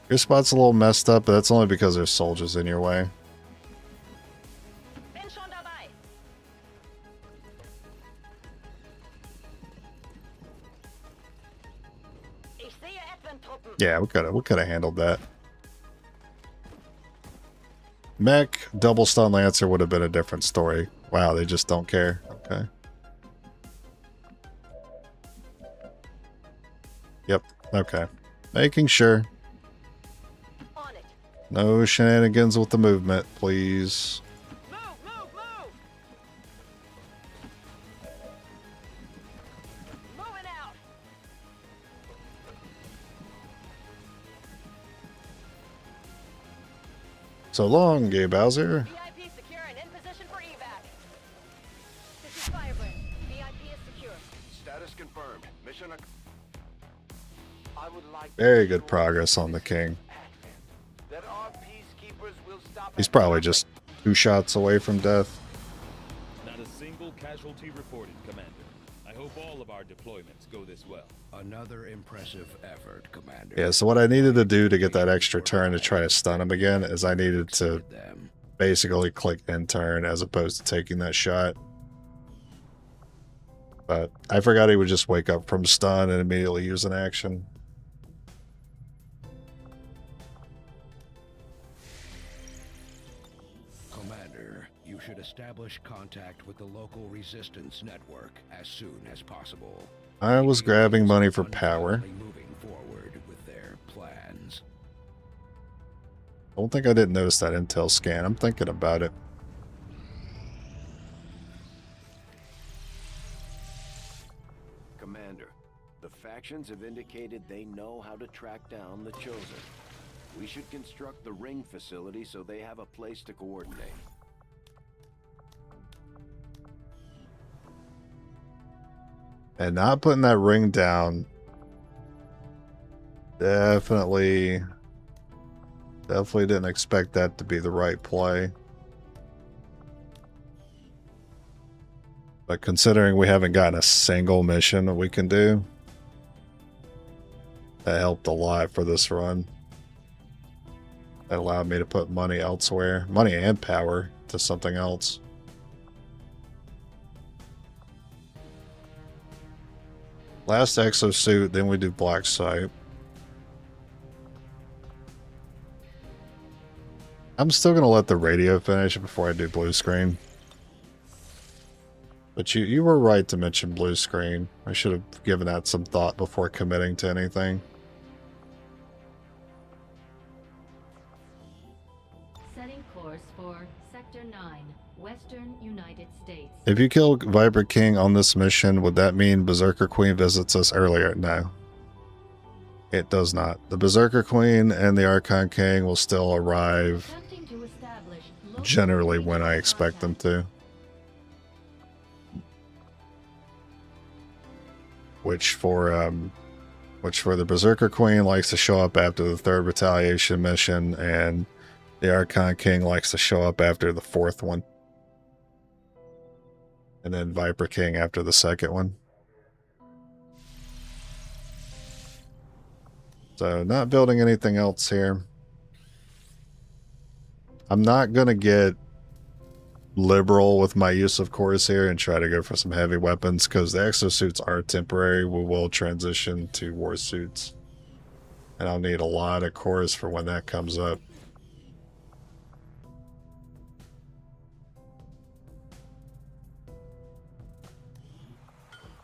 Your spot's a little messed up, but that's only because there's soldiers in your way. Bin schon dabei. Ich sehe Edwin-Truppen. Yeah, we could have handled that. Mech, double stun lancer would have been a different story. Wow, they just don't care. Okay. Yep, okay. Making sure. On it. No shenanigans with the movement, please. Move, move, move. Moving out. So long, Gay Bowser. VIP secure and in position for evac. This is Firebrand. VIP is secure. Status confirmed. Mission I would like Very good progress on the king. that our peacekeepers will stop. He's probably just 2 shots away from death. Not a single casualty reported, Commander. I hope all of our deployments go this well. Another impressive effort, Commander. Yeah, so what I needed to do to get that extra turn to try to stun him again is I needed to basically click end turn as opposed to taking that shot. But I forgot he would just wake up from stun and immediately use an action. Commander, you should establish contact with the local resistance network as soon as possible. I was grabbing money for power. Moving forward with their plans. Don't think I didn't notice that intel scan. I'm thinking about it. Commander, the factions have indicated they know how to track down the Chosen. We should construct the ring facility so they have a place to coordinate. And not putting that ring down definitely didn't expect that to be the right play. But considering we haven't gotten a single mission that we can do, that helped a lot for this run. That allowed me to put money elsewhere, money and power, to something else. Last exosuit, then we do black site. I'm still going to let the radio finish before I do blue screen. But you were right to mention blue screen. I should have given that some thought before committing to anything. Setting course for Sector 9, Western United States. If you kill Viper King on this mission, would that mean Berserker Queen visits us earlier? No. It does not. The Berserker Queen and the Archon King will still arrive generally when I expect them to. Which for the Berserker Queen likes to show up after the 3rd Retaliation mission, and the Archon King likes to show up after the 4th one. And then Viper King after the 2nd one. So not building anything else here. I'm not going to get liberal with my use of cores here and try to go for some heavy weapons, because the exosuits are temporary. We will transition to war suits. And I'll need a lot of cores for when that comes up.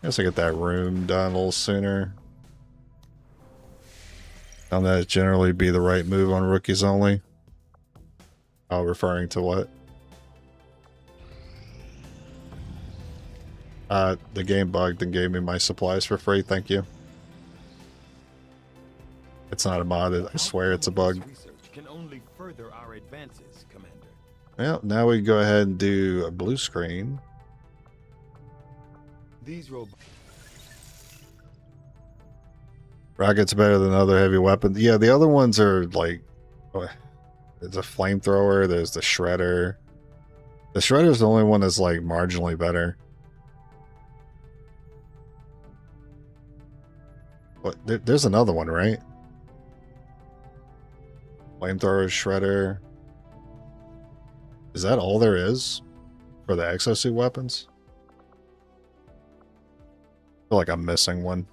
I guess I get that room done a little sooner. Found that generally be the right move on rookies only. Oh, referring to what? The game bugged and gave me my supplies for free, thank you. It's not a mod, I swear it's a bug. Can only further our advances, Commander. Well, now we go ahead and do a blue screen. These robots. Rocket's better than other heavy weapons. Yeah, the other ones are like... There's a flamethrower, there's the shredder. The shredder's the only one that's like marginally better. What? There's another one, right? Flamethrower, shredder. Is that all there is for the exosuit weapons? I feel like I'm missing one.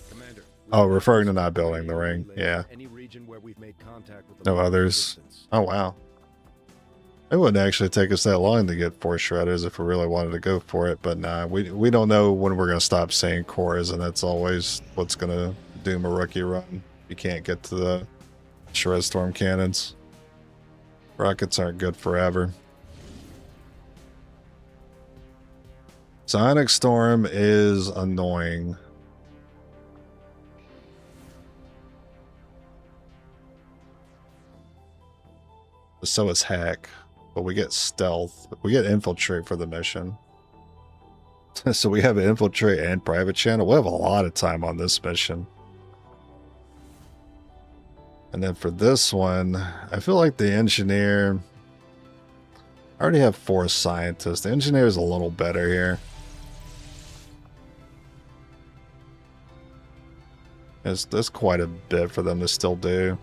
Commander, Oh, referring to not building the ring. Yeah. any region where we've made contact with the No others. Oh, wow. It wouldn't actually take us that long to get 4 shredders if we really wanted to go for it, but nah, we don't know when we're going to stop seeing cores, and that's always what's going to doom a rookie run. You can't get to the shred storm cannons. Rockets aren't good forever. Sonic Storm is annoying. So is Hack. But we get Stealth. We get Infiltrate for the mission. So we have Infiltrate and Private Channel. We'll have a lot of time on this mission. And then for this one, I feel like the Engineer... I already have 4 Scientists. The Engineer is a little better here. There's quite a bit for them to still do.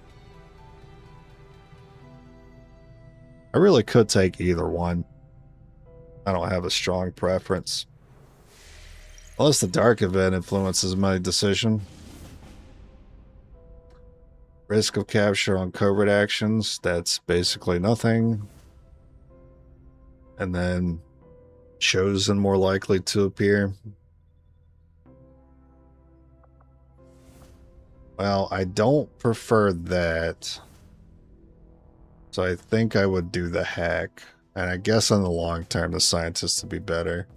I really could take either one. I don't have a strong preference. Unless the Dark Event influences my decision. Risk of capture on covert actions, that's basically nothing. And then Chosen more likely to appear. Well, I don't prefer that. So I think I would do the Hack. And I guess in the long term, the Scientist would be better.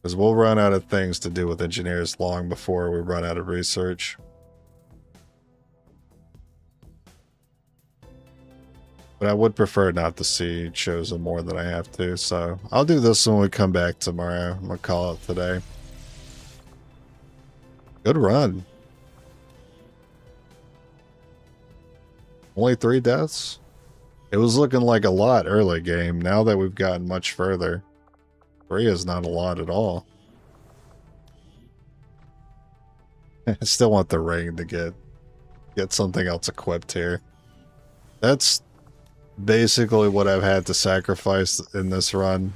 Because we'll run out of things to do with engineers long before we run out of research. But I would prefer not to see Chosen more than I have to. So I'll do this when we come back tomorrow. I'm going to call it today. Good run. Only 3 deaths? It was looking like a lot early game. Now that we've gotten much further, 3 is not a lot at all. I still want the ring to get something else equipped here. That's basically what I've had to sacrifice in this run,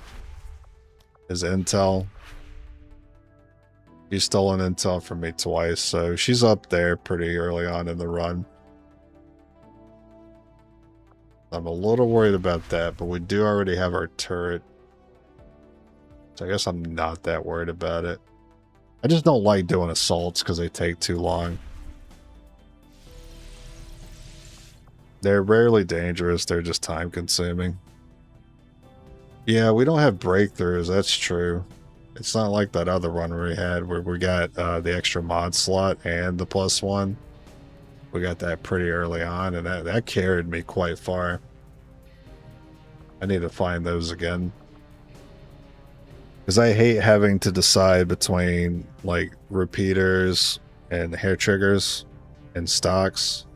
is intel. She's stolen intel from me twice, so she's up there pretty early on in the run. I'm a little worried about that, but we do already have our turret. So I guess I'm not that worried about it. I just don't like doing assaults because they take too long. They're rarely dangerous, they're just time consuming. Yeah, we don't have breakthroughs, that's true. It's not like that other one we had where we got the extra mod slot and the +1. We got that pretty early on, and that carried me quite far. I need to find those again. Because I hate having to decide between, like, repeaters and hair triggers and stocks.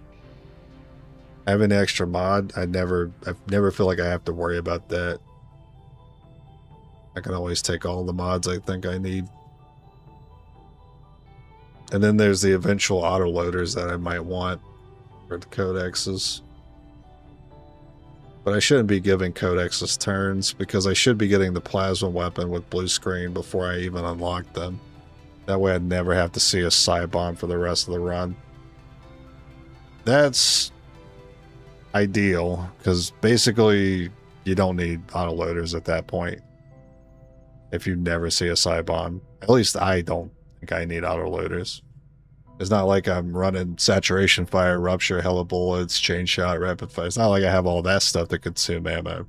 Having the extra mod, I never feel like I have to worry about that. I can always take all the mods I think I need. And then there's the eventual autoloaders that I might want for the codexes. But I shouldn't be giving codexes turns because I should be getting the plasma weapon with blue screen before I even unlock them. That way I'd never have to see a side bomb for the rest of the run. That's ideal because basically you don't need autoloaders at that point. If you never see a side bomb. At least I don't think I need autoloaders. It's not like I'm running saturation fire, rupture, hella bullets, chain shot, rapid fire. It's not like I have all that stuff to consume ammo.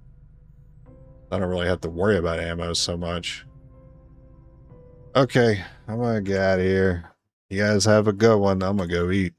I don't really have to worry about ammo so much. Okay, I'm gonna get out of here. You guys have a good one. I'm gonna go eat.